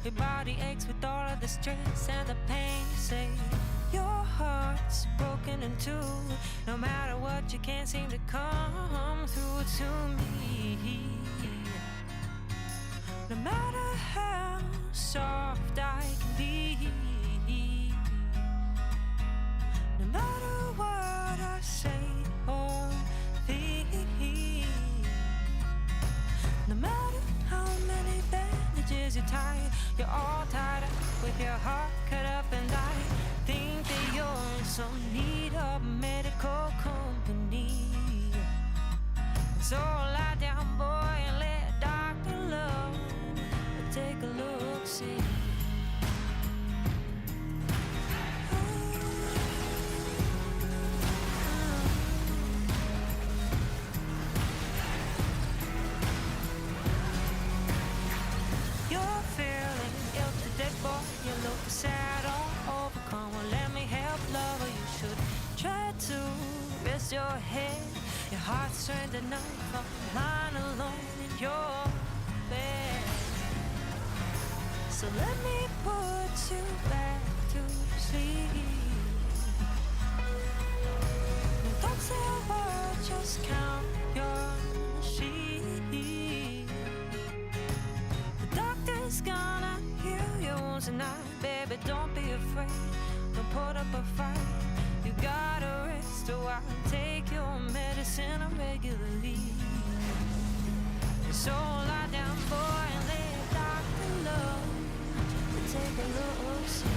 Your body aches with all of the stress and the pain. You say your heart's broken in two. No matter what, you can't seem to come through to me. No matter how soft I can be, no matter what I say or think, no matter how many bandages you tie, you're all tied up with your heart cut up, and I think that you're in some need of medical company. So lie down, boy, and let Dr. Love take a look, see. You're feeling ill today, boy. You look sad or overcome. Well, let me help, lover. You should try to rest your head. Your heart's strained enough from lying alone in your bed. So let me put you back to sleep. Don't say a word, just count your sheep. The doctor's gonna heal your wounds tonight, baby. Don't be afraid. Don't put up a fight. You gotta rest a while and take your medicine regularly. So lie down, boy, and let Dr. Love take a look, see.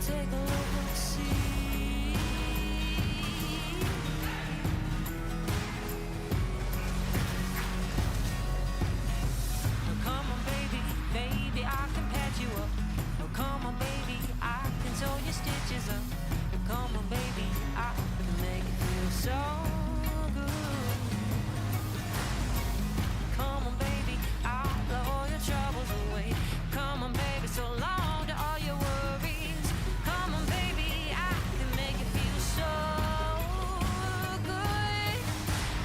Take a look, see. Oh, come on, baby, baby, I can patch you up. Oh, come on, baby, I can sew your stitches up. Oh, come on, baby, I can make it feel so good. Come on, baby, I'll blow all your troubles away. Come on, baby, so long to all your worries. Come on, baby, I can make it feel so good.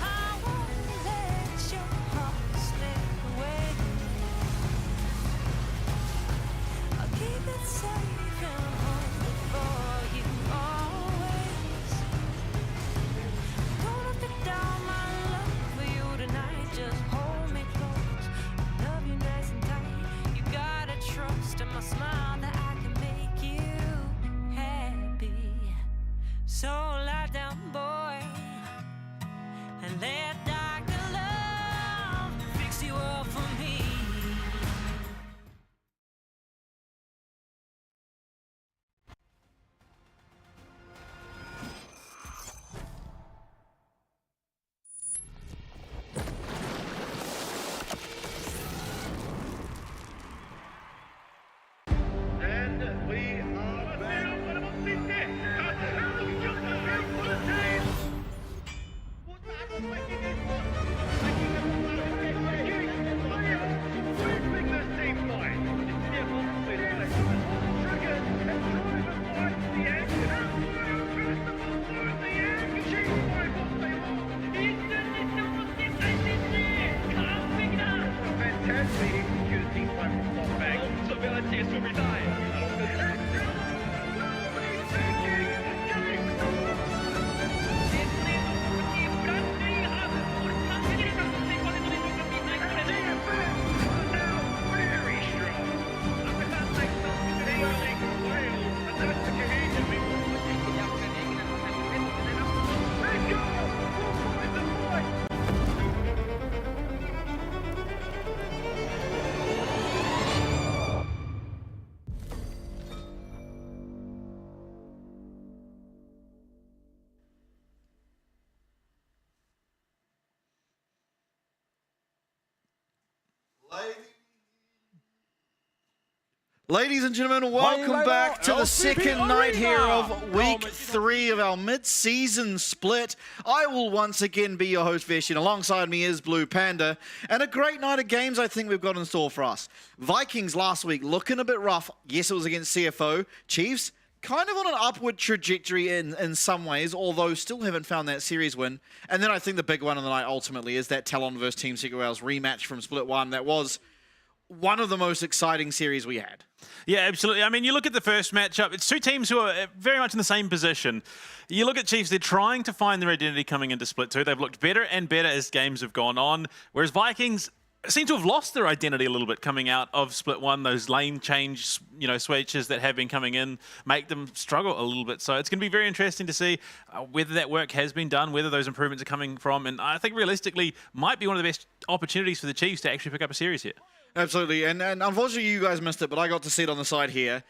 I won't let your heart slip away. I'll keep it safe and home for you always. Don't have to doubt my love for you tonight. Just hold me close, love you nice and tight. You gotta trust in my smile that I can make you happy. So lie down, boy, and let Dr. Love fix you up for me. And we are back. Fantastic executing by from back. Så vill jag se så vill Ladies and gentlemen, welcome back to the second night here of week 3 of our mid-season split. I will once again be your host, Veshin. Alongside me is Blue Panda. And a great night of games I think we've got in store for us. Vikings last week looking a bit rough. Yes, it was against CFO. Chiefs, kind of on an upward trajectory in some ways, although still haven't found that series win. And then I think the big one of the night ultimately is that TLN versus Team Secret Wales rematch from Split 1. That was one of the most exciting series we had. Yeah, absolutely. I mean, you look at the first matchup, it's two teams who are very much in the same position. You look at Chiefs, they're trying to find their identity coming into Split 2. They've looked better and better as games have gone on, whereas Vikings seem to have lost their identity a little bit coming out of Split 1. Those lane change, switches that have been coming in make them struggle a little bit. So it's going to be very interesting to see whether that work has been done, whether those improvements are coming from. And I think realistically might be one of the best opportunities for the Chiefs to actually pick up a series here. Absolutely. And unfortunately you guys missed it, but I got to see it on the side here.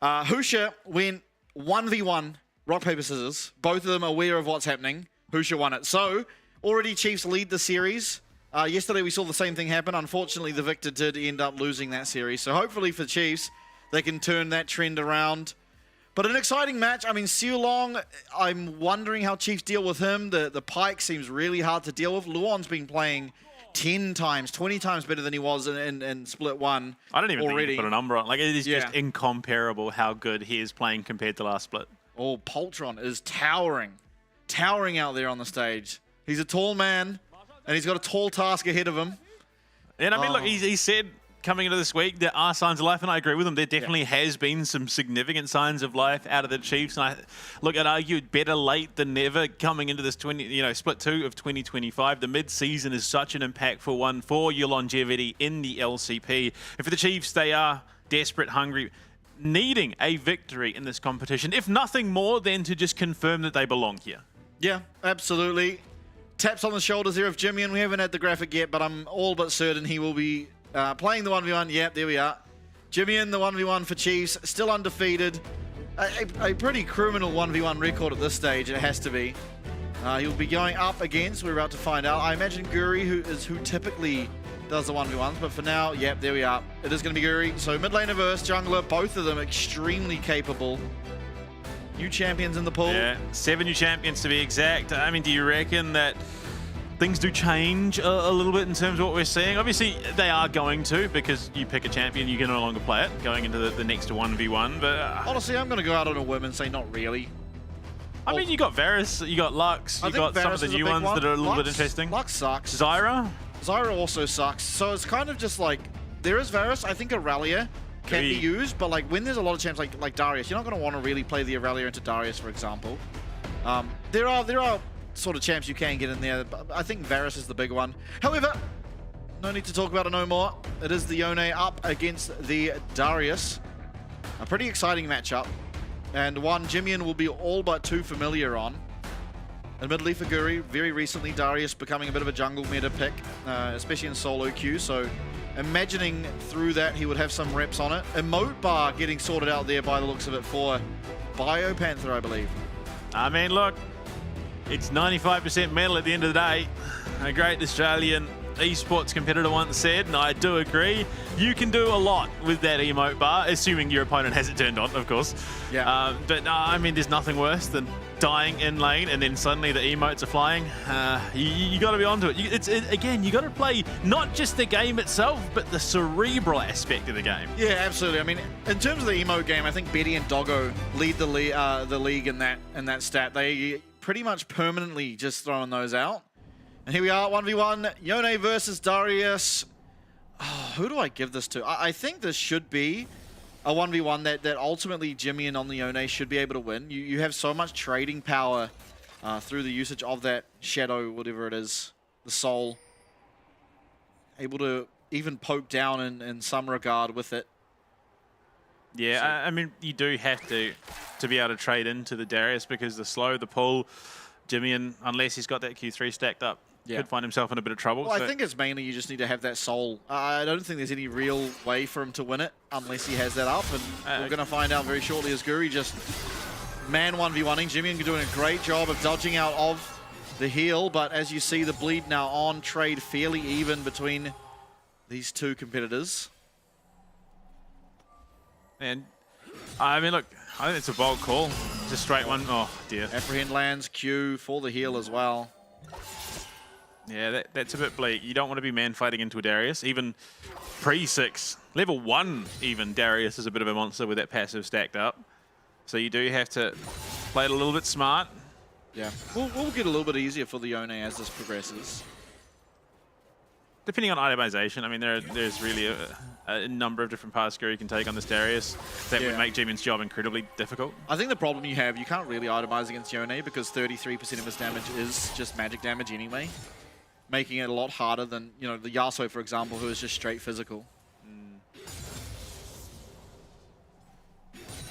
Husha went 1v1, rock, paper, scissors. Both of them are aware of what's happening. Husha won it. So already Chiefs lead the series. Yesterday we saw the same thing happen. Unfortunately, the victor did end up losing that series. So hopefully for Chiefs, they can turn that trend around. But an exciting match. I mean, Siu Long, I'm wondering how Chiefs deal with him. The Pike seems really hard to deal with. Luon's been playing 10 times, 20 times better than he was in Split 1 I don't even think you can put a number on. Like, it is just Yeah. incomparable how good he is playing compared to last Split. Oh, Poltron is towering out there on the stage. He's a tall man, and he's got a tall task ahead of him. And I mean, look, he said coming into this week there are signs of life, and I agree with him. There definitely has been some significant signs of life out of the Chiefs. And I'd argue better late than never coming into this Split 2 of 2025. The mid-season is such an impactful one for your longevity in the LCP. And for the Chiefs, they are desperate, hungry, needing a victory in this competition, if nothing more than to just confirm that they belong here. Yeah, absolutely. Taps on the shoulders there of Jimmy, and we haven't had the graphic yet, but I'm all but certain he will be playing the 1v1. Yep, there we are. Jimmy in the 1v1 for Chiefs, still undefeated. A pretty criminal 1v1 record at this stage, it has to be. He'll be going up against, we're about to find out. I imagine Guri, who typically does the 1v1s, but for now, yep, there we are. It is going to be Guri. So mid laner versus jungler, both of them extremely capable. New champions in the pool. Yeah, 7 new champions to be exact. I mean, do you reckon that things do change a little bit in terms of what we're seeing? Obviously, they are going to, because you pick a champion, you can no longer play it going into the next 1v1. But honestly, I'm going to go out on a whim and say not really. I mean, you got Varus, you got Lux, you got some of the new ones that are a little bit interesting. Lux sucks. Zyra also sucks. So it's kind of just like, there is Varus. I think Aurelia can be used, but like when there's a lot of champs like Darius, you're not going to want to really play the Aurelia into Darius, for example. There are sort of champs you can get in there, but I think Varus is the big one. However, no need to talk about it no more. It is the Yone up against the Darius. A pretty exciting matchup, and one Jimian will be all but too familiar on. Admittedly for Guri, very recently Darius becoming a bit of a jungle meta pick, especially in solo queue, so imagining through that he would have some reps on it. Emote bar getting sorted out there by the looks of it for Biopanther, I believe. I mean, look, it's 95% metal at the end of the day. A great Australian esports competitor once said, and I do agree, you can do a lot with that emote bar, assuming your opponent has it turned on, of course. Yeah. But I mean, there's nothing worse than dying in lane and then suddenly the emotes are flying. You got to be onto it. Again, you got to play not just the game itself, but the cerebral aspect of the game. Yeah, absolutely. I mean, in terms of the emote game, I think Betty and Doggo lead the league in that stat. They pretty much permanently just throwing those out. And here we are, 1v1, Yone versus Darius. Oh, who do I give this to? I think this should be a 1v1 that ultimately Jimian on the Yone should be able to win. You have so much trading power through the usage of that Shadow, whatever it is, the Soul. Able to even poke down in some regard with it. Yeah, so, I mean, you do have to be able to trade into the Darius, because the slow, the pull, Jimian, unless he's got that Q3 stacked up, could find himself in a bit of trouble. Well, I think it's mainly you just need to have that Soul. I don't think there's any real way for him to win it unless he has that up, and we're going to find out very shortly as Guri just man 1v1ing. Jimian doing a great job of dodging out of the heal, but as you see, the bleed now on, trade fairly even between these two competitors. And I mean, look, I think it's a bold call. It's a straight one. Oh, dear. Apprehend lands, Q for the heal as well. Yeah, that's a bit bleak. You don't want to be man-fighting into a Darius. Even pre-6, level 1 even, Darius is a bit of a monster with that passive stacked up. So you do have to play it a little bit smart. Yeah, we'll get a little bit easier for the Yone as this progresses. Depending on itemization, I mean, there's really a number of different paths Guri can take on this Darius that would make Jimin's job incredibly difficult. I think the problem you have, you can't really itemize against Yone because 33% of his damage is just magic damage anyway, making it a lot harder than, you know, the Yasuo, for example, who is just straight physical.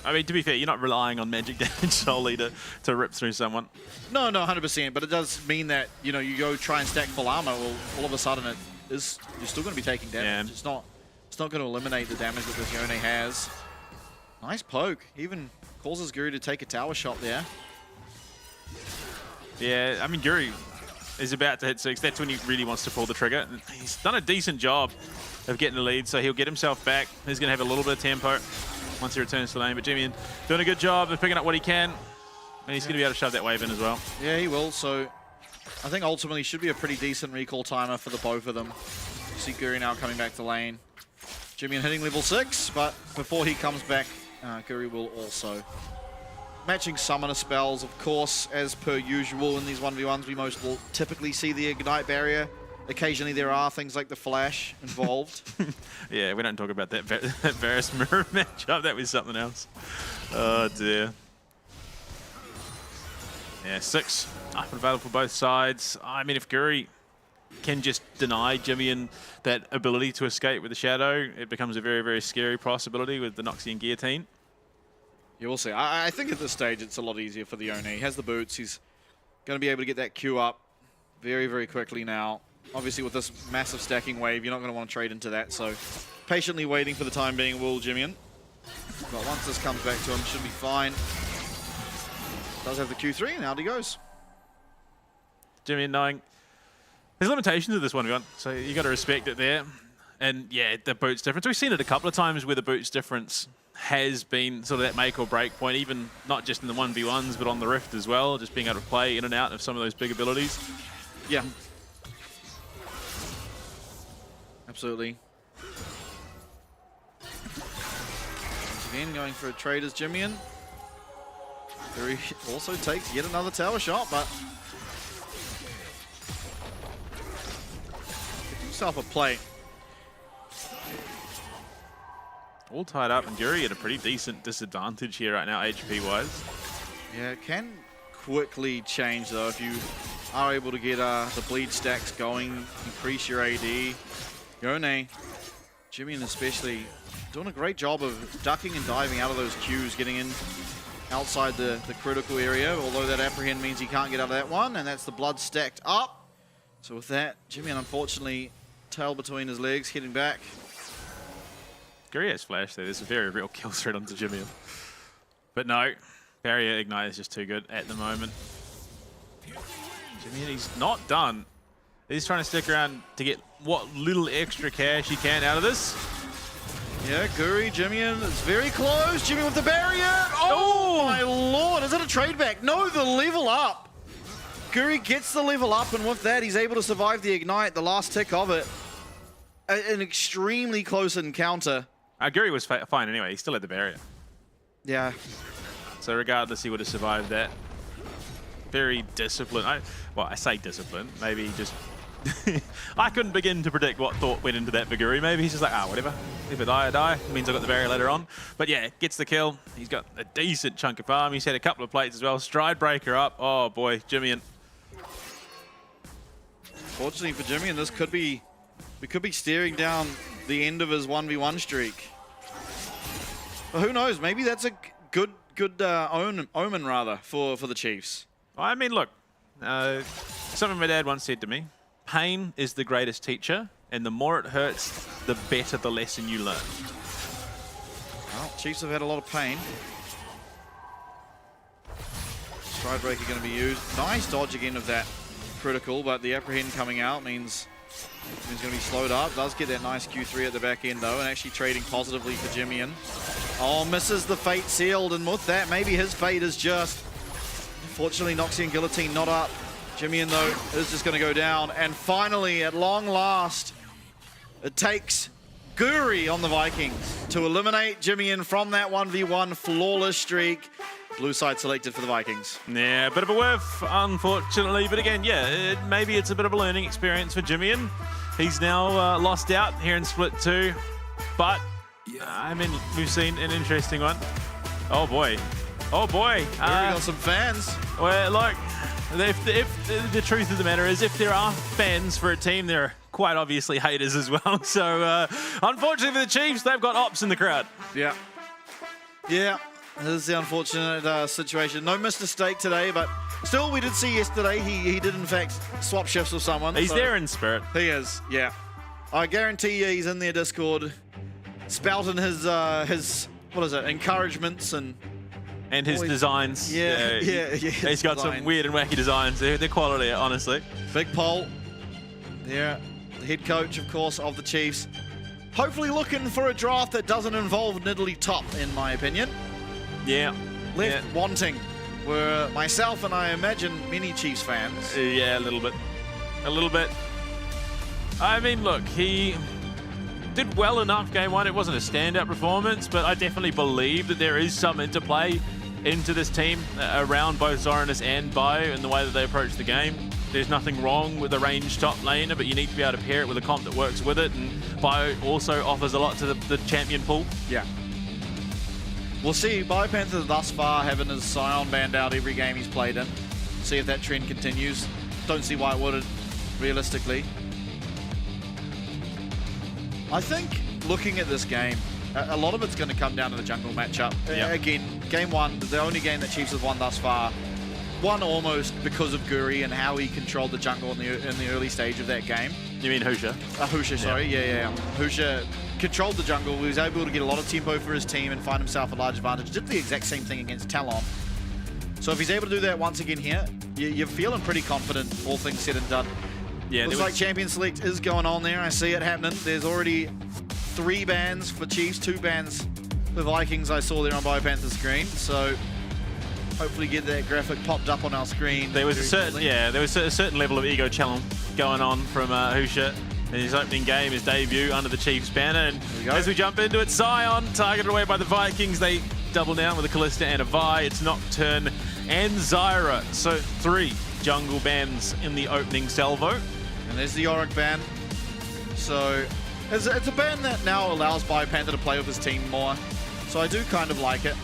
I mean, to be fair, you're not relying on magic damage solely to rip through someone. No, 100%, but it does mean that, you know, you go try and stack full armor, well, all of a sudden you're still going to be taking damage. Yeah. It's not going to eliminate the damage that this Yone has. Nice poke. Even causes Guri to take a tower shot there. Yeah, I mean, Guri is about to hit 6. That's when he really wants to pull the trigger. He's done a decent job of getting the lead, so he'll get himself back. He's going to have a little bit of tempo once he returns to lane. But Jimmy doing a good job of picking up what he can. And he's going to be able to shove that wave in as well. Yeah, he will. So I think ultimately should be a pretty decent recall timer for the both of them. You see Guri now coming back to lane. Jimmy hitting level 6, but before he comes back, Guri will also. Matching summoner spells, of course, as per usual in these 1v1s, we most will typically see the Ignite barrier. Occasionally there are things like the Flash involved. Yeah, we don't talk about that Varus mirror matchup. That was something else. Oh dear. Yeah, 6 up and available for both sides. I mean, if Guri can just deny Jimmy that ability to escape with the Shadow, it becomes a very, very scary possibility with the Noxian Guillotine. Yeah, we'll see. I think at this stage it's a lot easier for the Yone. He has the boots. He's going to be able to get that Q up very, very quickly now. Obviously, with this massive stacking wave, you're not going to want to trade into that. So, patiently waiting for the time being will Jimian. But once this comes back to him, should be fine. Does have the Q3, and out he goes. Jimian knowing there's limitations of this 1v1, so you got to respect it there. And yeah, the boots difference. We've seen it a couple of times where the boots difference has been sort of that make or break point, even not just in the 1v1s, but on the Rift as well, just being able to play in and out of some of those big abilities. Yeah. Absolutely. Once again, going for a trade as Jimian. Guri also takes yet another tower shot, but gives himself a play. All tied up, and Guri at a pretty decent disadvantage here right now, HP-wise. Yeah, it can quickly change, though, if you are able to get the bleed stacks going, increase your AD. Yone, Jimian especially, doing a great job of ducking and diving out of those Qs, getting in outside the critical area, although that apprehend means he can't get out of that one, and that's the blood stacked up. So with that, Jimian unfortunately tail between his legs, heading back. Guri has flash there. There's a very real kill threat onto Jimian. But no, barrier ignite is just too good at the moment. Jimian, he's not done. He's trying to stick around to get what little extra cash he can out of this. Yeah, Guri, Jimian is very close. Jimian with the barrier. Oh my lord, is it a trade back? No, the level up. Guri gets the level up, and with that, he's able to survive the ignite, the last tick of it. An extremely close encounter. Guri was fine anyway. He still had the barrier. Yeah. So regardless, he would have survived that. Very disciplined. I say disciplined. Maybe just... I couldn't begin to predict what thought went into that for Guri. Maybe he's just like, whatever. If I die, I die. It means I got the barrier later on. But yeah, gets the kill. He's got a decent chunk of farm. He's had a couple of plates as well. Stride breaker up. Oh boy, Jimian. Fortunately for Jimian, this could be... We could be staring down the end of his 1v1 streak. But who knows? Maybe that's a good omen rather for the Chiefs. I mean, look, something my dad once said to me, pain is the greatest teacher, and the more it hurts, the better the lesson you learn. Well, Chiefs have had a lot of pain. Stride breaker going to be used. Nice dodge again of that critical, but the apprehend coming out means he's going to be slowed up. Does get that nice Q3 at the back end though, and actually trading positively for Jimian. Oh, misses the fate sealed, and with that, maybe his fate is just... Fortunately, Noxian Guillotine not up. Jimian, though, is just going to go down. And finally, at long last, it takes Guri on the Vikings to eliminate Jimmy in from that 1v1 flawless streak. Blue side selected for the Vikings. Yeah, a bit of a whiff, unfortunately. But again, yeah, maybe it's a bit of a learning experience for Jimmy. He's now lost out here in Split 2. But, I mean, we've seen an interesting one. Oh, boy. Oh, boy. We got some fans. Well, look, if the truth of the matter is, if there are fans for a team, there are quite obviously haters as well. So, unfortunately for the Chiefs, they've got ops in the crowd. Yeah. Yeah. This is the unfortunate situation. No missed mistake today, but still, we did see yesterday he did in fact swap shifts with someone. He's there in spirit. He is, yeah. I guarantee you, he's in their Discord, spouting his what is it, encouragements and his designs. Yeah. He's got some weird and wacky designs. They're quality, honestly. Big Pole, yeah, the head coach, of course, of the Chiefs. Hopefully, looking for a draft that doesn't involve Nidalee top, in my opinion. Yeah. Left wanting were myself and I imagine many Chiefs fans. Yeah, a little bit. A little bit. I mean, look, he did well enough game one. It wasn't a standout performance, but I definitely believe that there is some interplay into this team around both Zoranus and Bio and the way that they approach the game. There's nothing wrong with a ranged top laner, but you need to be able to pair it with a comp that works with it, and Bio also offers a lot to the champion pool. Yeah. We'll see. Biopanther thus far having his Scion banned out every game he's played in. See if that trend continues. Don't see why it wouldn't, realistically. I think looking at this game, a lot of it's going to come down to the jungle matchup. Yeah. Again, game one, the only game that Chiefs have won thus far, won almost because of Guri and how he controlled the jungle in the early stage of that game. You mean Husha? Husha, sorry. Yeah. Husha controlled the jungle. He was able to get a lot of tempo for his team and find himself a large advantage. Did the exact same thing against TLN. So if he's able to do that once again here, you're feeling pretty confident, all things said and done. Yeah, looks like Champion Select is going on there. I see it happening. There's already 3 bans for Chiefs, 2 bans for Vikings I saw there on Biopanther's screen. So hopefully get that graphic popped up on our screen. There was a certain level of ego challenge going on from Husha in his opening game, his debut under the Chiefs banner. And as we jump into it, Scion targeted away by the Vikings. They double down with a Callista and a Vi. It's Nocturne and Zyra. So 3 jungle bans in the opening salvo. And there's the Yorick ban. So it's a ban that now allows Biopanther to play with his team more. So I do kind of like it.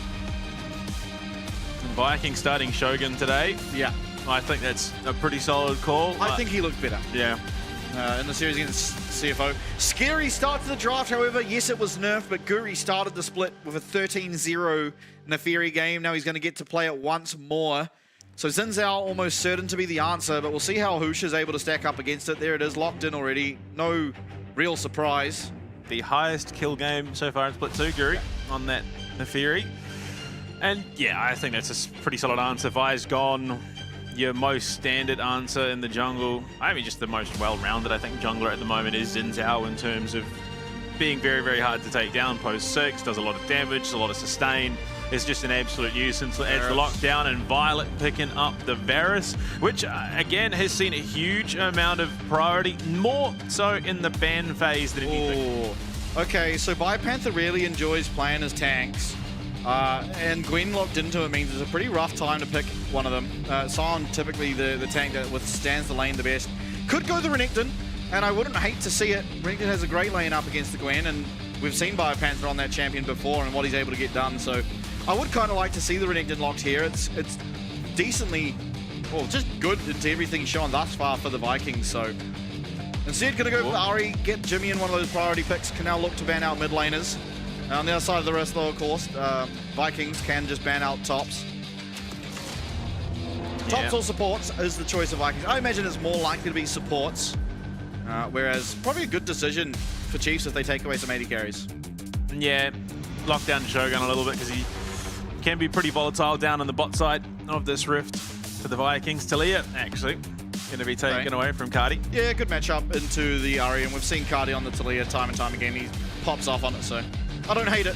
Vikings starting Shogun today. Yeah. I think that's a pretty solid call. I think he looked better. Yeah. In the series against CFO. Scary start to the draft, however. Yes, it was nerfed, but Guri started the split with a 13-0 Neferi game. Now he's going to get to play it once more. So Xin Zhao almost certain to be the answer, but we'll see how Husha is able to stack up against it. There it is, locked in already. No real surprise. The highest kill game so far in Split 2, Guri, on that Neferi. And yeah, I think that's a pretty solid answer. Vi's gone. Your most standard answer in the jungle, I mean just the most well-rounded I think jungler at the moment is Xin Zhao in terms of being very, very hard to take down post 6, does a lot of damage, a lot of sustain. It's just an absolute nuisance. Adds the lockdown, and Violet picking up the Varus, which again has seen a huge amount of priority, more so in the ban phase than anything. Okay, so Biopanther really enjoys playing as tanks. And Gwen locked into it means it's a pretty rough time to pick one of them. Scion, typically the tank that withstands the lane the best. Could go the Renekton, and I wouldn't hate to see it. Renekton has a great lane up against the Gwen, and we've seen Biopanther on that champion before and what he's able to get done. So I would kind of like to see the Renekton locked here. It's decently, well, just good into everything shown thus far for the Vikings. So instead, going to go for Ari, get Jimmy in one of those priority picks. Can now look to ban out mid laners. On the other side of the rest, though, of course, Vikings can just ban out tops. Tops or supports is the choice of Vikings. I imagine it's more likely to be supports, whereas probably a good decision for Chiefs if they take away some AD carries. Yeah, lock down Shogun a little bit because he can be pretty volatile down on the bot side of this rift for the Vikings. Talia, actually, going to be taken away from Cardi. Yeah, good matchup into the Ari, and we've seen Cardi on the Talia time and time again. He pops off on it, so I don't hate it.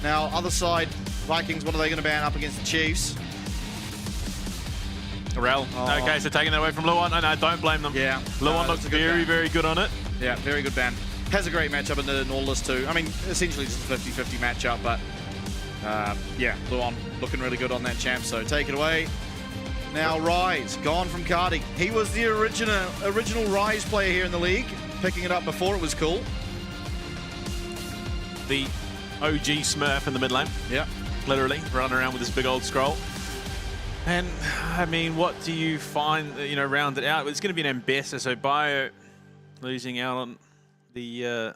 Now, other side, Vikings, what are they going to ban up against the Chiefs? Rel. Oh. Okay, so taking that away from Luan. I don't blame them. Yeah. Luan looks very, very good on it. Yeah, very good ban. Has a great matchup in the Nautilus too. I mean, essentially just a 50-50 matchup, but yeah, Luon looking really good on that champ, so take it away. Now Rise, gone from Cardi. He was the original Rise player here in the league, picking it up before it was cool. The OG Smurf in the mid lane. Yeah. Literally, running around with this big old scroll. And, I mean, what do you find, you know, round it out? It's going to be an ambassador, so Bio losing out on the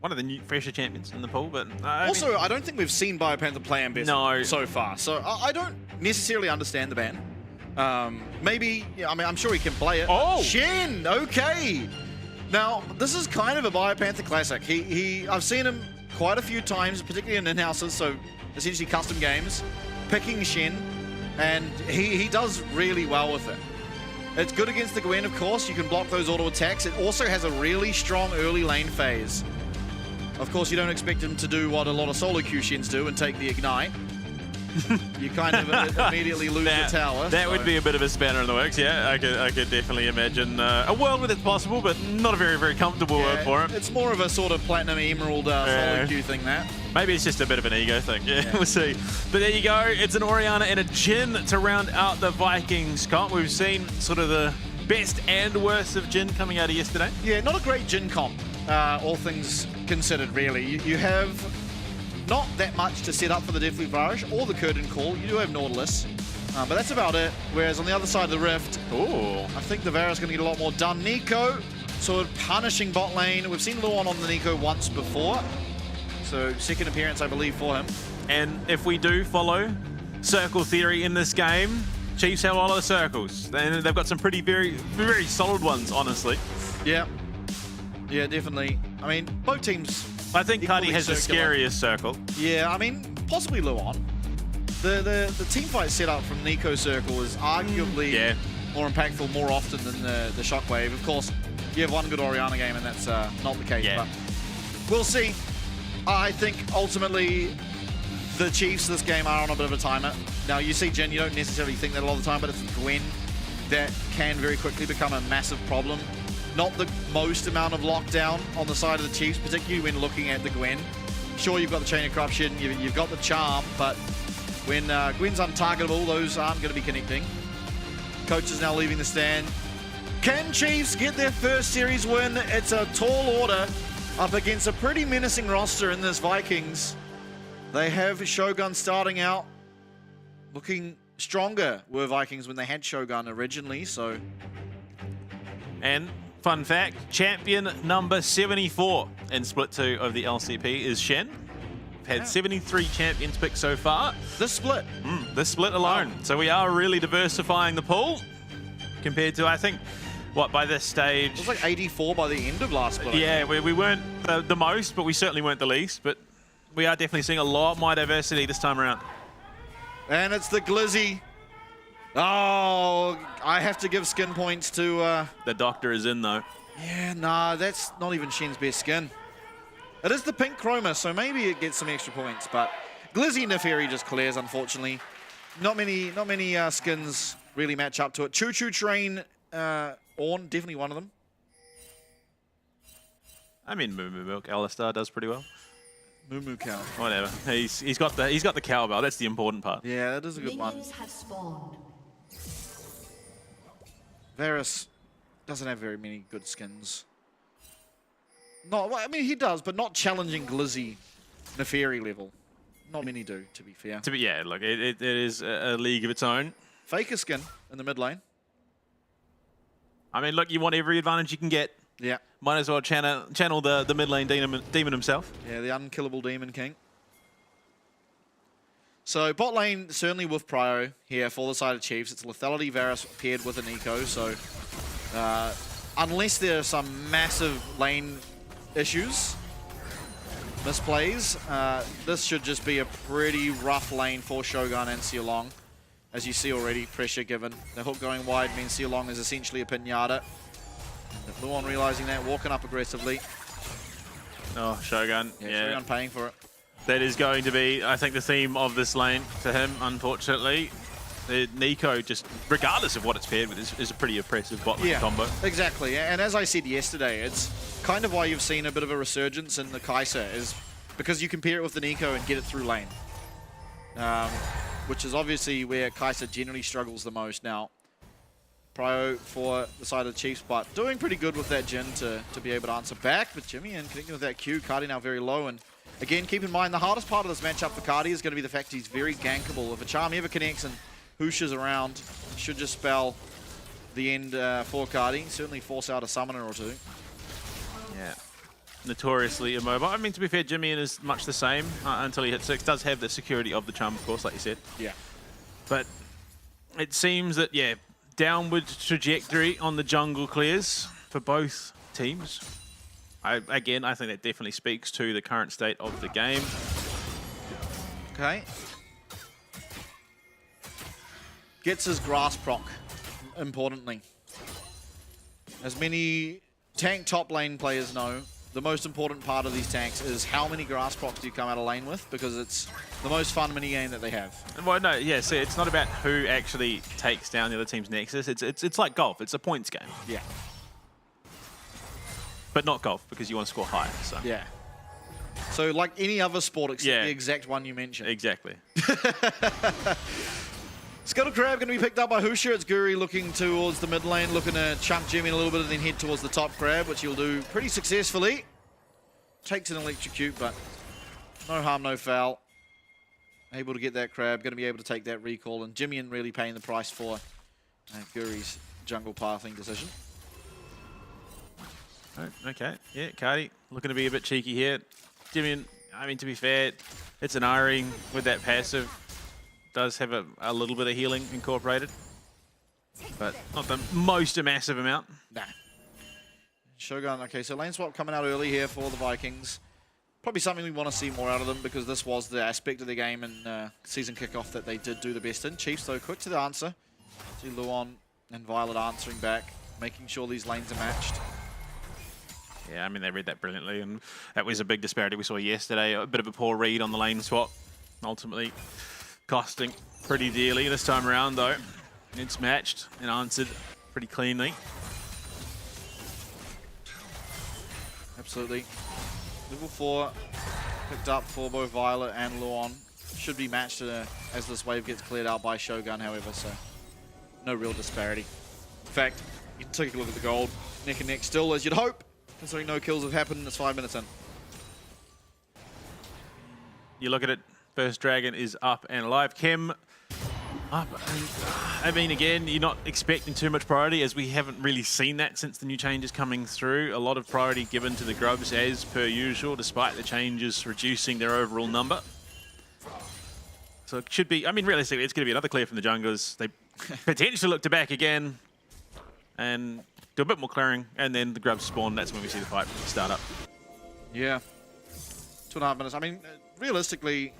one of the new fresher champions in the pool, but I don't think we've seen Biopanther play ambassador so far, so I don't necessarily understand the ban. Maybe, I mean, I'm sure he can play it. Oh! Shen, okay. Now, this is kind of a Biopanther classic. I've seen him quite a few times, particularly in in-houses, so essentially custom games, picking Shen, and he does really well with it. It's good against the Gwen, of course. You can block those auto attacks. It also has a really strong early lane phase. Of course, you don't expect him to do what a lot of solo Q Shens do and take the ignite. You kind of immediately lose the tower. That would be a bit of a spanner in the works, yeah. I could definitely imagine a world where it's possible, but not a very, very comfortable world for him. It's more of a sort of Platinum Emerald solo Q thing, that. Maybe it's just a bit of an ego thing, yeah, we'll see. But there you go, it's an Orianna and a Jhin to round out the Vikings comp. We've seen sort of the best and worst of Jhin coming out of yesterday. Yeah, not a great Jhin comp, all things considered, really. You have not that much to set up for the Deathly Varus or the Curtain Call. You do have Nautilus, but that's about it. Whereas on the other side of the Rift, I think the Varus is going to get a lot more done. Nico sort of punishing bot lane. We've seen Luon on the Nico once before, so second appearance, I believe, for him. And if we do follow circle theory in this game, Chiefs have a lot of circles. And they've got some very solid ones, honestly. Yeah. Yeah, definitely. I mean, both teams... I think Cardi has the scariest circle. Yeah, I mean, possibly Luon. The team fight setup from Nico Circle is arguably more impactful more often than the Shockwave. Of course, you have one good Orianna game, and that's not the case. But we'll see. I think ultimately the Chiefs this game are on a bit of a timer. Now, you see Jhin, you don't necessarily think that a lot of the time, but it's Gwen that can very quickly become a massive problem. Not the most amount of lockdown on the side of the Chiefs, particularly when looking at the Gwen. Sure, you've got the Chain of Corruption, you've got the Charm, but when Gwen's untargetable, those aren't going to be connecting. Coach is now leaving the stand. Can Chiefs get their first series win? It's a tall order up against a pretty menacing roster in this Vikings. They have Shogun starting out looking stronger, were Vikings when they had Shogun originally, so... And fun fact, champion number 74 in Split 2 of the LCP is Shen. We've had 73 champions picked so far. This split? This split alone. Wow. So we are really diversifying the pool compared to, I think, what, by this stage... It was like 84 by the end of last split. Yeah, we weren't the most, but we certainly weren't the least. But we are definitely seeing a lot more diversity this time around. And it's the Glizzy. Oh, I have to give skin points to... The Doctor is in, though. Yeah, nah, that's not even Shen's best skin. It is the pink chroma, so maybe it gets some extra points, but Glizzy Neferi just clears, unfortunately. Not many skins really match up to it. Choo Choo Train, Ornn, definitely one of them. I mean, Moo Moo Milk, Alistar does pretty well. Moo Moo cow. Whatever. He's got the cowbell. That's the important part. Yeah, that is a good one. Varus doesn't have very many good skins. No, well, I mean, he does, but not challenging Glizzy Neferi level. Not many do, to be fair. Yeah, look, it is a league of its own. Faker skin in the mid lane. I mean, look, you want every advantage you can get. Yeah. Might as well channel the mid lane demon himself. Yeah, the unkillable Demon King. So bot lane, certainly with Prio here for the side of Chiefs. It's Lethality Varus paired with an Eco, so unless there are some massive lane issues, misplays, this should just be a pretty rough lane for Shogun and Sealong. As you see already, pressure given. The hook going wide means Sealong is essentially a pinata. Luon realizing that, walking up aggressively. Oh, Shogun. Yeah. Shogun paying for it. That is going to be, I think, the theme of this lane for him, unfortunately. the Nico, just regardless of what it's paired with, is a pretty impressive bot lane combo. Exactly. And as I said yesterday, it's kind of why you've seen a bit of a resurgence in the Kai'Sa, is because you can pair it with the Nico and get it through lane. Which is obviously where Kai'Sa generally struggles the most now. Prio for the side of the Chiefs, but doing pretty good with that Jhin to be able to answer back. But Jimmy and connecting with that Q, Cardi now very low. And again, keep in mind, the hardest part of this matchup for Cardi is going to be the fact he's very gankable. If a charm ever connects and Hooshes around, should just spell the end for Cardi. Certainly force out a summoner or two. Yeah. Notoriously immobile. I mean, to be fair, Jimmy is much the same until he hits 6. Does have the security of the charm, of course, like you said. Yeah. But it seems that, yeah, downward trajectory on the jungle clears for both teams. Again, I think that definitely speaks to the current state of the game. Okay. Gets his grass proc, importantly. As many tank top lane players know, the most important part of these tanks is how many grass procs do you come out of lane with, because it's the most fun minigame that they have. Well, no, yeah, see, it's not about who actually takes down the other team's nexus. It's like golf. It's a points game. Yeah. But not golf, because you want to score high. So. Yeah. So like any other sport except the exact one you mentioned. Exactly. Scuttle Crab going to be picked up by Husha. It's Guri looking towards the mid lane, looking to chunk Jimmy a little bit and then head towards the top crab, which he'll do pretty successfully. Takes an electrocute, but no harm, no foul. Able to get that crab, going to be able to take that recall, and Jimmy really paying the price for Guri's jungle pathing decision. Okay, yeah, Cardi looking to be a bit cheeky here. Jimmy, I mean, to be fair, it's an Iring with that passive. Does have a little bit of healing incorporated, but not the most massive amount. Nah. Shogun, okay, so lane swap coming out early here for the Vikings. Probably something we want to see more out of them, because this was the aspect of the game in season kickoff that they did do the best in. Chiefs, though, quick to the answer. See Luon and Violet answering back, making sure these lanes are matched. Yeah, I mean, they read that brilliantly, and that was a big disparity we saw yesterday. A bit of a poor read on the lane swap, ultimately costing pretty dearly this time around, though. It's matched and answered pretty cleanly. Absolutely. Level 4 picked up for both Violet and Luon. Should be matched as this wave gets cleared out by Shogun, however, so no real disparity. In fact, you can take a look at the gold. Neck and neck still, as you'd hope, considering no kills have happened and it's 5 minutes in. You look at it, first dragon is up and alive. Kim up. I mean, again, you're not expecting too much priority, as we haven't really seen that since the new changes coming through. A lot of priority given to the grubs as per usual, despite the changes reducing their overall number. So it should be, I mean, realistically, it's going to be another clear from the junglers. They potentially look to back again and do a bit more clearing, and then the grubs spawn. That's when we see the fight start up. Yeah. 2.5 minutes. I mean, realistically,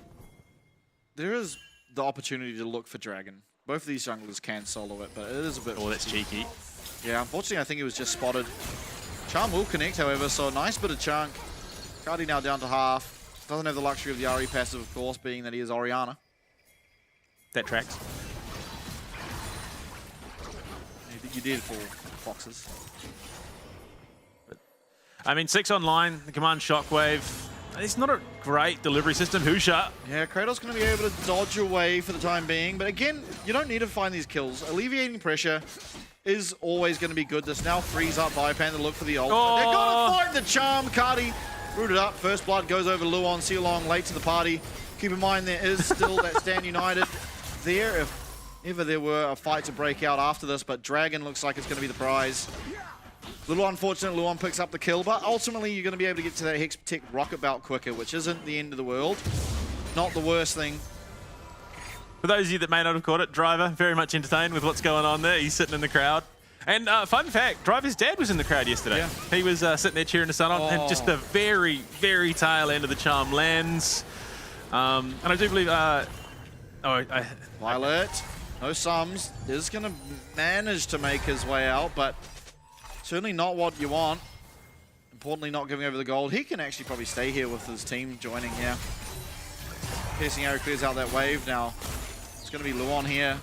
there is the opportunity to look for Dragon. Both of these junglers can solo it, but it is a bit... Oh, that's cheeky. Yeah, unfortunately, I think it was just spotted. Charm will connect, however, so a nice bit of chunk. Cardi now down to half. Doesn't have the luxury of the Ari passive, of course, being that he is Orianna. That tracks. You did for foxes. But, I mean, 6 online, the command shockwave. It's not a great delivery system. Husha. Yeah, Kratos going to be able to dodge away for the time being. But again, you don't need to find these kills. Alleviating pressure is always going to be good. This now frees up Vilepanda to look for the ult. Oh. They're going to find the charm. Cardi rooted up. First blood goes over to Luon. Sealong late to the party. Keep in mind there is still that Stand United there if ever there were a fight to break out after this. But Dragon looks like it's going to be the prize. A little unfortunate, Luon picks up the kill, but ultimately you're going to be able to get to that Hex Tech rocket belt quicker, which isn't the end of the world. Not the worst thing. For those of you that may not have caught it, Driver, very much entertained with what's going on there. He's sitting in the crowd. And fun fact, Driver's dad was in the crowd yesterday. Yeah. He was sitting there cheering the sun on, and just the very, very tail end of the charm lands. And I do believe... Violet, no sums, is going to manage to make his way out, but certainly not what you want. Importantly, not giving over the gold. He can actually probably stay here with his team joining here. Piercing arrow clears out that wave now. It's going to be Luon here.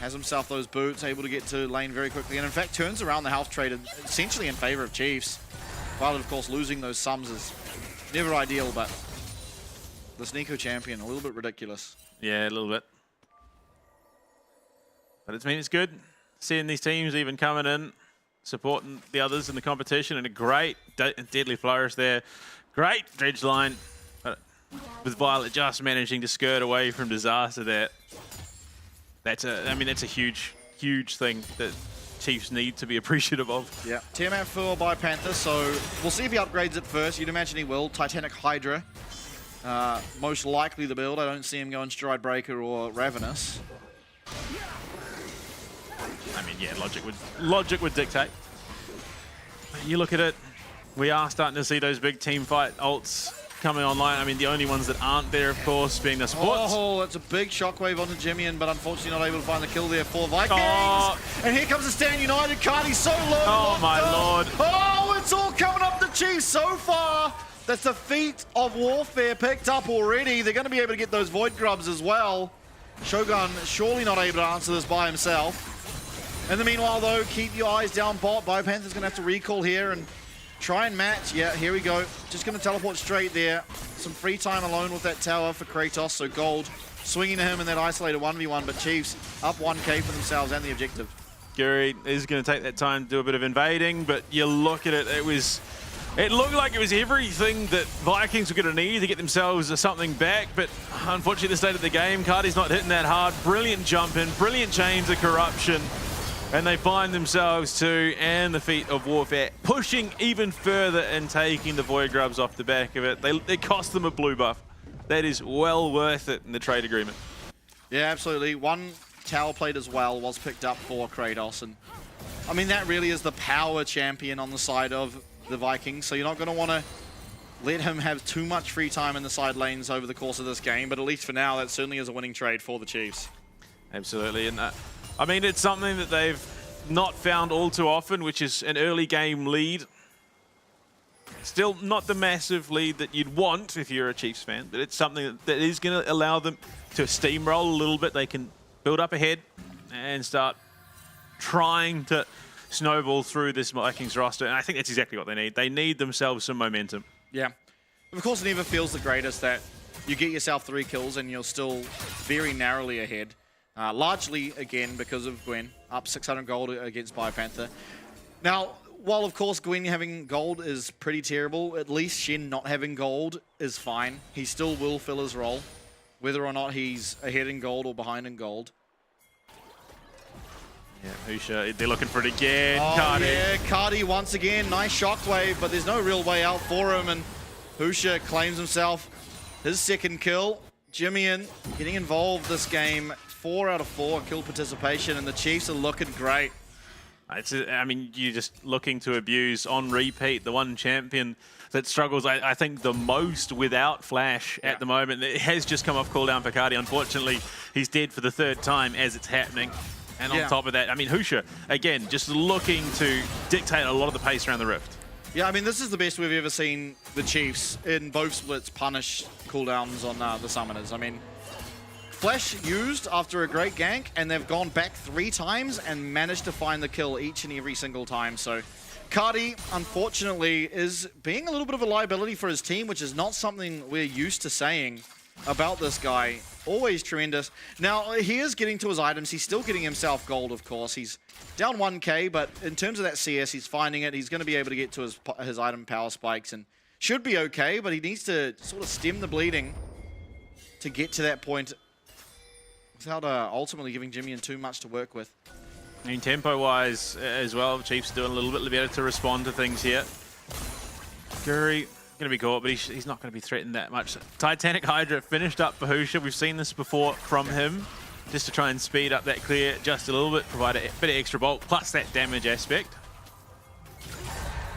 has himself those boots, able to get to lane very quickly, and in fact turns around the health trade essentially in favor of Chiefs. While of course losing those sums is never ideal, but this Nico champion, a little bit ridiculous. Yeah, a little bit. But it's good seeing these teams even coming in, supporting the others in the competition, and a great deadly flourish there. Great dredge line, but with Violet just managing to skirt away from disaster there. That's a huge thing that Chiefs need to be appreciative of. Yeah, Tiamat for by Panther, so we'll see if he upgrades it first. You'd imagine he will. Titanic Hydra, most likely the build. I don't see him going Stride Breaker or Ravenous. I mean, yeah, logic would dictate. You look at it, we are starting to see those big team fight ults coming online. I mean, the only ones that aren't there, of course, being the sports. Oh, that's a big shockwave onto Jimmian, but unfortunately not able to find the kill there for Vikings. Oh. And here comes the Stand United. Cardi's so low. Oh, my lord. Oh, it's all coming up the Chiefs so far. That's the feat of warfare picked up already. They're going to be able to get those Void Grubs as well. Shogun surely not able to answer this by himself. In the meanwhile, though, keep your eyes down bot. Biopanther's going to have to recall here and try and match. Yeah, here we go. Just going to teleport straight there. Some free time alone with that tower for Kratos. So Gold swinging to him in that isolated 1v1. But Chiefs up 1k for themselves and the objective. Guri is going to take that time to do a bit of invading. But you look at it, it looked like it was everything that Vikings were going to need to get themselves something back. But unfortunately, the state of the game, Cardi's not hitting that hard. Brilliant jump in, brilliant chains of corruption. And they find themselves too, and the feat of warfare, pushing even further and taking the Void Grubs off the back of it. They cost them a blue buff. That is well worth it in the trade agreement. Yeah, absolutely. One tower plate as well was picked up for Kratos. And I mean, that really is the power champion on the side of the Vikings. So you're not going to want to let him have too much free time in the side lanes over the course of this game. But at least for now, that certainly is a winning trade for the Chiefs. Absolutely. And I mean, it's something that they've not found all too often, which is an early game lead. Still not the massive lead that you'd want if you're a Chiefs fan, but it's something that is going to allow them to steamroll a little bit. They can build up ahead and start trying to snowball through this Vikings roster, and I think that's exactly what they need. They need themselves some momentum. Yeah. Of course, it never feels the greatest that you get yourself 3 kills and you're still very narrowly ahead. Largely, again, because of Gwen, up 600 gold against Biopanther. Now, while, of course, Gwen having gold is pretty terrible, at least Shen not having gold is fine. He still will fill his role, whether or not he's ahead in gold or behind in gold. Yeah, Husha, they're looking for it again. Oh, Cardi. yeah, Cardi once again. Nice shockwave, but there's no real way out for him, and Husha claims himself his second kill. Jimmian getting involved this game. 4 out of 4 kill participation, and the Chiefs are looking great. I mean, you're just looking to abuse on repeat the one champion that struggles, I think, the most without Flash at the moment. It has just come off cooldown for Cardi. Unfortunately, he's dead for the 3rd time as it's happening. And on top of that, I mean, Husha, again, just looking to dictate a lot of the pace around the Rift. Yeah, I mean, this is the best we've ever seen the Chiefs in both splits punish cooldowns on the Summoners. I mean, Flash used after a great gank, and they've gone back 3 times and managed to find the kill each and every single time. So Cardi, unfortunately, is being a little bit of a liability for his team, which is not something we're used to saying about this guy. Always tremendous. Now, he is getting to his items. He's still getting himself gold, of course. He's down 1k, but in terms of that CS, he's finding it. He's going to be able to get to his item power spikes and should be okay, but he needs to sort of stem the bleeding to get to that point without ultimately giving Jimmian too much to work with. I mean, tempo-wise as well, Chiefs doing a little bit better to respond to things here. Guri going to be caught, but he's not going to be threatened that much. Titanic Hydra finished up for Husha. We've seen this before from him, just to try and speed up that clear just a little bit, provide a bit of extra bulk, plus that damage aspect.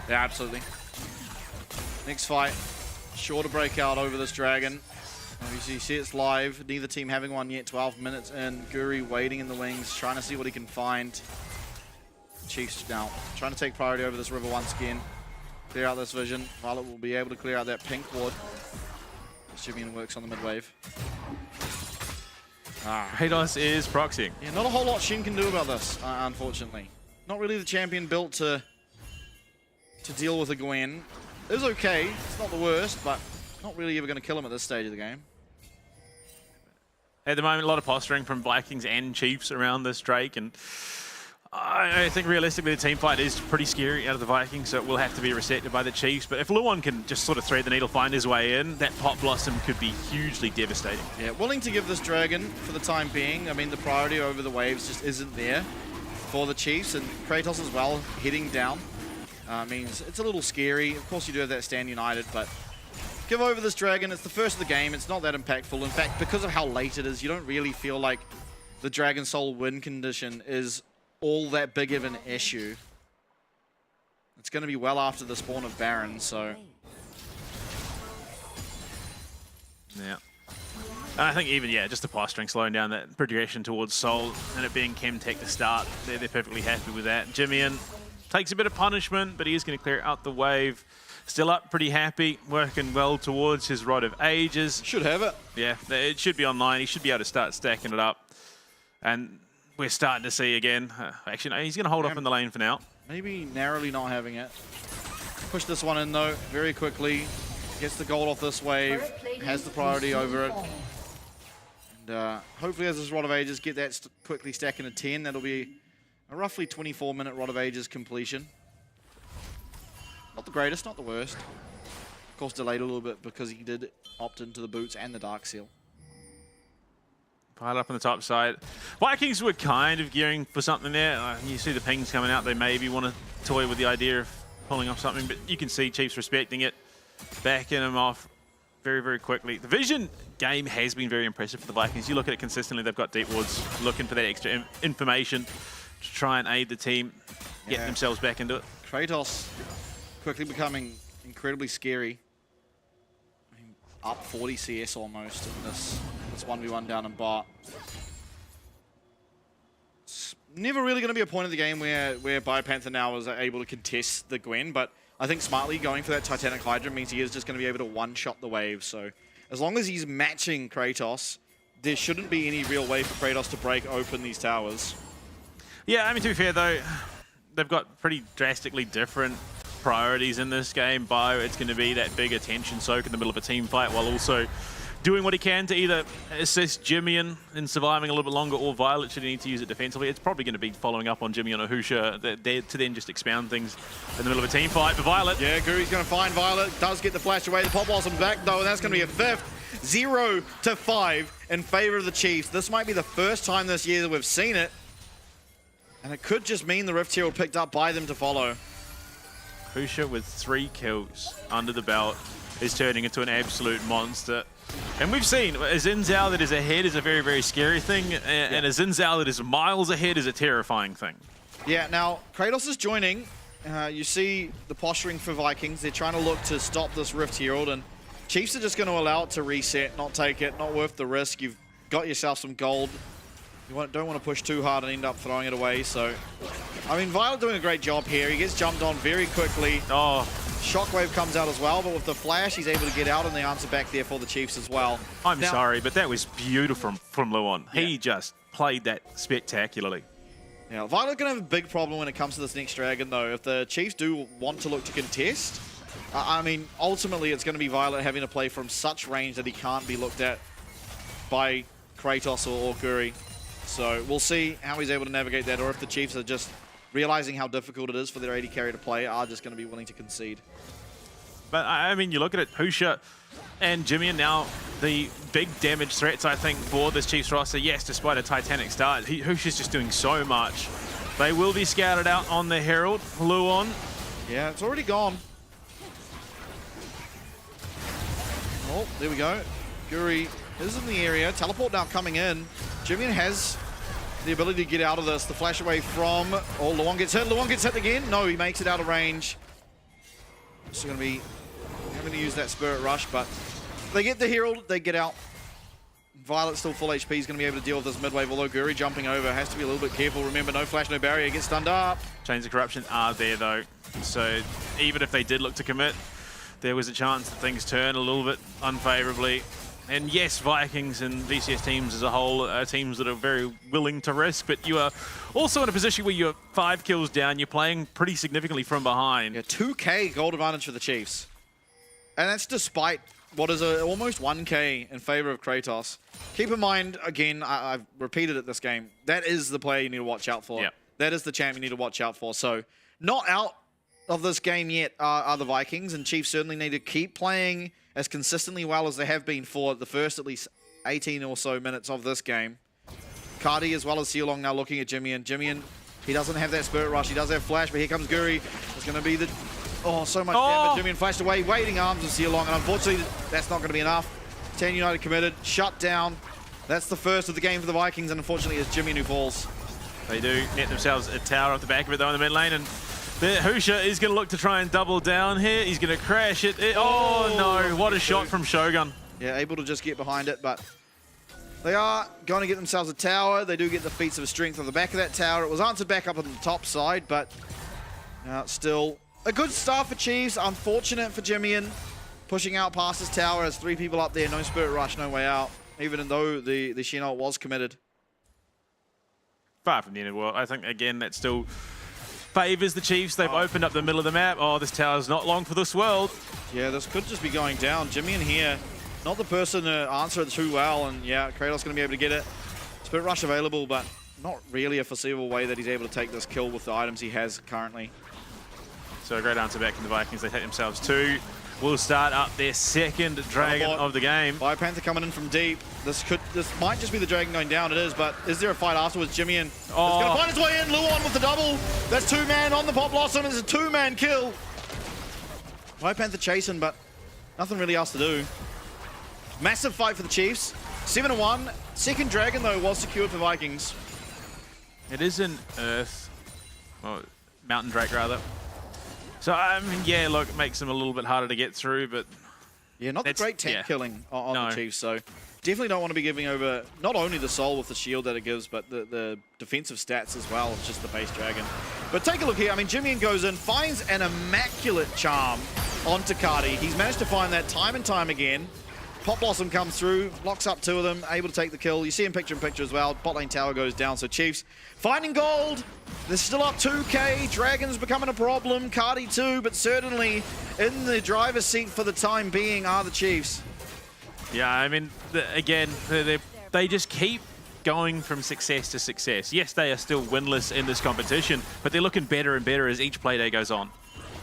Yeah, absolutely. Next fight, sure to break out over this dragon. As you see, it's live. Neither team having one yet. 12 minutes in. Guri waiting in the wings, trying to see what he can find. Chiefs now trying to take priority over this river once again. Clear out this vision. Violet will be able to clear out that pink ward. Jimmian works on the mid wave. Kratos is proxying. Yeah, not a whole lot Shin can do about this, unfortunately. Not really the champion built to deal with a Gwen. It's okay, it's not the worst, but not really ever going to kill him at this stage of the game. At the moment, a lot of posturing from Vikings and Chiefs around this Drake, and I think realistically the team fight is pretty scary out of the Vikings, so it will have to be receptive by the Chiefs. But if Luon can just sort of thread the needle, find his way in, that Pot Blossom could be hugely devastating. Yeah, willing to give this Dragon for the time being. I mean, the priority over the waves just isn't there for the Chiefs, and Kratos as well, heading down. Means it's a little scary. Of course, you do have that Stand United, but give over this Dragon. It's the first of the game. It's not that impactful. In fact, because of how late it is, you don't really feel like the Dragon Soul win condition is all that big of an issue. It's going to be well after the spawn of Baron, so... Yeah. And I think even, yeah, just the posturing, slowing down that progression towards Soul, and it being Chemtech to start, they're perfectly happy with that. Jimmy takes a bit of punishment, but he is going to clear out the wave. Still up, pretty happy, working well towards his Rod of Ages. Should have it. Yeah, it should be online. He should be able to start stacking it up. And we're starting to see again. Actually, no, he's going to hold off in the lane for now. Maybe narrowly not having it. Push this one in, though, very quickly. Gets the gold off this wave. Has the priority over it. And hopefully, as his Rod of Ages, get that quickly stacking a 10. That'll be a roughly 24-minute Rod of Ages completion. Not the greatest, not the worst. Of course, delayed a little bit because he did opt into the boots and the Dark Seal. Pile up on the top side. Vikings were kind of gearing for something there. You see the pings coming out. They maybe want to toy with the idea of pulling off something, but you can see Chiefs respecting it, backing him off very, very quickly. The vision game has been very impressive for the Vikings. You look at it consistently. They've got deep wards looking for that extra information to try and aid the team, get themselves back into it. Kratos quickly becoming incredibly scary. I mean, up 40 CS almost in this 1v1 down in bot. It's never really going to be a point of the game where Biopanther now is able to contest the Gwen, but I think smartly going for that Titanic Hydra means he is just going to be able to one-shot the wave. So as long as he's matching Kratos, there shouldn't be any real way for Kratos to break open these towers. Yeah, I mean, to be fair, though, they've got pretty drastically different priorities in this game. Bio, it's going to be that big attention soak in the middle of a team fight while also doing what he can to either assist Jimmy in surviving a little bit longer, or Violet, should he need to use it defensively. It's probably going to be following up on Jimmy on Ahusha to then just expound things in the middle of a team fight. But Violet... Yeah, Guri's going to find Violet. Does get the flash away. The Pop Blossom back, though, and that's going to be a fifth. 0-5 in favor of the Chiefs. This might be the first time this year that we've seen it. And it could just mean the Rift Herald picked up by them to follow. Ahusha with 3 kills under the belt is turning into an absolute monster. And we've seen a Xin Zhao that is ahead is a very, very scary thing, and a Xin Zhao that is miles ahead is a terrifying thing. Yeah, now Kratos is joining. You see the posturing for Vikings. They're trying to look to stop this Rift Herald, and Chiefs are just going to allow it to reset, not take it, not worth the risk. You've got yourself some gold. You don't want to push too hard and end up throwing it away. So, I mean, Violet doing a great job here. He gets jumped on very quickly. Oh. Shockwave comes out as well, but with the flash, he's able to get out, and the answer back there for the Chiefs as well. I'm sorry, but that was beautiful from Luon. Yeah. He just played that spectacularly. Yeah, Violet's going to have a big problem when it comes to this next Dragon, though. If the Chiefs do want to look to contest, I mean, ultimately, it's going to be Violet having to play from such range that he can't be looked at by Kratos or Guri. So we'll see how he's able to navigate that, or if the Chiefs are just realizing how difficult it is for their AD carry to play, are just going to be willing to concede. But, I mean, you look at it, Ahusha and Jimmy are now the big damage threats, I think, for this Chiefs roster. Yes, despite a Titanic start, Ahusha's just doing so much. They will be scouted out on the Herald. Luon. Yeah, it's already gone. Oh, there we go. Guri is in the area. Teleport now coming in. Jimmy has the ability to get out of this. The flash away from... Oh, Luon gets hit. Luon gets hit again. No, he makes it out of range. Just going to be having to use that Spirit Rush, but they get the Herald, they get out. Violet still full HP. He's going to be able to deal with this mid-wave, although Guri jumping over has to be a little bit careful. Remember, no flash, no barrier. Gets stunned up. Chains of Corruption are there, though. So even if they did look to commit, there was a chance that things turn a little bit unfavorably. And yes, Vikings and VCS teams as a whole are teams that are very willing to risk, but you are also in a position where you're 5 kills down, you're playing pretty significantly from behind. Yeah, 2K gold advantage for the Chiefs. And that's despite what is almost 1K in favor of Kratos. Keep in mind, again, I've repeated it this game, that is the player you need to watch out for. Yep. That is the champ you need to watch out for. So, not out of this game yet are the Vikings, and Chiefs certainly need to keep playing as consistently well as they have been for the first at least 18 or so minutes of this game. Cardi as well as Sealong now looking at Jimmy, he doesn't have that Spirit Rush, he does have Flash, but here comes Guri. It's going to be the... Oh, so much damage. Jimmy flashed away, waiting arms of Sealong, and unfortunately that's not going to be enough. 10 United committed, shut down. That's the first of the game for the Vikings, and unfortunately it's Jimmy who falls. They do net themselves a tower off the back of it though in the mid lane, and the Husha is going to look to try and double down here. He's going to crash it. Oh no, what a shot from Shogun. Yeah, able to just get behind it, but they are going to get themselves a tower. They do get the feats of strength on the back of that tower. It was answered back up on the top side, but still a good start for Chiefs. Unfortunate for Jimmy pushing out past his tower as 3 people up there. No Spirit Rush, no way out, even though the Shield was committed. Far from the end of the world. I think, again, that still favors the Chiefs. They've opened up the middle of the map. Oh, this tower's not long for this world. Yeah, this could just be going down. Jimmy in here, not the person to answer it too well, and yeah, Kratos going to be able to get it. Spirit Rush available, but not really a foreseeable way that he's able to take this kill with the items he has currently. So a great answer back from the Vikings. They take themselves 2. Will start up their second Dragon of the game. Fire Panther coming in from deep. This might just be the Dragon going down. It is, but is there a fight afterwards? Jimmy is going to find his way in. Luon with the double. That's 2-man on the Pop Blossom. It's a 2-man kill. Fire Panther chasing, but nothing really else to do. Massive fight for the Chiefs. 7-1. Second Dragon, though, was secured for Vikings. It is an Earth, or Mountain Drake, rather. So, I mean, yeah, look, it makes them a little bit harder to get through, but... Yeah, not the great tank killing on the Chiefs, so definitely don't want to be giving over not only the soul with the shield that it gives, but the defensive stats as well. It's just the base Dragon. But take a look here. I mean, Jimmy goes in, finds an immaculate charm onto Cardi. He's managed to find that time and time again. Pop Blossom comes through, locks up 2 of them, able to take the kill. You see him picture in picture as well. Bot lane tower goes down, so Chiefs finding gold. They're still up 2K. Dragons becoming a problem. Cardi too, but certainly in the driver's seat for the time being are the Chiefs. Yeah, I mean, again, they just keep going from success to success. Yes, they are still winless in this competition, but they're looking better and better as each playday goes on.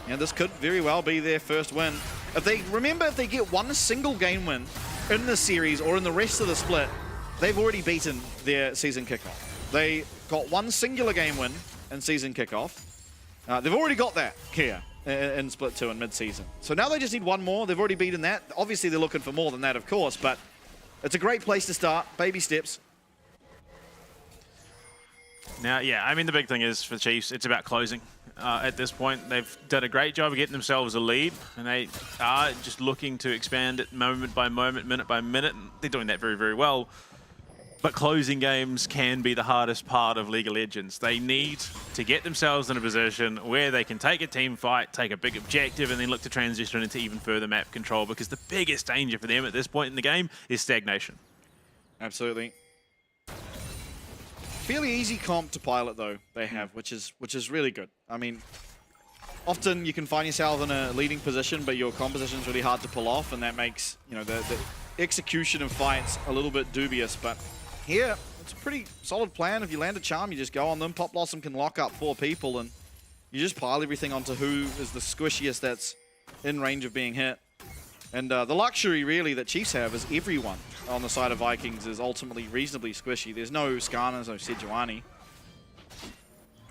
And this could very well be their first win. If they get one single game win in this series or in the rest of the split, they've already beaten their season kickoff. They got one singular game win in season kickoff. They've already got that here in split 2 in mid-season. So now they just need one more. They've already beaten that. Obviously, they're looking for more than that, of course, but it's a great place to start. Baby steps. Now, yeah, I mean, the big thing is for the Chiefs, it's about closing. At this point, they've done a great job of getting themselves a lead, and they are just looking to expand it moment by moment, minute by minute, and they're doing that very, very well. But closing games can be the hardest part of League of Legends. They need to get themselves in a position where they can take a team fight, take a big objective, and then look to transition into even further map control, because the biggest danger for them at this point in the game is stagnation. Absolutely. Fairly easy comp to pilot, though, they have, which is really good. I mean, often you can find yourself in a leading position, but your composition is really hard to pull off, and that makes, you know, the execution of fights a little bit dubious. But here, it's a pretty solid plan. If you land a charm, you just go on them. Pop Blossom can lock up 4 people, and you just pile everything onto who is the squishiest that's in range of being hit. And the luxury, really, that Chiefs have is everyone on the side of Vikings is ultimately reasonably squishy. There's no Skarnas, no Sejuani.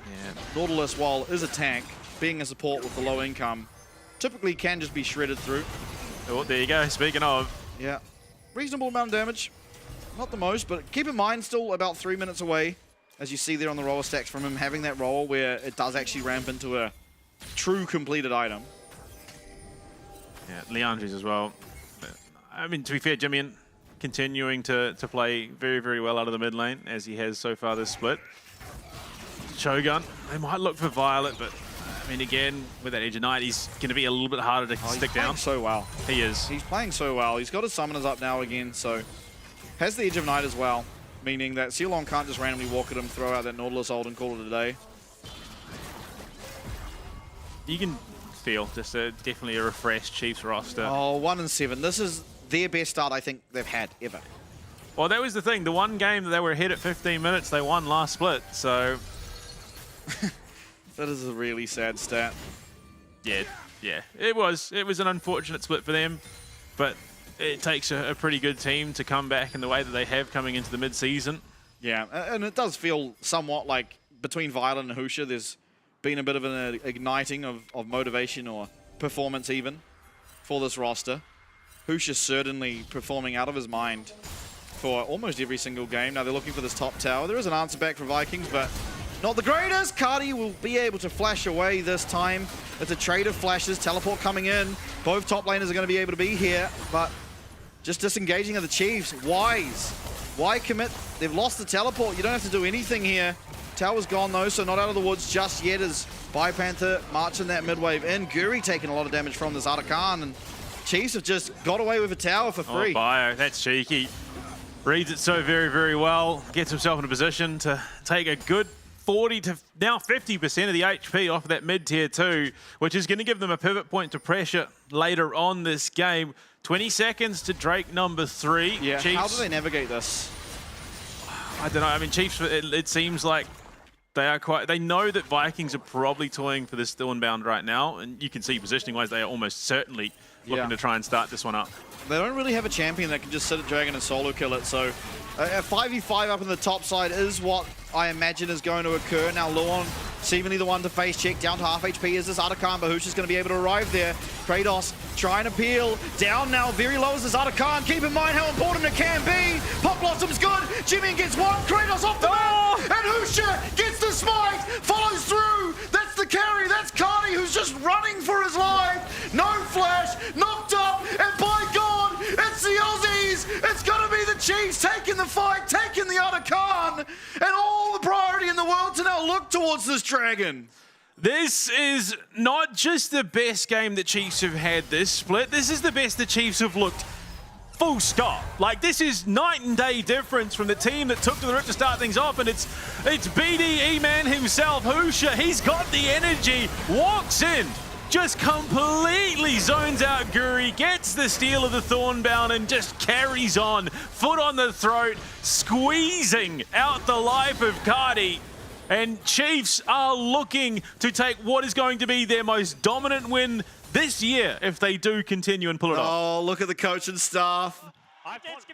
Yeah. Nautilus, while is a tank, being a support with the low income, typically can just be shredded through. Oh, there you go. Speaking of. Yeah. Reasonable amount of damage. Not the most, but keep in mind, still about 3 minutes away, as you see there on the roller stacks from him having that roll where it does actually ramp into a true completed item. Yeah, Leandri's as well. I mean, to be fair, Jimmy continuing to play very, very well out of the mid lane, as he has so far this split. Shogun, they might look for Violet, but I mean, again, with that Edge of Night, he's going to be a little bit harder to stick down. He's playing so well. He is. He's playing so well. He's got his summoners up now again, so has the Edge of Night as well, meaning that Ceylon can't just randomly walk at him, throw out that Nautilus ult and call it a day. You can feel just definitely a refreshed Chiefs roster. Oh, 1-7. This is their best start I think they've had ever. Well, that was the thing. The one game that they were ahead at 15 minutes, they won last split, so... That is a really sad stat. Yeah. It was an unfortunate split for them, but it takes a pretty good team to come back in the way that they have coming into the mid-season. Yeah, and it does feel somewhat like between Violet and Husha, there's been a bit of an igniting of motivation or performance even for this roster. Husha's certainly performing out of his mind for almost every single game. Now they're looking for this top tower. There is an answer back for Vikings, but not the greatest. Cardi will be able to flash away this time. It's a trade of flashes, teleport coming in. Both top laners are going to be able to be here, but just disengaging of the Chiefs. Wise. Why commit? They've lost the teleport. You don't have to do anything here. Tower's gone though, so not out of the woods just yet as Panther marching that mid wave in. Guri taking a lot of damage from this Arakan, and Chiefs have just got away with a tower for free. Oh, Bio, that's cheeky. Reads it so very, very well. Gets himself in a position to take a good 40 to now 50% of the HP off of that mid-tier 2, which is going to give them a pivot point to pressure later on this game. 20 seconds to Drake number 3. Yeah, Chiefs, how do they navigate this? I don't know. I mean, Chiefs, it seems like they know that Vikings are probably toying for this Thornbound right now, and you can see positioning-wise, they are almost certainly looking to try and start this one up. They don't really have a champion that can just sit at Dragon and solo kill it, so a 5v5 up in the top side is what I imagine is going to occur. Now Luon, seemingly the one to face check, down to half HP is this Atakan, but Husha's going to be able to arrive there. Kratos trying to peel, down now, very low is this Atakan. Keep in mind how important it can be. Pop Blossom's good, Jimmy gets one, Kratos off the map, and Husha gets the smite, follows through. That's the carry, that's Cardi who's just running for his life. No flash, knocked up, and by God, it's the Aussies. It's going to be the Chiefs taking the fight, taking the Atakan, and all the priority in the world to now look towards this Dragon. This is not just the best game the Chiefs have had this split. This is the best the Chiefs have looked. Full stop. Like, this is night and day difference from the team that took to the rip to start things off, and it's BDE man himself, Husha. He's got the energy, walks in, just completely zones out Guri, gets the steal of the Thornbound, and just carries on, foot on the throat, squeezing out the life of Cardi. And Chiefs are looking to take what is going to be their most dominant win this year if they do continue and pull it off. Oh, look at the coach and staff.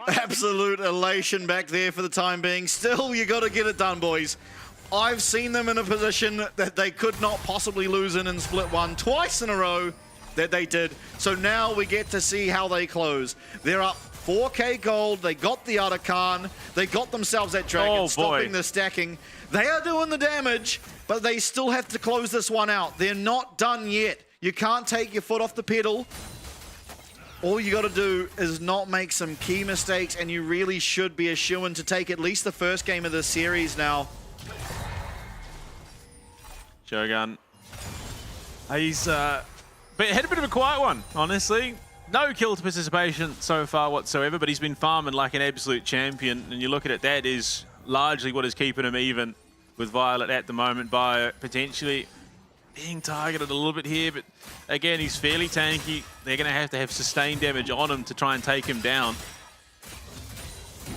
Absolute elation back there for the time being. Still, you got to get it done, boys. I've seen them in a position that they could not possibly lose in split one twice in a row that they did. So now we get to see how they close. They're up 4K gold. They got the Atakan. They got themselves that Dragon, stopping the stacking. They are doing the damage, but they still have to close this one out. They're not done yet. You can't take your foot off the pedal. All you got to do is not make some key mistakes, and you really should be a shoo-in to take at least the first game of this series now. Shogun. He's had a bit of a quiet one, honestly. No kill to participation so far whatsoever, but he's been farming like an absolute champion. And you look at it, that is largely what is keeping him even with Violet at the moment by potentially being targeted a little bit here. But again, he's fairly tanky. They're going to have sustained damage on him to try and take him down.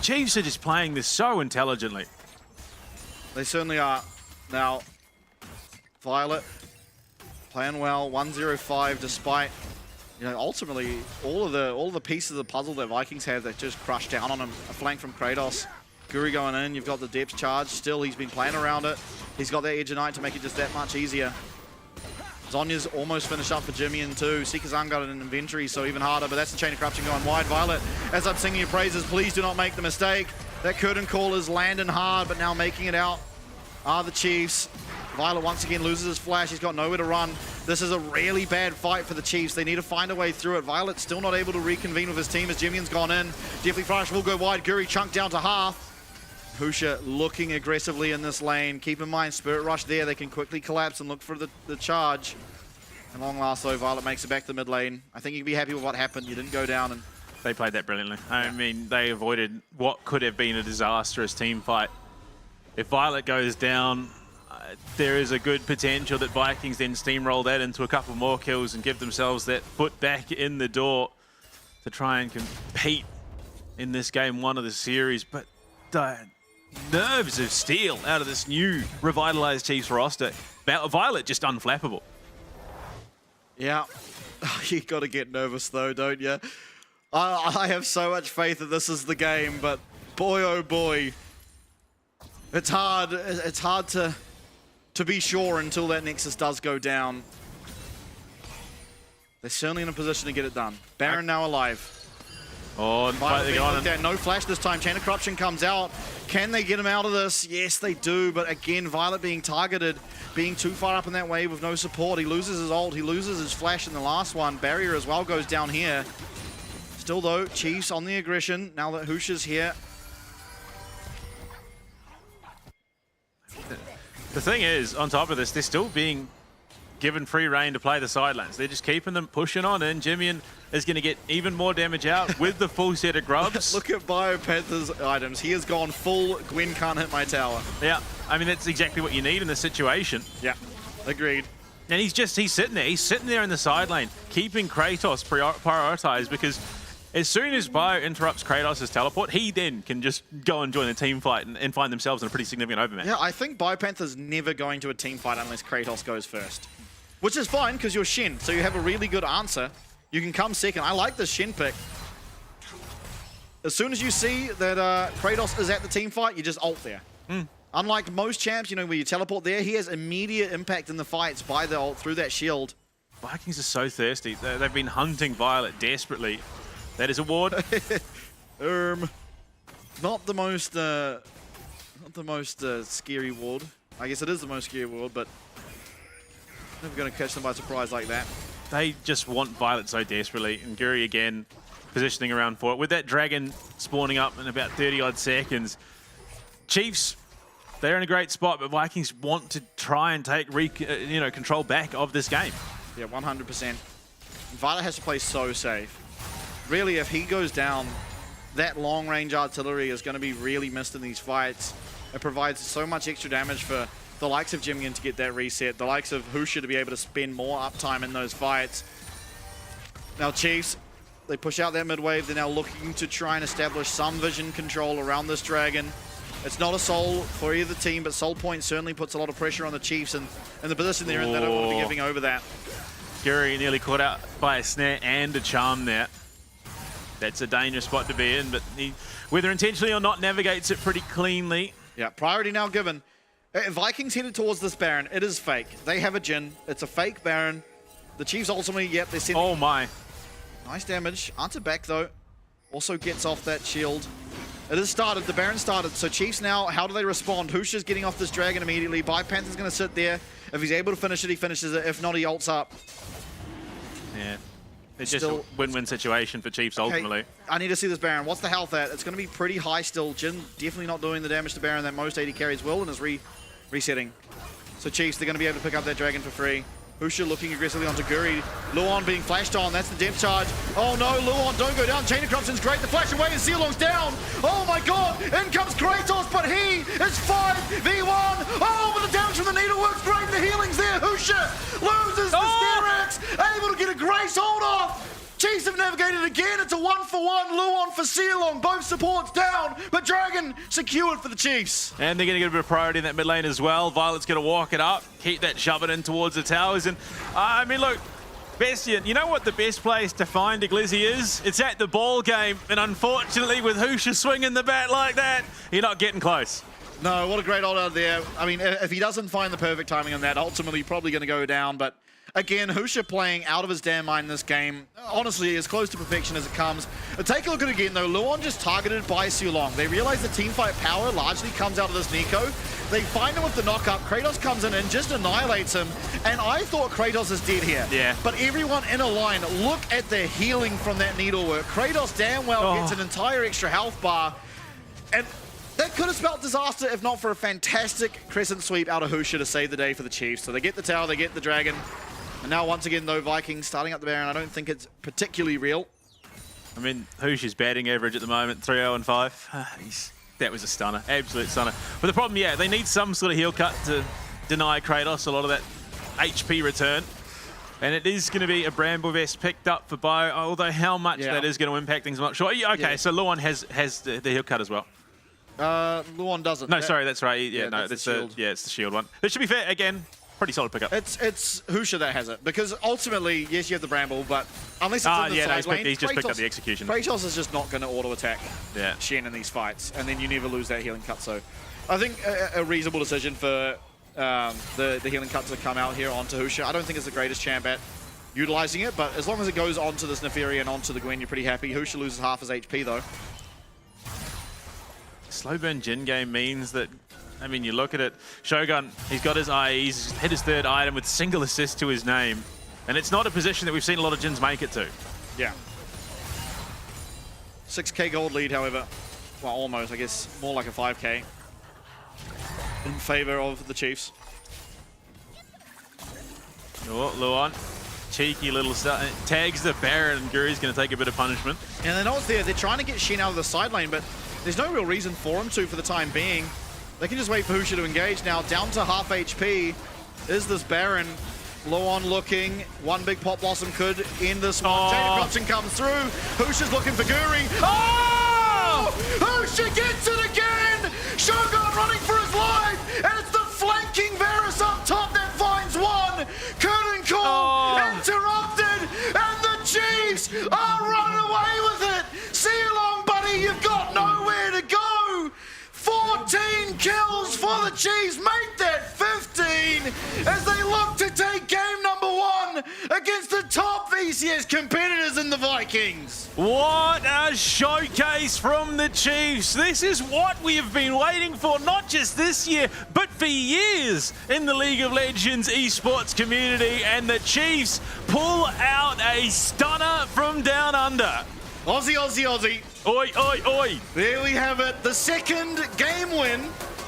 Chiefs are just playing this so intelligently. They certainly are. Now, Violet playing well, 105 despite, you know, ultimately all of the pieces of the puzzle that Vikings have that just crushed down on him. A flank from Kratos, Guri going in, you've got the depth charge. Still, he's been playing around it. He's got that Edge of Night to make it just that much easier. Zonya's almost finished up for Jimmy and two. Sikazan got it in inventory, so even harder, but that's the Chain of Corruption going wide. Violet, as I'm singing your praises, please do not make the mistake. That curtain call is landing hard, but now making it out are the Chiefs. Violet once again loses his flash. He's got nowhere to run. This is a really bad fight for the Chiefs. They need to find a way through it. Violet's still not able to reconvene with his team as Jimmy's gone in. Definitely Flash will go wide. Guri chunked down to half. Husha looking aggressively in this lane. Keep in mind, Spirit Rush there. They can quickly collapse and look for the charge. And long last though, Violet makes it back to the mid lane. I think you can be happy with what happened. You didn't go down and... They played that brilliantly. I mean, they avoided what could have been a disastrous team fight. If Violet goes down, there is a good potential that Vikings then steamroll that into a couple more kills and give themselves that foot back in the door to try and compete in this game 1 of the series. But the nerves of steel out of this new revitalized Chiefs roster. Violet just unflappable. Yeah, you got to get nervous though, don't you? I have so much faith that this is the game, but boy oh boy, it's hard. It's hard to be sure until that Nexus does go down. They're certainly in a position to get it done. Baron now alive. Oh, and no flash this time. Chain of Corruption comes out. Can they get him out of this? Yes, they do. But again, Violet being targeted, being too far up in that wave with no support. He loses his ult. He loses his flash in the last one. Barrier as well goes down here. Still though, Chiefs on the aggression now that Husha's here. The thing is, on top of this, they're still being given free reign to play the sidelines. They're just keeping them pushing on in. Jimmy is going to get even more damage out with the full set of grubs. Look at BioPanther's items. He has gone full Gwen can't hit my tower. Yeah, I mean, that's exactly what you need in this situation. Yeah, agreed. And he's sitting there. He's sitting there in the side lane, keeping Kratos prioritized, because as soon as Bio interrupts Kratos' teleport, he then can just go and join the team fight and find themselves in a pretty significant overmatch. Yeah, I think BioPanther's never going to a team fight unless Kratos goes first. Which is fine, because you're Shen, so you have a really good answer. You can come second. I like this Shen pick. As soon as you see that Kratos is at the team fight, you just ult there. Unlike most champs, you know, where you teleport there, he has immediate impact in the fights by the ult through that shield. Vikings are so thirsty. They've been hunting Violet desperately. That is a ward. Not the most scary ward. I guess it is the most scary ward, but never going to catch them by surprise like that. They just want Violet so desperately. And Guri again positioning around for it. With that dragon spawning up in about 30-odd seconds, Chiefs, they're in a great spot, but Vikings want to try and take control back of this game. Yeah, 100%. Violet has to play so safe. Really, if he goes down, that long-range artillery is going to be really missed in these fights. It provides so much extra damage for the likes of Jimmy to get that reset, the likes of Husha to be able to spend more uptime in those fights. Now Chiefs, they push out that mid wave. They're now looking to try and establish some vision control around this dragon. It's not a soul for either team, but soul point certainly puts a lot of pressure on the Chiefs, and the position they're in, they don't want to be giving over that. Guri nearly caught out by a snare and a charm there. That's a dangerous spot to be in, but he, whether intentionally or not, navigates it pretty cleanly. Yeah, priority now given. Vikings headed towards this Baron. It is fake. They have a Jhin. It's a fake Baron. The Chiefs ultimately, yep, they're sending... Oh my. Nice damage. Answer back though. Also gets off that shield. It has started. The Baron started. So Chiefs now, how do they respond? Husha's getting off this dragon immediately. BioPanther's going to sit there. If he's able to finish it, he finishes it. If not, he ults up. Yeah. It's just a win-win situation for Chiefs ultimately. Okay, I need to see this Baron. What's the health at? It's going to be pretty high still. Jhin definitely not doing the damage to Baron that most AD carries will, and is resetting. So Chiefs, they're going to be able to pick up that dragon for free. Husha looking aggressively onto Guri. Luon being flashed on. That's the depth charge. Oh no, Luon, don't go down. Chain of Corruption's great. The flash away and Sealong's down. Oh my god. In comes Kratos, but he is 5v1. Oh, but the damage from the needlework's great. The healing's there. Husha loses the Styrax. Able to get a grace hold off. Chiefs have navigated again. It's a 1-for-1. Luon for Sealong. Both supports down, but Dragon secured for the Chiefs. And they're going to get a bit of priority in that mid lane as well. Violet's going to walk it up, keep that shoving in towards the towers. And I mean, look, Bestian, you know what the best place to find Iglizzi is? It's at the ball game. And unfortunately, with Husha swinging the bat like that, you're not getting close. No, what a great ult out there. I mean, if he doesn't find the perfect timing on that, ultimately probably going to go down. But again, Husha playing out of his damn mind in this game. Honestly, as close to perfection as it comes. Take a look at it again, though. Luon just targeted by Sealong. They realize the teamfight power largely comes out of this Nico. They find him with the knockup. Kratos comes in and just annihilates him. And I thought Kratos is dead here. Yeah. But everyone in a line, look at the healing from that needlework. Kratos damn well gets an entire extra health bar. And That could have spelled disaster if not for a fantastic crescent sweep out of Husha to save the day for the Chiefs. So they get the tower, they get the dragon. And now once again, though, Vikings starting up the Baron. I don't think it's particularly real. I mean, Husha's batting average at the moment, 3-0-5. That was a stunner, absolute stunner. But the problem, yeah, they need some sort of heal cut to deny Kratos a lot of that HP return. And it is going to be a Bramble Vest picked up for Bo, although how much that is going to impact things, I'm not sure. Okay, so Luan has the heal cut as well. Luan doesn't. No, sorry, that's right. Yeah, no, that's the shield. It's the shield one. It should be fair, again, pretty solid pickup. It's Husha that has it, because ultimately, yes, you have the Bramble, but unless it's in the side lane, he's just picked up the execution. Kratos is just not going to auto-attack Shen in these fights, and then you never lose that healing cut. So I think a reasonable decision for the healing cut to come out here onto Husha. I don't think it's the greatest champ at utilizing it, but as long as it goes onto this Neferi and onto the Gwen, you're pretty happy. Husha loses half his HP, though. Slow burn Jin game means that, I mean, you look at it, Shogun, he's got his IE, he's hit his third item with single assist to his name. And it's not a position that we've seen a lot of Jins make it to. Yeah. 6k gold lead, however. Well, almost, I guess, more like a 5k in favor of the Chiefs. Oh, Luan, cheeky little stuff. Tags the Baron, and Guru's going to take a bit of punishment. And they know it's there. They're trying to get Shen out of the side lane, but there's no real reason for him to for the time being. They can just wait for Husha to engage now. Down to half HP is this Baron. Luan looking. One big Pop Blossom could end this one. Jade Corruption comes through. Husha's looking for Guri. Oh! Husha gets it again! Shogun running for his life! And it's the flanking Varus up top that finds one! Curtain call interrupted! And the Chiefs are running away with it! See you long, buddy! You've got nowhere to go! 14 kills for the Chiefs, make that 15 as they look to take game number 1 against the top VCS competitors in the Vikings. What a showcase from the Chiefs. This is what we have been waiting for, not just this year, but for years in the League of Legends esports community, and the Chiefs pull out a stunner from down under. Aussie, Aussie, Aussie. Oi, oi, oi. There we have it. The second game win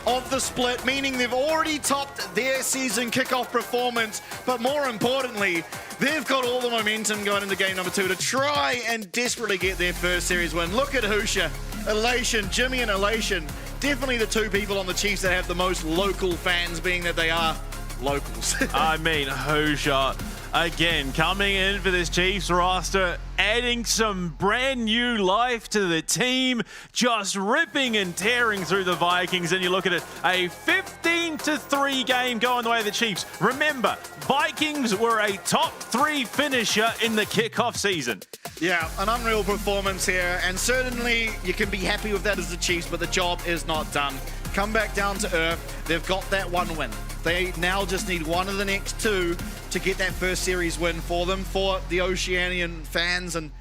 of the split, meaning they've already topped their season kickoff performance. But more importantly, they've got all the momentum going into game number 2 to try and desperately get their first series win. Look at Husha, Elation, Jimmy and Elation. Definitely the two people on the Chiefs that have the most local fans, being that they are locals. I mean, Husha, again, coming in for this Chiefs roster, adding some brand new life to the team, just ripping and tearing through the Vikings. And you look at it, a 15-3 game going the way of the Chiefs. Remember, Vikings were a top 3 finisher in the kickoff season. Yeah, an unreal performance here, and certainly you can be happy with that as the Chiefs, but the job is not done. Come back down to earth. They've got that one win. They now just need one of the next 2 to get that first series win for them, for the Oceanian fans, and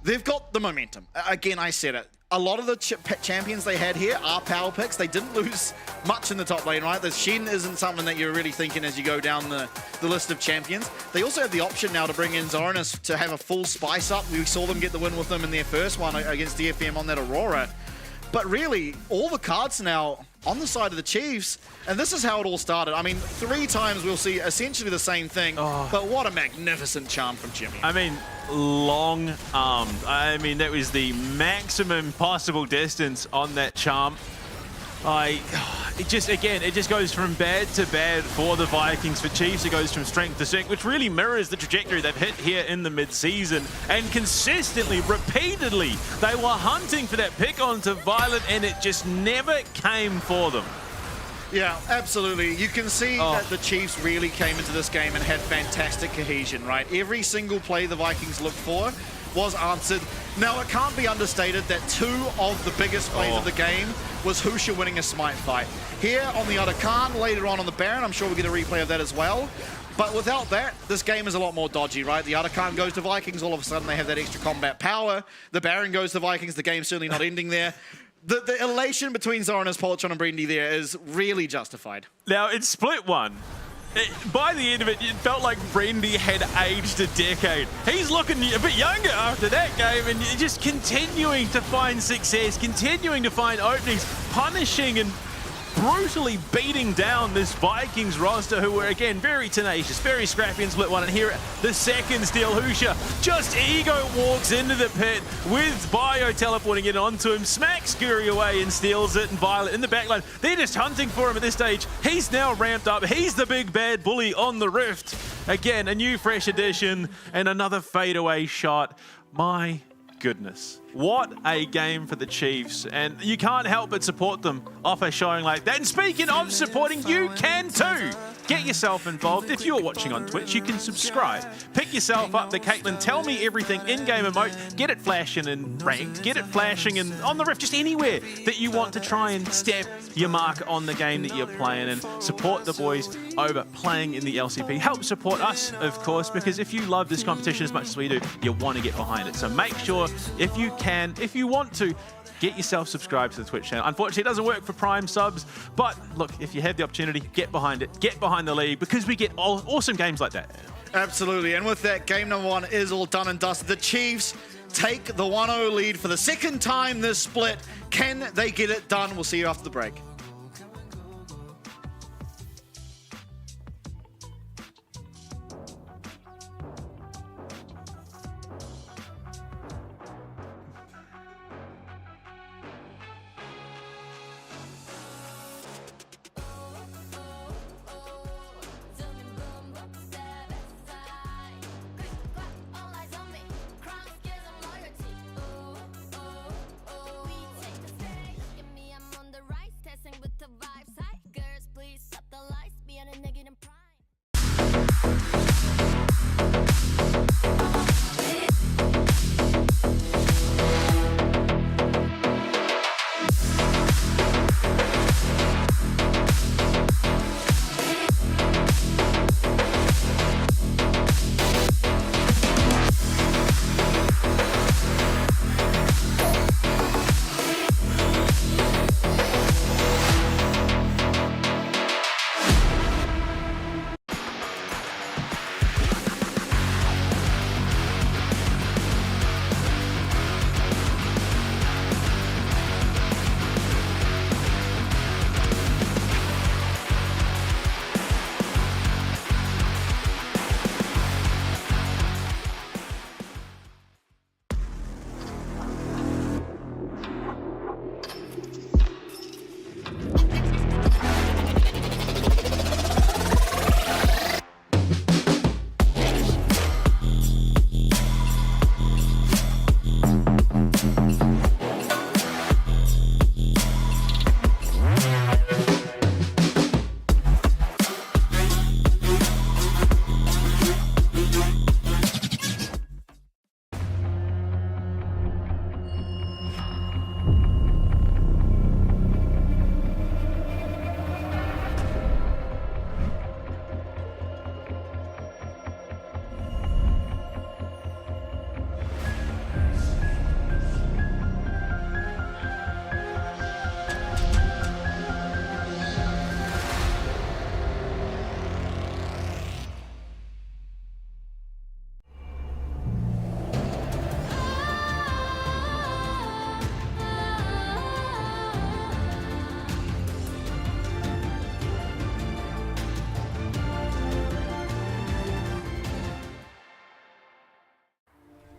they've got the momentum. Again, I said it. A lot of the champions they had here are power picks. They didn't lose much in the top lane, right? The Shen isn't something that you're really thinking as you go down the list of champions. They also have the option now to bring in Zoranus to have a full spice up. We saw them get the win with them in their first one against DFM on that Aurora. But really, all the cards now on the side of the Chiefs, and this is how it all started. I mean, 3 times we'll see essentially the same thing, but what a magnificent charm from Jimmy. I mean, long-armed. I mean, that was the maximum possible distance on that charm. It just goes from bad to bad for the Vikings. For Chiefs, it goes from strength to strength, which really mirrors the trajectory they've hit here in the mid-season. And consistently, repeatedly, they were hunting for that pick onto Violet, and it just never came for them. Yeah, absolutely. You can see that the Chiefs really came into this game and had fantastic cohesion, right? Every single play the Vikings looked for was answered. Now, it can't be understated that 2 of the biggest plays of the game was Husha winning a smite fight. Here on the Otacon, later on the Baron, I'm sure we'll get a replay of that as well. But without that, this game is a lot more dodgy, right? The Otacon goes to Vikings, all of a sudden they have that extra combat power. The Baron goes to Vikings, the game's certainly not ending there. The elation between Zoranus, Politron, and Brindy there is really justified. Now, in Split 1, By the end of it, it felt like Brendy had aged a decade. He's looking a bit younger after that game and just continuing to find success, continuing to find openings, punishing and brutally beating down this Vikings roster who were, again, very tenacious, very scrappy in split one. And here, the second steal, Husha just ego walks into the pit with Bio teleporting in onto him, smacks Scurry away and steals it, and Violet in the backline. They're just hunting for him at this stage. He's now ramped up. He's the big bad bully on the Rift. Again, a new fresh addition and another fadeaway shot. My goodness. What a game for the Chiefs, and you can't help but support them off a showing like that. And speaking of supporting, you can too. Get yourself involved. If you're watching on Twitch, you can subscribe. Pick yourself up the Caitlin Tell Me Everything in-game emote. Get it flashing in ranked. Get it flashing in on the Rift, just anywhere that you want to try and step your mark on the game that you're playing, and support the boys over playing in the LCP. Help support us, of course, because if you love this competition as much as we do, you want to get behind it. So make sure, if you can, if you want to, get yourself subscribed to the Twitch channel. Unfortunately, it doesn't work for Prime subs, but look, if you have the opportunity, get behind it, get behind the league, because we get awesome games like that. Absolutely, and with that, game number one is all done and dusted. The Chiefs take the 1-0 lead for the second time this split. Can they get it done? We'll see you after the break.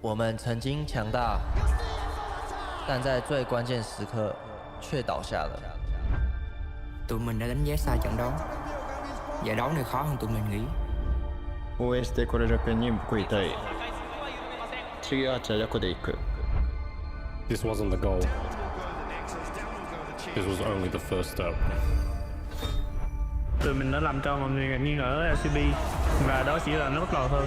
我们曾经强大，但在最关键时刻却倒下了。Tụi mình đã đánh giá sai trận đó. Giải đấu này khó hơn tụi mình nghĩ. 応援してこれるペンに報いたい。次はチャジャコで行く。This wasn't the goal. This was only the first step. Tụi mình đã làm cho mọi người nghi ngờ LCP và đó chỉ là nó bắt đầu thôi.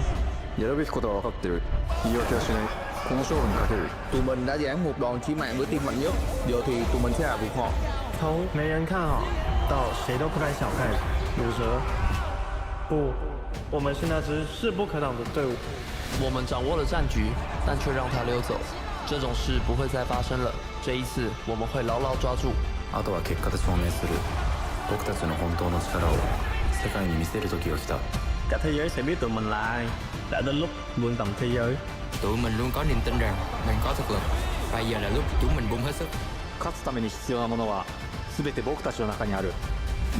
やるべきことは分かってる。言い訳はしない。この勝負にかける。Tụi mình đã giáng một đòn chí mạng với team mạnh nhất. Giờ thì tụi mình sẽ hạ gục họ. 从没人看好到谁都不太小看鲁蛇。不，我们是那支势不可挡的队伍。我们掌握了战局，但却让他溜走。这种事不会再发生了。这一次，我们会牢牢抓住。あとは結果で証明する。僕たちの本当の力を世世界に見せる時が来た Cả thế giới sẽ biết tụi mình là ai. Đã đến lúc vươn tầm thế giới. Tụi mình luôn có niềm tin rằng mình có thực lực. Bây giờ là lúc chúng mình bung hết sức. 勝つために必要なものは全て僕たちの中にある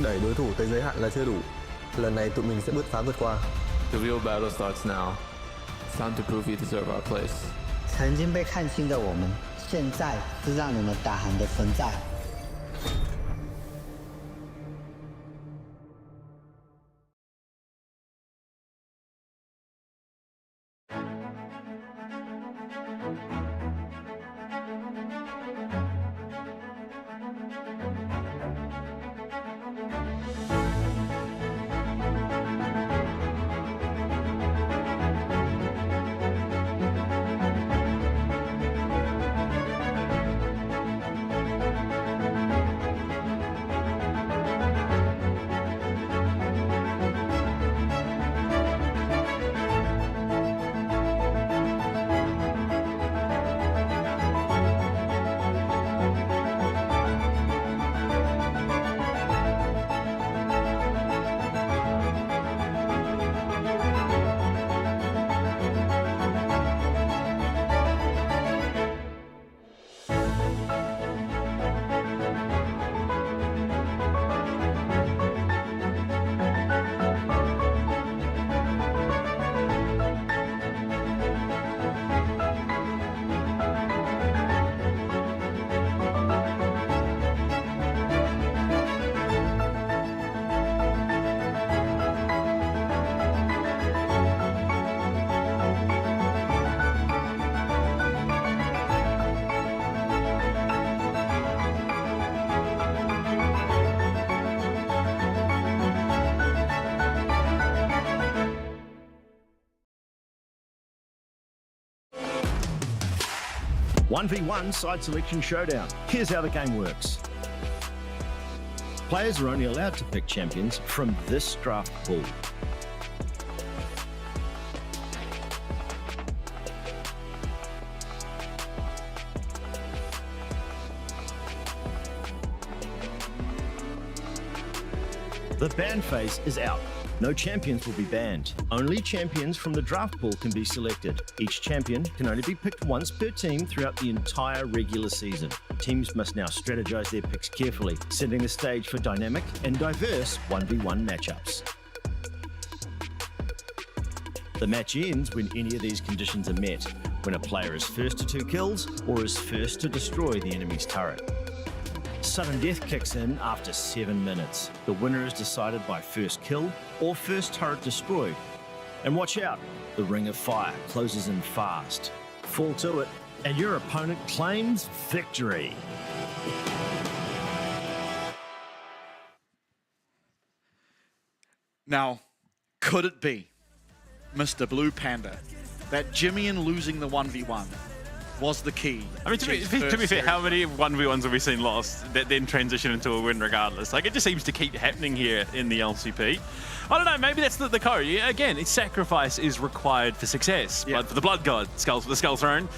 Đẩy đối thủ tới giới hạn là chưa đủ. Lần này tụi mình sẽ bứt phá vượt qua. The real battle starts now. It's time to prove you deserve our place. 曾经被看轻的我们，现在是让你们打鼾的存在。1v1 side selection showdown. Here's how the game works. Players are only allowed to pick champions from this draft pool. The ban phase is out. No champions will be banned. Only champions from the draft pool can be selected. Each champion can only be picked once per team throughout the entire regular season. Teams must now strategize their picks carefully, setting the stage for dynamic and diverse 1v1 matchups. The match ends when any of these conditions are met, when a player is first to 2 kills or is first to destroy the enemy's turret. Sudden death kicks in after 7 minutes. The winner is decided by first kill or first turret destroyed. And watch out, the ring of fire closes in fast. Fall to it, and your opponent claims victory. Now, could it be, Mr. Blue Panda, that Jimmy in losing the 1v1 was the key? I mean, to be fair, how many 1v1s have we seen lost that then transition into a win regardless? Like, it just seems to keep happening here in the LCP. I don't know, maybe that's the code. Again, sacrifice is required for success. Yeah. Blood for the blood god, skulls for the skull throne.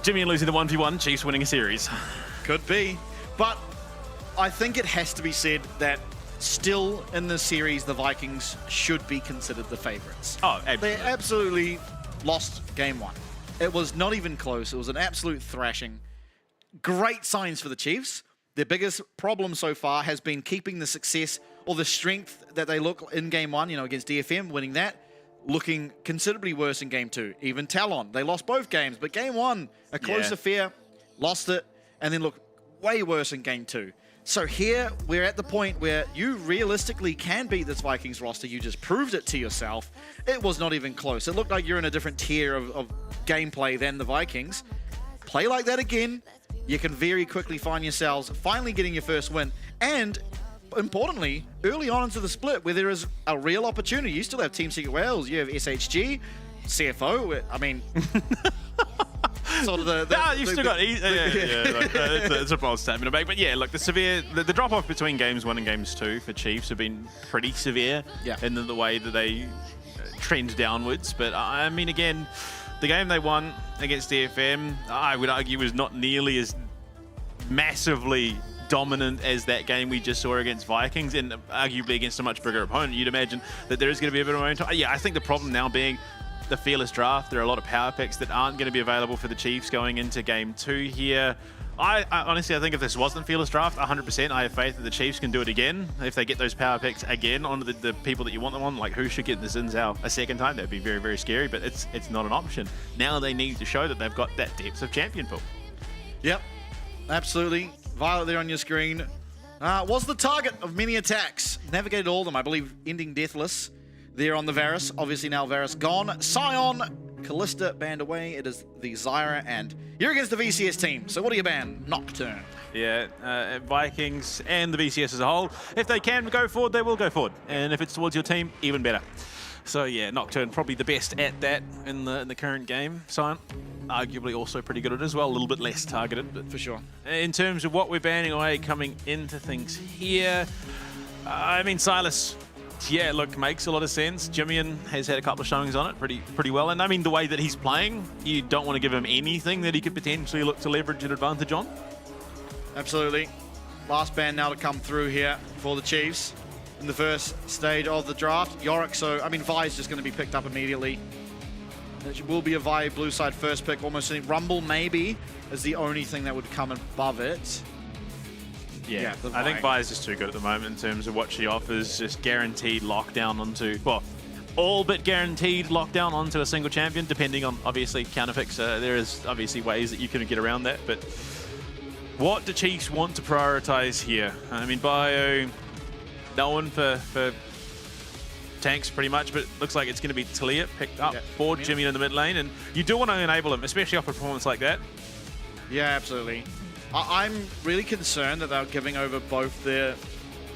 Jimmy and losing the 1v1, Chiefs winning a series. Could be. But I think it has to be said that still in this series, the Vikings should be considered the favorites. Oh, absolutely. They absolutely lost game 1. It was not even close. It was an absolute thrashing. Great signs for the Chiefs. Their biggest problem so far has been keeping the success or the strength that they look in game 1, against DFM, winning that, looking considerably worse in game 2. Even Talon, they lost both games, but game 1, a close affair, lost it, and then looked way worse in game 2. So here, we're at the point where you realistically can beat this Vikings roster. You just proved it to yourself. It was not even close. It looked like you're in a different tier of gameplay than the Vikings. Play like that again, you can very quickly find yourselves finally getting your first win. And importantly, early on into the split where there is a real opportunity. You still have Team Secret Wales, you have SHG, CFO, I mean... sort of you've still got... it's a bold statement to make. But yeah, look, the drop-off between games 1 and games 2 for Chiefs have been pretty severe in the way that they trend downwards. But I mean, again, the game they won against DFM, I would argue, was not nearly as massively dominant as that game we just saw against Vikings, and arguably against a much bigger opponent, you'd imagine that there is going to be a bit of momentum. Yeah, I think the problem now being the fearless draft. There are a lot of power picks that aren't going to be available for the Chiefs going into game 2 here. I honestly, I think if this wasn't fearless draft, 100%, I have faith that the Chiefs can do it again. If they get those power picks again onto the people that you want them on, like who should get the Xin Zhao a second time, that'd be very, very scary, but it's not an option. Now they need to show that they've got that depth of champion pool. Yep, absolutely. Violet there on your screen. Was the target of many attacks. Navigated all of them, I believe, ending deathless there on the Varus. Obviously now Varus gone. Scion, Callista banned away. It is the Zyra, and you're against the VCS team. So what do you ban? Nocturne. Yeah, Vikings and the VCS as a whole, if they can go forward, they will go forward. And if it's towards your team, even better. So yeah, Nocturne probably the best at that in the current game. Scion, arguably also pretty good at it as well, a little bit less targeted, but for sure. In terms of what we're banning away coming into things here, I mean, Silas, yeah, look, makes a lot of sense. Jimmian has had a couple of showings on it pretty well. And I mean, the way that he's playing, you don't want to give him anything that he could potentially look to leverage an advantage on. Absolutely. Last ban now to come through here for the Chiefs in the first stage of the draft. Yorick, so, I mean, Vi's just going to be picked up immediately. It will be a Vi blue side first pick, almost. Rumble maybe is the only thing that would come above it. Yeah, I think Vi is just too good at the moment in terms of what she offers. Just guaranteed lockdown onto, well, all but guaranteed lockdown onto a single champion, depending on, obviously, counterpicks. There is obviously ways that you can get around that, but what do Chiefs want to prioritize here? I mean, Bio, no one for tanks pretty much, but it looks like it's going to be Talia picked up for Jimmy in the mid lane, and you do want to enable him, especially off a performance like that. Yeah, absolutely. I'm really concerned that they're giving over both the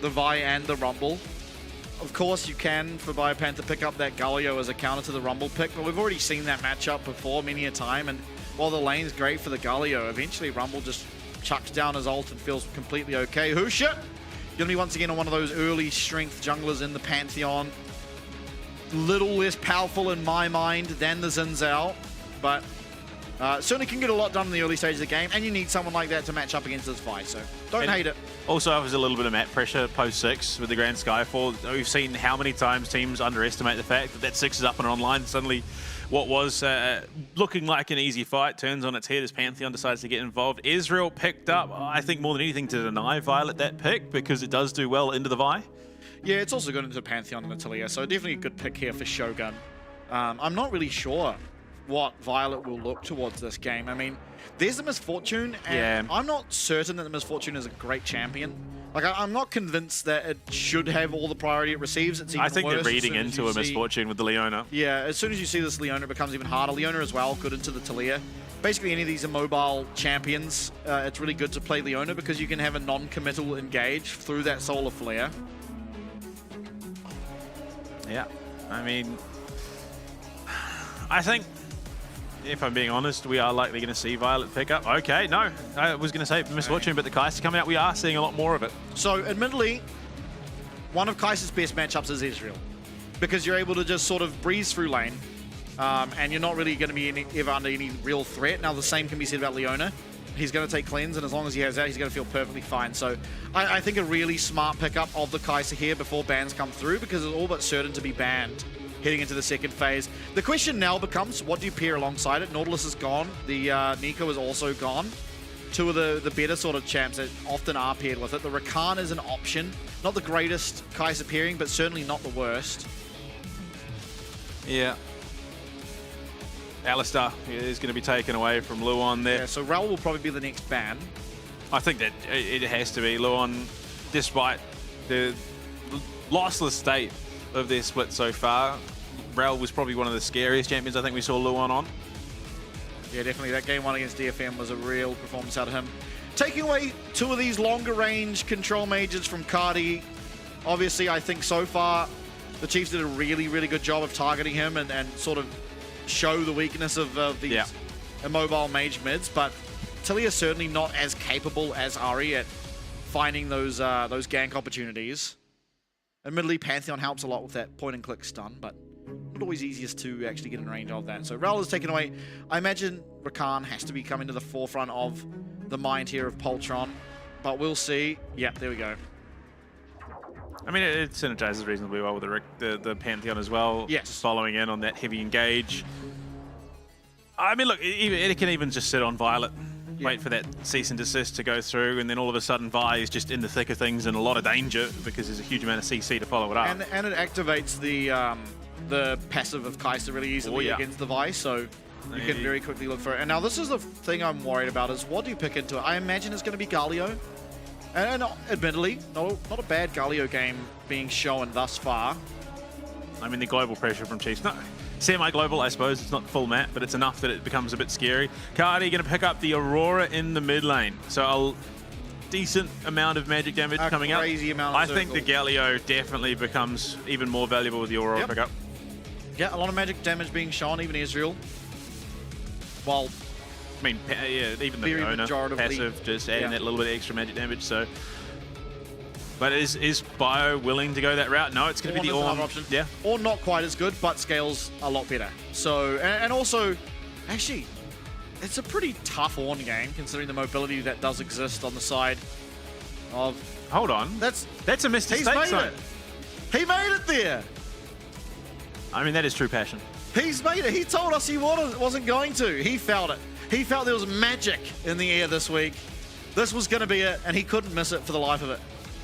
Vi and the Rumble. Of course, you can, for Biopanther, pick up that Galio as a counter to the Rumble pick, but we've already seen that matchup before many a time, and while the lane's great for the Galio, eventually Rumble just chucks down his ult and feels completely okay. Husha, gonna be once again on one of those early strength junglers in the Pantheon. Little less powerful in my mind than the Xin Zhao, but certainly can get a lot done in the early stages of the game, and you need someone like that to match up against this Vi, so don't hate it. Also offers a little bit of map pressure post-6 with the Grand Skyfall. We've seen how many times teams underestimate the fact that 6 is up and online. Suddenly what was looking like an easy fight turns on its head as Pantheon decides to get involved. Ezreal picked up, I think, more than anything to deny Violet that pick, because it does do well into the Vi. Yeah, it's also good into Pantheon and Natalia, so definitely a good pick here for Shogun. I'm not really sure what Violet will look towards this game. I mean, there's the Misfortune, and I'm not certain that the Misfortune is a great champion. Like, I'm not convinced that it should have all the priority it receives. It's even I think worse they're reading into a Misfortune with the Leona. Yeah, as soon as you see this Leona, it becomes even harder. Leona as well, good into the Talia. Basically, any of these immobile champions, it's really good to play Leona because you can have a non-committal engage through that Solar Flare. Yeah, I mean, I think, if I'm being honest, we are likely going to see Violet pick up. Okay, no, I was going to say Misfortune, but the Kai'Sa coming out, we are seeing a lot more of it. So, admittedly, one of Kai'Sa's best matchups is Ezreal, because you're able to just sort of breeze through lane, and you're not really going to be ever under any real threat. Now, the same can be said about Leona. He's going to take cleanse, and as long as he has that, he's going to feel perfectly fine. So I think a really smart pickup of the Kai'Sa here before bans come through, because it's all but certain to be banned heading into the second phase. The question now becomes, what do you pair alongside it? Nautilus is gone. The Nico is also gone. Two of the better sort of champs that often are paired with it. The Rakan is an option. Not the greatest Kai'Sa pairing, but certainly not the worst. Yeah. Alistar is going to be taken away from Luon there. Yeah, so Rel will probably be the next ban. I think that it has to be. Luon, despite the lossless state of their split so far, Rel was probably one of the scariest champions I think we saw Luon on. Yeah, definitely. That game 1 against DFM was a real performance out of him. Taking away 2 of these longer range control mages from Cardi. Obviously, I think so far the Chiefs did a really, really good job of targeting him and sort of show the weakness of these immobile mage mids, but Talia's certainly not as capable as Ari at finding those gank opportunities. Admittedly, Pantheon helps a lot with that point and click stun, but not always easiest to actually get in range of that. So Rel is taken away. I imagine Rakan has to be coming to the forefront of the mind here of Poltron. but we'll see. Yeah, there we go. I mean, it synergizes reasonably well with the Pantheon as well. Yes. Just following in on that heavy engage. I mean, look, it can even just sit on Violet, wait for that cease and desist to go through, and then all of a sudden Vi is just in the thick of things in a lot of danger because there's a huge amount of CC to follow it up. And it activates the passive of Kai'Sa really easily against the Vi, so you can very quickly look for it. And now this is the thing I'm worried about is what do you pick into it? I imagine it's going to be Galio. And admittedly, not a bad Galio game being shown thus far. I mean, the global pressure from Chiefs, not semi-global, I suppose. It's not the full map, but it's enough that it becomes a bit scary. Cardi going to pick up the Aurora in the mid lane. So a decent amount of magic damage coming up. Crazy amount I of think the Galio definitely becomes even more valuable with the Aurora pickup. Yeah, a lot of magic damage being shown, even Israel. While I mean, yeah, even the owner passive just adding that little bit of extra magic damage. So, but is Bio willing to go that route? No, it's going to be the Ornn option. Yeah, or not quite as good, but scales a lot better. So, and also, actually, it's a pretty tough Ornn game considering the mobility that does exist on the side of. Hold on, that's a mistake. He's made it. He made it there. I mean, that is true passion. He's made it. He told us he wasn't going to. He felt it. He felt there was magic in the air this week. This was going to be it, and he couldn't miss it for the life of it.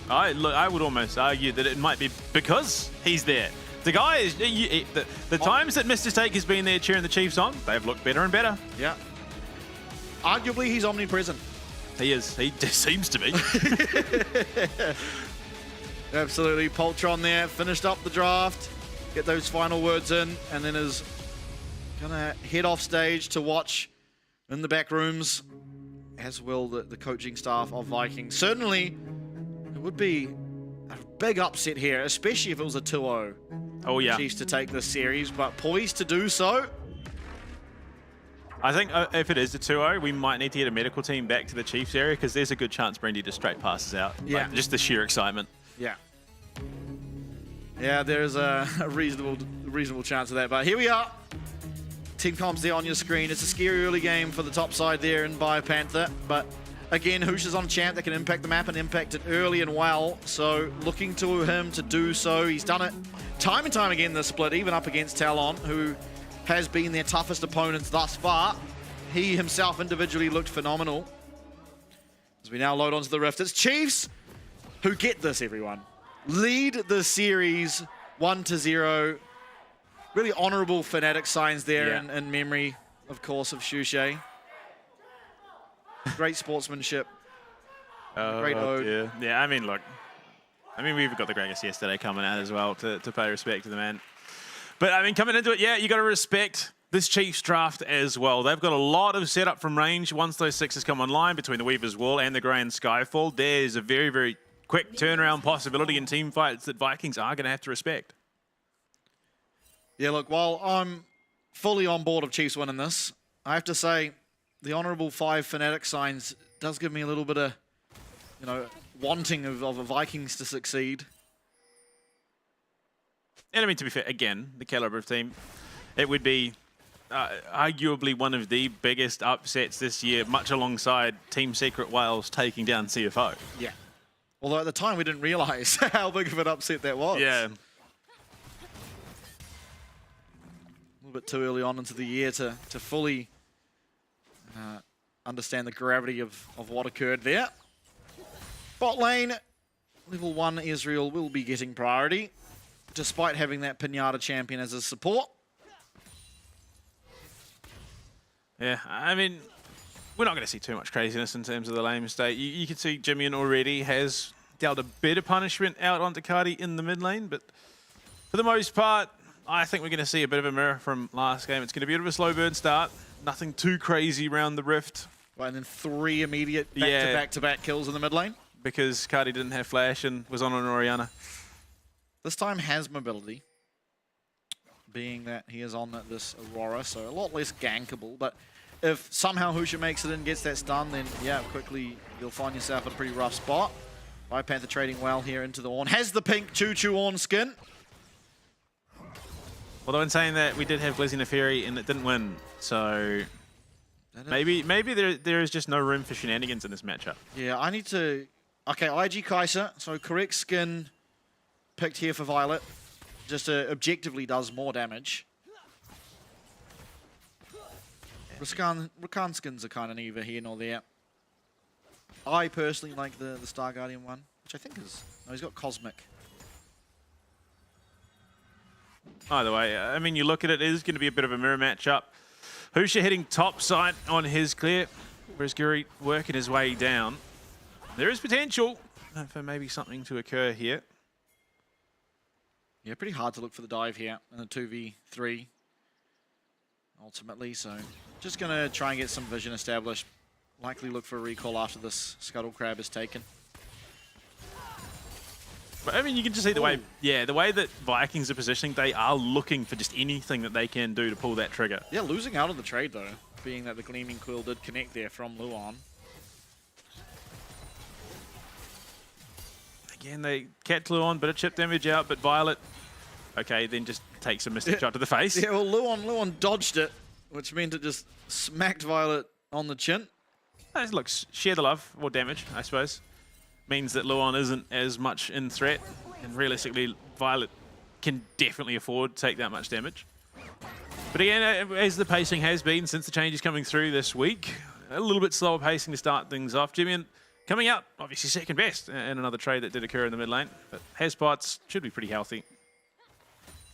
I would almost argue that it might be because he's there. The guy is the times that Mr. Steak has been there cheering the Chiefs on, they've looked better and better. Yeah. Arguably, he's omnipresent. He is. He just seems to be. Absolutely. Poltron there, finished up the draft, get those final words in, and then is going to head off stage to watch in the back rooms, as will the coaching staff of Vikings. Certainly, it would be a big upset here, especially if it was a 2-0. Oh, yeah. Chiefs to take this series, but poised to do so. I think if it is a 2-0, we might need to get a medical team back to the Chiefs area because there's a good chance Brandy just straight passes out. Yeah. Like, just the sheer excitement. Yeah. Yeah, there's a reasonable chance of that, but here we are. Team comps there on your screen. It's a scary early game for the top side there in Bio Panther, but again, Hoosh is on a champ that can impact the map and impact it early and well, so looking to him to do so. He's done it time and time again this split, even up against TLN, who has been their toughest opponents thus far. He himself individually looked phenomenal. As we now load onto the Rift, it's Chiefs who get this, everyone. Lead the series 1-0. Really honorable Fnatic signs there in memory, of course, of Shushay. Great sportsmanship. Great ode. Yeah, I mean, look. I mean, we've got the greatest yesterday coming out as well to pay respect to the man. But, I mean, coming into it, yeah, you got to respect this Chiefs draft as well. They've got a lot of setup from range. Once those sixes come online between the Weaver's Wall and the Grand Skyfall, there's a very, very quick turnaround possibility in team fights that Vikings are going to have to respect. Yeah, look, while I'm fully on board of Chiefs winning this, I have to say the honorable 5 Fnatic signs does give me a little bit of, you know, wanting of the Vikings to succeed. And I mean, to be fair, again, the caliber of team, it would be arguably one of the biggest upsets this year, much alongside Team Secret Wales taking down CFO. Yeah. Although at the time we didn't realize how big of an upset that was. Yeah. A little bit too early on into the year to fully understand the gravity of what occurred there. Bot lane, level 1 Israel will be getting priority, despite having that Pinata champion as a support. Yeah, I mean, we're not going to see too much craziness in terms of the lane state. You can see Jimmy already has dealt a bit of punishment out onto Cardi in the mid lane, but for the most part, I think we're going to see a bit of a mirror from last game. It's going to be a bit of a slow burn start. Nothing too crazy around the Rift. Right, and then 3 immediate back-to-back kills in the mid lane. Because Cardi didn't have flash and was on an Orianna. This time has mobility, being that he is on this Aurora, so a lot less gankable. But if somehow Husha makes it and gets that stun, then yeah, quickly you'll find yourself in a pretty rough spot. Panther trading well here into the Ornn. Has the pink Choo-Choo Ornn skin. Although in saying that, we did have Blizzy Neferi and it didn't win, so... Maybe there is just no room for shenanigans in this matchup. Yeah, I need to... Okay, IG Kaiser, so correct skin picked here for Violet. Just objectively does more damage. Rakan skins are kind of neither here nor there. I personally like the Star Guardian one, which I think is... No, he's got Cosmic. Either way, I mean, you look at it, it is going to be a bit of a mirror matchup. Husha hitting top side on his clear, whereas Guri working his way down. There is potential for maybe something to occur here. Yeah, pretty hard to look for the dive here in the 2v3, ultimately. So just going to try and get some vision established. Likely look for a recall after this Scuttle Crab is taken. But I mean, you can just see the way, the way that Vikings are positioning, they are looking for just anything that they can do to pull that trigger. Yeah, losing out on the trade though, being that the Gleaming Quill did connect there from Luon. Again, they catch Luon, bit of chip damage out, but Violet, okay, then just takes a mystic shot to the face. Yeah, well, Luon dodged it, which meant it just smacked Violet on the chin. Look, share the love, or damage, I suppose. Means that Luon isn't as much in threat, and realistically, Violet can definitely afford to take that much damage. But again, as the pacing has been since the changes coming through this week, a little bit slower pacing to start things off. Jimmy coming out, obviously second best in another trade that did occur in the mid lane, but Haspots should be pretty healthy.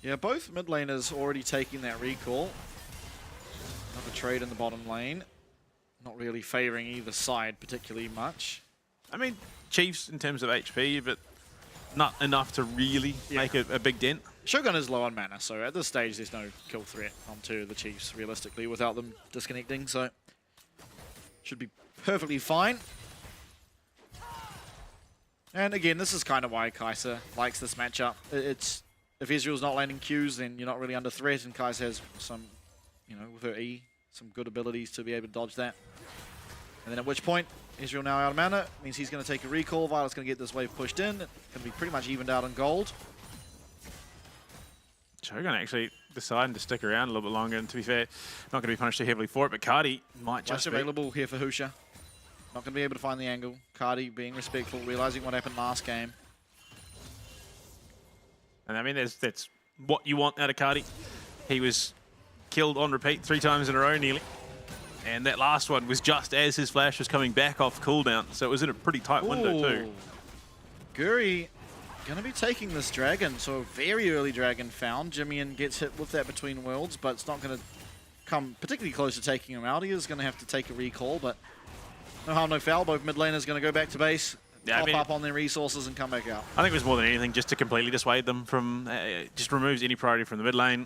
Yeah, both mid laners already taking that recall. Another trade in the bottom lane. Not really favouring either side particularly much. I mean, Chiefs in terms of HP, but not enough to really make a big dent. Shogun is low on mana, so at this stage there's no kill threat on two of the Chiefs, realistically, without them disconnecting, so should be perfectly fine. And again, this is kind of why Kaiser likes this matchup. It's if Ezreal's not landing Qs, then you're not really under threat, and Kaiser has some, you know, with her E, some good abilities to be able to dodge that. And then at which point, Ezreal now out of mana, means he's going to take a recall. Violet's going to get this wave pushed in. It's going to be pretty much evened out on gold. Shogun actually deciding to stick around a little bit longer, and to be fair, not going to be punished too heavily for it, but Cardi might just be available here for Husha. Not going to be able to find the angle. Cardi being respectful, realizing what happened last game. And I mean, that's what you want out of Cardi. He was killed on repeat 3 times in a row nearly. And that last one was just as his flash was coming back off cooldown, so it was in a pretty tight window too. Guri going to be taking this dragon, so a very early dragon found. Jimmian gets hit with that between worlds, but it's not going to come particularly close to taking him out. He is going to have to take a recall, but no harm, no foul. Both mid laners going to go back to base, top up on their resources and come back out. I think it was more than anything just to completely dissuade them from, just removes any priority from the mid lane.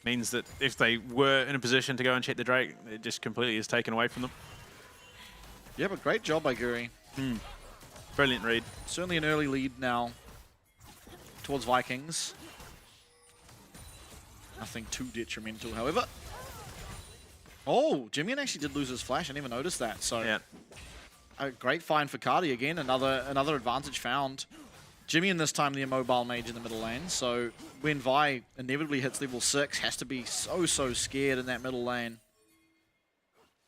Means that if they were in a position to go and check the Drake, it just completely is taken away from them. Yeah, but great job by Guri. Brilliant read. Certainly an early lead now towards Vikings. Nothing too detrimental, however. Oh, Jimmian actually did lose his flash. I didn't even notice that. So yeah, a great find for Cardi again. Another advantage found. Jimmian this time the immobile mage in the middle lane. So when Vi inevitably hits level 6, has to be so scared in that middle lane.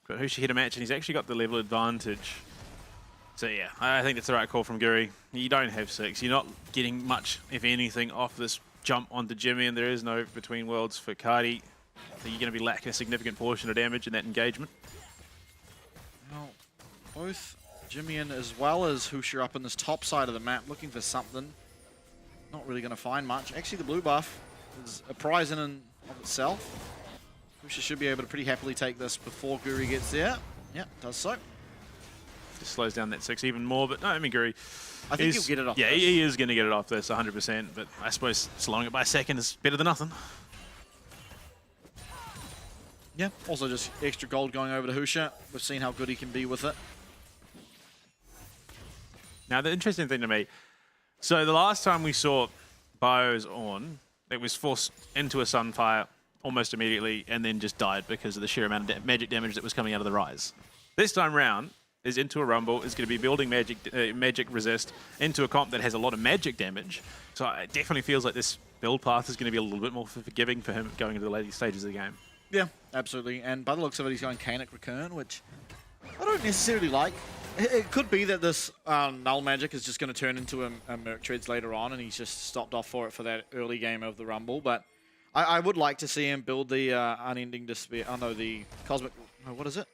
But Husha hit a match and he's actually got the level advantage. So yeah, I think it's the right call from Guri. You don't have 6. You're not getting much, if anything, off this jump onto Jimmy, and there is no between worlds for Cardi. So you're going to be lacking a significant portion of damage in that engagement. Well, both Jimmian as well as Husha up in this top side of the map looking for something. Not really going to find much. Actually, the blue buff is a prize in and of itself. Husha should be able to pretty happily take this before Guri gets there. Yeah, does so. Just slows down that 6 even more, but no, I mean, Guri, I think he'll get it off Yeah, this. he is going to get it off this 100%, but I suppose slowing it by a second is better than nothing. Yeah, also just extra gold going over to Husha. We've seen how good he can be with it. Now, the interesting thing to me, so the last time we saw Bios on, it was forced into a Sunfire almost immediately and then just died because of the sheer amount of magic damage that was coming out of the Rise. This time round is into a Rumble, is going to be building magic resist into a comp that has a lot of magic damage. So it definitely feels like this build path is going to be a little bit more forgiving for him going into the later stages of the game. Yeah, absolutely. And by the looks of it, he's going Canic Recurn, which I don't necessarily like. It could be that this Null Magic is just going to turn into a Merc Treads later on, and he's just stopped off for it for that early game of the Rumble. But I would like to see him build the Unending Despair. Oh no, the Cosmic. Oh, what is it?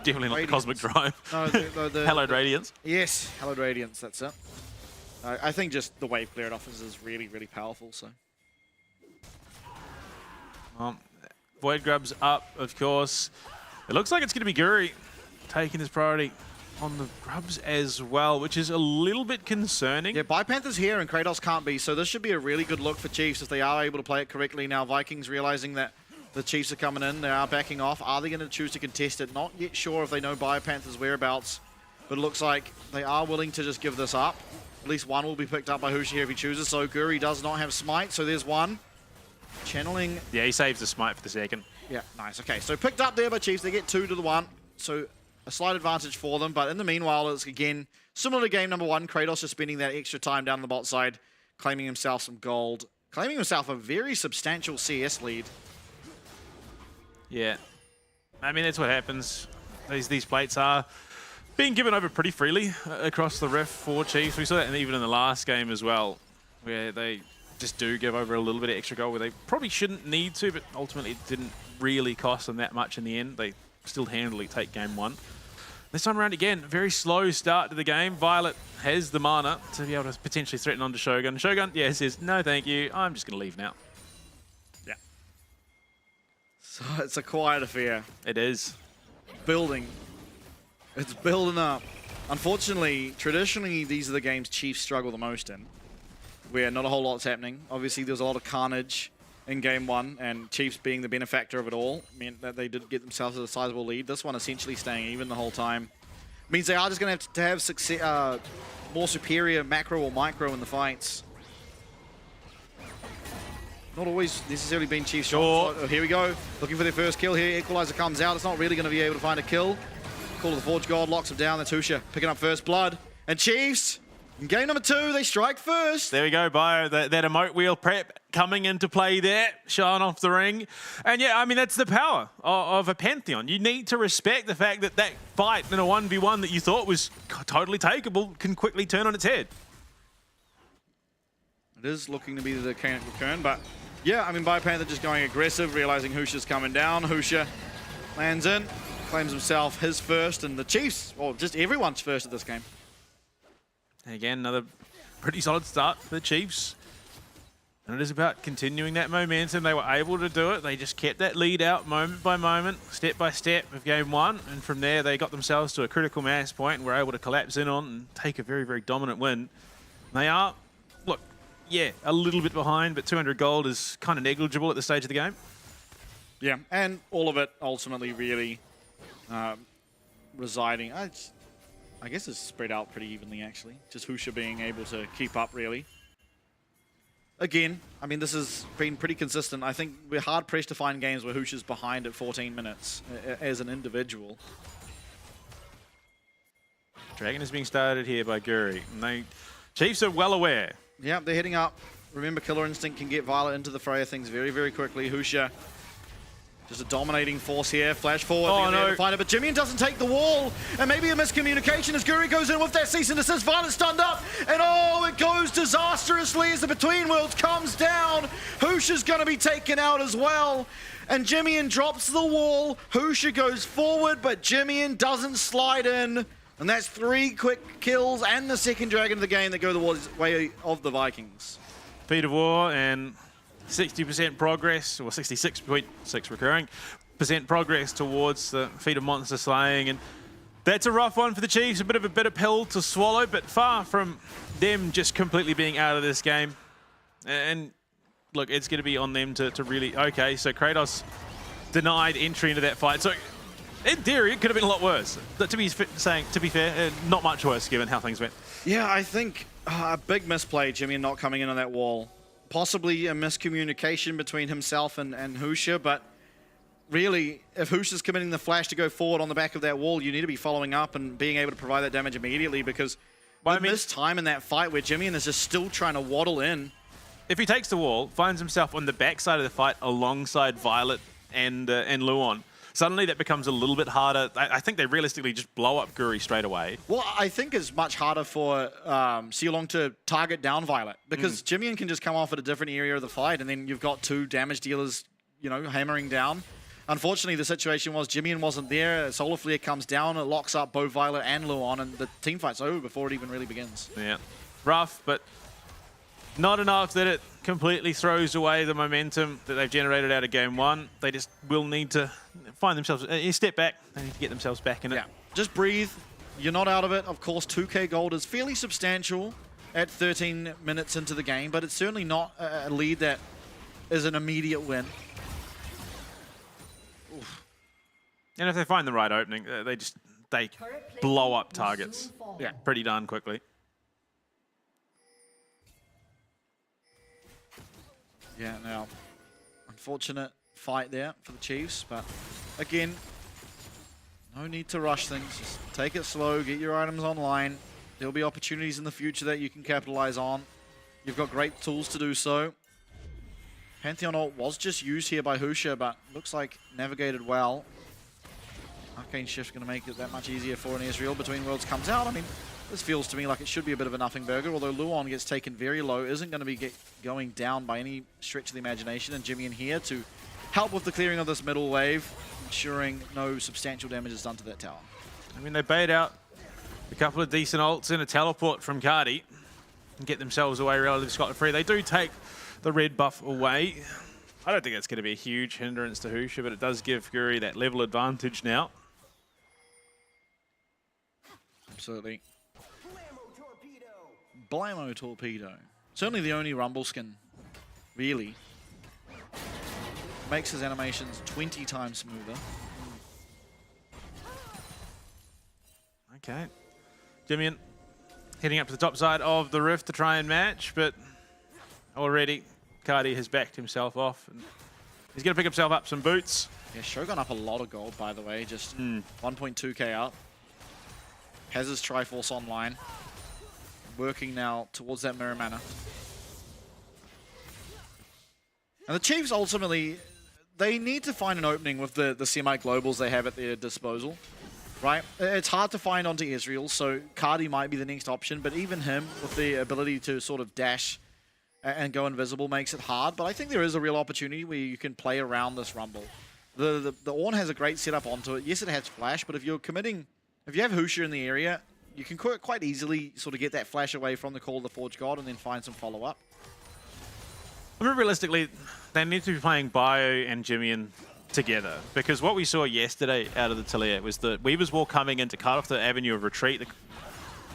Definitely not the Cosmic Drive. No, the Hallowed Radiance. Yes, Hallowed Radiance. That's it. I think just the wave clear it offers is really, really powerful. So. Void Grub's up, of course. It looks like it's going to be Guri taking his priority on the Grubs as well, which is a little bit concerning. Yeah, Bipanther's here and Kratos can't be, so this should be a really good look for Chiefs if they are able to play it correctly. Now Vikings realizing that the Chiefs are coming in, they are backing off. Are they going to choose to contest it? Not yet sure if they know Bipanther's whereabouts, but it looks like they are willing to just give this up. At least one will be picked up by Husha here if he chooses, so Guri does not have Smite, so there's one. Channeling. Yeah, he saves the Smite for the second. Yeah, nice. Okay, so picked up there by Chiefs. They get 2 to the 1, so a slight advantage for them. But in the meanwhile, it's again similar to game number 1. Kratos just spending that extra time down the bot side, claiming himself some gold, claiming himself a very substantial CS lead. Yeah, I mean that's what happens. These plates are being given over pretty freely across the rift for Chiefs. We saw that even in the last game as well, where they just do give over a little bit of extra gold where they probably shouldn't need to, but ultimately it didn't really cost them that much in the end. They still handily take game 1. This time around again, very slow start to the game. Violet has the mana to be able to potentially threaten onto Shogun. Shogun, yeah, says, no thank you, I'm just going to leave now. Yeah. So it's a quiet affair. It is. Building. It's building up. Unfortunately, traditionally, these are the games Chiefs struggle the most in, where not a whole lot's happening. Obviously, there's a lot of carnage in game 1, and Chiefs being the benefactor of it all meant that they did get themselves a sizable lead. This one essentially staying even the whole time. Means they are just going to have success, more superior macro or micro in the fights. Not always necessarily been Chiefs. Sure. Oh, here we go. Looking for their first kill here. Equalizer comes out. It's not really going to be able to find a kill. Call of the Forge God locks him down. That's Husha picking up first blood. And Chiefs, in game number 2, they strike first. There we go, Bio. That emote wheel prep coming into play there, showing off the ring. And yeah, I mean, that's the power of a Pantheon. You need to respect the fact that that fight in a 1v1 that you thought was totally takeable can quickly turn on its head. It is looking to be the Canic Recurn, but yeah, I mean, Bipanther just going aggressive, realizing Husha's coming down. Husha lands in, claims himself his first, and the Chiefs, or just everyone's first at this game. Again, another pretty solid start for the Chiefs. And it is about continuing that momentum. They were able to do it. They just kept that lead out moment by moment, step by step of game 1. And from there, they got themselves to a critical mass point and were able to collapse in on and take a very, very dominant win. They are, look, yeah, a little bit behind, but 200 gold is kind of negligible at this stage of the game. Yeah, and all of it ultimately really residing. I guess it's spread out pretty evenly, actually. Just Husha being able to keep up, really. Again, I mean, this has been pretty consistent. I think we're hard-pressed to find games where Husha's behind at 14 minutes as an individual. Dragon is being started here by Guri. And Chiefs are well aware. Yeah, they're heading up. Remember, Killer Instinct can get Violet into the fray of things very, very quickly. Husha, just a dominating force here. Flash forward. Oh, no. To find it, but Jimmy doesn't take the wall. And maybe a miscommunication as Guri goes in with that cease and desist. Violet stunned up. And oh, it goes disastrously as the Between Worlds comes down. Husha's going to be taken out as well. And Jimmy drops the wall. Husha goes forward, but Jimmy doesn't slide in. And that's 3 quick kills and the second dragon of the game that go the way of the Vikings. Feat of War and 60% progress, or 66.6 recurring % progress towards the Feat of Monster Slaying. And that's a rough one for the Chiefs, a bit of a bitter pill to swallow, but far from them just completely being out of this game. And look, it's going to be on them to really... Okay, so Kratos denied entry into that fight. So in theory, it could have been a lot worse. But to be fair, not much worse given how things went. Yeah, I think a big misplay, Jimmy, not coming in on that wall. Possibly a miscommunication between himself and Husha, but really, if Husha's committing the flash to go forward on the back of that wall, you need to be following up and being able to provide that damage immediately, because this time in that fight where Jimmy is just still trying to waddle in. If he takes the wall, finds himself on the backside of the fight alongside Violet and Luon. Suddenly that becomes a little bit harder. I think they realistically just blow up Guri straight away. Well, I think it's much harder for Sealong to target down Violet because Jimian can just come off at a different area of the fight, and then you've got two damage dealers, you know, hammering down. Unfortunately, the situation was Jimian wasn't there. Solar Flare comes down, it locks up both Violet and Luon, and the team fight's over before it even really begins. Yeah, rough, but not enough that it completely throws away the momentum that they've generated out of game one. They just will need to find themselves a step back. They need to get themselves back in it. Yeah, just breathe. You're not out of it. Of course, 2k gold is fairly substantial at 13 minutes into the game, but it's certainly not a lead that is an immediate win. Oof. And if they find the right opening, they blow up targets pretty darn quickly. Yeah, now, unfortunate fight there for the Chiefs, but again, no need to rush things. Just take it slow, get your items online. There'll be opportunities in the future that you can capitalize on. You've got great tools to do so. Pantheon ult was just used here by Husha, but looks like navigated well. Arcane Shift's going to make it that much easier for an Israel. Between Worlds comes out. I mean, this feels to me like it should be a bit of a nothing burger, although Luon gets taken very low, isn't going to be going down by any stretch of the imagination, and Jimmy in here to help with the clearing of this middle wave, ensuring no substantial damage is done to that tower. I mean, they bait out a couple of decent ults and a teleport from Cardi and get themselves away relatively scot-free. They do take the red buff away. I don't think that's going to be a huge hindrance to Husha, but it does give Guri that level advantage now. Absolutely. Blammo Torpedo. Certainly the only Rumble skin, really. Makes his animations 20 times smoother. Okay. Jimian heading up to the top side of the rift to try and match, but already Cardi has backed himself off. And he's going to pick himself up some boots. Yeah, Shogun up a lot of gold, by the way. Just 1.2k up. Has his Triforce online. Working now towards that mirror mana. And the Chiefs ultimately, they need to find an opening with the semi-globals they have at their disposal, right? It's hard to find onto Israel, so Cardi might be the next option, but even him with the ability to sort of dash and go invisible makes it hard. But I think there is a real opportunity where you can play around this Rumble. The Ornn has a great setup onto it. Yes, it has flash, but if you're committing, if you have Husha in the area, you can quite easily sort of get that flash away from the Call of the Forge God and then find some follow-up. I mean, realistically, they need to be playing Bio and Jimian together, because what we saw yesterday out of the Talia was the Weaver's Wall coming in to cut off the avenue of retreat.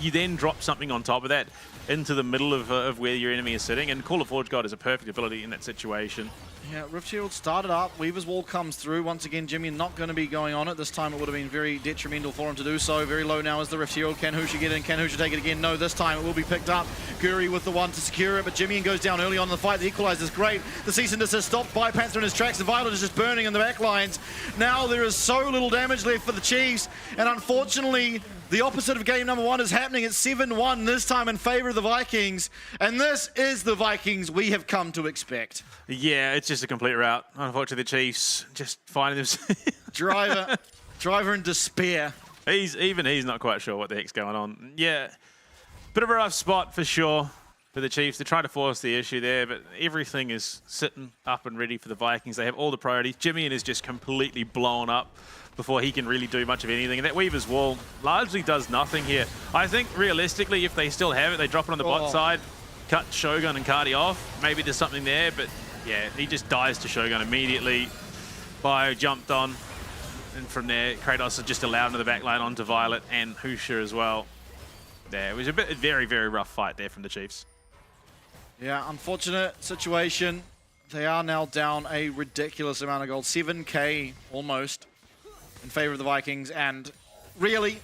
You then drop something on top of that into the middle of where your enemy is sitting, and Call of Forge God is a perfect ability in that situation. Yeah, Rift Shield started up. Weaver's Wall comes through. Once again, Jimmy not going to be going on it. This time it would have been very detrimental for him to do so. Very low now is the Rift Shield. Can Husha get in? Can Husha take it again? No, this time it will be picked up. Guri with the one to secure it, but Jimmy goes down early on in the fight. The equalizer is great. The cease and desist stopped by Panther in his tracks. The Violet is just burning in the back lines. Now there is so little damage left for the Chiefs, and unfortunately, the opposite of game number one is happening. It's 7-1 this time in favor of the Vikings. And this is the Vikings we have come to expect. Yeah, it's just a complete rout. Unfortunately, the Chiefs just finding themselves... Driver in despair. He's not quite sure what the heck's going on. Yeah, bit of a rough spot for sure for the Chiefs. They're trying to force the issue there, but everything is sitting up and ready for the Vikings. They have all the priorities. Jimian is just completely blown up before he can really do much of anything. And that Weaver's Wall largely does nothing here. I think realistically, if they still have it, they drop it on the bot side, cut Shogun and Cardi off. Maybe there's something there, but yeah, he just dies to Shogun immediately. Bio jumped on, and from there, Kratos has just allowed him to the back line onto Violet and Husha as well. Yeah, it was a very, very rough fight there from the Chiefs. Yeah, unfortunate situation. They are now down a ridiculous amount of gold, 7k almost, in favor of the Vikings, and really,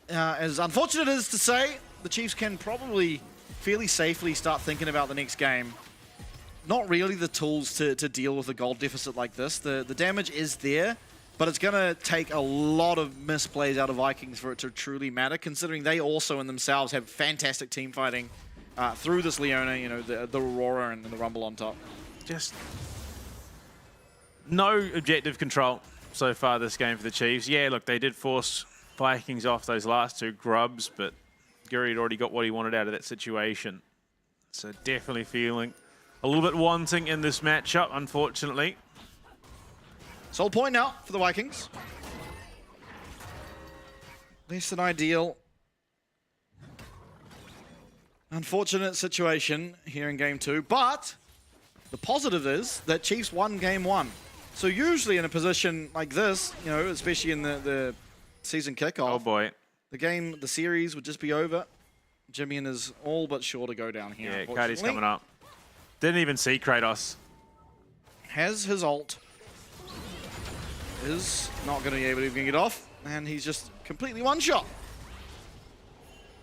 as unfortunate as to say, the Chiefs can probably fairly safely start thinking about the next game. Not really the tools to deal with a gold deficit like this. The damage is there, but it's going to take a lot of misplays out of Vikings for it to truly matter, considering they also in themselves have fantastic team fighting through this Leona, you know, the Aurora and the Rumble on top. Just No objective control so far this game for the Chiefs. Yeah, look, they did force Vikings off those last two grubs, but Guri had already got what he wanted out of that situation. So definitely feeling a little bit wanting in this matchup, unfortunately. Sole point now for the Vikings. Less than ideal. Unfortunate situation here in game 2, but the positive is that Chiefs won game 1. So usually in a position like this, you know, especially in the season kickoff, oh boy, the series would just be over. Jimmy is all but sure to go down here. Yeah, Cody's coming up. Didn't even see Kratos. Has his ult. Is not going to be able to even get off, and he's just completely one-shot.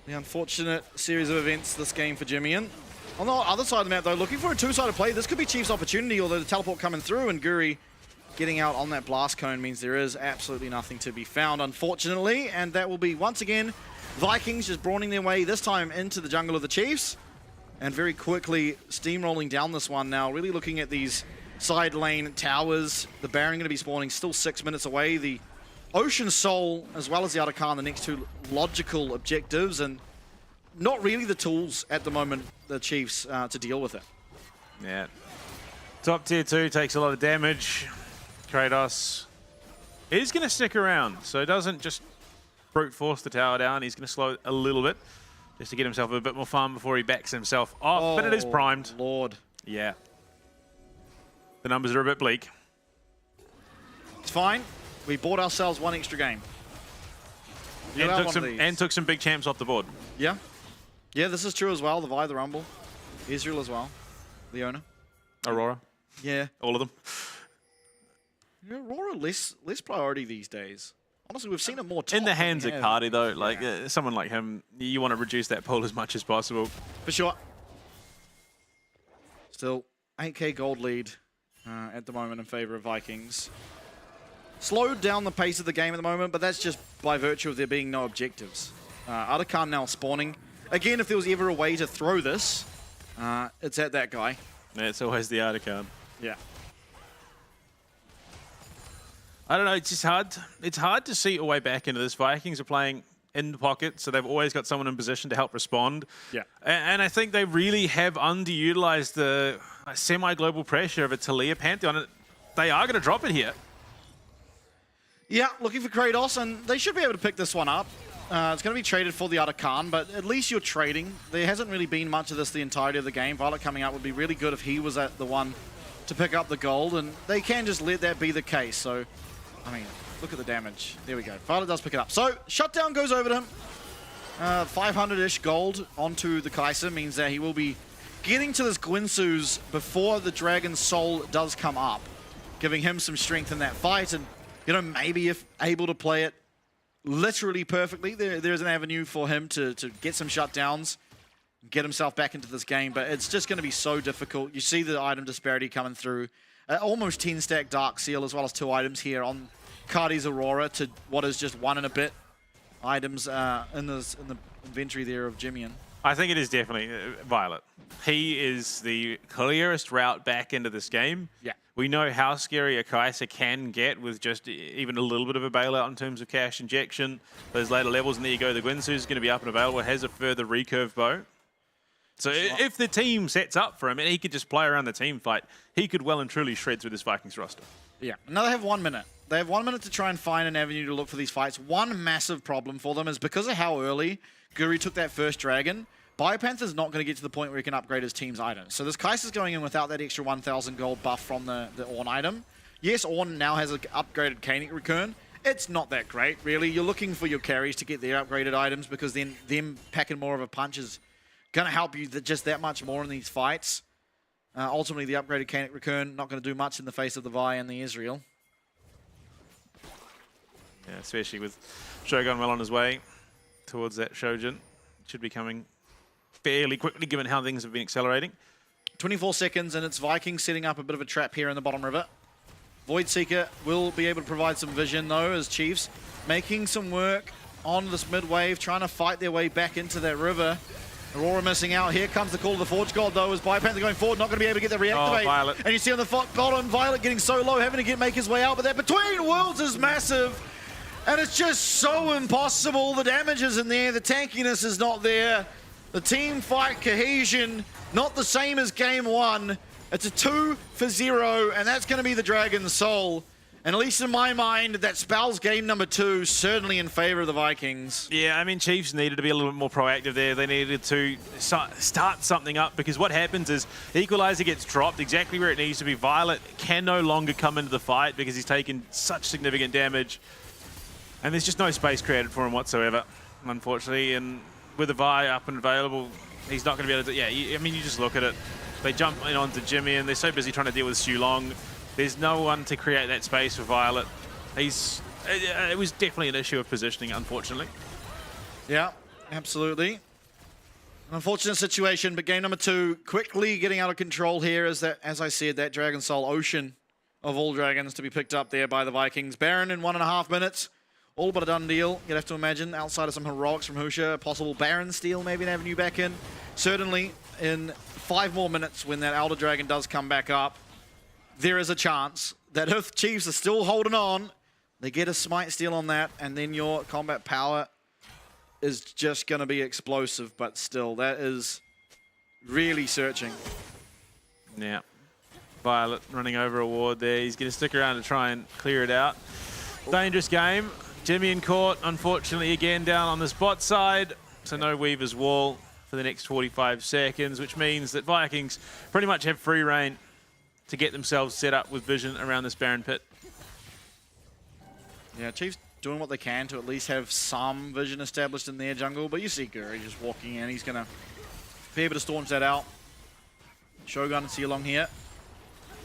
The unfortunate series of events this game for Jimmy. On the other side of the map, though, looking for a two-sided play. This could be Chief's opportunity, although the teleport coming through and Guri getting out on that blast cone means there is absolutely nothing to be found, unfortunately. And that will be, once again, Vikings just brawling their way, this time into the jungle of the Chiefs. And very quickly steamrolling down this one now, really looking at these side lane towers. The Baron going to be spawning still 6 minutes away. The Ocean Soul, as well as the Atakan, the next two logical objectives, and not really the tools at the moment, the Chiefs, to deal with it. Yeah. Top tier 2 takes a lot of damage. Kratos is going to stick around, so he doesn't just brute force the tower down. He's going to slow it a little bit just to get himself a bit more fun before he backs himself off. But it is primed. Lord. Yeah. The numbers are a bit bleak. It's fine. We bought ourselves one extra game. And took some big champs off the board. Yeah. Yeah, this is true as well. The Vi, the Rumble. Israel as well. Leona. Aurora. Yeah. All of them. Yeah, Aurora less priority these days. Honestly, we've seen it more in the hands of Cardi, though. Like someone like him, you want to reduce that pool as much as possible. For sure. Still, 8k gold lead at the moment in favor of Vikings. Slowed down the pace of the game at the moment, but that's just by virtue of there being no objectives. Atakan now spawning. Again, if there was ever a way to throw this, it's at that guy. Yeah, it's always the Atakan. Yeah. I don't know, it's just hard. It's hard to see a way back into this. Vikings are playing in the pocket, so they've always got someone in position to help respond. Yeah. And I think they really have underutilized the semi-global pressure of a Talia Pantheon. They are going to drop it here. Yeah, looking for Kratos, and they should be able to pick this one up. It's going to be traded for the Atakan, but at least you're trading. There hasn't really been much of this the entirety of the game. Violet coming out would be really good if he was at the one to pick up the gold, and they can just let that be the case. So, I mean, look at the damage. There we go. Violet does pick it up. So, shutdown goes over to him. 500-ish gold onto the Kaiser means that he will be getting to this Gwinsu's before the Dragon's Soul does come up, giving him some strength in that fight, and, you know, maybe if able to play it literally perfectly, there's an avenue for him to get some shutdowns, get himself back into this game, but it's just going to be so difficult. You see the item disparity coming through. Almost 10-stack Dark Seal, as well as 2 items here on Cardi's Aurora to what is just 1 and a bit items in the inventory there of Jimmy. I think it is definitely Violet. He is the clearest route back into this game. Yeah. We know how scary a Kaiser can get with just even a little bit of a bailout in terms of cash injection. Those later levels, and there you go. The Gwinsu is going to be up and available. Has a further recurve bow. So if the team sets up for him and he could just play around the team fight, he could well and truly shred through this Vikings roster. Yeah. Now they have 1 minute. They have 1 minute to try and find an avenue to look for these fights. One massive problem for them is because of how early Guri took that first dragon, Biopanther's not going to get to the point where he can upgrade his team's items. So this Kaiser's going in without that extra 1,000 gold buff from the Ornn item. Yes, Ornn now has an upgraded Canik Recurn. It's not that great, really. You're looking for your carries to get their upgraded items because then them packing more of a punch is going to help you just that much more in these fights. Ultimately, the upgraded Canik Recurn not going to do much in the face of the Vi and the Israel. Yeah, especially with Shogun well on his way towards that Shojin. Should be coming fairly quickly, given how things have been accelerating. 24 seconds, and it's Vikings setting up a bit of a trap here in the bottom river. Void Seeker will be able to provide some vision, though, as Chiefs making some work on this mid wave, trying to fight their way back into that river. Aurora missing out. Here comes the call of the Forge God, though, as Biopanther going forward, not going to be able to get the reactivate. Oh, Violet. And you see on the bottom, Violet getting so low, having to make his way out, but that between worlds is massive. And it's just so impossible. The damage isn't there, the tankiness is not there. The team fight cohesion, not the same as game one. It's a 2-0, and that's going to be the Dragon's Soul. And at least in my mind, that spells game number 2 certainly in favor of the Vikings. Yeah, I mean, Chiefs needed to be a little bit more proactive there. They needed to start something up, because what happens is Equalizer gets dropped exactly where it needs to be. Violet can no longer come into the fight because he's taken such significant damage. And there's just no space created for him whatsoever, unfortunately. And with the Vi up and available, he's not going to be able to... Yeah, I mean, you just look at it. They jump in onto Jimmy, and they're so busy trying to deal with Xu Long. There's no one to create that space for Violet. It was definitely an issue of positioning, unfortunately. Yeah, absolutely. An unfortunate situation, but game number 2 quickly getting out of control here as I said, that Dragon Soul Ocean of all dragons to be picked up there by the Vikings. Baron in 1.5 minutes. All but a done deal, you'd have to imagine, outside of some heroics from Husha, a possible Baron steal, maybe an avenue back in. Certainly, in 5 more minutes when that Elder Dragon does come back up, there is a chance that if Chiefs are still holding on, they get a smite steal on that, and then your combat power is just going to be explosive, but still, that is really searching. Yeah. Violet running over a ward there. He's going to stick around to try and clear it out. Dangerous game. Jimmy in court, unfortunately, again down on the spot side. So no Weaver's Wall for the next 45 seconds, which means that Vikings pretty much have free reign to get themselves set up with vision around this Baron pit. Yeah, Chiefs doing what they can to at least have some vision established in their jungle, but you see Guri just walking in. He's going to be able to staunch that out. Shogun and Xu Long here.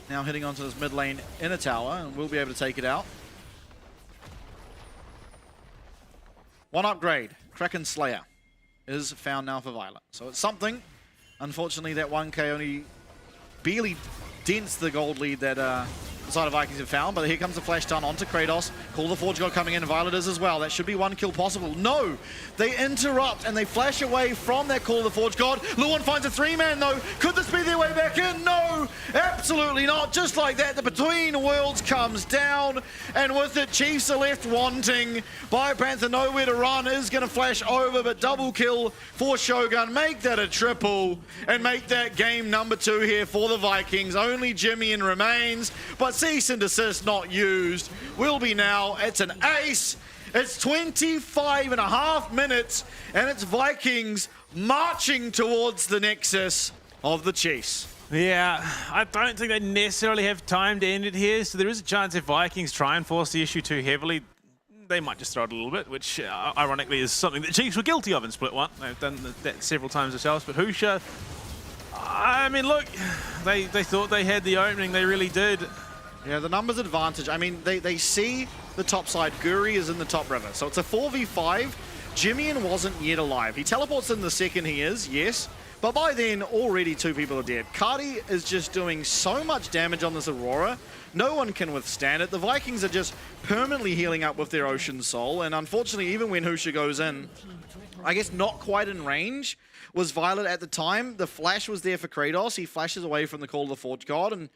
Now heading onto this mid lane inner tower, and we'll be able to take it out. One upgrade, Kraken Slayer, is found now for Violet. So it's something. Unfortunately, that 1k only barely dents the gold lead that the side of Vikings have found, but here comes the flash stun onto Kratos. Call the Forge God coming in, Violet is as well. That should be 1 kill possible. No! They interrupt and they flash away from that Call of the Forge God. Luon finds a 3-man though. Could this be their way back in? No! Absolutely not. Just like that, the Between Worlds comes down, and with it, Chiefs are left wanting. Biopanther nowhere to run, is going to flash over, but double kill for Shogun. Make that a triple, and make that game number 2 here for the Vikings. Only Jimmy in remains, but cease and desist not used. Will be now. It's an ace. It's 25.5 minutes, and it's Vikings marching towards the nexus of the Chiefs. Yeah, I don't think they necessarily have time to end it here, so there is a chance if Vikings try and force the issue too heavily, they might just throw it a little bit, which ironically is something that Chiefs were guilty of in Split 1. They've done that several times themselves, but Husha, I mean, look, they thought they had the opening, they really did. Yeah, the numbers advantage. I mean, they see the top side. Guri is in the top river, so it's a 4v5. Jimmy wasn't yet alive. He teleports in the second he is, yes, but by then, already 2 people are dead. Cardi is just doing so much damage on this Aurora. No one can withstand it. The Vikings are just permanently healing up with their Ocean Soul, and unfortunately, even when Husha goes in, I guess not quite in range, was Violet at the time. The flash was there for Kratos. He flashes away from the Call of the Forge God, and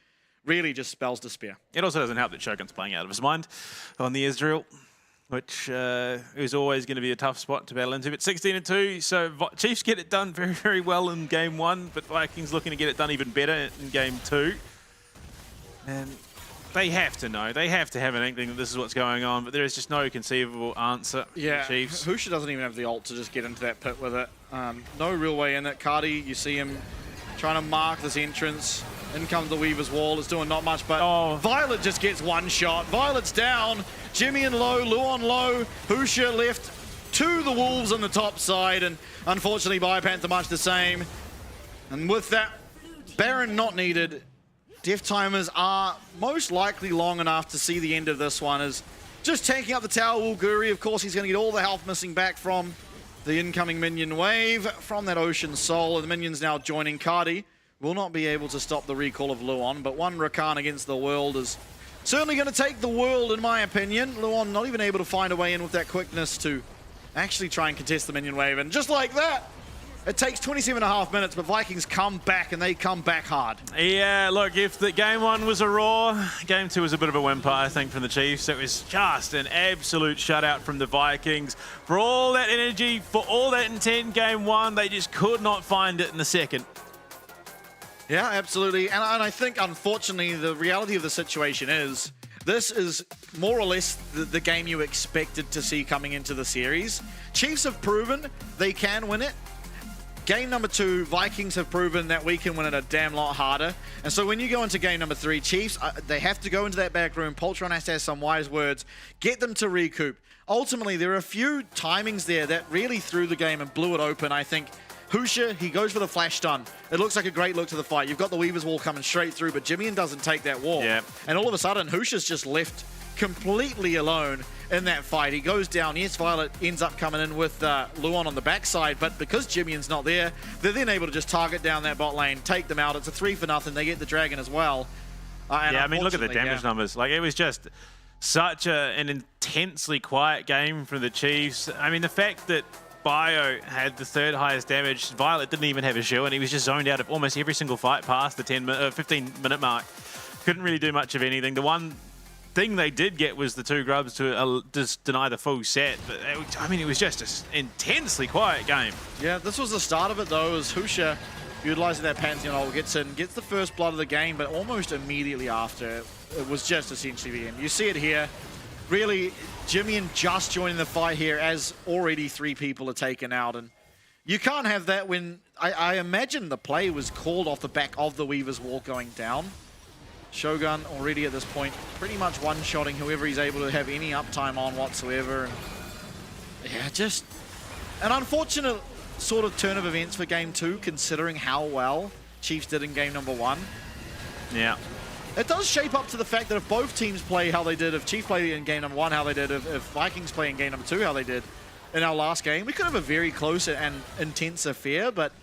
really just spells despair. It also doesn't help that Shogun's playing out of his mind on the Ezreal, which is always going to be a tough spot to battle into. But 16-2, so Chiefs get it done very, very well in game 1, but Vikings looking to get it done even better in game 2. And they have to know. They have to have an inkling that this is what's going on, but there is just no conceivable answer for the Chiefs. Husha doesn't even have the ult to just get into that pit with it. No real way in it. Cardi, you see him trying to mark this entrance. In comes the Weaver's Wall. It's doing not much, but Violet just gets one shot. Violet's down. Jimmy and low, Luon low. Husha left to the Wolves on the top side, and unfortunately Biopanther much the same. And with that, Baron not needed. Death timers are most likely long enough to see the end of this one, as just tanking up the tower will Guri. Of course, he's going to get all the health missing back from the incoming minion wave from that Ocean Soul, and the minions now joining Cardi. Will not be able to stop the recall of Luon, but one Rakan against the world is certainly going to take the world, in my opinion. Luon not even able to find a way in with that quickness to actually try and contest the minion wave, and just like that, It takes 27.5 minutes, but Vikings come back, and they come back hard. Yeah, look, if the game 1 was a roar, game 2 was a bit of a whimper, I think, from the Chiefs. It was just an absolute shutout from the Vikings. For all that energy, for all that intent in game 1, they just could not find it in the second. Yeah, absolutely. And I think, unfortunately, the reality of the situation is this is more or less the game you expected to see coming into the series. Chiefs have proven they can win it. Game number 2, Vikings have proven that we can win it a damn lot harder. And so when you go into game number 3, Chiefs, they have to go into that back room. Poltron has to have some wise words. Get them to recoup. Ultimately, there are a few timings there that really threw the game and blew it open, I think. Husha, he goes for the flash stun. It looks like a great look to the fight. You've got the Weaver's Wall coming straight through, but Jimmy doesn't take that wall. Yeah. And all of a sudden, Husha's just left completely alone in that fight. He goes down. Yes, Violet ends up coming in with Luon on the backside, but because Jimmy's not there, they're then able to just target down that bot lane, take them out. It's a 3-0. They get the Dragon as well. Yeah, I mean, look at the damage numbers. Like, it was just such an intensely quiet game from the Chiefs. I mean, the fact that Bio had the 3rd highest damage, Violet didn't even have a shield, and he was just zoned out of almost every single fight past the 15-minute mark. Couldn't really do much of anything. The one thing they did get was the 2 grubs to just deny the full set. But I mean, it was just an intensely quiet game. Yeah, this was the start of it, though, as Husha, utilizing that Pantheon ult, gets the first blood of the game, but almost immediately after, it was just essentially the end. You see it here. Really, Jimmy just joining the fight here as already 3 people are taken out. And you can't have that when I imagine the play was called off the back of the Weaver's Wall going down. Shogun already at this point pretty much one-shotting whoever he's able to have any uptime on whatsoever. And yeah, just an unfortunate sort of turn of events for game 2, considering how well Chiefs did in game number 1. Yeah. It does shape up to the fact that if both teams play how they did, if Chiefs play in game number 1 how they did, if Vikings play in game number 2 how they did in our last game, we could have a very close and intense affair, but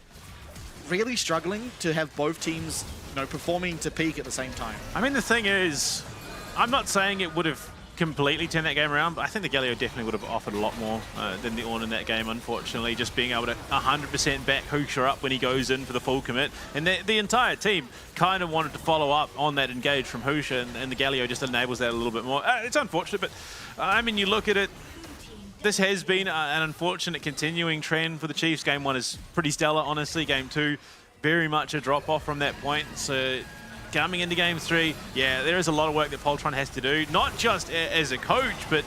really struggling to have both teams, you know, performing to peak at the same time. I mean, the thing is, I'm not saying it would have completely turned that game around, but I think the Galio definitely would have offered a lot more than the Ornn in that game, unfortunately. Just being able to 100% back Husha up when he goes in for the full commit. And the entire team kind of wanted to follow up on that engage from Husha, and the Galio just enables that a little bit more. It's unfortunate, but I mean, you look at it, this has been an unfortunate continuing trend for the Chiefs. Game 1 is pretty stellar, honestly. Game 2, very much a drop-off from that point. So coming into game 3, yeah, there is a lot of work that Poltron has to do, not just as a coach, but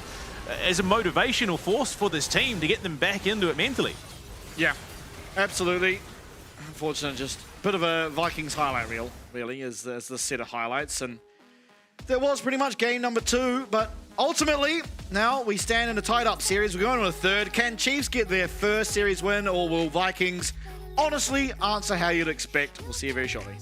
as a motivational force for this team to get them back into it mentally. Yeah, absolutely. Unfortunately, just a bit of a Vikings highlight reel, really, as the set of highlights. And there was pretty much game number 2, but ultimately, now we stand in a tied-up series. We're going to a 3rd. Can Chiefs get their first series win, or will Vikings honestly answer how you'd expect? We'll see you very shortly.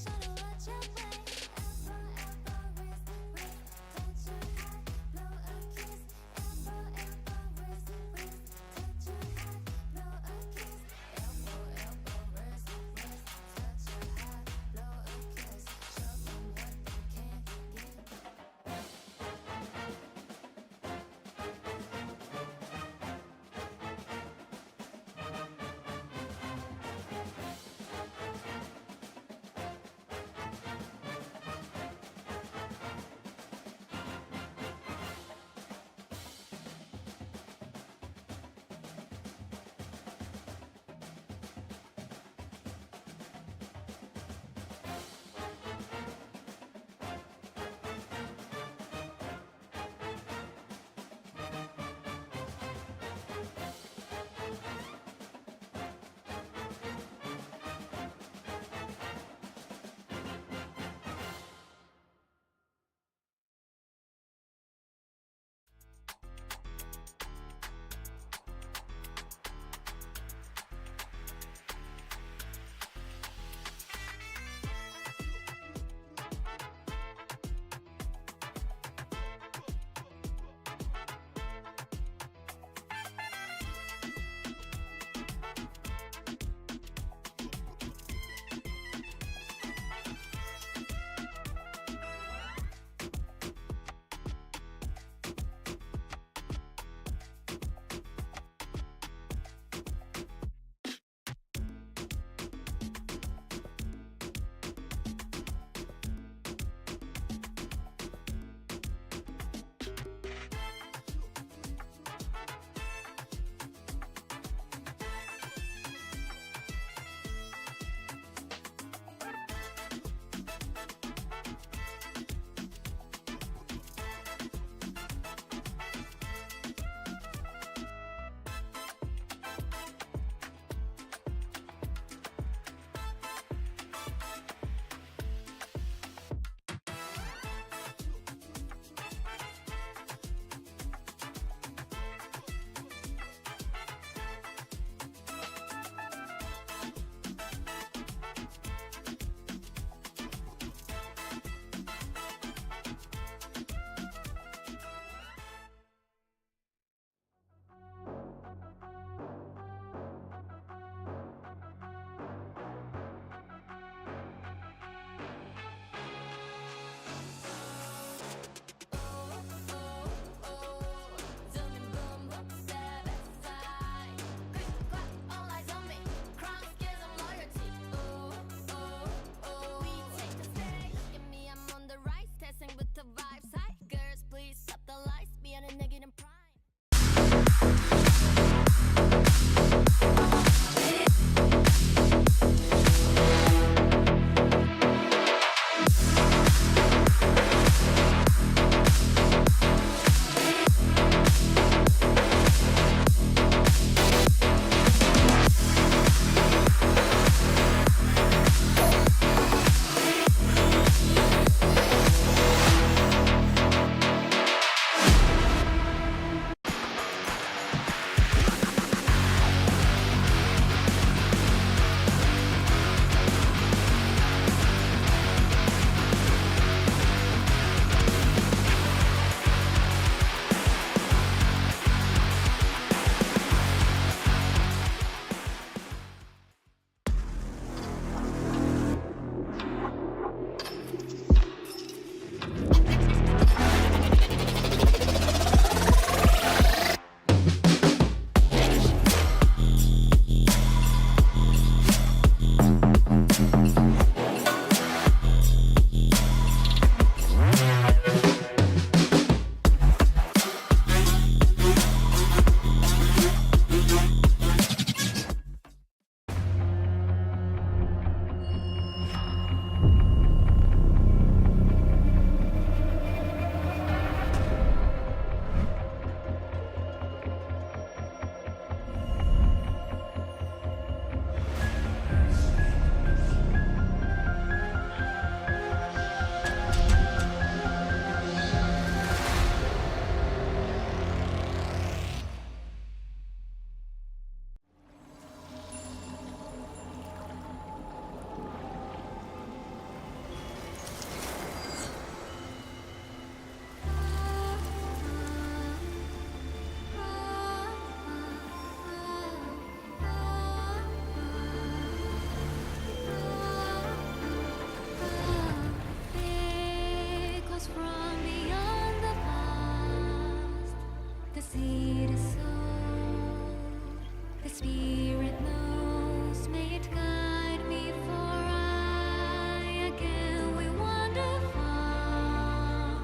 The seed is sown, the spirit knows, may it guide me, for I again will wander far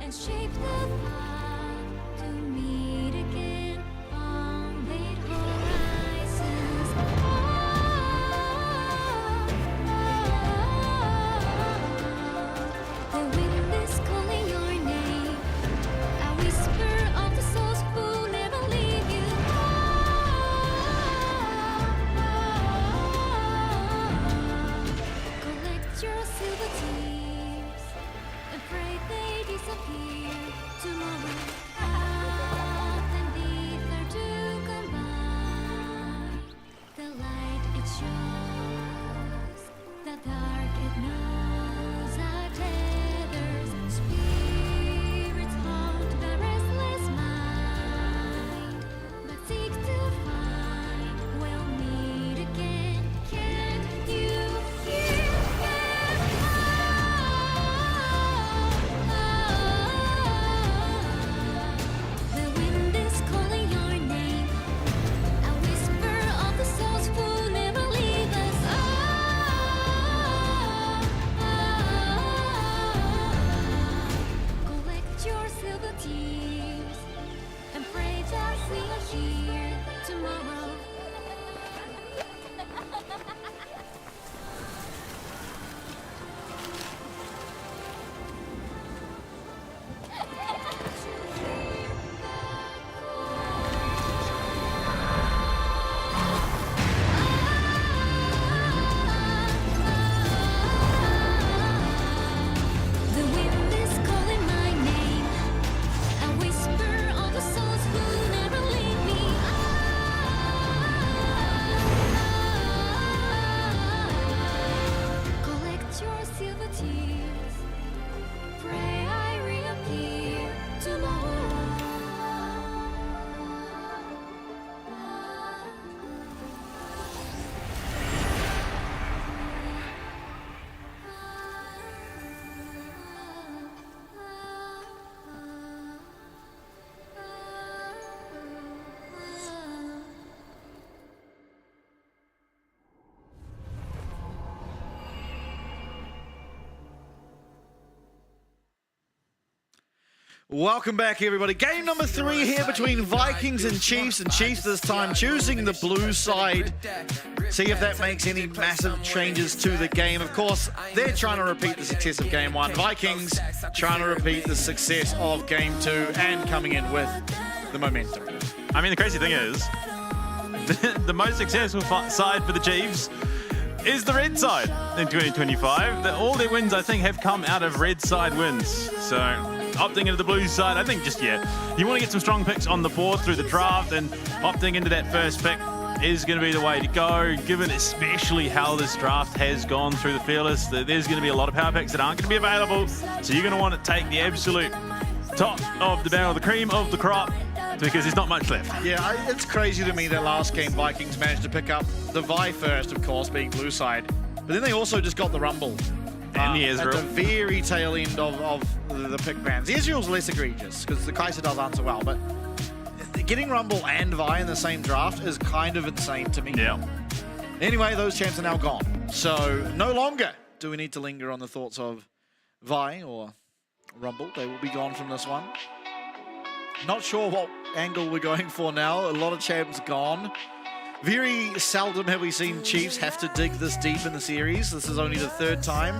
and shape the path to meet again on late horizons. The wind is calling your name, a whisper of the souls who never leave you. Collect your silver tears and pray they disappear tomorrow. Earth and ether do combine. The light it shows, the dark it knows are tethers. Spirits haunt the restless mind, but seek to find. We'll meet again. Can't you hear them? The wind is calling your name, a whisper of the souls who never leave us. Collect your silver tears and pray that we are here tomorrow. The wind is calling my name, a whisper of the souls who never leave me. Collect your silver tears, pray I reappear tomorrow. Welcome back, everybody. Game number 3 here between Vikings and Chiefs this time choosing the blue side. See if that makes any massive changes to the game. Of course, they're trying to repeat the success of Game 1. Vikings trying to repeat the success of Game 2 and coming in with the momentum. I mean, the crazy thing is, the most successful side for the Chiefs is the red side in 2025. All their wins, I think, have come out of red side wins. So opting into the blue side, I think just, you want to get some strong picks on the board through the draft, and opting into that first pick is going to be the way to go, given especially how this draft has gone through the fearless. There's going to be a lot of power picks that aren't going to be available, so you're going to want to take the absolute top of the barrel, the cream of the crop, because there's not much left. Yeah, it's crazy to me that last game Vikings managed to pick up the Vi first, of course, being blue side, but then they also just got the Rumble. And the Ezreal. At the very tail end of the pick bans. The Ezreal's less egregious because the Kai'Sa does answer well, but getting Rumble and Vi in the same draft is kind of insane to me. Yeah. Anyway, those champs are now gone. So no longer do we need to linger on the thoughts of Vi or Rumble. They will be gone from this one. Not sure what angle we're going for now. A lot of champs gone. Very seldom have we seen Chiefs have to dig this deep in the series. This is only the 3rd time.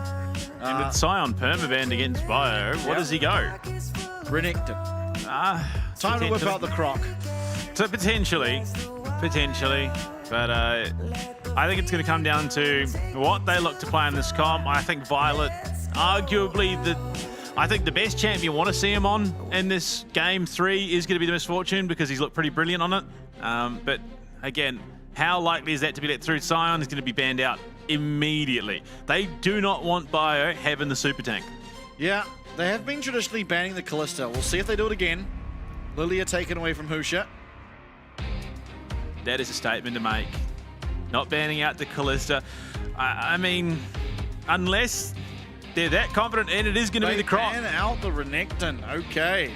And with Sion permabanned against Bio, what does he go? Renekton. Time to whip out the croc. So potentially, but I think it's going to come down to what they look to play in this comp. I think Violet, arguably the best champ you want to see him on in this game 3 is going to be the Misfortune, because he's looked pretty brilliant on it. But again, how likely is that to be let through? Sion is going to be banned out immediately. They do not want Bio having the super tank. Yeah, they have been traditionally banning the Kalista. We'll see if they do it again. Lilia taken away from Husha. That is a statement to make. Not banning out the Kalista. I mean, unless they're that confident, and it is going to be the Croc. Ban out the Renekton. Okay.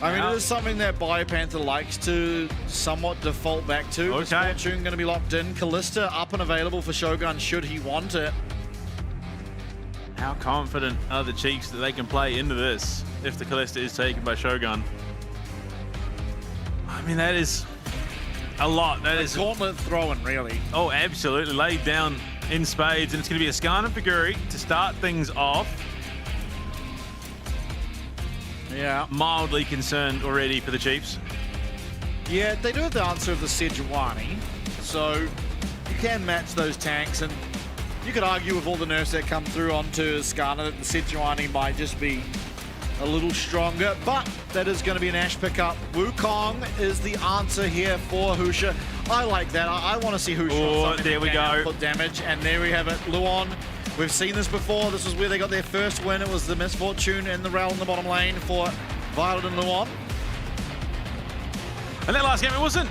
I mean, it is something that BioPanther likes to somewhat default back to. Okay. Fortune going to be locked in. Callista up and available for Shogun should he want it. How confident are the Chiefs that they can play into this if the Callista is taken by Shogun? I mean, that is a lot. That is gauntlet throwing, really. Oh, absolutely. Laid down in spades, and it's going to be a Skarner Figuri to start things off. Yeah. Mildly concerned already for the Chiefs. Yeah, they do have the answer of the Sejuani, so you can match those tanks, and you could argue with all the nerfs that come through onto Skarner that the Sejuani might just be a little stronger, but that is going to be an Ashe pickup. Wukong is the answer here for Husha. I like that. I want to see Husha. Oh, there we go. Put damage, and there we have it. Luon. We've seen this before. This was where they got their first win. It was the Misfortune in the rail in the bottom lane for Violet and Luon. And that last game, it wasn't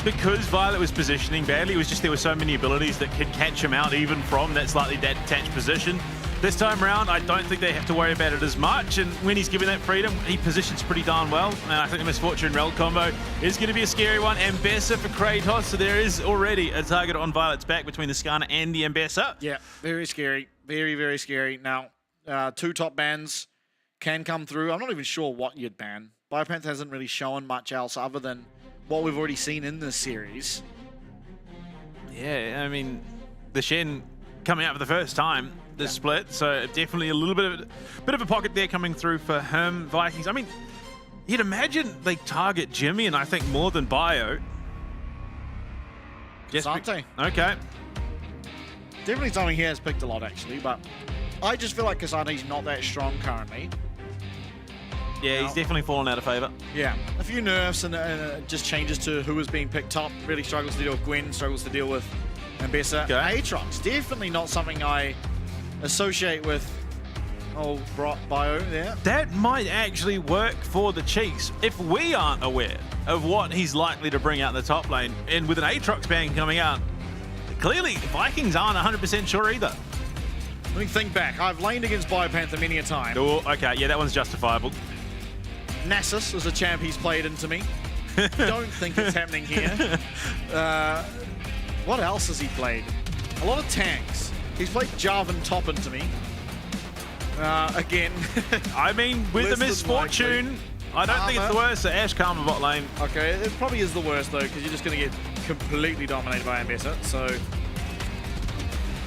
because Violet was positioning badly. It was just there were so many abilities that could catch him out even from that slightly detached position. This time around, I don't think they have to worry about it as much. And when he's given that freedom, he positions pretty darn well. And I think the Misfortune Rel combo is going to be a scary one. Ambessa for Kratos. So there is already a target on Violet's back between the Skarner and the Ambessa. Yeah, very scary. Very, very scary. Now, 2 top bans can come through. I'm not even sure what you'd ban. BioPanther hasn't really shown much else other than what we've already seen in this series. Yeah, I mean, the Shen coming out for the first time this split, so definitely a little bit of a pocket there coming through for him. Vikings, I mean, you'd imagine they target Jimmy, and I think more than Bio. Sante. Okay. Definitely something he has picked a lot, actually, but I just feel like Kasane's not that strong currently. Yeah, he's definitely fallen out of favor. Yeah, a few nerfs and just changes to who is being picked up. Really struggles to deal with Gwen, struggles to deal with Ambessa. Okay. Aatrox, definitely not something I associate with Bio there. That might actually work for the Chiefs if we aren't aware of what he's likely to bring out in the top lane. And with an Aatrox ban coming out, clearly Vikings aren't 100% sure either. Let me think back. I've laned against BioPanther many a time. Oh, okay, yeah, that one's justifiable. Nasus is a champ he's played into me. Don't think it's happening here. What else has he played? A lot of tanks. He's played Jarvan top into me. Again. I mean, with the Misfortune, I don't think it's the worst. So Ashe Karma bot lane. Okay, it probably is the worst though, because you're just going to get completely dominated by Ambessa. So,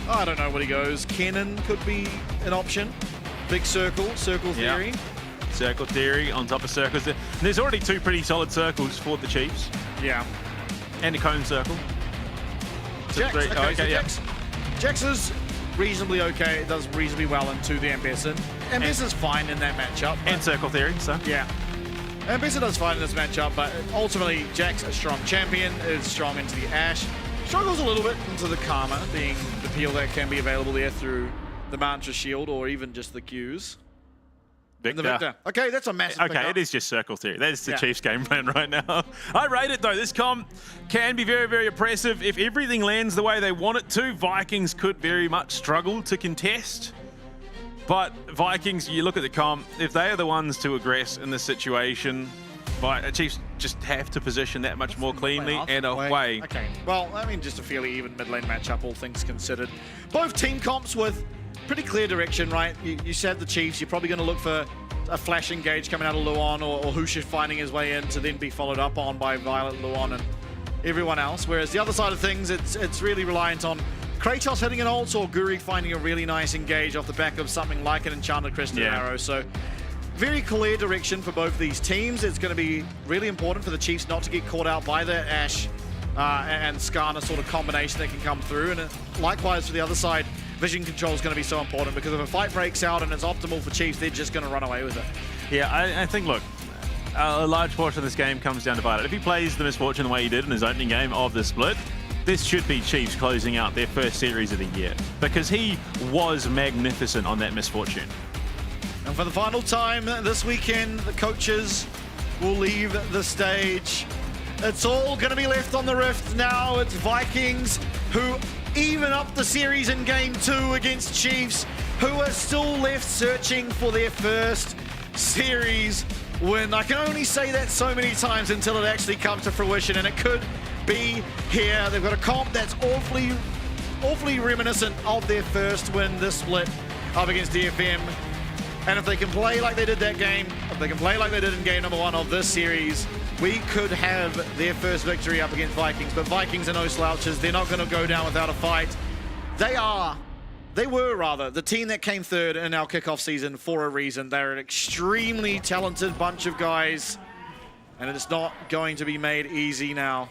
I don't know what he goes. Kennen could be an option. Big circle theory. Yeah. Circle theory on top of circles. There's already 2 pretty solid circles for the Chiefs. Yeah. And a cone circle. Jax, Jax is reasonably okay. It does reasonably well into the Ambessa. Ambessa's fine in that matchup. And circle theory, so. Yeah. Ambessa does fine in this matchup, but ultimately Jax, a strong champion, is strong into the Ashe. Struggles a little bit into the Karma, being the peel that can be available there through the Mantra Shield or even just the Qs. Victor. The Victor. Okay, that's a massive Okay, pickup. it is just circle theory. That is the Chiefs game plan right now. I rate it though. This comp can be very, very oppressive. If everything lands the way they want it to, Vikings could very much struggle to contest. But Vikings, you look at the comp, if they are the ones to aggress in this situation, Chiefs just have to position that much more cleanly and away. Okay, well, I mean, just a fairly even mid lane matchup, all things considered. Both team comps with pretty clear direction, right? You said the Chiefs, you're probably going to look for a flash engage coming out of Luon or Husha finding his way in to then be followed up on by Violet, Luon, and everyone else. Whereas the other side of things, it's really reliant on Kratos hitting an ult or Guri finding a really nice engage off the back of something like an Enchanted Crystal Arrow. So very clear direction for both these teams. It's going to be really important for the Chiefs not to get caught out by the Ashe and Skarner sort of combination that can come through. And likewise for the other side, vision control is going to be so important because if a fight breaks out and it's optimal for Chiefs, they're just going to run away with it. Yeah, I think, look, a large portion of this game comes down to Violet. If he plays the Misfortune the way he did in his opening game of the split, this should be Chiefs closing out their first series of the year because he was magnificent on that Misfortune. And for the final time this weekend, the coaches will leave the stage. It's all going to be left on the Rift now. It's Vikings who even up the series in Game 2 against Chiefs, who are still left searching for their first series win. I can only say that so many times until it actually comes to fruition, and it could be here. They've got a comp that's awfully reminiscent of their first win this split up against DFM. And if they can play like they did that game, if they can play like they did in game number 1 of this series, we could have their first victory up against Vikings. But Vikings are no slouches. They're not going to go down without a fight. They were the team that came third in our kickoff season for a reason. They're an extremely talented bunch of guys, and it's not going to be made easy now.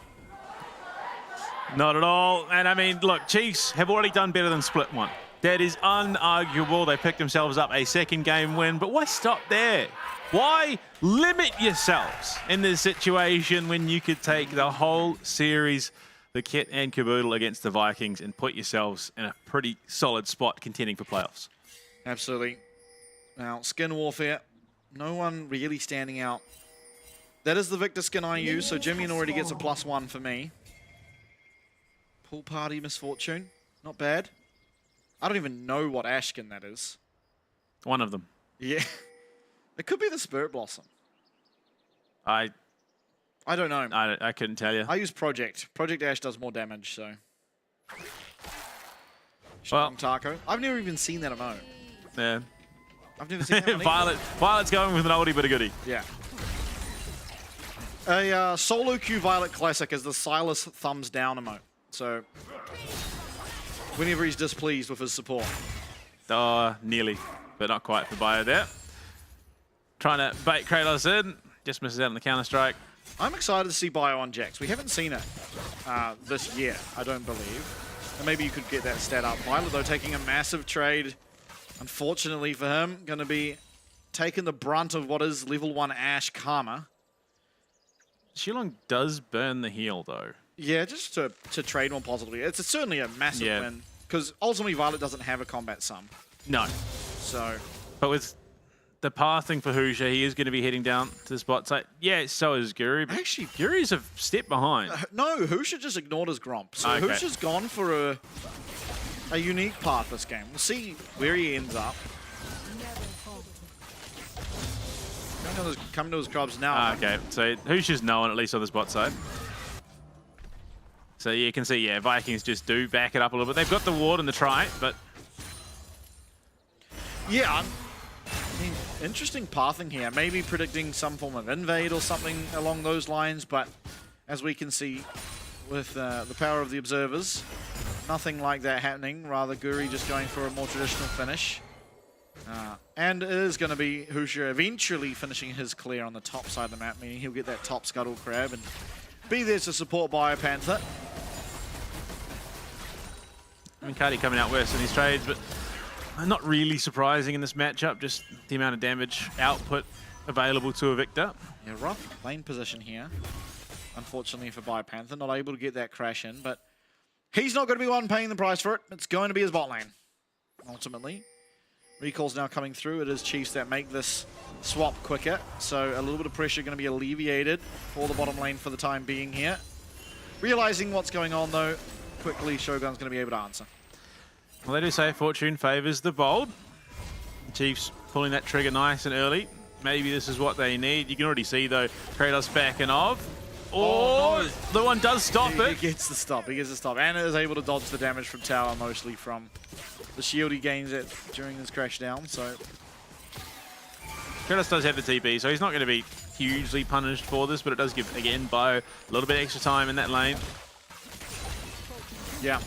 Not at all. And I mean, look, Chiefs have already done better than Split 1. That is unarguable. They picked themselves up a second game win, but why stop there? Why limit yourselves in this situation when you could take the whole series, the kit and caboodle, against the Vikings and put yourselves in a pretty solid spot contending for playoffs? Absolutely. Now, skin warfare, no one really standing out. That is the Victor skin I use, so Jimmy already gets a +1 for me. Pool party misfortune, not bad. I don't even know what ash skin that is. One of them. Yeah. It could be the Spirit Blossom. I don't know. I couldn't tell you. I use Project. Project Ash does more damage, so. Well, Taco. I've never even seen that emote. Yeah. I've never seen that one Violet's going with an oldie but a goodie. Yeah. A solo queue Violet Classic is the Silas thumbs down emote. So, whenever he's displeased with his support. Nearly, but not quite for Bio there. Trying to bait Kratos in, just misses out on the counter-strike. I'm excited to see Bio on Jax. We haven't seen it this year, I don't believe. And maybe you could get that stat up. Violet, though, taking a massive trade. Unfortunately for him, going to be taking the brunt of what is level 1 Ash Karma. Shilong does burn the heal, though. Yeah, just to trade more positively. It's certainly a massive win, because ultimately Violet doesn't have a combat sum. No. So. But with the pathing for Husha, he is going to be heading down to the spot site. Yeah, so is Guru. But actually, Guru's a step behind. No, Husha just ignored his Gromp. So okay. Husha's gone for a unique path this game. We'll see where he ends up. Coming to his Grubs now. Okay, so Husha's known, at least on the spot side. So you can see, yeah, Vikings just do back it up a little bit. They've got the ward and the try, but... Yeah, I mean, interesting pathing here. Maybe predicting some form of invade or something along those lines, but as we can see with the power of the observers, nothing like that happening. Rather, Guri just going for a more traditional finish. And it is going to be Husha eventually finishing his clear on the top side of the map, meaning he'll get that top scuttle crab and be there to support Biopanther. I mean, Cardi coming out worse in these trades, but not really surprising in this matchup, just the amount of damage output available to a Victor. Yeah, rough lane position here, unfortunately for Biopanther, not able to get that crash in, but he's not going to be one paying the price for it. It's going to be his bot lane, ultimately. Recall's now coming through. It is Chiefs that make this swap quicker, so a little bit of pressure going to be alleviated for the bottom lane for the time being here. Realizing what's going on, though, quickly Shogun's going to be able to answer. Well, they do say fortune favors the bold. Chiefs pulling that trigger nice and early. Maybe this is what they need. You can already see, though, Kratos backing off. Oh, no. The one does stop it. He gets the stop. He gets the stop. And is able to dodge the damage from tower, mostly from the shield he gains it during his crash down. So Kratos does have the TP, so he's not going to be hugely punished for this, but it does give, again, Bio a little bit extra time in that lane. Yeah.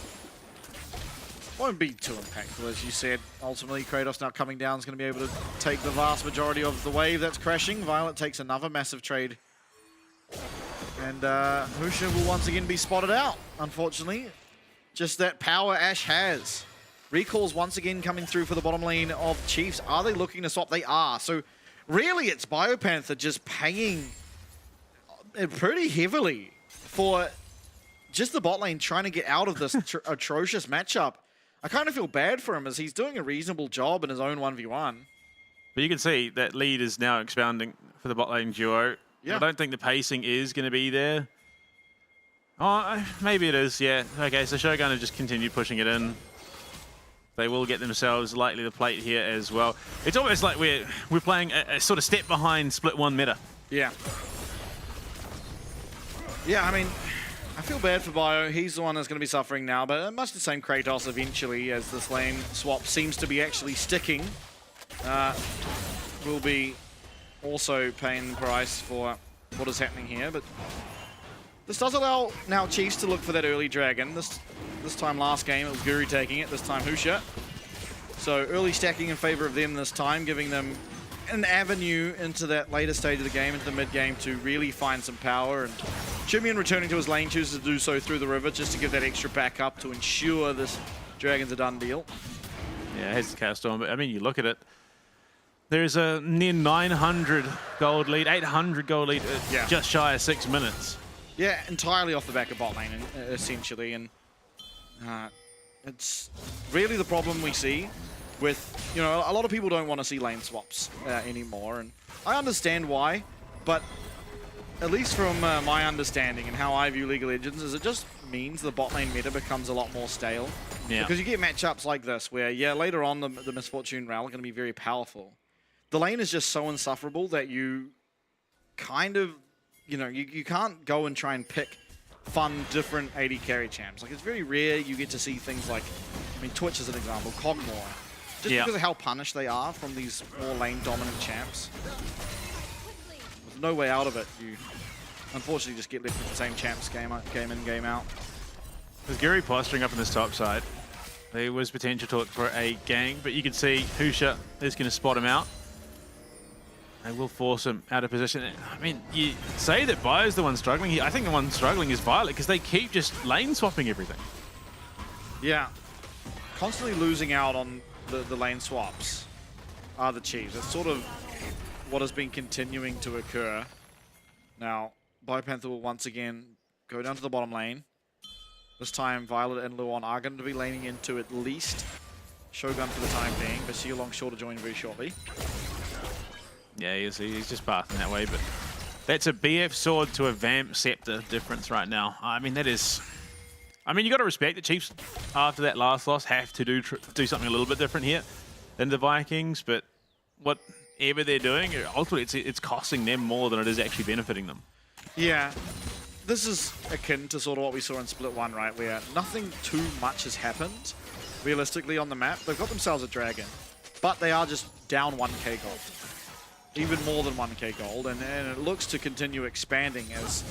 Won't be too impactful, as you said. Ultimately, Kratos now coming down is going to be able to take the vast majority of the wave that's crashing. Violet takes another massive trade. And Husha will once again be spotted out, unfortunately. Just that power Ash has. Recalls once again coming through for the bottom lane of Chiefs. Are they looking to swap? They are. So really, it's Biopanther just paying pretty heavily for just the bot lane trying to get out of this atrocious matchup. I kind of feel bad for him as he's doing a reasonable job in his own 1v1. But you can see that lead is now expounding for the bot lane duo. Yeah. I don't think the pacing is going to be there. Oh, maybe it is, yeah. Okay, so Shogun have just continued pushing it in. They will get themselves likely the plate here as well. It's almost like we're playing a sort of step behind Split 1 meta. Yeah. Yeah, I mean, I feel bad for Bio. He's the one that's going to be suffering now, but much the same Kratos eventually, as this lane swap seems to be actually sticking. Will be also paying the price for what is happening here, but this does allow now Chiefs to look for that early dragon. This time last game it was Guru taking it, this time Husha. So early stacking in favor of them this time, giving them an avenue into that later stage of the game, into the mid game, to really find some power. And Jimmy, returning to his lane, chooses to do so through the river just to give that extra backup to ensure this dragon's a done deal. Yeah, it has the cast on, but I mean, you look at it. There's a near 900 gold lead, 800 gold lead, just shy of 6 minutes. Yeah, entirely off the back of bot lane, essentially, and it's really the problem we see with, you know, a lot of people don't want to see lane swaps anymore, and I understand why, but at least from my understanding and how I view League of Legends, is it just means the bot lane meta becomes a lot more stale. Yeah. Because you get matchups like this where, yeah, later on the Misfortune Rel are going to be very powerful. The lane is just so insufferable that you kind of, you know, you can't go and try and pick fun, different AD carry champs. Like, it's very rare you get to see things like, I mean, Twitch is an example, Cogmore. Just because of how punished they are from these more lane-dominant champs. With no way out of it, you unfortunately just get left with the same champs game in, game out. There's Guri posturing up on this top side. There was potential to look for a gang, but you can see Husha is going to spot him out. They will force him out of position. I mean, you say that Bio's the one struggling. I think the one struggling is Violet, because they keep just lane swapping everything. Yeah. Constantly losing out on the lane swaps are the Chiefs. That's sort of what has been continuing to occur. Now, Biopanther will once again go down to the bottom lane. This time, Violet and Luon are going to be laning into at least Shogun for the time being, but Sealong sure to join very shortly. Yeah, he's just pathing that way, but that's a BF sword to a Vamp Scepter difference right now. I mean, that is... I mean, you got to respect the Chiefs after that last loss have to do something a little bit different here than the Vikings, but whatever they're doing, ultimately it's costing them more than it is actually benefiting them. Yeah. This is akin to sort of what we saw in Split 1, right, where nothing too much has happened realistically on the map. They've got themselves a dragon, but they are just down 1k gold. Even more than 1k gold, and it looks to continue expanding as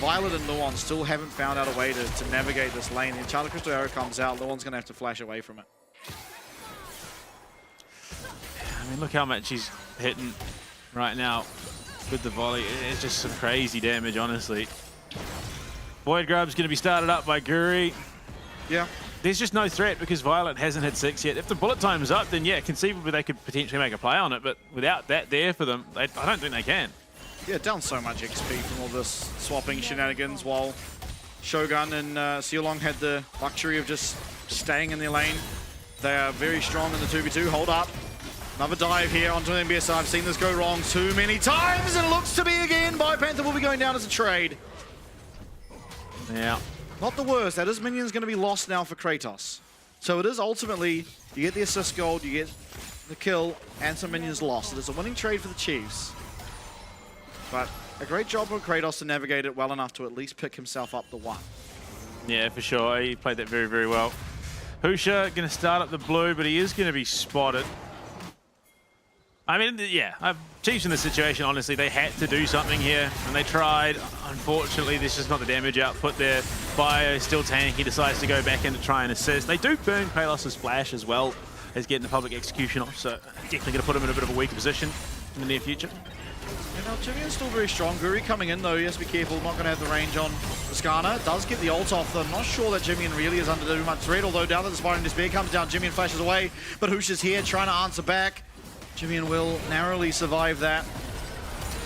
Violet and Luon still haven't found out a way to navigate this lane. The Enchanted Crystal Arrow comes out, Luon's going to have to flash away from it. I mean, look how much he's hitting right now with the volley. It's just some crazy damage, honestly. Void Grub's going to be started up by Guri. Yeah. There's just no threat because Violet hasn't hit 6 yet. If the bullet time's up, then yeah, conceivably they could potentially make a play on it, but without that there for them, I don't think they can. Yeah, down so much XP from all this swapping shenanigans, while Shogun and Sealong had the luxury of just staying in their lane. They are very strong in the 2v2. Hold up. Another dive here onto the MBS. I've seen this go wrong too many times, and it looks to be again. Biopanther will be going down as a trade. Yeah. Not the worst. That is minions going to be lost now for Kratos. So it is ultimately, you get the assist gold, you get the kill, and some minions lost. It is a winning trade for the Chiefs. But a great job for Kratos to navigate it well enough to at least pick himself up the one. Yeah, for sure. He played that very, very well. Husha going to start up the blue, but he is going to be spotted. I mean, yeah, Chiefs in this situation, honestly, they had to do something here, and they tried. Unfortunately, this is not the damage output there. Bio still tanky, he decides to go back in to try and assist. They do burn Kratos' flash as well as getting the public execution off, so definitely going to put him in a bit of a weaker position in the near future. Yeah, now Jimmy's still very strong. Guri coming in though, he has to be careful, not going to have the range on Skana. Does get the ult off them. Not sure that Jimmy really is under too much threat, although down to the Spiring Despair comes down, Jimmy flashes away, but Husha's here trying to answer back. Jimmy will narrowly survive that.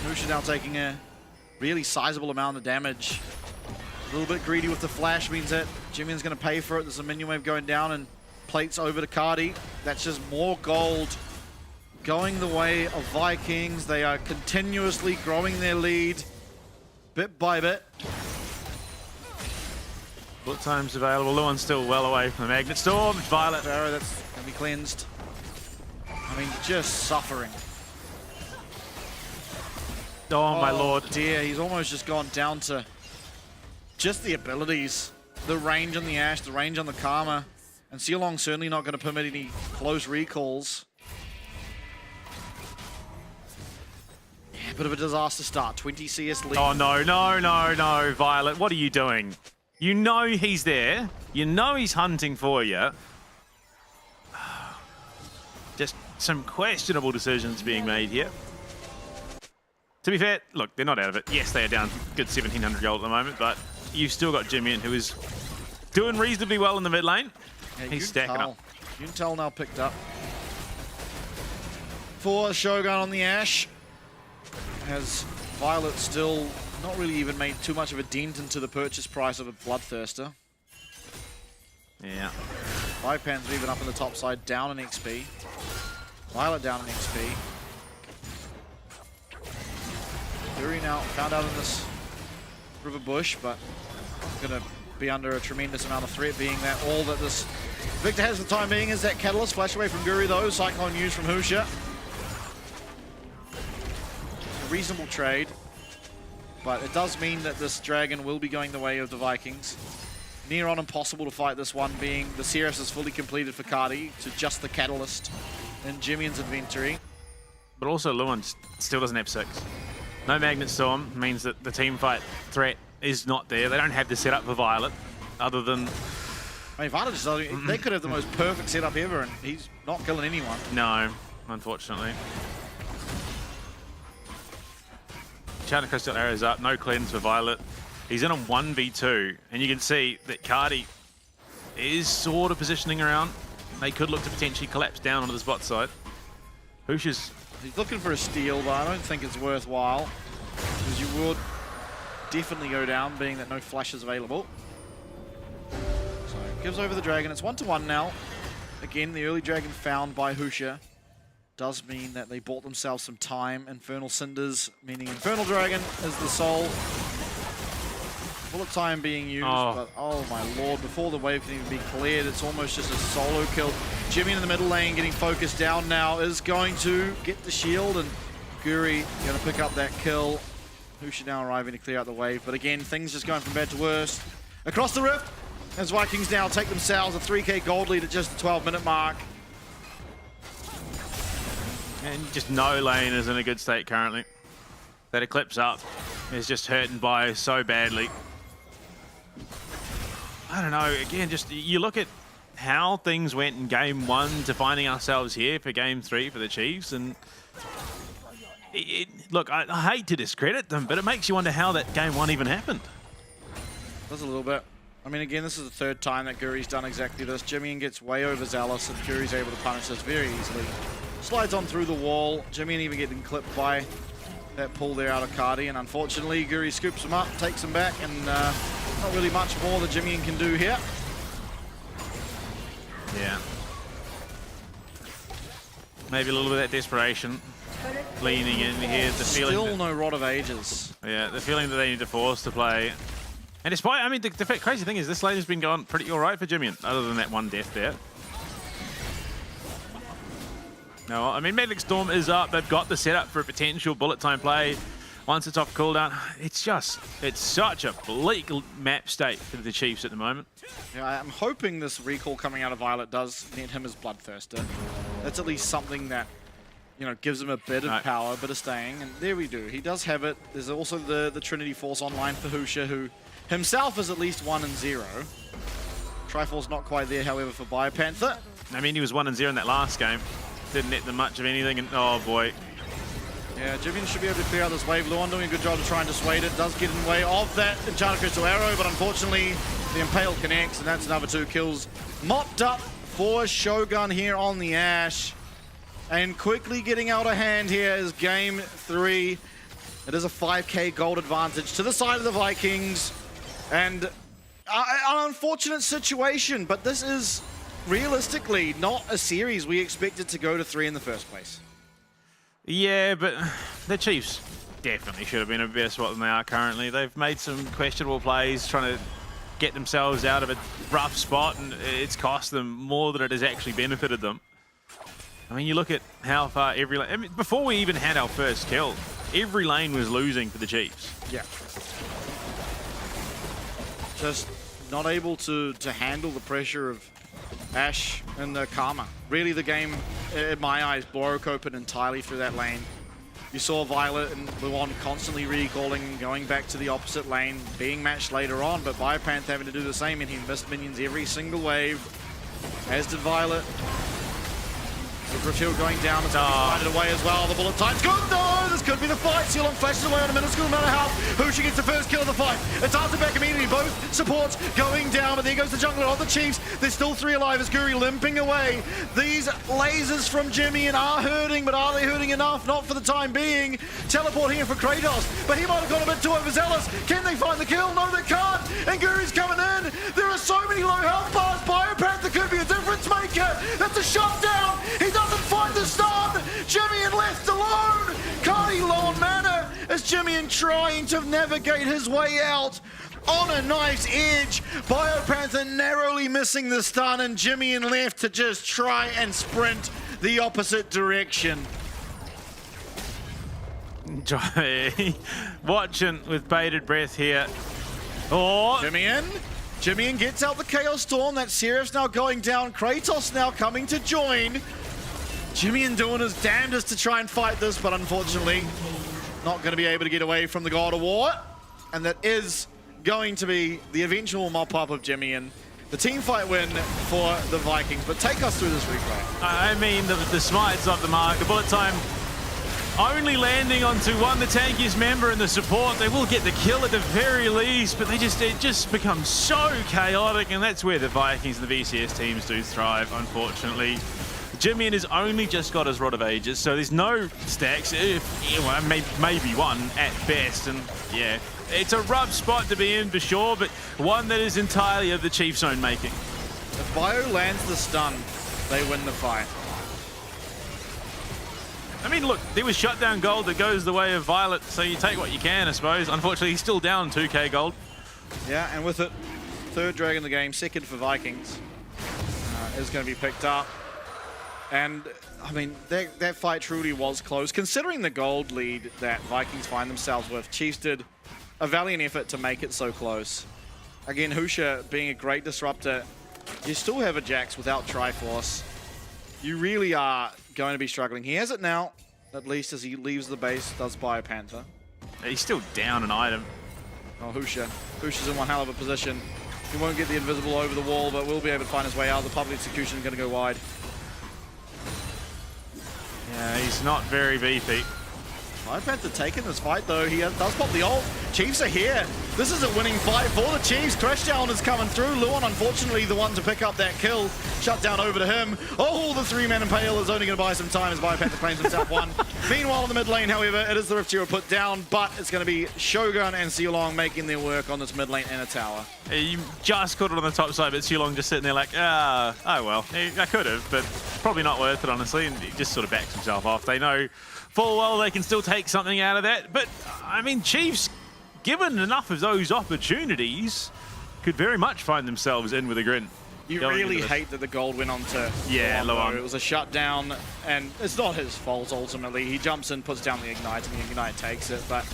Husha now taking a really sizable amount of damage. A little bit greedy with the flash means that Jimmy's going to pay for it. There's a minion wave going down and plates over to Cardi. That's just more gold going the way of Vikings. They are continuously growing their lead bit by bit. Bullet time's available. Luon's still well away from the Magnet Storm. Violet. Arrow, that's be cleansed. I mean, just suffering. Oh my lord. Dear, he's almost just gone down to just the abilities. The range on the Ashe, the range on the Karma. And Sealong's certainly not going to permit any close recalls. Yeah, bit of a disaster start. 20 CS lead. Oh no, no, no, no, Violet, what are you doing? You know he's there. You know he's hunting for you. Just some questionable decisions being made here. To be fair, look, they're not out of it. Yes, they are down good 1,700 gold at the moment, but you've still got Jimmy, who is doing reasonably well in the mid lane. Yeah, he's stacking up. Yuntel now picked up. For Shogun on the Ashe. Has Violet still not really even made too much of a dent into the purchase price of a Bloodthirster. Yeah. Vipan's even up in the top side, down in XP. Violet down in XP. Yuri now found out in this river bush, but going to be under a tremendous amount of threat, being that all that this Victor has for the time being is that Catalyst. Flash away from Guri though, Cyclone used from Husha. A reasonable trade, but it does mean that this Dragon will be going the way of the Vikings. Near on impossible to fight this one, being the Cirrus is fully completed for Cardi to just the Catalyst in Jimmy's inventory. But also Lewin still doesn't have 6. No Magnet Storm means that the team fight threat is not there. They don't have the setup for Violet, other than... I mean, Violet just doesn't, they could have the most perfect setup ever, and he's not killing anyone. No, unfortunately. China Crystal arrows up, no cleanse for Violet. He's in a 1v2, and you can see that Cardi is sort of positioning around. They could look to potentially collapse down onto the spot side. Husha's... He's looking for a steal, but I don't think it's worthwhile, because you would definitely go down, being that no flash is available. So, gives over the Dragon. It's 1-1 now. Again, the early Dragon found by Husha does mean that they bought themselves some time. Infernal Cinders, meaning Infernal Dragon, is the soul. Bullet time being used, but oh my lord, before the wave can even be cleared, it's almost just a solo kill. Jimmy in the middle lane getting focused down now is going to get the shield, and Guri going to pick up that kill. Husha now arriving to clear out the wave, but again, things just going from bad to worse. Across the rift, as Vikings now take themselves a 3k gold lead at just the 12-minute mark. And just no lane is in a good state currently. That Eclipse up is just hurting by so badly. I don't know, again, just you look at how things went in game 1 to finding ourselves here for game 3 for the Chiefs, and look, I hate to discredit them, but it makes you wonder how that game 1 even happened. Does a little bit. I mean, again, this is the third time that Guri's done exactly this. Jimmy gets way overzealous, and Guri's able to punish this very easily. Slides on through the wall. Jimmy even getting clipped by that pull there out of Cardi, and unfortunately, Guri scoops him up, takes him back, and not really much more that Jimmy can do here. Yeah. Maybe a little bit of that desperation leaning in here. The feeling Still no Rod of Ages. Yeah, the feeling that they need to force to play. And despite, I mean, the crazy thing is this lane has been going pretty all right for Jimmy, other than that one death there. No, I mean, Magnetic Storm is up. They've got the setup for a potential bullet time play. Once it's off cooldown, it's such a bleak map state for the Chiefs at the moment. Yeah, I'm hoping this recall coming out of Violet does net him as Bloodthirster. That's at least something that, you know, gives him a bit of power, a bit of staying, and there we do. He does have it. There's also the Trinity Force online for Husha, who himself is at least 1-0. Triforce not quite there, however, for Biopanther. I mean, he was 1-0 in that last game. Didn't net them much of anything, and oh boy. Yeah, Jivian should be able to clear out this wave. Luan doing a good job to try and dissuade it. Does get in the way of that Enchanted Crystal Arrow, but unfortunately the Impale connects, and that's another 2 kills. Mopped up for Shogun here on the Ashe. And quickly getting out of hand here is game 3. It is a 5k gold advantage to the side of the Vikings. And an unfortunate situation, but this is realistically not a series we expected to go to 3 in the first place. Yeah, but the Chiefs definitely should have been in a better spot than they are currently. They've made some questionable plays, trying to get themselves out of a rough spot, and it's cost them more than it has actually benefited them. I mean, you look at how far every lane... I mean, before we even had our first kill, every lane was losing for the Chiefs. Yeah. Just not able to handle the pressure of Ash and the Karma. Really, the game, in my eyes, broke open entirely through that lane. You saw Violet and Luon constantly recalling, going back to the opposite lane, being matched later on, but Biopanth having to do the same, and he missed minions every single wave, as did Violet. Riftfield going down, it's going to find it away as well. The bullet time's good. No, this could be the fight. Sealong flashes away on a minuscule amount of health. Husha gets the first kill of the fight. It's answered back immediately. Both supports going down, but there goes the jungler of the Chiefs. There's still 3 alive as Guri limping away. These lasers from Jimmy and are hurting, but are they hurting enough? Not for the time being. Teleport here for Kratos, but he might have gone a bit too overzealous. Can they find the kill? No, they can't. And Guri's coming in. There are so many low health bars. Biopanther could be a difference maker. That's a shutdown. He doesn't find the stun. Jimmy left alone. Cardi low on mana as Jimmy trying to navigate his way out on a knife's edge. Biopanther narrowly missing the stun, and Jimmy left to just try and sprint the opposite direction. Watching with bated breath here. Oh, Jimmy gets out the Chaos Storm. That Seraph's now going down. Kratos now coming to join. Jimmy doing his damnedest to try and fight this, but unfortunately not going to be able to get away from the God of War. And that is going to be the eventual mop-up of Jimmy and the team fight win for the Vikings. But take us through this replay. I mean, the smite's off the mark. The bullet time only landing onto the tankiest member and the support. They will get the kill at the very least, but it just becomes so chaotic, and that's where the Vikings and the VCS teams do thrive, unfortunately. Jimmy has only just got his Rod of Ages, so there's no stacks, maybe one at best, and yeah, it's a rough spot to be in for sure, but one that is entirely of the Chiefs' own making. If Bio lands the stun, they win the fight. I mean, look, there was shutdown gold that goes the way of Violet, so you take what you can, I suppose. Unfortunately, he's still down 2k gold. Yeah, and with it, third drag in the game, second for Vikings, is going to be picked up. And, I mean, that fight truly was close. Considering the gold lead that Vikings find themselves with, Chiefs did a valiant effort to make it so close. Again, Husha being a great disruptor, you still have a Jax without Triforce. You really are going to be struggling. He has it now, at least as he leaves the base, does Biopanther. He's still down an item. Oh, Husha's in one hell of a position. He won't get the invisible over the wall, but will be able to find his way out. The public execution is going to go wide. Yeah, he's not very beefy. Biopanther taking this fight though. He does pop the ult. Chiefs are here. This is a winning fight for the Chiefs. Crashdown is coming through. Luon, unfortunately, the one to pick up that kill. Shut down over to him. Oh, the 3-man impale is only going to buy some time as Biopanther claims himself one. Meanwhile, in the mid lane, however, it is the Rift Hero put down, but it's going to be Shogun and Sealong making their work on this mid lane and a tower. You just caught it on the top side, but Sealong just sitting there like, oh well. I could have, but probably not worth it, honestly, and he just sort of backs himself off. They know full well they can still take something out of that, but, I mean, Chiefs, given enough of those opportunities, could very much find themselves in with a grin. You really hate that the gold went on to Luon. It was a shutdown, and it's not his fault ultimately. He jumps in, puts down the Ignite, and the Ignite takes it, but...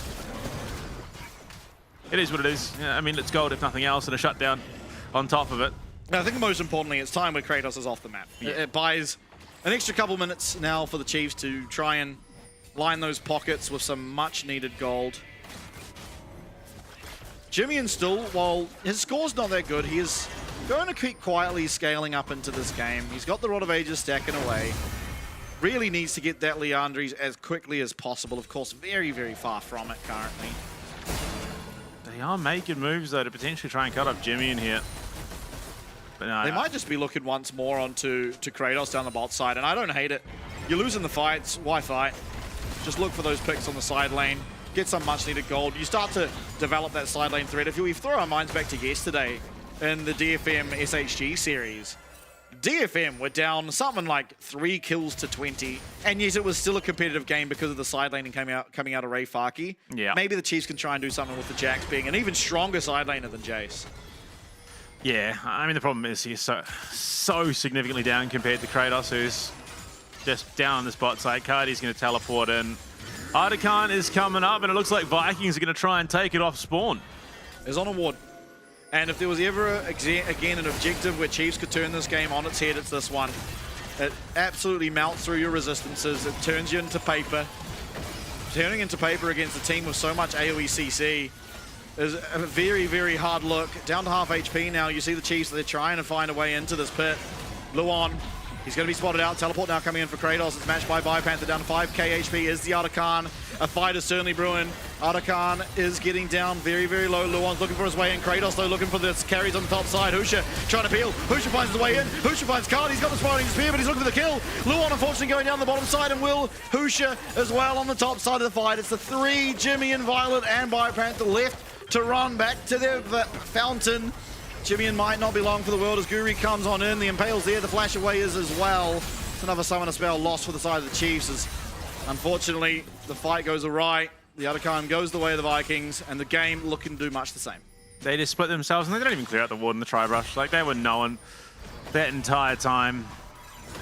It is what it is. Yeah, I mean, it's gold if nothing else, and a shutdown on top of it. I think most importantly, it's time where Kratos is off the map. Yeah. It buys an extra couple minutes now for the Chiefs to try and line those pockets with some much-needed gold. Jimmy and still, while his score's not that good, he is going to keep quietly scaling up into this game. He's got the Rod of Ages stacking away. Really needs to get that Leandries as quickly as possible. Of course, very, very far from it currently. They are making moves, though, to potentially try and cut off Jimmy in here. But no, they might just be looking once more onto Kratos down the bot side, and I don't hate it. You're losing the fights, why fight? Just look for those picks on the side lane. Get some much-needed gold. You start to develop that side lane threat. If we throw our minds back to yesterday in the DFM SHG series, DFM were down something like 3 kills to 20, and yet it was still a competitive game because of the side laning coming out of Ray Farkey. Yeah. Maybe the Chiefs can try and do something with the Jax being an even stronger side laner than Jace. Yeah, I mean, the problem is he's so significantly down compared to Kratos, who's just down on the spot side. Cardi's going to teleport in. Artican is coming up, and it looks like Vikings are going to try and take it off spawn. Is on a ward. And if there was ever, again, an objective where Chiefs could turn this game on its head, it's this one. It absolutely melts through your resistances. It turns you into paper. Turning into paper against a team with so much AoE CC is a very, very hard look. Down to half HP now. You see the Chiefs, they're trying to find a way into this pit. Luon, he's going to be spotted out. Teleport now coming in for Kratos. It's matched by Panther down to 5k HP. Is the Artican. A fight is certainly brewing. Artican is getting down very, very low. Luon's looking for his way in. Kratos, though, looking for this. Carries on the top side. Husha trying to peel. Husha finds his way in. Husha finds Card. He's got the spiraling spear, but he's looking for the kill. Luon, unfortunately, going down the bottom side, and will Husha as well on the top side of the fight. It's the 3, Jimmy and Violet and Panther left to run back to their fountain. Jimmy might not be long for the world as Guri comes on in. The Impale's there. The flash away is as well. It's another summoner spell lost for the side of the Chiefs as unfortunately the fight goes awry. The Artican goes the way of the Vikings, and the game looking to do much the same. They just split themselves, and they don't even clear out the ward in the tri-brush. Like, they were known that entire time.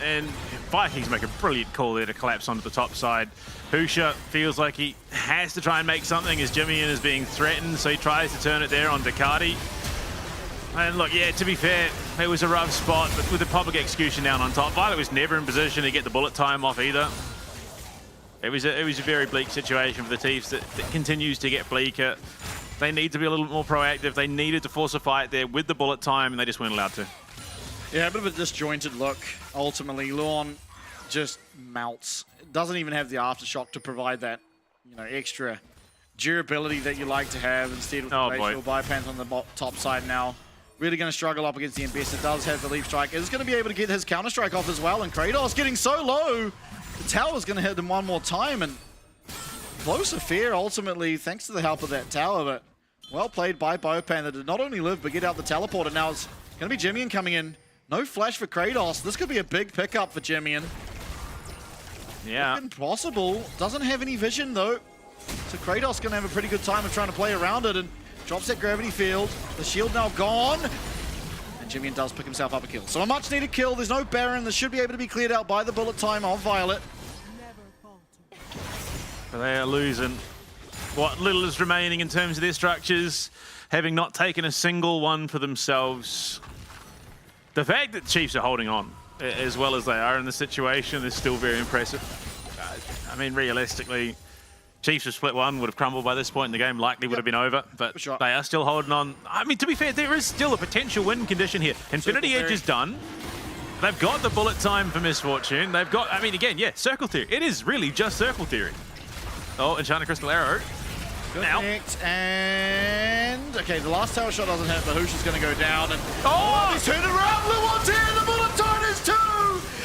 And Vikings make a brilliant call there to collapse onto the top side. Husha feels like he has to try and make something as Jimmy is being threatened, so he tries to turn it there on Ducati. And look, yeah, to be fair, it was a rough spot, but with the public execution down on top, Violet was never in position to get the bullet time off either. It was a very bleak situation for the Chiefs that continues to get bleaker. They need to be a little more proactive. They needed to force a fight there with the bullet time, and they just weren't allowed to. Yeah, a bit of a disjointed look. Ultimately, Luon just melts. Doesn't even have the aftershock to provide that, you know, extra durability that you like to have. Instead, with the bypass on the top side now. Really going to struggle up against the Investor. Does have the leap strike. Is going to be able to get his counter strike off as well. And Kratos getting so low. The tower's going to hit him one more time. And close affair ultimately, thanks to the help of that tower. But well played by Biopan that did not only live, but get out the teleporter. Now it's going to be Jimmy coming in. No flash for Kratos. This could be a big pickup for Jimmy. Yeah. Impossible. Doesn't have any vision though. So Kratos going to have a pretty good time of trying to play around it. And drops that gravity field. The shield now gone. And Jimmy does pick himself up a kill. So a much needed kill. There's no Baron. This should be able to be cleared out by the bullet time of Violet. But they are losing what little is remaining in terms of their structures, having not taken a single one for themselves. The fact that Chiefs are holding on as well as they are in the situation is still very impressive. I mean, realistically, Chiefs have split one, would have crumbled by this point in the game, likely would have been over, but they are still holding on. I mean, to be fair, there is still a potential win condition here. Infinity Edge is done. They've got the bullet time for Misfortune. They've got, I mean, again, yeah, Circle Theory. It is really just Circle Theory. Oh, Enchanted Crystal Arrow. Connect, and okay, the last tower shot doesn't hit, but Husha's going to go down, and he's turned around. Luon's here, the bullet time is 2.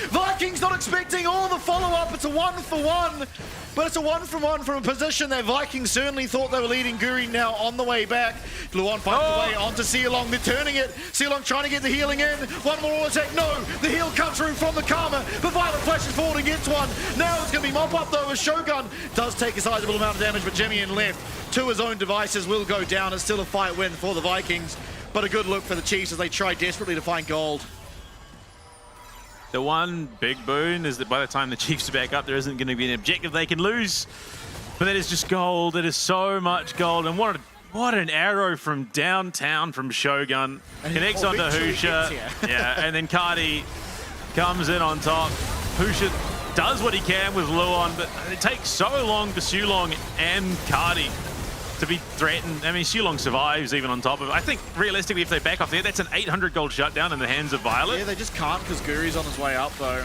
Vikings not expecting all the follow-up. It's a 1-for-1, but it's a 1-for-1 from a position that Vikings certainly thought they were leading. Guri now on the way back. Luon finds the way onto Sealong. They're turning it. Sealong trying to get the healing in. One more attack. No, the heal comes through from the Karma, but Violet flashes forward and gets one. Now it's going to be mop-up though, as Shogun does take a sizable amount of damage, but Jimmy in left to his own devices will go down. It's still a fight win for the Vikings, but a good look for the Chiefs as they try desperately to find gold. The one big boon is that by the time the Chiefs are back up, there isn't going to be an objective they can lose. But that is just gold. It is so much gold. And what an arrow from downtown from Shogun. And connects onto Husha. Yeah, and then Cardi comes in on top. Husha does what he can with Luon, but it takes so long for Sulong and Cardi to be threatened. I mean, Sulong survives even on top of it. I think realistically, if they back off there, that's an 800 gold shutdown in the hands of Violet. Yeah, they just can't because Guri's on his way up though.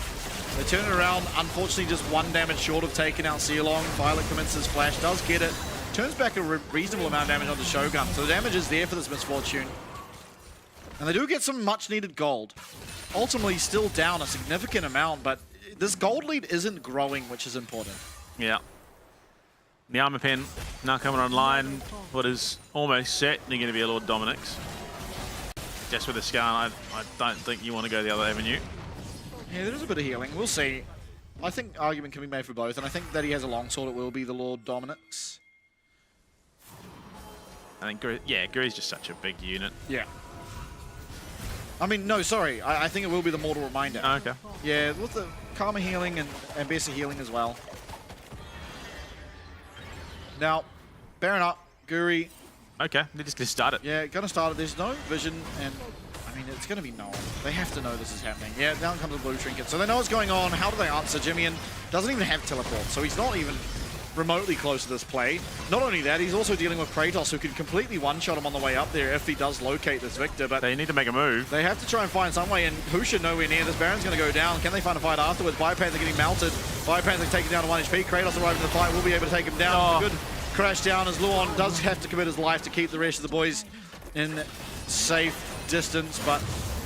They turn it around, unfortunately just 1 damage short of taking out Sulong. Violet commits his flash, does get it. Turns back a reasonable amount of damage onto Shogun. So the damage is there for this Misfortune. And they do get some much needed gold. Ultimately still down a significant amount, but this gold lead isn't growing, which is important. Yeah. The armor pen now coming online. What is almost certainly going to be a Lord Dominic's. Just with the scar, I don't think you want to go the other avenue. Yeah, there is a bit of healing. We'll see. I think argument can be made for both, and I think that he has a longsword. It will be the Lord Dominic's. I think, yeah, Guri's just such a big unit. Yeah. I mean, no, sorry. I think it will be the Mortal Reminder. Oh, okay. Yeah, with the Karma healing and Bessa healing as well. Now, Baron up, Guri. Okay, they're just going to start it. Yeah, going to start it. There's no vision, and I mean, it's going to be known. They have to know this is happening. Yeah, down comes the blue trinket. So they know what's going on. How do they answer? Jimmy doesn't even have teleport, so he's not even remotely close to this play. Not only that, he's also dealing with Kratos, who can completely one-shot him on the way up there if he does locate this Victor. But they need to make a move. They have to try and find some way, and Husha nowhere near. This Baron's going to go down. Can they find a fight afterwards? Biopanther getting melted. Biopanther taken down to 1 HP. Kratos arriving in the fight. Will be able to take him down. Good crash down as Luon does have to commit his life to keep the rest of the boys in safe distance, but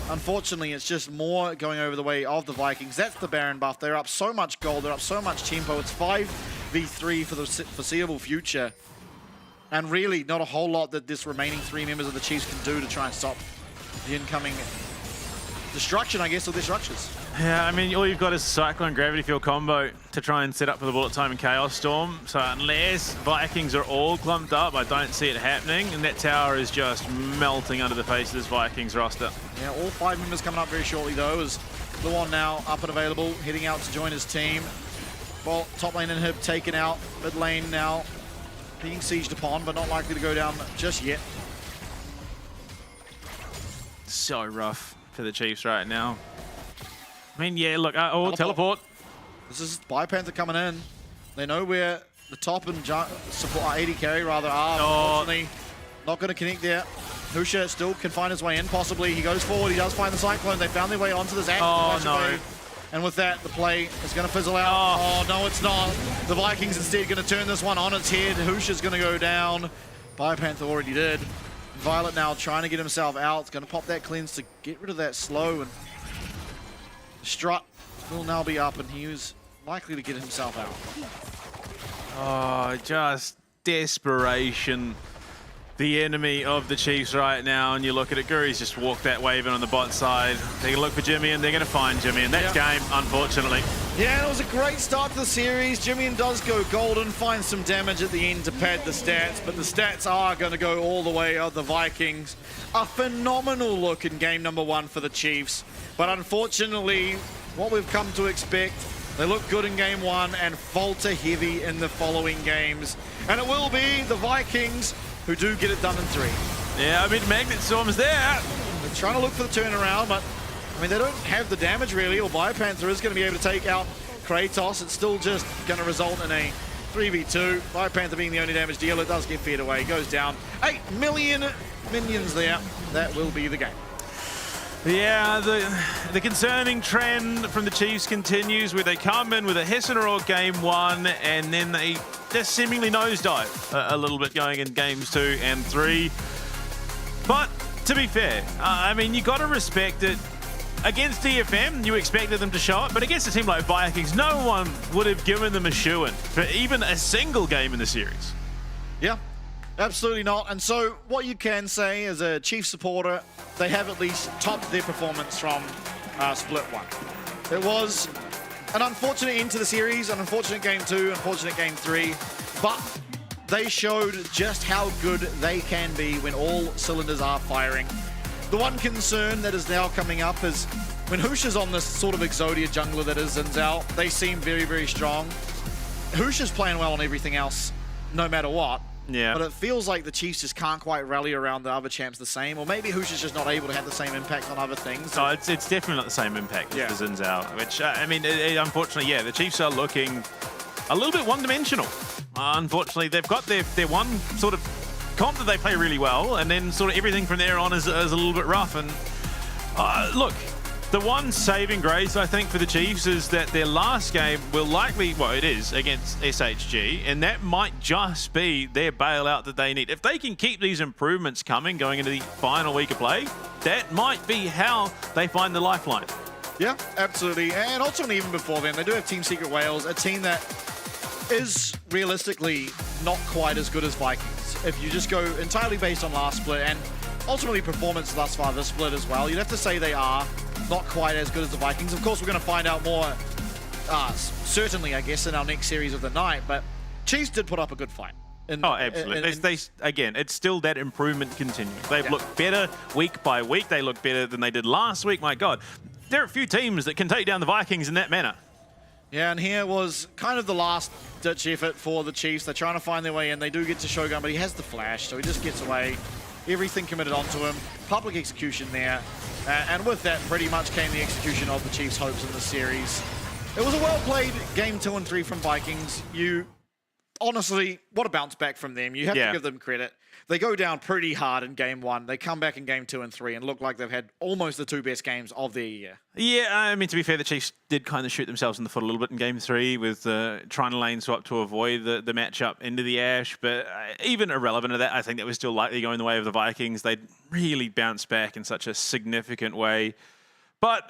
unfortunately it's just more going over the way of the Vikings. That's the Baron buff. They're up so much gold, they're up so much tempo. It's 5v3 for the foreseeable future, and really not a whole lot that this remaining 3 members of the Chiefs can do to try and stop the incoming destruction, I guess, of their structures. Yeah, I mean, all you've got is Cyclone Gravity Field combo to try and set up for the Bullet Time and Chaos Storm. So unless Vikings are all clumped up, I don't see it happening. And that tower is just melting under the face of this Vikings roster. Yeah, all 5 members coming up very shortly, though, as Luon now up and available, heading out to join his team. Well, top lane inhib taken out, mid lane now being sieged upon, but not likely to go down just yet. So rough for the Chiefs right now. I mean, yeah, look, teleport. This is Biopanther coming in. They know where the top and support, AD carry rather are. Unfortunately, not going to connect there. Husha still can find his way in, possibly. He goes forward, he does find the Cyclone. They found their way onto this active And with that, the play is going to fizzle out. Oh, no, it's not. The Vikings instead going to turn this one on its head. Husha's going to go down. Biopanther already did. Violet now trying to get himself out. It's going to pop that cleanse to get rid of that slow. And Strut will now be up, and he was likely to get himself out. Oh, just desperation. The enemy of the Chiefs right now, and you look at it, Guri's just walked that wave in on the bot side. They're going to look for Jimmy, and they're going to find Jimmy, and that's game, unfortunately. Yeah, and it was a great start to the series. Jimmy does go golden, finds some damage at the end to pad the stats, but the stats are going to go all the way of the Vikings. A phenomenal look in game number 1 for the Chiefs, but unfortunately, what we've come to expect, they look good in game 1 and falter heavy in the following games. And it will be the Vikings who do get it done in 3. Yeah, I mean, Magnet Storm's there. They're trying to look for the turnaround, but I mean, they don't have the damage really, or Biopanther is going to be able to take out Kratos. It's still just going to result in a 3v2. Biopanther being the only damage dealer, does get feared away, goes down. 8 million minions there. That will be the game. Yeah, the concerning trend from the Chiefs continues, where they come in with a hiss and a roar game 1, and then they just seemingly nosedive a little bit going in games 2 and 3. But to be fair, I mean, you got to respect it. Against DFM, you expected them to show it, but against a team like Vikings, no one would have given them a shoo-in for even a single game in the series. Yeah, absolutely not. And so what you can say as a Chiefs supporter, they have at least topped their performance from Split 1. It was an unfortunate end to the series, an unfortunate game 2, unfortunate game 3, but they showed just how good they can be when all cylinders are firing. The one concern that is now coming up is when Husha's on this sort of Exodia jungler that is Zinzao, they seem very, very strong. Husha's playing well on everything else, no matter what. Yeah. But it feels like the Chiefs just can't quite rally around the other champs the same, or maybe Husha's just not able to have the same impact on other things. No, it's definitely not the same impact as the Zinzao, which, I mean, unfortunately, yeah, the Chiefs are looking a little bit one-dimensional. Unfortunately, they've got their one sort of comp that they play really well, and then sort of everything from there on is a little bit rough. And look, the one saving grace, I think, for the Chiefs is that their last game will likely, well, it is against SHG, and that might just be their bailout that they need. If they can keep these improvements coming going into the final week of play, that might be how they find the lifeline. Yeah, absolutely. And ultimately, even before then, they do have Team Secret Wales, a team that is realistically not quite as good as Vikings. If you just go entirely based on last split and ultimately performance thus far this split as well, you'd have to say they are not quite as good as the Vikings. Of course, we're going to find out more, certainly, I guess, in our next series of the night, but Chiefs did put up a good fight. Oh, absolutely. Again, it's still that improvement continuing. They've looked better week by week. They look better than they did last week. My God, there are a few teams that can take down the Vikings in that manner. Yeah, and here was kind of the last-ditch effort for the Chiefs. They're trying to find their way in. They do get to Shogun, but he has the flash, so he just gets away. Everything committed onto him. Public execution there. And with that, pretty much came the execution of the Chiefs' hopes in this series. It was a well-played game 2 and 3 from Vikings. Honestly, what a bounce back from them. You have to give them credit. They go down pretty hard in game 1. They come back in game 2 and 3 and look like they've had almost the 2 best games of their year. Yeah, I mean, to be fair, the Chiefs did kind of shoot themselves in the foot a little bit in game 3 with trying to lane swap to avoid the matchup into the Ash. But even irrelevant to that, I think that was still likely going the way of the Vikings. They'd really bounced back in such a significant way. But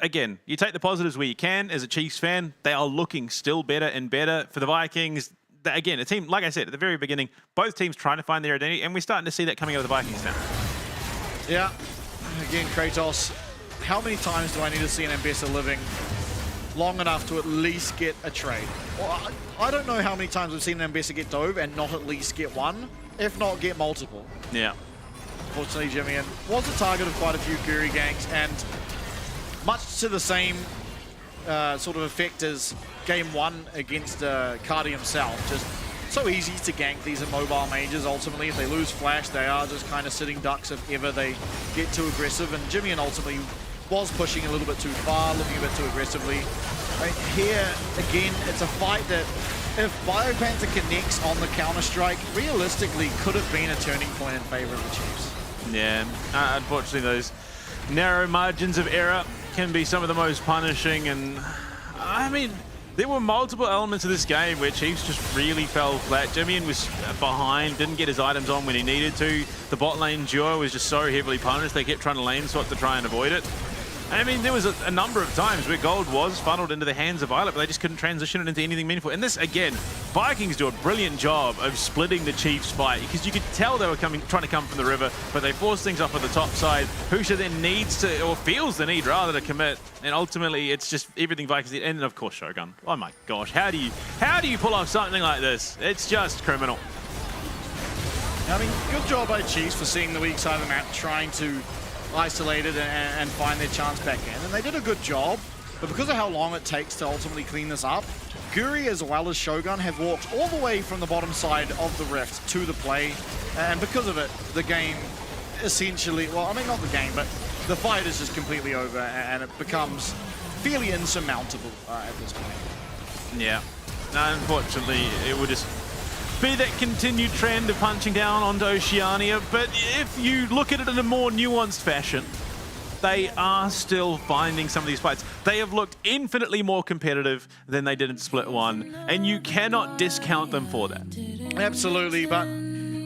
again, you take the positives where you can. As a Chiefs fan, they are looking still better and better for the Vikings. Again, a team, like I said at the very beginning, both teams trying to find their identity, and we're starting to see that coming out of the Vikings now. Yeah. Again, Kratos, how many times do I need to see an Ambessa living long enough to at least get a trade? Well, I don't know how many times we've seen an Ambessa get dove and not at least get one, if not get multiple. Yeah. Unfortunately, Jimmy was the target of quite a few Guri ganks, and much to the same sort of effect as game 1 against Cardi himself. Just so easy to gank these immobile mages. Ultimately, if they lose flash, they are just kind of sitting ducks if ever they get too aggressive. And Jimmy ultimately was pushing a little bit too far, looking a bit too aggressively. Here, again, it's a fight that if Biopanther connects on the Counter-Strike, realistically could have been a turning point in favor of the Chiefs. Yeah, unfortunately, those narrow margins of error can be some of the most punishing. And I mean, there were multiple elements of this game where Chiefs just really fell flat. Jimmy was behind, didn't get his items on when he needed to. The bot lane duo was just so heavily punished, they kept trying to lane swap to try and avoid it. I mean, there was a number of times where gold was funneled into the hands of Violet, but they just couldn't transition it into anything meaningful. And this, again, Vikings do a brilliant job of splitting the Chiefs fight, because you could tell they were trying to come from the river, but they forced things off at the top side. Husha then needs to, or feels the need rather, to commit. And ultimately, it's just everything Vikings did. And of course, Shogun. Oh my gosh, how do you pull off something like this? It's just criminal. I mean, good job by Chiefs for seeing the weak side of the map, trying to isolate it and find their chance back in. And they did a good job, but because of how long it takes to ultimately clean this up, Guri as well as Shogun have walked all the way from the bottom side of the rift to the play. And because of it, the game essentially, well, I mean, not the game, but the fight is just completely over and it becomes fairly insurmountable at this point. Yeah, unfortunately, it would just be that continued trend of punching down onto Oceania, but if you look at it in a more nuanced fashion, they are still finding some of these fights. They have looked infinitely more competitive than they did in Split 1, and you cannot discount them for that. Absolutely, but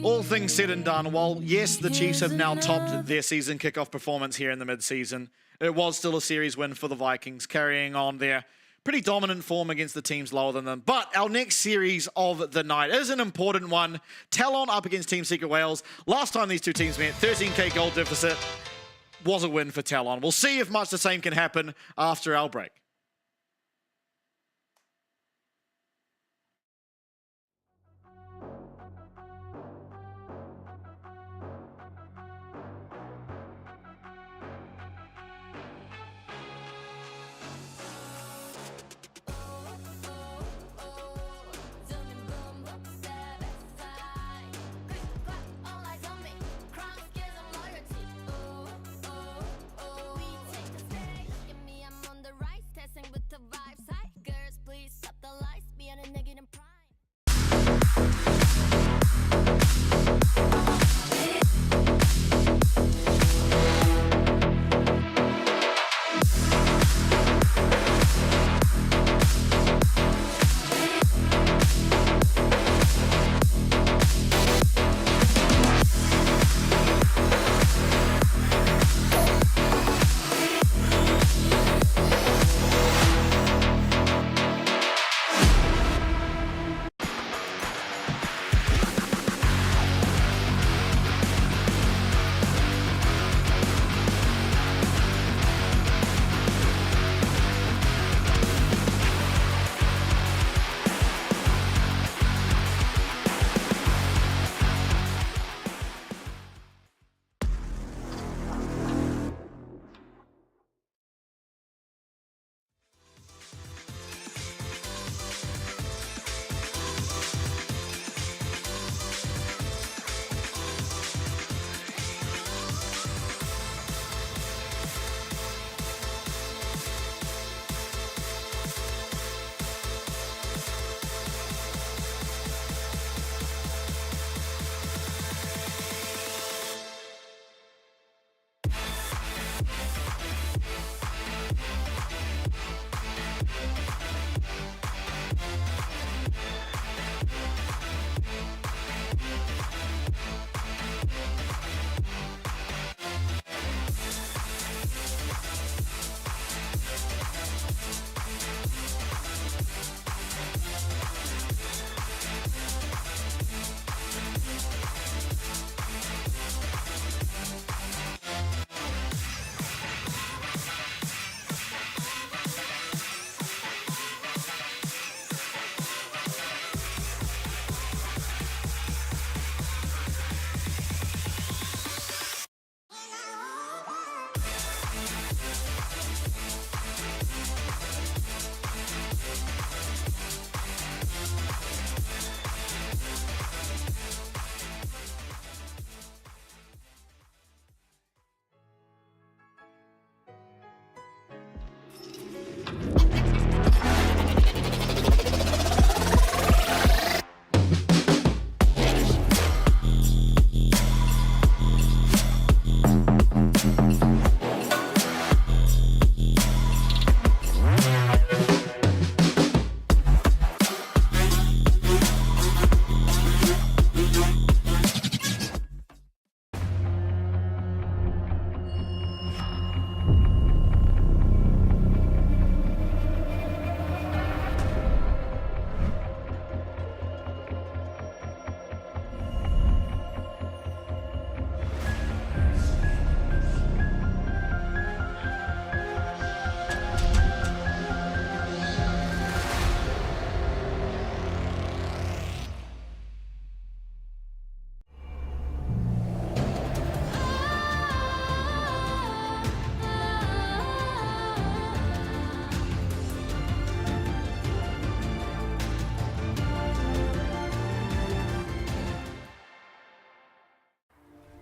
all things said and done, while yes, the Chiefs have now topped their season kickoff performance here in the mid-season, it was still a series win for the Vikings, carrying on their pretty dominant form against the teams lower than them. But our next series of the night is an important one. Talon up against Team Secret Wales. Last time these two teams met, 13k gold deficit was a win for Talon. We'll see if much the same can happen after our break.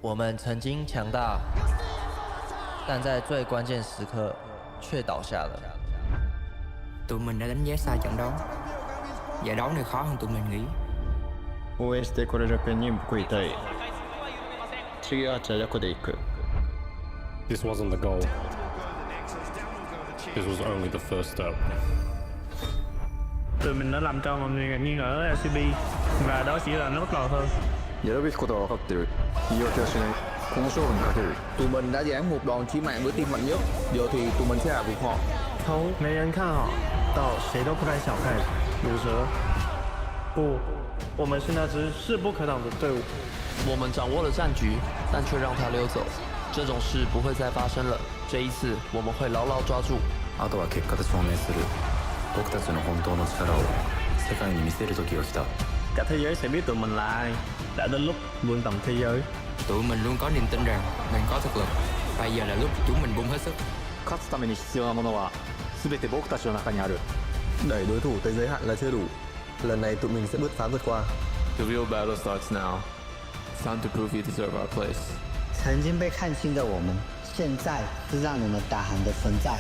我们曾經強大，但在最關鍵時刻卻倒下了。Tụi mình đã đánh giá sai trận đấu. Giải đấu này khó hơn tụi mình nghĩ. 応援してこれるペンに報いたい。次はじゃあこで行く。This wasn't the goal. This was only the first step. Tụi mình đã làm cho mọi người nghi ngờ LCP và đó chỉ là nó bất ngờ thôi. やるべきことは分かってる。言い訳はしない。この勝負にかける。Tụi mình đã giáng một đòn chí mạng với team mạnh nhất. Giờ thì tụi mình sẽ hạ gục họ. 从没人看好到谁都不敢小看鲁蛇。不，我们是那支势不可挡的队伍。我们掌握了战局，但却让他溜走。这種事不會再發生了。這一次，我們會牢牢抓住。あとは結果で証明する。僕たちの本當の力を世界に見せる時が来た。Cả thế giới sẽ biết tụi mình là ai. Đã đến lúc vươn tầm thế giới. Tụi mình luôn có niềm tin rằng mình có thực lực. Bây giờ là lúc chúng mình bung hết sức. 勝つために必要なものは全て僕たちの中にある。Đẩy đối thủ tới giới hạn là chưa đủ. Lần này tụi mình sẽ bứt phá vượt qua. The real battle starts now. It's time to prove you deserve our place. 曾经被看轻的我们，现在是让你们打鼾的存在。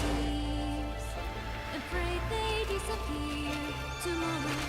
tears and pray they disappear tomorrow.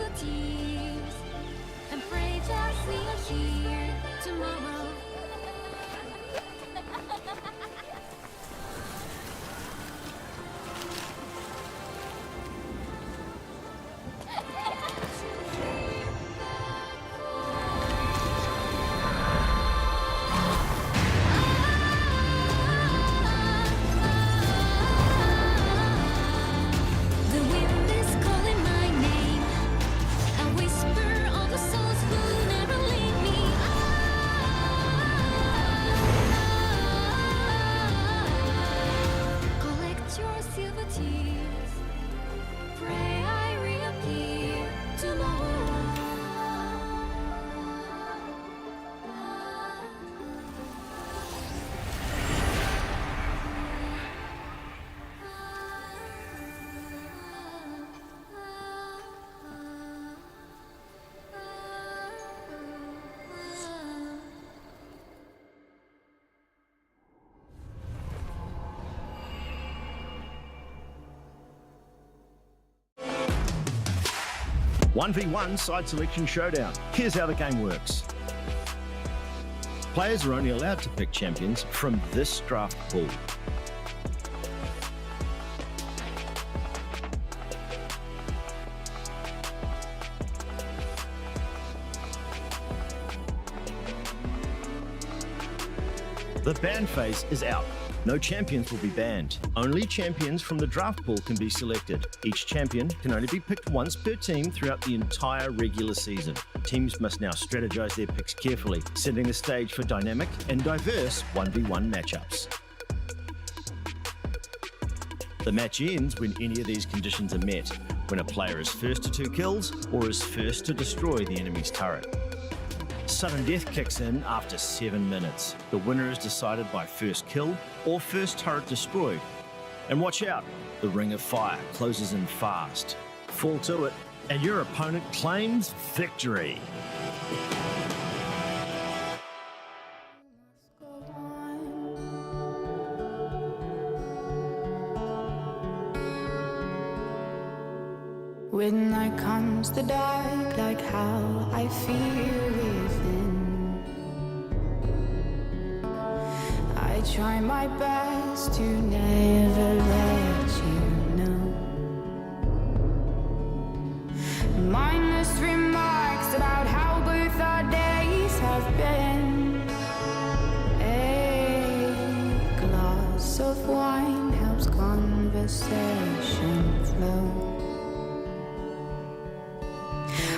your tears and pray that we are here tomorrow. The wind is calling my name. I whisper all the souls who never leave me. Collect your silver tears. Pray I reappear tomorrow. One v one side selection showdown. Here's how the game works. Players are only allowed to pick champions from this draft pool. The ban phase is out. No champions will be banned. Only champions from the draft pool can be selected. Each champion can only be picked once per team throughout the entire regular season. Teams must now strategize their picks carefully, setting the stage for dynamic and diverse 1v1 matchups. The match ends when any of these conditions are met, when a player is first to 2 kills or is first to destroy the enemy's turret. Sudden death kicks in after 7 minutes. The winner is decided by first kill or first turret destroyed. And watch out, the ring of fire closes in fast. Fall to it, and your opponent claims victory. When night comes the dark, like how I feel within, I try my best to never let you know. Mindless remarks about how both our days have been. A glass of wine helps conversation flow.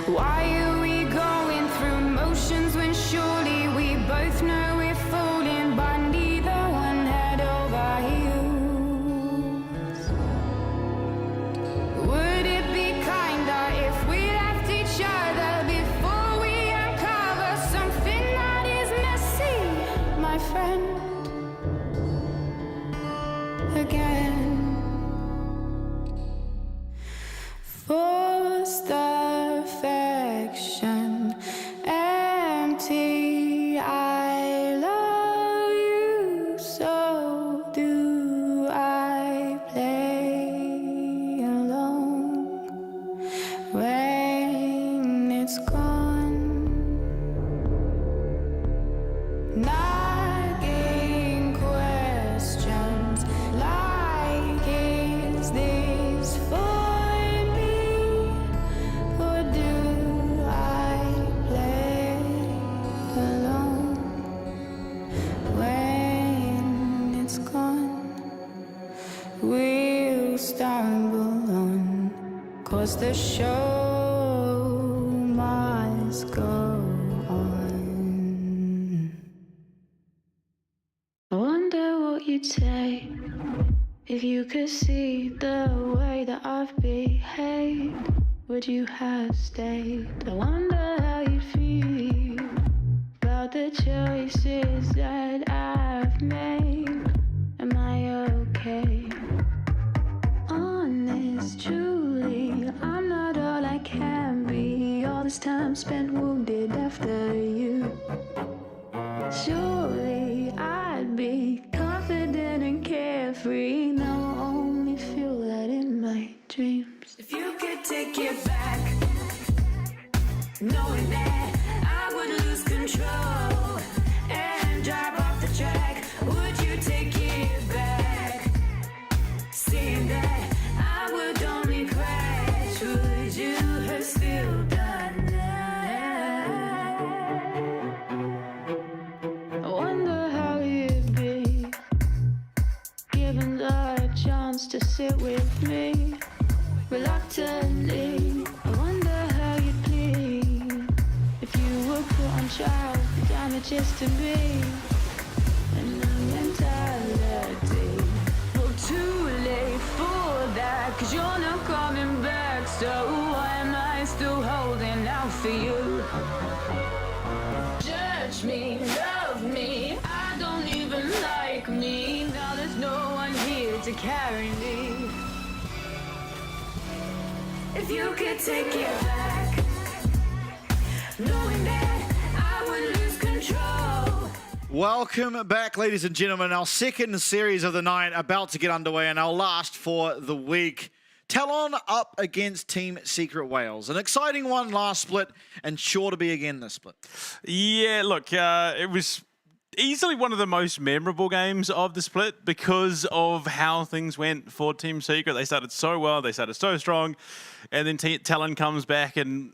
Why are we going through motions when surely we both know we're falling, but neither one head over heels? Would it be kinder if we left each other before we uncover something that is messy, my friend? Again, forced affection, empty. I love you, so do I play alone when it's gone. Nagging questions like, is this for me, or do I play alone when it's gone? We'll stumble on, 'cause the show must go on. I wonder what you'd say if you could see the way that I've behaved. Would you have stayed? I wonder how you'd feel about the choices that I've made. Am I okay? Honest, truly, I'm not all I can be. All this time spent wounded after you. Surely I'd be confident and carefree. Now I only feel that in my dreams. If you could take it back, sit with me reluctantly. I wonder how you'd plead if you were put on trial for damages to me and our mentality. Well, too late for that, 'cause you're not coming back. So why am I still holding out for you? Judge me, love me, I don't even like me. Now there's no one here to carry me. If you could take it back, knowing that I would lose control. Welcome back, ladies and gentlemen. Our second series of the night about to get underway, and our last for the week. Talon up against Team Secret Wales. An exciting one last split, and sure to be again this split. Yeah, look, it was easily one of the most memorable games of the split because of how things went for Team Secret. They started so well, they started so strong, and then Talon comes back and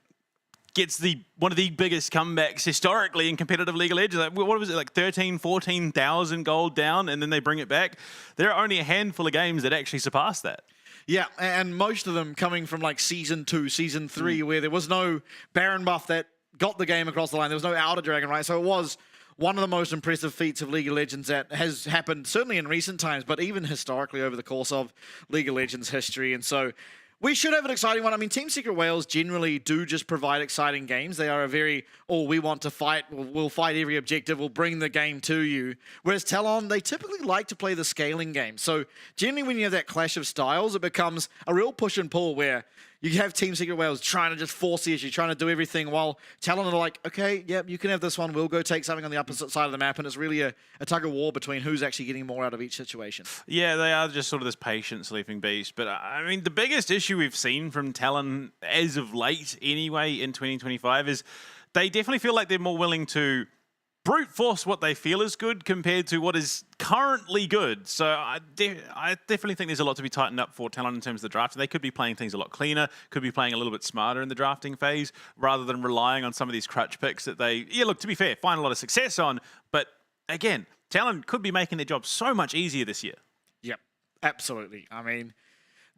gets one of the biggest comebacks historically in competitive League of Legends. What was it, like 13, 14,000 gold down, and then they bring it back? There are only a handful of games that actually surpass that. Yeah, and most of them coming from like Season 2, Season 3, where there was no Baron buff that got the game across the line. There was no Outer Dragon, right? So it was one of the most impressive feats of League of Legends that has happened certainly in recent times, but even historically over the course of League of Legends history. And so we should have an exciting one. I mean, Team Secret Wales generally do just provide exciting games. They are a very, we want to fight, we'll fight every objective, we'll bring the game to you. Whereas Talon, they typically like to play the scaling game. So generally when you have that clash of styles, it becomes a real push and pull where you have Team Secret Wales trying to just force the issue, trying to do everything, while Talon are like, okay, yep, you can have this one, we'll go take something on the opposite side of the map, and it's really a tug of war between who's actually getting more out of each situation. Yeah, they are just sort of this patient sleeping beast. But I mean, the biggest issue we've seen from Talon as of late anyway in 2025 is they definitely feel like they're more willing to brute force what they feel is good compared to what is currently good. So I definitely think there's a lot to be tightened up for Talon in terms of the draft. They could be playing things a lot cleaner, could be playing a little bit smarter in the drafting phase, rather than relying on some of these crutch picks that they, look, to be fair, find a lot of success on. But again, Talon could be making their job so much easier this year. Yep, absolutely. I mean,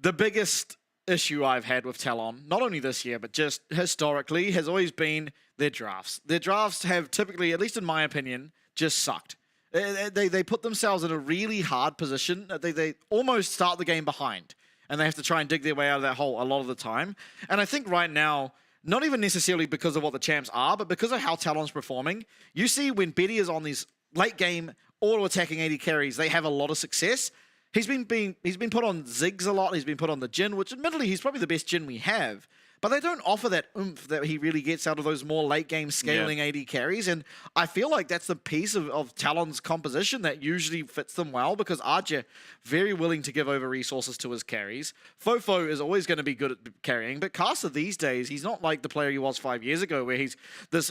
the biggest issue I've had with Talon, not only this year, but just historically, has always been their drafts. Their drafts have typically, at least in my opinion, just sucked. They put themselves in a really hard position. They almost start the game behind, and they have to try and dig their way out of that hole a lot of the time. And I think right now, not even necessarily because of what the champs are, but because of how Talon's performing, you see when Betty is on these late game auto-attacking AD carries, they have a lot of success. He's been put on Ziggs a lot. He's been put on the Jhin, which admittedly he's probably the best Jhin we have. But they don't offer that oomph that he really gets out of those more late game scaling AD carries. And I feel like that's the piece of Talon's composition that usually fits them well, because Archer, very willing to give over resources to his carries. Fofo is always going to be good at carrying. But Caster these days, he's not like the player he was 5 years ago, where he's this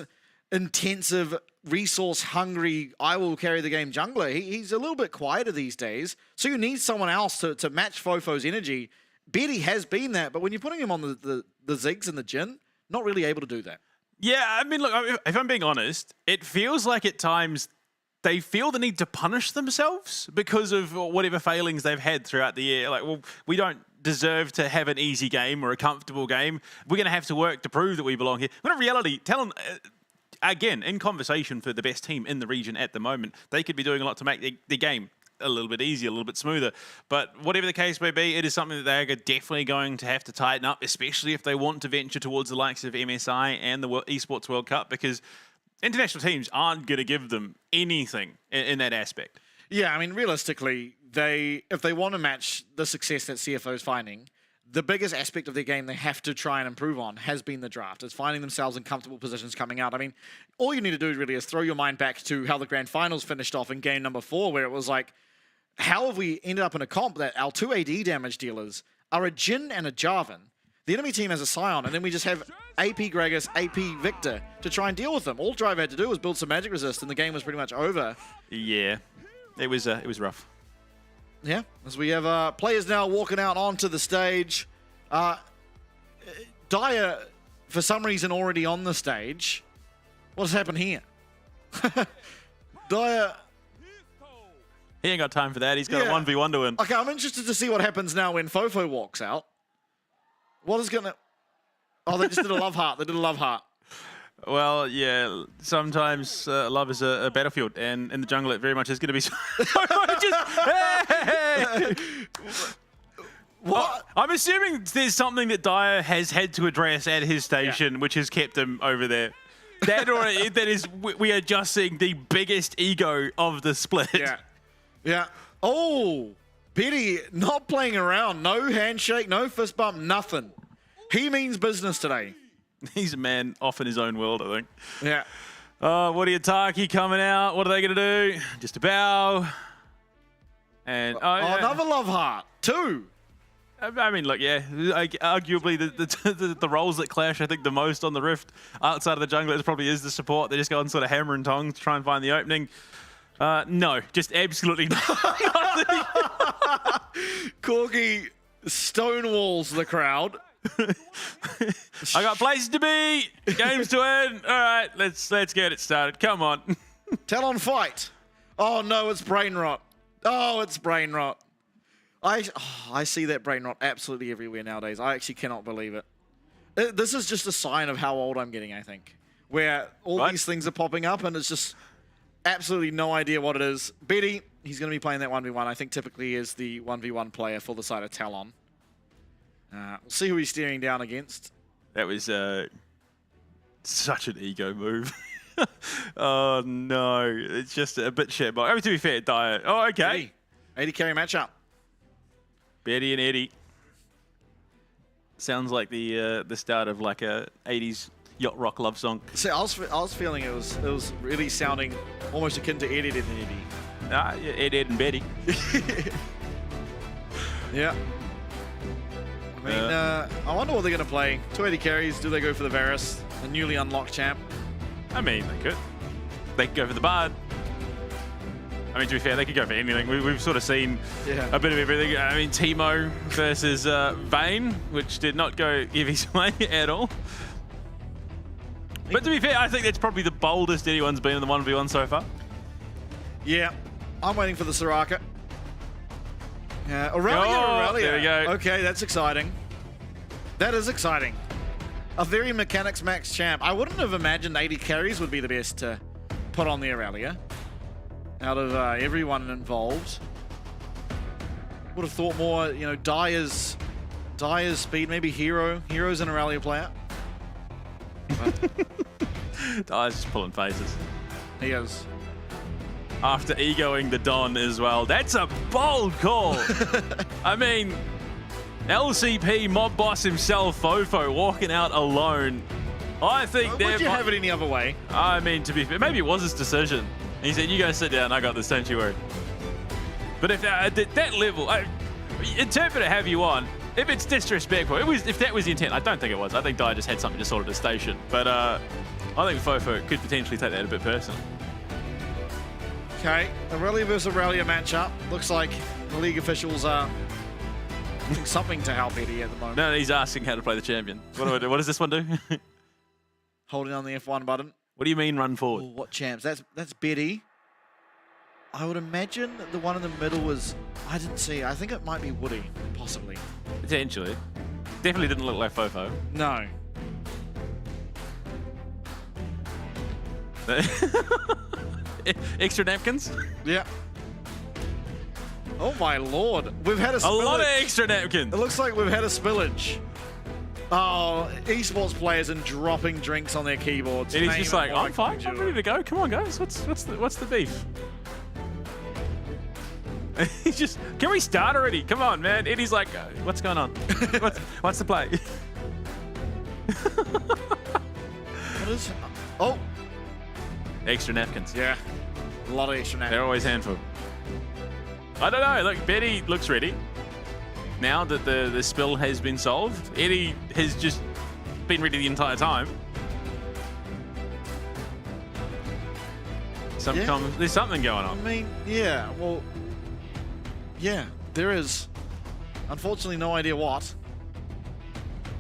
intensive, resource-hungry, I will carry the game jungler. He's a little bit quieter these days. So you need someone else to match Fofo's energy. Betty has been that, but when you're putting him on the Ziggs and the Jhin, not really able to do that. Yeah, I mean, look, if I'm being honest, it feels like at times they feel the need to punish themselves because of whatever failings they've had throughout the year. Like, well, we don't deserve to have an easy game or a comfortable game. We're going to have to work to prove that we belong here. When in reality, Talon, again, in conversation for the best team in the region at the moment, they could be doing a lot to make the game a little bit easier, a little bit smoother. But whatever the case may be, it is something that they're definitely going to have to tighten up, especially if they want to venture towards the likes of MSI and the Esports World Cup, because international teams aren't going to give them anything in that aspect. Yeah, I mean, realistically, if they want to match the success that CFO is finding, the biggest aspect of their game they have to try and improve on has been the draft. It's finding themselves in comfortable positions coming out. I mean, all you need to do really is throw your mind back to how the grand finals finished off in game number 4, where it was like, how have we ended up in a comp that our 2 AD damage dealers are a Jhin and a Jarvan? The enemy team has a Sion, and then we just have AP Gragas, AP Victor to try and deal with them. All Drive had to do was build some magic resist, and the game was pretty much over. Yeah, it was rough. Yeah, as we have players now walking out onto the stage. Dire, for some reason, already on the stage. What has happened here? Dire He ain't got time for that. He's got a 1v1 to win. Okay, I'm interested to see what happens now when Fofo walks out. What is going to... Oh, they just did a love heart. They did a love heart. Well, yeah, sometimes love is a battlefield, and in the jungle it very much is going to be... What? I'm assuming there's something that Dyer has had to address at his station, which has kept him over there. That is, we are just seeing the biggest ego of the split. Yeah. Oh, Petty not playing around. No handshake, no fist bump, nothing. He means business today. He's a man off in his own world, I think. Yeah. What are you, Taki coming out? What are they going to do? Just a bow. And another love heart. 2. I mean, look, yeah, arguably the roles that clash, I think, the most on the Rift outside of the junglers probably is the support. They just go on sort of hammer and tongs to try and find the opening. No, just absolutely nothing. Corgi stonewalls the crowd. I got places to be, games to win. All right, let's get it started. Come on. TLN fight. Oh no, it's brain rot. Oh, it's brain rot. I see that brain rot absolutely everywhere nowadays. I actually cannot believe it. This is just a sign of how old I'm getting, I think. Where all these things are popping up and it's just absolutely no idea what it is. Betty, he's going to be playing that 1v1. I think typically is the 1v1 player for the side of TLN. We'll see who he's steering down against. That was such an ego move. Oh, no. It's just a bit shit. But I mean, to be fair, Dyer. Oh, okay. 80 carry matchup. Betty and Eddie. Sounds like the start of like a 80s yacht rock love song. See, I was feeling it was really sounding almost akin to Eddie and Eddie. Yeah, Ed and Betty. Yeah. I mean, I wonder what they're going to play. 280 carries. Do they go for the Varus, the newly unlocked champ? I mean, they could. They could go for the Bard. I mean, to be fair, they could go for anything. We've sort of seen a bit of everything. I mean, Teemo versus Vayne, which did not go Evie's way at all. But to be fair, I think that's probably the boldest anyone's been in the 1v1 so far. Yeah. I'm waiting for the Soraka. Aurelia. There we go. Okay, that's exciting. That is exciting. A very mechanics max champ. I wouldn't have imagined 80 carries would be the best to put on the Aurelia out of everyone involved. Would have thought more, you know, Dyer's speed, maybe Hero's an Aurelia player. Dyer's just pulling faces. He is. After egoing the Don as well. That's a bold call. I mean, LCP mob boss himself, Fofo, walking out alone. I think would you have it any other way? I mean, to be fair, maybe it was his decision. He said, you go sit down, I got this, don't you worry. But if at that level, interpret it however you want. If it's disrespectful, if that was the intent, I don't think it was. I think Dyer just had something to sort of the station. But I think Fofo could potentially take that a bit personal. Okay, Aurelia versus Aurelia matchup. Looks like the league officials are doing something to help Eddie at the moment. No, he's asking how to play the champion. What do I do? What does this one do? Holding on the F1 button. What do you mean run forward? Ooh, what champs? That's Betty. I would imagine the one in the middle was... I didn't see. I think it might be Woody, possibly. Potentially. Definitely didn't look like Fofo. No. Extra napkins? Yeah. Oh my lord. We've had a spillage. A lot of extra napkins. It looks like we've had a spillage. Oh, esports players and dropping drinks on their keyboards. And he's just like, I'm fine. I'm ready to go. Come on, guys. What's the beef? He's just, can we start already? Come on, man. Eddie's like, what's going on? What's the play? What is... Oh. Extra napkins. Yeah. A lot of extra napkins. They're always handful. I don't know. Look, Betty looks ready. Now that the spill has been solved, Eddie has just been ready the entire time. There's something going on. I mean, yeah, well, yeah, there is. Unfortunately, no idea what.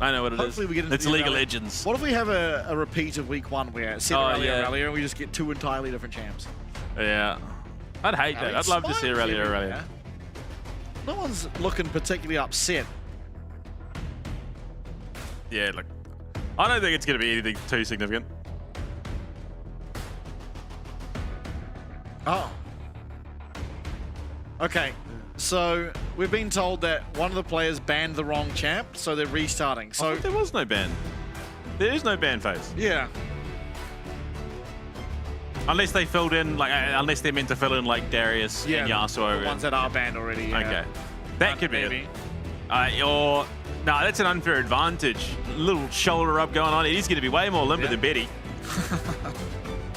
I know what it Hopefully is. We get into It's League of Legends. What if we have a repeat of week 1 where Aurelia and we just get 2 entirely different champs? Yeah. I'd hate that. I'd love to see Aurelia. No one's looking particularly upset. Yeah, look, I don't think it's going to be anything too significant. Oh. Okay, so we've been told that one of the players banned the wrong champ, so they're restarting. So there was no ban. There is no ban phase. Yeah. Unless they filled in, like, unless they're meant to fill in like Darius and Yasuo. The ones that are banned already. Yeah. Okay, that could be it. Or no, that's an unfair advantage. Little shoulder rub going on. He's going to be way more limber than Betty.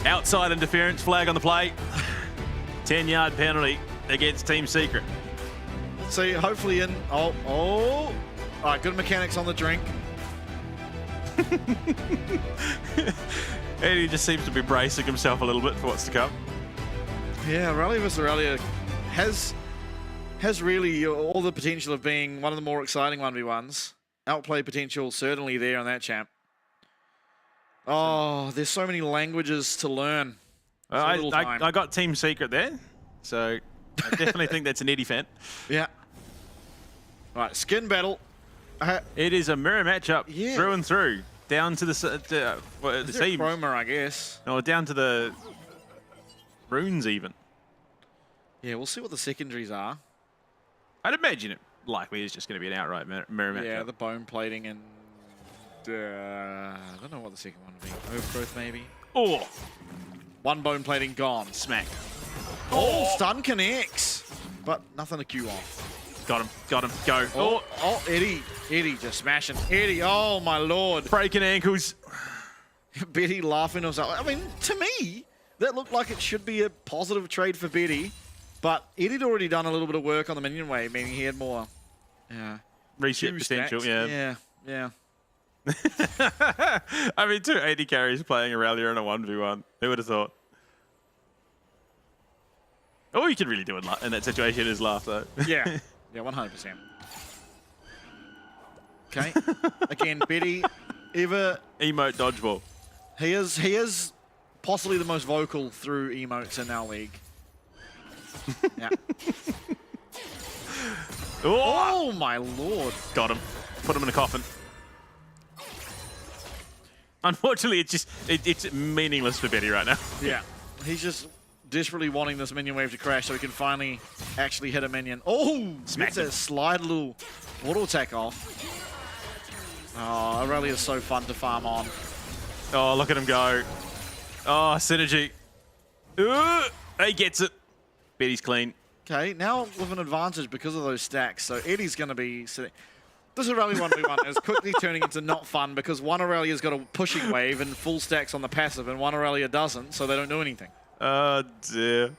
Outside interference flag on the play. 10-yard penalty against Team Secret. See, hopefully in. Oh. All right, good mechanics on the drink. And he just seems to be bracing himself a little bit for what's to come. Yeah, Rally vs. Aurelia has really all the potential of being one of the more exciting 1v1s. Outplay potential certainly there on that champ. Oh, there's so many languages to learn. I got Team Secret there, so I definitely think that's an Eddie fan. Yeah. All right, skin battle. It is a mirror matchup through and through. Down to the seams. Chroma, I guess. Or down to the runes even. Yeah, we'll see what the secondaries are. I'd imagine it likely is just going to be an outright mirror matchup. Yeah, the bone plating and I don't know what the second one would be. Overgrowth maybe. Oh, one bone plating gone. Smack. Oh, stun connects, but nothing to queue on. Got him, go. Oh, Eddie just smashing. Eddie, oh my lord. Breaking ankles. Betty laughing himself. I mean, to me, that looked like it should be a positive trade for Betty, but Eddie'd already done a little bit of work on the minion wave, meaning he had more reset potential, yeah. I mean, 2 AD carries playing Aurelia in a 1v1. Who would have thought? All you can really do in that situation is laugh, though. Yeah. Yeah, 100%. Okay. Again, Betty, emote dodgeball. He is possibly the most vocal through emotes in our league. Yeah. Oh my lord. Got him. Put him in a coffin. Unfortunately, it's meaningless for Betty right now. Yeah. He's just desperately wanting this minion wave to crash so he can finally actually hit a minion. Oh! Gets that slide little auto attack off. Oh, Aurelia is so fun to farm on. Oh, look at him go. Oh, synergy. He gets it. Betty's clean. Okay, now with an advantage because of those stacks. So Eddie's going to be sitting. This Aurelia 1v1 is quickly turning into not fun because one Aurelia's got a pushing wave and full stacks on the passive and one Aurelia doesn't, so they don't do anything. Oh dear.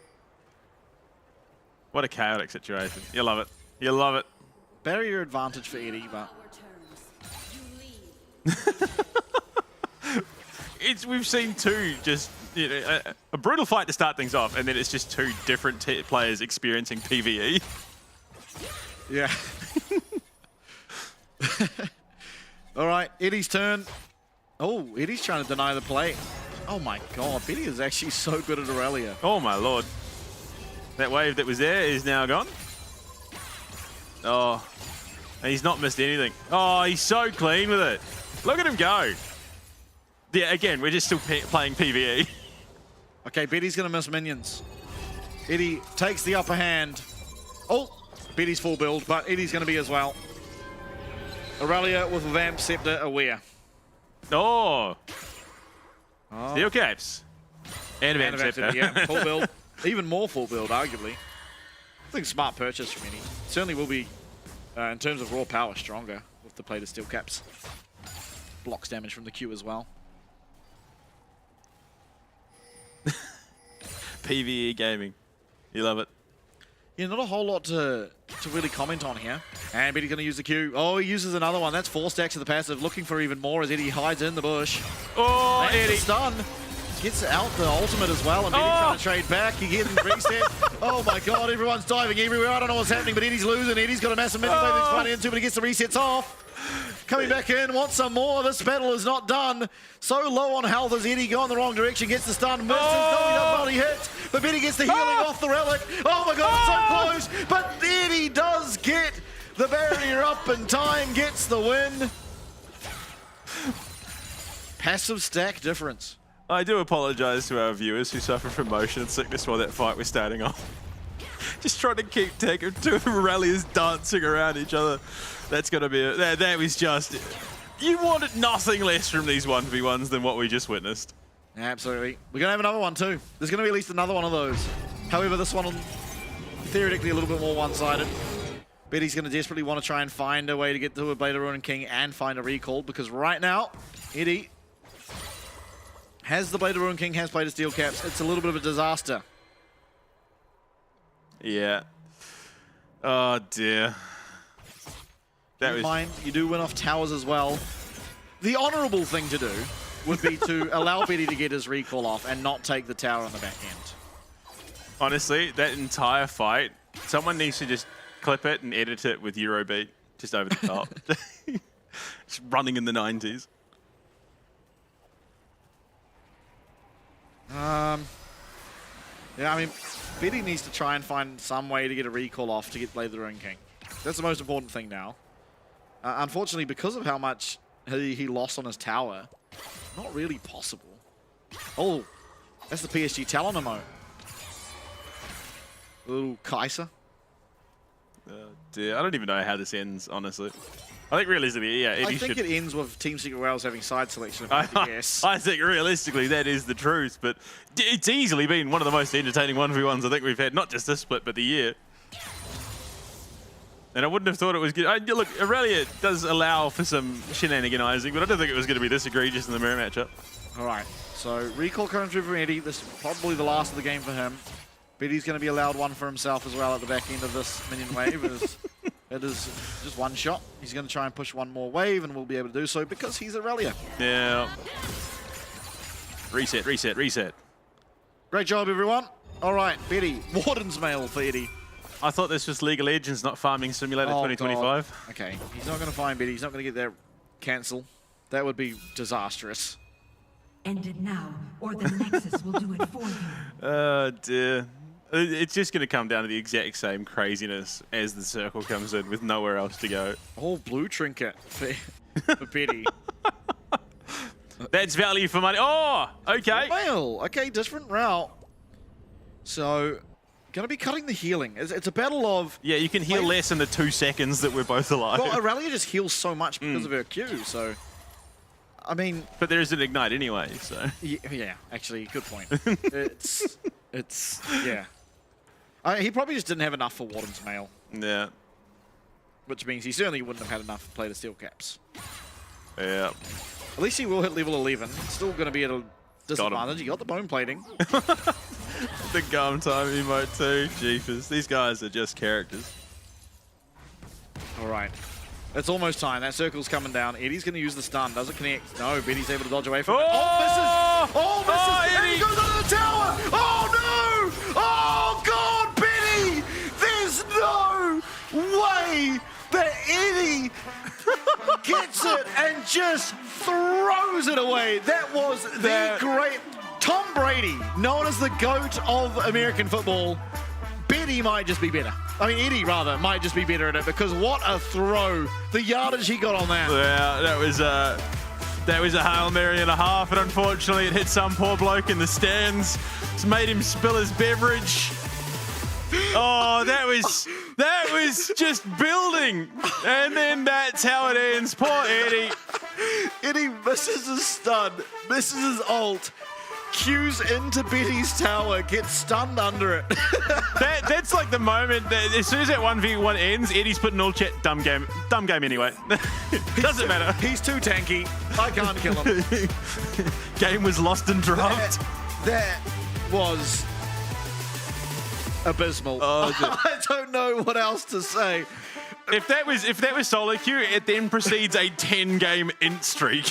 What a chaotic situation. You love it. You love it. Barrier advantage for Eddie, but... We've seen two just, a brutal fight to start things off, and then it's just 2 different players experiencing PvE. Yeah. All right, Eddie's turn. Oh, Eddie's trying to deny the play. Oh my god, Betty is actually so good at Aurelia. Oh my lord. That wave that was there is now gone. Oh, he's not missed anything. Oh, he's so clean with it. Look at him go. Yeah, again, we're just still playing PvE. Okay, Betty's going to miss minions. Eddie takes the upper hand. Oh, Betty's full build, but Eddie's going to be as well. Aurelia with Vamp Scepter aware. Oh. Steel caps. And Vamp Scepter. Yeah, full build. Even more full build, arguably. I think smart purchase from Eddie. Certainly will be, in terms of raw power, stronger with the plated steel caps. Blocks damage from the Q as well. PvE gaming. You love it. Yeah, not a whole lot to really comment on here. And Betty's going to use the Q. Oh, he uses another one. That's 4 stacks of the passive, looking for even more as Eddie hides in the bush. Oh, Eddie. Stun. Gets out the ultimate as well, and Betty trying to trade back. He gets reset. Oh my god, everyone's diving everywhere. I don't know what's happening, but Eddie's losing. Eddie's got a massive minion wave that he's fighting into, but he gets the resets off. coming back in, wants some more. This battle is not done. So low on health as Eddie going the wrong direction, gets the stun, misses, no, he does not, he hits, but Betty gets the healing off the relic. Oh my god, so close, but Eddie does get the barrier up in time, gets the win. Passive stack difference. I do apologise to our viewers who suffer from motion sickness while that fight was starting off. Just trying to keep taking two ralliers dancing around each other. That's going to be that was just... You wanted nothing less from these 1v1s than what we just witnessed. Absolutely. We're going to have another one too. There's going to be at least another one of those. However, this one theoretically a little bit more one-sided. Betty's going to desperately want to try and find a way to get to a Blade of Ruin King and find a recall, because right now, Eddie has the Blade of Ruin King, has played his steel caps. It's a little bit of a disaster. Yeah. Oh dear. That was... Mind, you do win off towers as well. The honourable thing to do would be to allow Betty to get his recall off and not take the tower on the back end. Honestly, that entire fight, someone needs to just clip it and edit it with Eurobeat just over the top. Just running in the 90s. Yeah, I mean, Betty needs to try and find some way to get a recall off to get Blade of the Ruin King. That's the most important thing now. Unfortunately, because of how much he lost on his tower, not really possible. Oh, that's the PSG Talon emote. Little Kaiser. Dear, I don't even know how this ends, honestly. I think realistically, yeah, I think it ends with Team Secret Wales having side selection. Yes. I think realistically that is the truth, but it's easily been one of the most entertaining 1v1s I think we've had, not just this split, but the year. And I wouldn't have thought it was good. Look, Aurelia does allow for some shenaniganizing, but I don't think it was going to be this egregious in the mirror matchup. All right, so recall coming through from Eddie. This is probably the last of the game for him. Betty's going to be allowed one for himself as well at the back end of this minion wave. It is just one shot. He's going to try and push one more wave, and we'll be able to do so because he's Aurelia. Yeah. Reset, reset, reset. Great job, everyone. All right, Betty. Warden's mail for Eddie. I thought this was League of Legends, not Farming Simulator 2025. God. Okay, he's not going to find Betty. He's not going to get that cancel. That would be disastrous. End it now, or the Nexus will do it for you. Oh, dear. It's just going to come down to the exact same craziness as the circle comes in with nowhere else to go. Oh, blue trinket for Betty. That's value for money. Oh, okay. Mail. Okay, different route. So, going to be cutting the healing. It's a battle of... Yeah, you can heal less in the 2 seconds that we're both alive. Well, Aurelia just heals so much because of her Q, so... I mean... But there is an ignite anyway, so... Yeah, actually, good point. Yeah. He probably just didn't have enough for Warden's mail. Yeah. Which means he certainly wouldn't have had enough to play the steel caps. Yeah. At least he will hit level 11. Still going to be at a disadvantage. He got the bone plating. The gum time emote too. Jeepers. These guys are just characters. All right. It's almost time. That circle's coming down. Eddie's going to use the stun. Does it connect? No, Betty's able to dodge away from it. Oh, misses! Oh, misses! Oh, Eddie goes under the tower! Oh, no! Oh, God, Betty! There's no way that Eddie gets it and just throws it away. That was the great... Tom Brady, known as the GOAT of American football. Betty might just be better. I mean, Eddie, rather, might just be better at it because what a throw. The yardage he got on that. Yeah, that was a Hail Mary and a half, and unfortunately it hit some poor bloke in the stands. It's made him spill his beverage. Oh, that was just building. And then that's how it ends. Poor Eddie. Eddie misses his stun, misses his ult. Q's into Betty's tower, gets stunned under it. That's like the moment that as soon as that 1v1 ends, Eddie's putting all chat, dumb game anyway. Doesn't matter. He's too tanky. I can't kill him. Game was lost and dropped. That was abysmal. Oh, I don't know what else to say. If that was solo queue, it then precedes a 10-game int streak.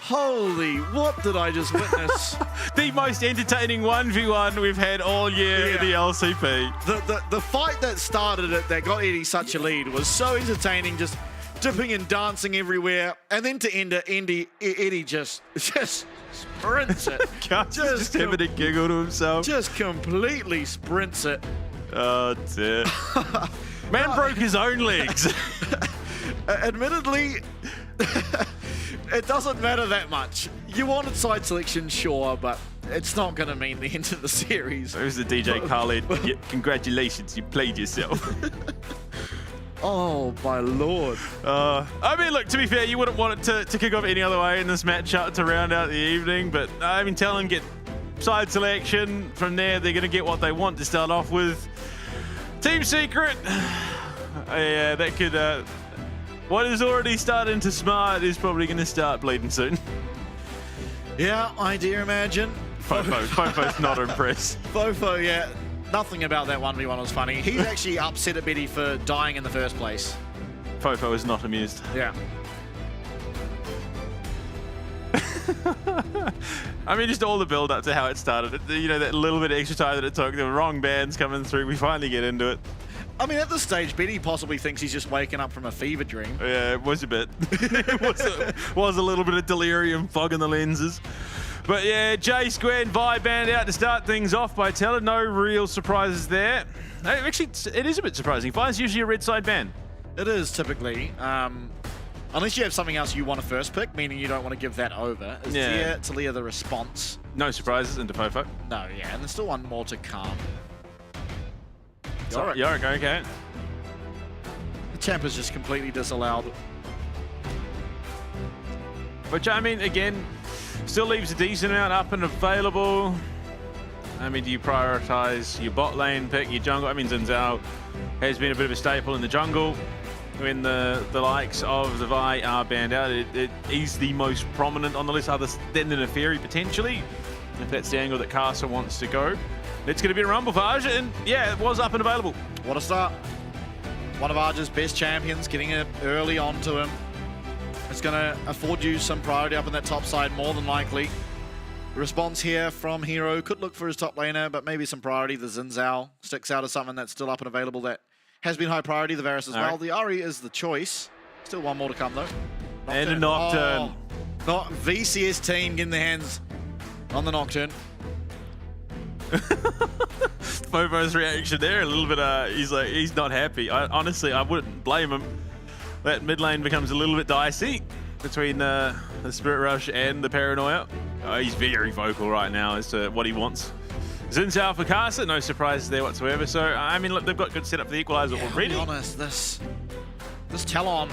Holy, what did I just witness? The most entertaining 1v1 we've had all year in the LCP. The fight that started it, that got Eddie such a lead, was so entertaining. Just dipping and dancing everywhere. And then to end it, Eddie just sprints it. just having a giggle to himself. Just completely sprints it. Oh, dear. Man broke his own legs. Admittedly, it doesn't matter that much. You wanted side selection, sure, but it's not going to mean the end of the series. It was the DJ Khaled. Yeah, congratulations, you played yourself. Oh, my lord. I mean, look, to be fair, you wouldn't want it to kick off any other way in this matchup to round out the evening, but I mean, TLN get side selection. From there, they're going to get what they want to start off with. Team Secret. Yeah, that could... what is already starting to smart is probably going to start bleeding soon. Yeah, I dare imagine. Fofo's not impressed. Fofo, yeah. Nothing about that 1v1 was funny. He's actually upset at Betty for dying in the first place. Fofo is not amused. Yeah. I mean, just all the build up to how it started. You know, that little bit of extra time that it took. The wrong bands coming through. We finally get into it. I mean, at this stage, Betty possibly thinks he's just waking up from a fever dream. Yeah, it was a bit. It was a little bit of delirium fogging the lenses. But yeah, J Squared Vibe band out to start things off by TLN. No real surprises there. Actually, it is a bit surprising. Vi's usually a red side band. It is typically. Unless you have something else you want to first pick, meaning you don't want to give that over. Is Talia the response? No surprises into Fofo. No, yeah, and there's still one more to come. Yorick, okay. The champ is just completely disallowed. Which, I mean, again, still leaves a decent amount up and available. I mean, do you prioritize your bot lane pick, your jungle? I mean, Xin Zhao has been a bit of a staple in the jungle. When the likes of the Vi are banned out, he's the most prominent on the list, other than the Neferi potentially, if that's the angle that Castle wants to go. It's going to be a rumble for Aja, and yeah, it was up and available. What a start. One of Aja's best champions, getting it early onto him. It's going to afford you some priority up in that top side, more than likely. The response here from Hero could look for his top laner, but maybe some priority. The Xin Zhao sticks out as something that's still up and available that has been high priority. The Varus as well. The Ahri is the choice. Still one more to come, though. And a Nocturne. Oh, not VCS team getting their hands on the Nocturne. Fofo's reaction there, a little bit, he's not happy. Honestly, I wouldn't blame him. That mid lane becomes a little bit dicey between the Spirit Rush and the Paranoia. He's very vocal right now as to what he wants. Xin Zhao for Casa, no surprises there whatsoever. So, I mean, look, they've got good setup for the equalizer already. To be honest, this Talon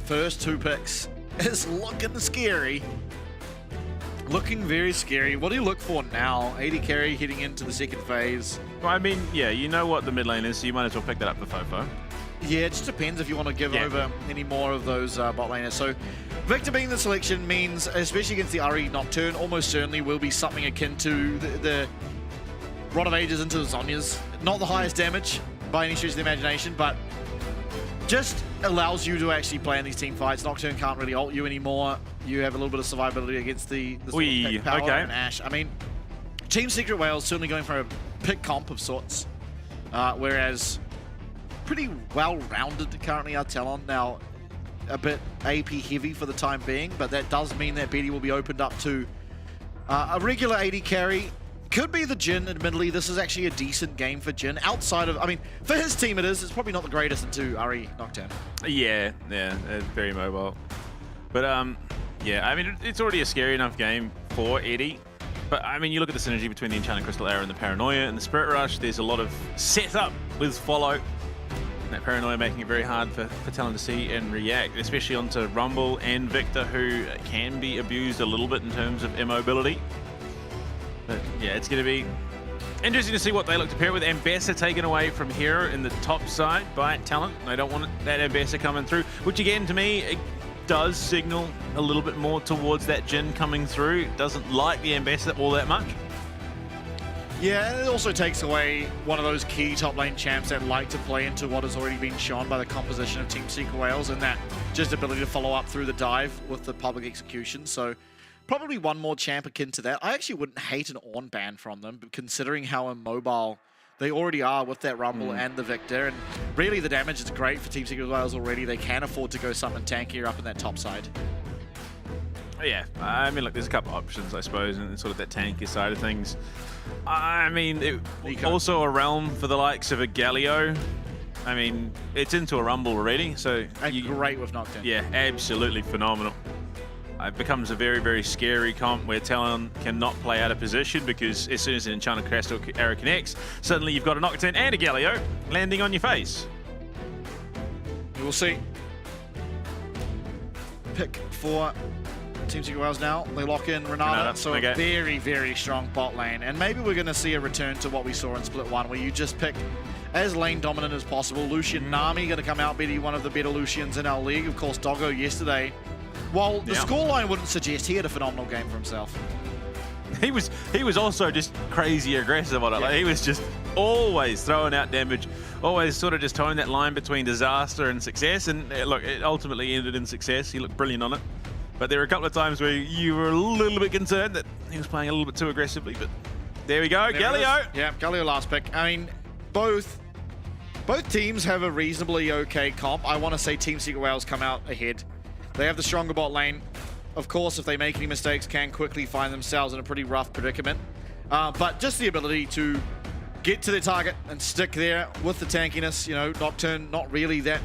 first two picks is looking scary. Looking very scary. What do you look for now? 80 carry heading into the second phase. Well, I mean, yeah, you know what the mid lane is, so you might as well pick that up for Fofo. Yeah, it just depends if you want to give over any more of those bot laners. So Victor being the selection means, especially against the Ahri Nocturne, almost certainly will be something akin to the Rod of Ages into the Zhonya's. Not the highest damage by any stretch of the imagination, but just allows you to actually play in these team fights. Nocturne can't really ult you anymore. You have a little bit of survivability against the sort of pick power and Ashe. I mean, Team Secret Wales certainly going for a pick comp of sorts, whereas pretty well-rounded currently are Talon. Now, a bit AP heavy for the time being, but that does mean that Betty will be opened up to a regular 80 carry. Could be the Jhin, admittedly. This is actually a decent game for Jhin. Outside of, I mean, for his team it is. It's probably not the greatest into Ahri Nocturne. Yeah, very mobile. But, yeah, I mean, it's already a scary enough game for Eddie. But, I mean, you look at the synergy between the Enchanted Crystal Arrow and the Paranoia and the Spirit Rush. There's a lot of setup with follow. That Paranoia making it very hard for Talon to see and react, especially onto Rumble and Victor, who can be abused a little bit in terms of immobility. But yeah, it's going to be interesting to see what they look to pair with. Ambassador taken away from Hero in the top side by Talon. They don't want that Ambassador coming through, which again, to me, it does signal a little bit more towards that Jhin coming through. It doesn't like the Ambassador all that much. Yeah, and it also takes away one of those key top lane champs that like to play into what has already been shown by the composition of Team Secret Wales, and that just ability to follow up through the dive with the public execution. So probably one more champ akin to that. I actually wouldn't hate an Ornn ban from them, but considering how immobile they already are with that Rumble and the Victor, and really the damage is great for Team Secret Wales already. They can afford to go something tankier up in that top side. Yeah, I mean, look, there's a couple of options, I suppose, and sort of that tanky side of things. I mean, also a realm for the likes of a Galio. I mean, it's into a Rumble already, so... And great with Nocturne. Yeah, absolutely phenomenal. It becomes a very, very scary comp where Talon cannot play out of position because as soon as an Enchanted Crystal arrow connects, suddenly you've got a Nocturne and a Galio landing on your face. We'll see. Pick for Team Secret Wales now. They lock in Renata, so okay. A very, very strong bot lane. And maybe we're going to see a return to what we saw in Split 1, where you just pick as lane dominant as possible. Lucian Nami going to come out, be one of the better Lucians in our league. Of course, Doggo yesterday, while the scoreline wouldn't suggest, he had a phenomenal game for himself. He was also just crazy aggressive on it. Like, he was just always throwing out damage, always sort of just towing that line between disaster and success. And look, it ultimately ended in success. He looked brilliant on it. But there were a couple of times where you were a little bit concerned that he was playing a little bit too aggressively. But there we go, Galio. Yeah, Galio last pick. I mean, both teams have a reasonably okay comp. I want to say Team Secret Wales come out ahead. They have the stronger bot lane. Of course, if they make any mistakes, can quickly find themselves in a pretty rough predicament. But just the ability to get to their target and stick there with the tankiness, you know, Nocturne not really that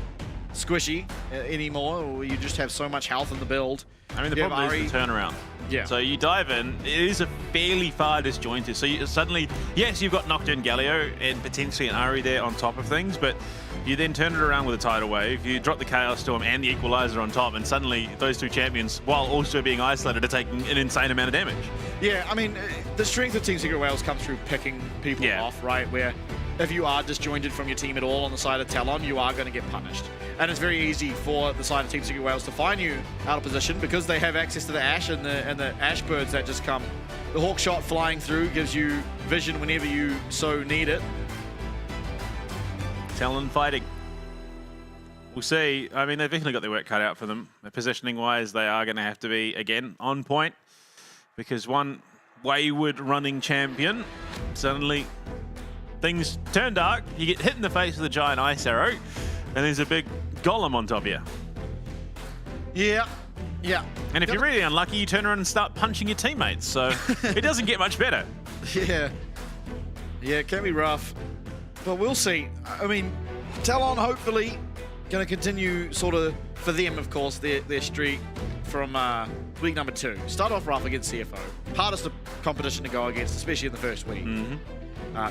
squishy anymore. You just have so much health in the build. I mean, the problem is the turnaround. Yeah. So you dive in, it is a fairly far disjointed. So you suddenly, yes, you've got Nocturne Galio and potentially an Ari there on top of things, but you then turn it around with a tidal wave, you drop the Chaos Storm and the Equalizer on top, and suddenly those two champions, while also being isolated, are taking an insane amount of damage. Yeah, I mean, the strength of Team Secret Wales comes through picking people off, right? Where if you are disjointed from your team at all on the side of Talon, you are going to get punished. And it's very easy for the side of Team Secret Wales to find you out of position because they have access to the Ash and the Ash birds that just come. The Hawk Shot flying through gives you vision whenever you so need it. Talon fighting. We'll see. I mean, they've definitely got their work cut out for them. Positioning-wise, they are going to have to be, again, on point because one wayward running champion, suddenly things turn dark. You get hit in the face with a giant ice arrow, and there's a big golem on top of you. Yeah. And if you're really unlucky, you turn around and start punching your teammates. So it doesn't get much better. Yeah, it can be rough, but we'll see. I mean, Talon hopefully going to continue sort of, for them, of course, their streak from week number 2. Start off rough against CFO. Hardest competition to go against, especially in the first week.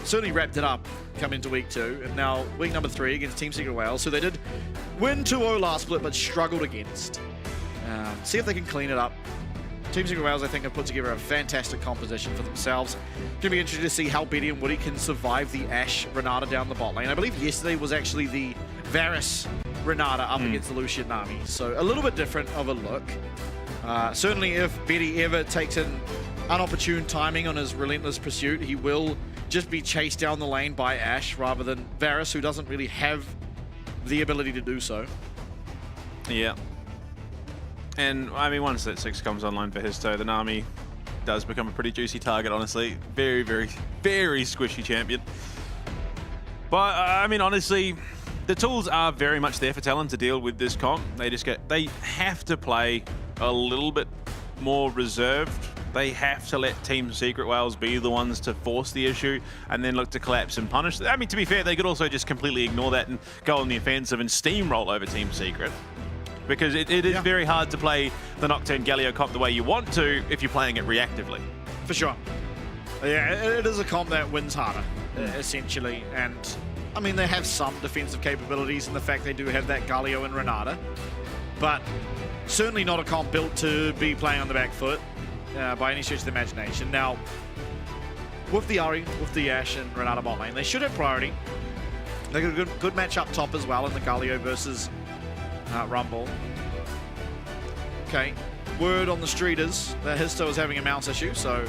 Certainly wrapped it up come into week 2, and now week number 3 against Team Secret Wales. So they did win 2-0 last split, but struggled against. See if they can clean it up. Team Secret Wales, I think, have put together a fantastic composition for themselves. Going to be interesting to see how Betty and Woody can survive the Ashe Renata down the bot lane. I believe yesterday was actually the Varus Renata up against the Lucian Nami. So a little bit different of a look. Certainly if Betty ever takes an unopportune timing on his relentless pursuit, he will just be chased down the lane by Ashe rather than Varus, who doesn't really have the ability to do so. Yeah. And, I mean, once that 6 comes online for his toe, the Nami does become a pretty juicy target, honestly. Very, very, very squishy champion. But, I mean, honestly, the tools are very much there for Talon to deal with this comp. They have to play a little bit more reserved. They have to let Team Secret Wales be the ones to force the issue and then look to collapse and punish. I mean, to be fair, they could also just completely ignore that and go on the offensive and steamroll over Team Secret. Because it is very hard to play the Nocturne Galio comp the way you want to if you're playing it reactively. For sure. Yeah, it is a comp that wins harder, essentially. And, I mean, they have some defensive capabilities in the fact they do have that Galio and Renata. But certainly not a comp built to be playing on the back foot by any stretch of the imagination. Now, with the Ari, with the Ashe and Renata bot lane, they should have priority. They got a good match up top as well in the Galio versus Rumble. Okay, word on the street is that Histo is having a mouse issue, so...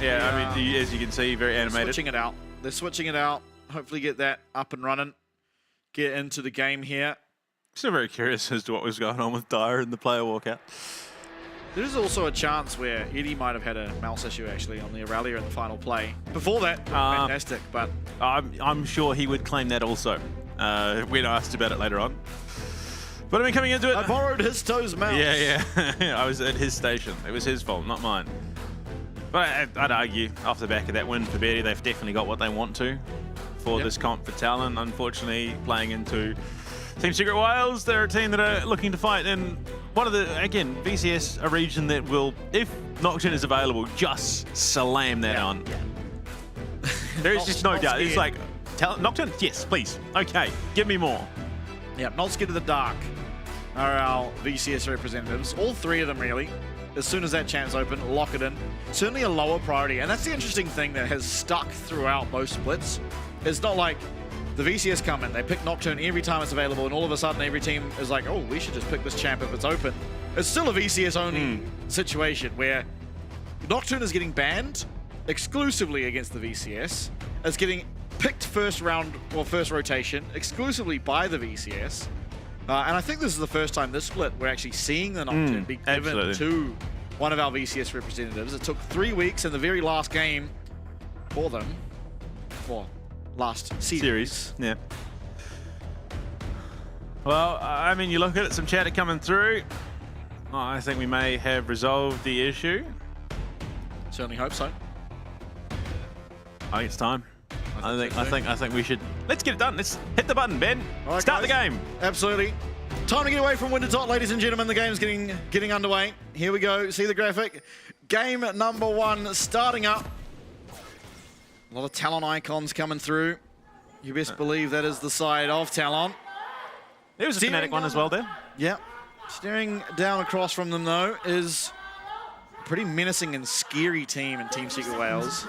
Yeah, I mean, as you can see, very animated. Switching it out. They're switching it out. Hopefully get that up and running. Get into the game here. Still very curious as to what was going on with Dyer in the player walkout. There is also a chance where Eddie might have had a mouse issue actually on the Aurelia in the final play. Before that, fantastic, but I'm sure he would claim that also when asked about it later on. But I mean, coming into it, I borrowed his toes mouse. Yeah. I was at his station. It was his fault, not mine. But I'd argue off the back of that win for Betty, they've definitely got what they want to for this comp for Talon. Unfortunately, playing into Team Secret Wales, they're a team that are looking to fight in one of the, again, VCS, a region that will, if Nocturne is available, just slam that on. There is just no doubt. It's like, Nocturne? Yes, please. Okay, give me more. Yeah, not scared of the dark are our VCS representatives. All three of them, really. As soon as that chance open, lock it in. Certainly a lower priority. And that's the interesting thing that has stuck throughout most splits. It's not like the VCS come in, they pick Nocturne every time it's available, and all of a sudden every team is like, oh, we should just pick this champ if it's open. It's still a VCS-only situation where Nocturne is getting banned exclusively against the VCS. It's getting picked first round, or first rotation, exclusively by the VCS. And I think this is the first time this split we're actually seeing the Nocturne be given to one of our VCS representatives. It took 3 weeks in the very last game for them, or last series. Yeah. Well, I mean, you look at it, some chatter coming through. Oh, I think we may have resolved the issue. Certainly hope so. I think it's time. I think we should. Let's get it done. Let's hit the button, Ben. Right, start guys. the game. Absolutely. Time to get away from winter tot, ladies and gentlemen. The game's getting underway. Here we go. See the graphic. Game number 1 starting up. A lot of Talon icons coming through. You best believe that is the side of Talon. There was a Fnatic one as well there. Yeah. Staring down across from them, though, is a pretty menacing and scary team in Team Secret Wales.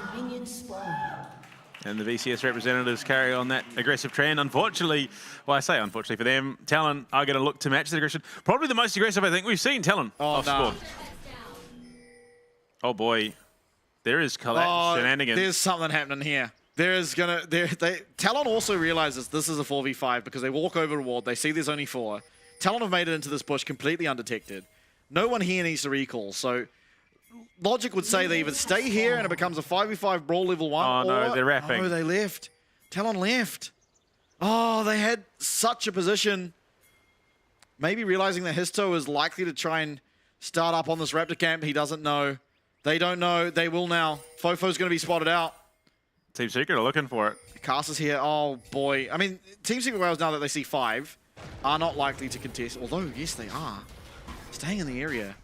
And the VCS representatives carry on that aggressive trend. Unfortunately, well, I say unfortunately for them, Talon are going to look to match the aggression. Probably the most aggressive I think we've seen Talon off spawn. Oh boy, there is collapse shenanigans. There's something happening here. Talon also realizes this is a 4v5 because they walk over a ward, they see there's only 4. Talon have made it into this bush completely undetected. No one here needs to recall, so logic would say they either stay here and it becomes a 5v5 brawl level 1. Oh no, they're wrapping. Oh, they left. Talon left. Oh, they had such a position. Maybe realizing that Histo is likely to try and start up on this Raptor camp. He doesn't know. They don't know. They will now. Fofo's going to be spotted out. Team Secret are looking for it. Cast is here. Oh, boy. I mean, Team Secret Wales, now that they see 5, are not likely to contest. Although, yes, they are. Staying in the area.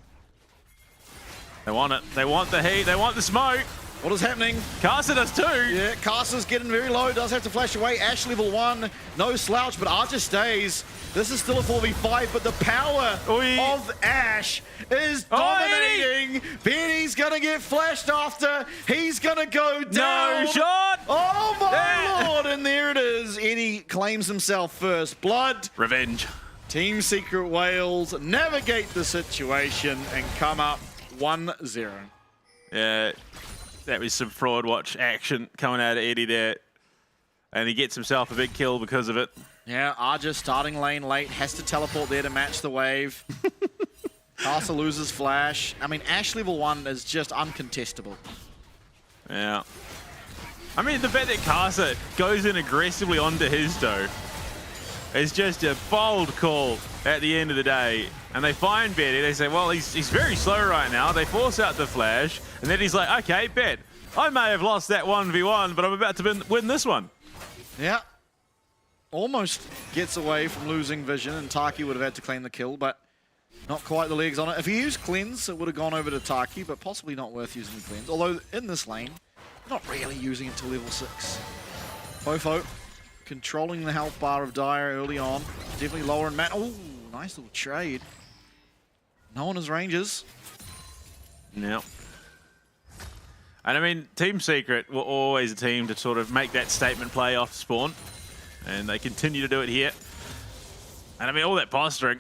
They want it. They want the heat. They want the smoke. What is happening? Carson does too. Yeah, Carson's getting very low. Does have to flash away. Ash level 1. No slouch, but Archer stays. This is still a 4v5, but the power of Ash is dominating. Benny's going to get flashed after. He's going to go down. No shot. Oh, my Lord. And there it is. Eddie claims himself first. Blood. Revenge. Team Secret Wales navigate the situation and come up 1-0. Yeah, that was some fraud watch action coming out of Eddie there. And he gets himself a big kill because of it. Yeah, Arja starting lane late, has to teleport there to match the wave. Casa loses flash. I mean, Ash level 1 is just uncontestable. Yeah. I mean, the fact that Casa goes in aggressively onto his toe is just a bold call at the end of the day. And they find Betty. They say, well, he's very slow right now. They force out the flash. And then he's like, okay, Bet, I may have lost that 1v1, but I'm about to win this one. Yeah. Almost gets away from losing vision, and Taki would have had to claim the kill, but not quite the legs on it. If he used Cleanse, it would have gone over to Taki, but possibly not worth using the Cleanse. Although, in this lane, not really using it to level 6. Fofo controlling the health bar of Dire early on. Definitely lower in mana. Oh, nice little trade. No one has ranges. Yep. And I mean, Team Secret were always a team to sort of make that statement play off spawn. And they continue to do it here. And I mean, all that posturing.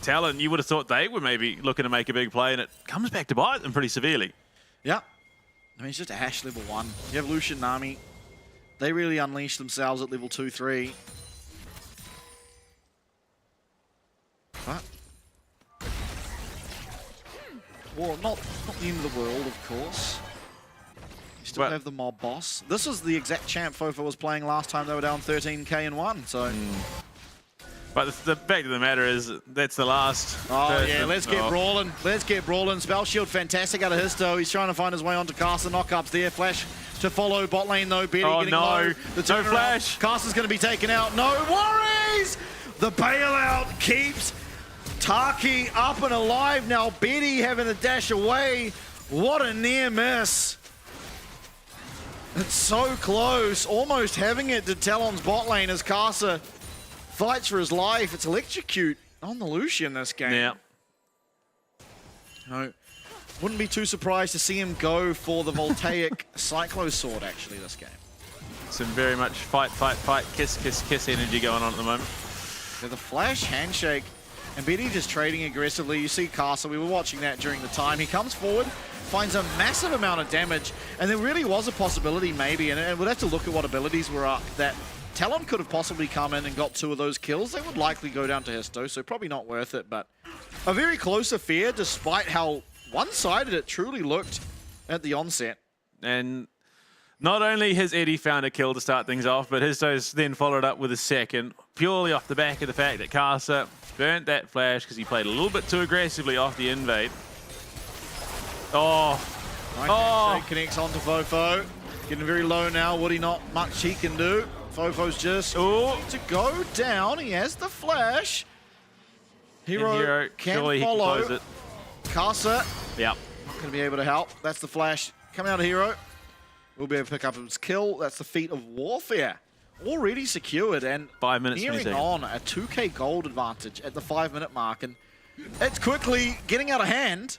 Talon, you would have thought they were maybe looking to make a big play, and it comes back to bite them pretty severely. Yeah. I mean, it's just Ash level 1. You have Lucian, Nami. They really unleash themselves at level 2, 3. But Well, not the end of the world, of course. You still have the mob boss. This is the exact champ Fofo was playing last time they were down 13k and 1, so... But the fact of the matter is, that's the last. Oh, yeah, let's get brawling. Let's get brawling. Spell shield, fantastic out of Histo. He's trying to find his way onto Caster. Knockups there. Flash to follow. Bot lane, though. Betty getting low. The turnaround. Flash. Caster's going to be taken out. No worries! The bailout keeps Taki up and alive. Now Betty having to dash away. What a near miss. It's so close. Almost having it to Talon's bot lane as Caster fights for his life. It's electrocute on the Lucian this game. Yeah. No, wouldn't be too surprised to see him go for the voltaic Cyclo Sword actually this game. Some very much fight, kiss, kiss, kiss energy going on at the moment. So the flash handshake and Betty just trading aggressively. You see Caster, we were watching that during the time. He comes forward, finds a massive amount of damage, and there really was a possibility maybe, and we'll have to look at what abilities were up, that Talon could have possibly come in and got 2 of those kills. They would likely go down to Histo, so probably not worth it, but a very close affair despite how one-sided it truly looked at the onset. And not only has Eddie found a kill to start things off, but Histo's then followed up with a second, purely off the back of the fact that Caster burnt that flash because he played a little bit too aggressively off the invade. Connects onto Fofo. Getting very low now. Woody, not much he can do. Fofo's just to go down. He has the flash. Hero can follow. He can Caster. Yep. Not going to be able to help. That's the flash coming out of Hero. We'll be able to pick up his kill. That's the feat of warfare. Already secured and 5 minutes nearing on a 2k gold advantage at the 5-minute mark. And it's quickly getting out of hand.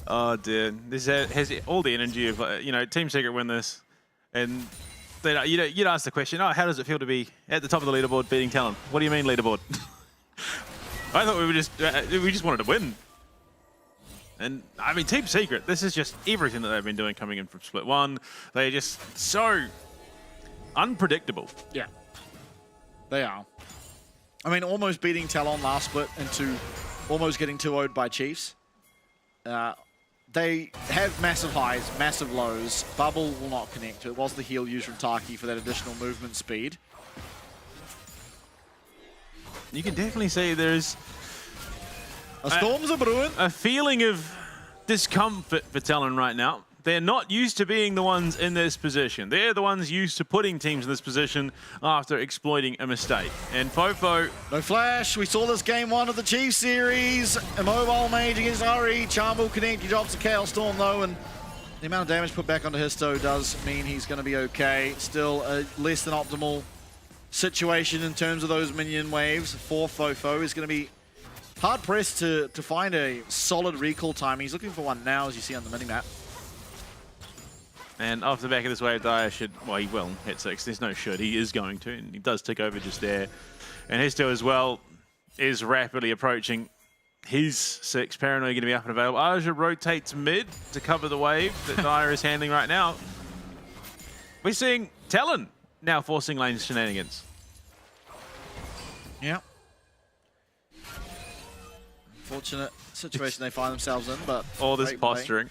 Oh dear, this has all the energy of Team Secret win this, and you'd ask the question, oh, how does it feel to be at the top of the leaderboard beating Talon? What do you mean leaderboard? I thought we just wanted to win, and I mean Team Secret, this is just everything that they've been doing coming in from Split 1. They're just so unpredictable. Yeah, they are. I mean, almost beating Talon last split into almost getting 2-0'd by Chiefs. They have massive highs, massive lows. Bubble will not connect. It was the heal used from Taki for that additional movement speed. You can definitely see there's storms are brewing. A feeling of discomfort for Talon right now. They're not used to being the ones in this position. They're the ones used to putting teams in this position after exploiting a mistake. And Fofo... No flash. We saw this game 1 of the Chiefs series. Immobile Mage against Ari. Charm will connect. He drops the Chaos Storm though, and the amount of damage put back onto Histo does mean he's going to be okay. Still a less than optimal situation in terms of those minion waves for Fofo. He's going to be hard pressed to find a solid recall time. He's looking for one now, as you see on the minimap. And off the back of this wave, Dyer should, well, he will hit 6. There's no should. He is going to, and he does tick over just there. And Histo as well is rapidly approaching his 6. Paranoid going to be up and available. Aja rotates mid to cover the wave that Dyer is handling right now. We're seeing Talon now forcing lane shenanigans. Yeah. Unfortunate situation they find themselves in, but all this posturing.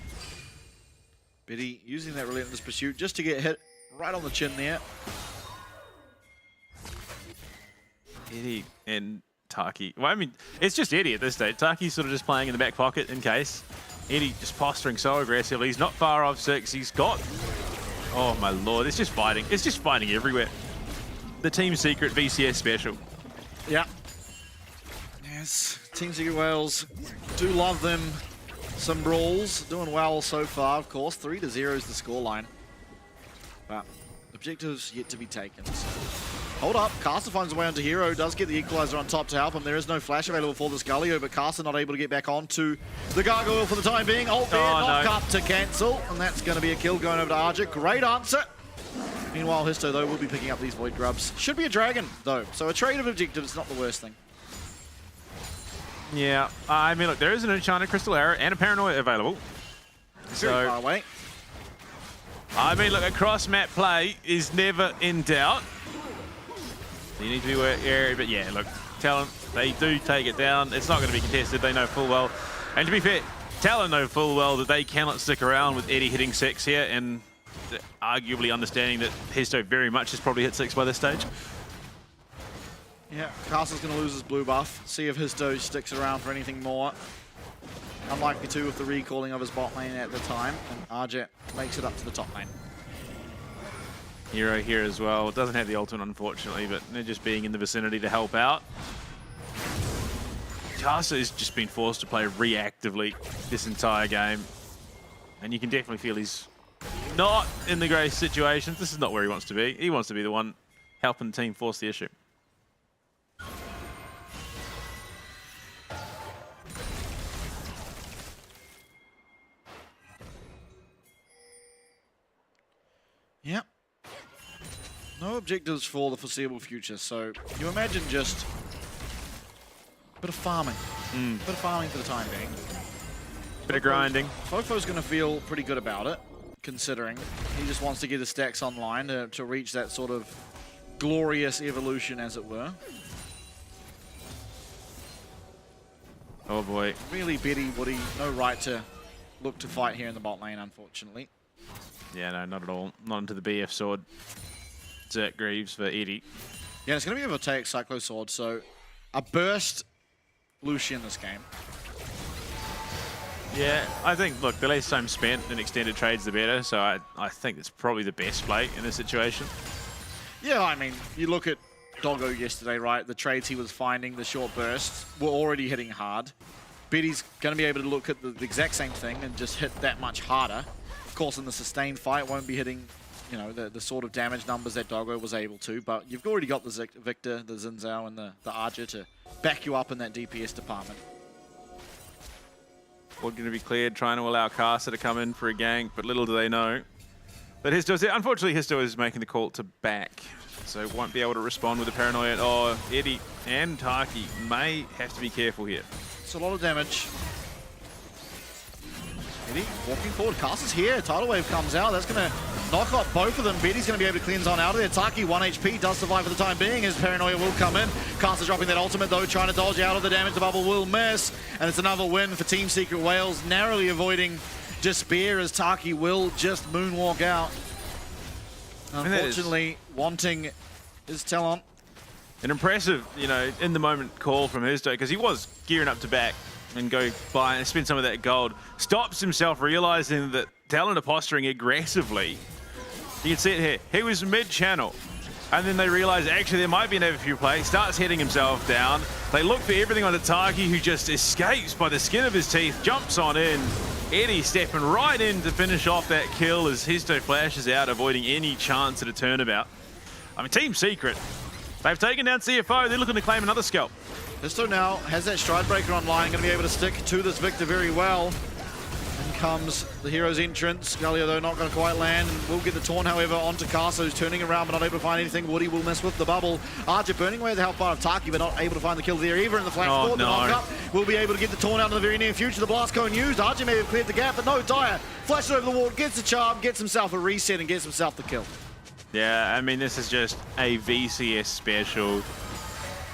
Betty using that relentless pursuit just to get hit right on the chin there. Eddie and Taki. Well, I mean, it's just Eddie at this stage. Taki's sort of just playing in the back pocket in case. Eddie just posturing so aggressively. He's not far off 6. He's got... Oh, my lord. It's just fighting. It's just fighting everywhere. The Team Secret VCS special. Yeah. Yes, Team Secret Wales do love them. Some brawls, doing well so far, of course. 3-0 is the scoreline. But objectives yet to be taken. So. Hold up, Caster finds a way onto Hero, does get the equalizer on top to help him. There is no flash available for this Gullio, but Caster not able to get back onto the Gargoyle for the time being. Ult there, knock up to cancel, and that's going to be a kill going over to Arja. Great answer. Meanwhile, Histo, though, will be picking up these Void Grubs. Should be a Dragon, though, so a trade of objectives is not the worst thing. Yeah, I mean, look, there is an Enchanted Crystal Arrow and a Paranoia available. Very far away. I mean, look, a cross-map play is never in doubt. You need to be wary, but yeah, look, Talon, they do take it down. It's not going to be contested. They know full well. And to be fair, Talon know full well that they cannot stick around with Eddie hitting 6 here, and arguably understanding that Hesto very much has probably hit 6 by this stage. Yeah, Castle's going to lose his blue buff. See if Histo sticks around for anything more. Unlikely to with the recalling of his bot lane at the time, and Arjet makes it up to the top lane. Hero here as well. Doesn't have the ultimate, unfortunately, but they're just being in the vicinity to help out. Casa has just been forced to play reactively this entire game, and you can definitely feel he's not in the greatest situations. This is not where he wants to be. He wants to be the one helping the team force the issue. Yep. No objectives for the foreseeable future, so you imagine just a bit of farming. Bit of farming for the time being. Bit of grinding. Fofo's going to feel pretty good about it, considering he just wants to get his stacks online to reach that sort of glorious evolution, as it were. Oh boy. Really, Betty Woody, no right to look to fight here in the bot lane, unfortunately. Yeah, no, not at all. Not into the BF sword. Zerk Greaves for Eddie. Yeah, it's going to be a Voltaic Cyclo sword, so a burst Lucian this game. Yeah, I think, look, the less time spent in extended trades, the better, so I think it's probably the best play in this situation. Yeah, I mean, you look at Doggo yesterday, right? The trades he was finding, the short bursts, were already hitting hard. Betty's going to be able to look at the exact same thing and just hit that much harder. Of course, in the sustained fight, won't be hitting, you know, the sort of damage numbers that Doggo was able to, but you've already got the Victor, the Xin Zhao, and the Archer to back you up in that DPS department. Board going to be cleared, trying to allow Casa to come in for a gank, but little do they know that Histo's, unfortunately, Histo is making the call to back, so won't be able to respond with a paranoia. Oh, Eddie and Taki may have to be careful here. It's a lot of damage. Eddie walking forward. Casa's here. Tidal Wave comes out. That's going to knock off both of them. Betty's going to be able to cleanse on out of there. Taki, 1 HP, does survive for the time being. His Paranoia will come in. Casa dropping that ultimate, though, trying to dodge out of the damage. The bubble will miss. And it's another win for Team Secret Wales, narrowly avoiding Despair as Taki will just moonwalk out. Unfortunately, wanting his talent. An impressive, you know, in the moment call from Histo, because he was gearing up to back and go buy and spend some of that gold. Stops himself, realizing that Talon are posturing aggressively. You can see it here. He was mid-channel. And then they realize actually there might be an overview play. Starts hitting himself down. They look for everything on Taki, who just escapes by the skin of his teeth, jumps on in. Eddie stepping right in to finish off that kill as Histo flashes out, avoiding any chance at a turnabout. I mean, Team Secret, they've taken down CFO. They're looking to claim another scalp. Histo now has that Stride Breaker online, going to be able to stick to this Victor very well. In comes the hero's entrance. Galio, though, not going to quite land. And will get the taunt, however, onto Casa, who's turning around but not able to find anything. Woody will miss with the bubble. Archer burning away the health bar of Taki, but not able to find the kill there either. In the flash forward, the knock-up will be able to get the taunt out in the very near future. The blast cone used. Archer may have cleared the gap, but no, Dire flashes over the wall, gets the charm, gets himself a reset, and gets himself the kill. Yeah, I mean, this is just a VCS special.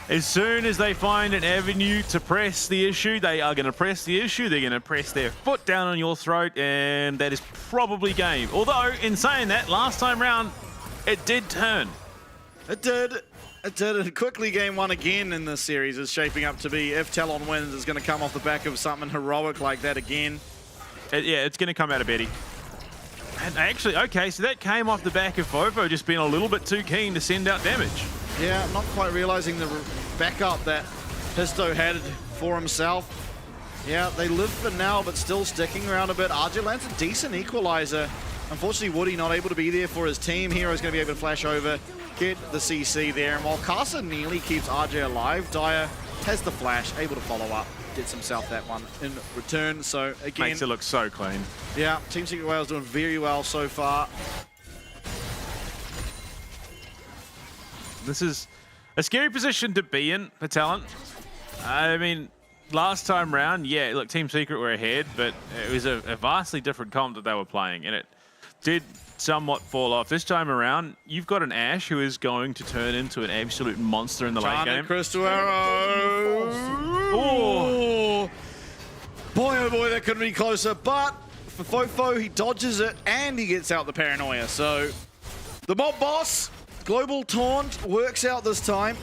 As soon as they find an avenue to press the issue, they are going to press the issue. They're going to press their foot down on your throat, and that is probably game. Although, in saying that, last time round, it did turn. It did. It did. And quickly, game one again in this series is shaping up to be, if Talon wins, it's going to come off the back of something heroic like that again. Yeah, it's going to come out of Betty. And actually, okay, so that came off the back of Fofo just being a little bit too keen to send out damage. Yeah, not quite realizing the backup that Histo had for himself. Yeah, they live for now, but still sticking around a bit. RJ lands a decent equalizer. Unfortunately, Woody not able to be there for his team. Hero's going to be able to flash over, get the CC there. And while Casa nearly keeps RJ alive, Dire has the flash, able to follow up, gets himself that one in return. So again, makes it look so clean. Yeah, Team Secret Wales doing very well so far. This is a scary position to be in for Talent. I mean, last time round, yeah, look, Team Secret were ahead, but it was a vastly different comp that they were playing. And did somewhat fall off. This time around, you've got an Ashe who is going to turn into an absolute monster in the late game. Crystal Arrow. Oh. Boy, oh boy, that couldn't be closer. But for Fofo, he dodges it and he gets out the paranoia. So the mob boss, global taunt, works out this time.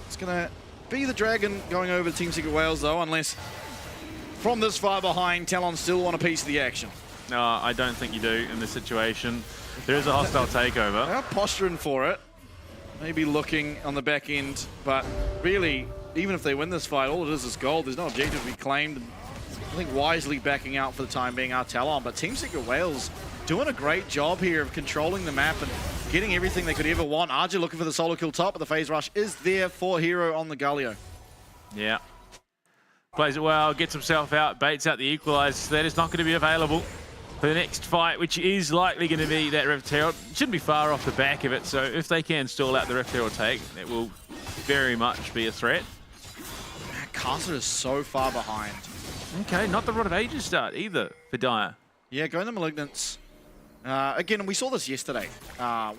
It's going to be the Dragon going over to Team Secret Wales, though, unless from this far behind, Talon still want a piece of the action. No, I don't think you do in this situation. There is a hostile takeover. They are posturing for it. Maybe looking on the back end, but really, even if they win this fight, all it is gold. There's no objective to be claimed. I think wisely backing out for the time being our Talon, but Team Secret Wales doing a great job here of controlling the map and getting everything they could ever want. Arja looking for the solo kill top, but the phase rush is there for Hero on the Galio. Yeah. Plays it well, gets himself out, baits out the equalizer. That is not going to be available for the next fight, which is likely going to be that Rift Herald. Shouldn't be far off the back of it, so if they can stall out the Rift Herald take, it will very much be a threat. Casa is so far behind. Okay, not the Rod of Ages start either for Dire. Yeah, going to Malignants. Again, we saw this yesterday,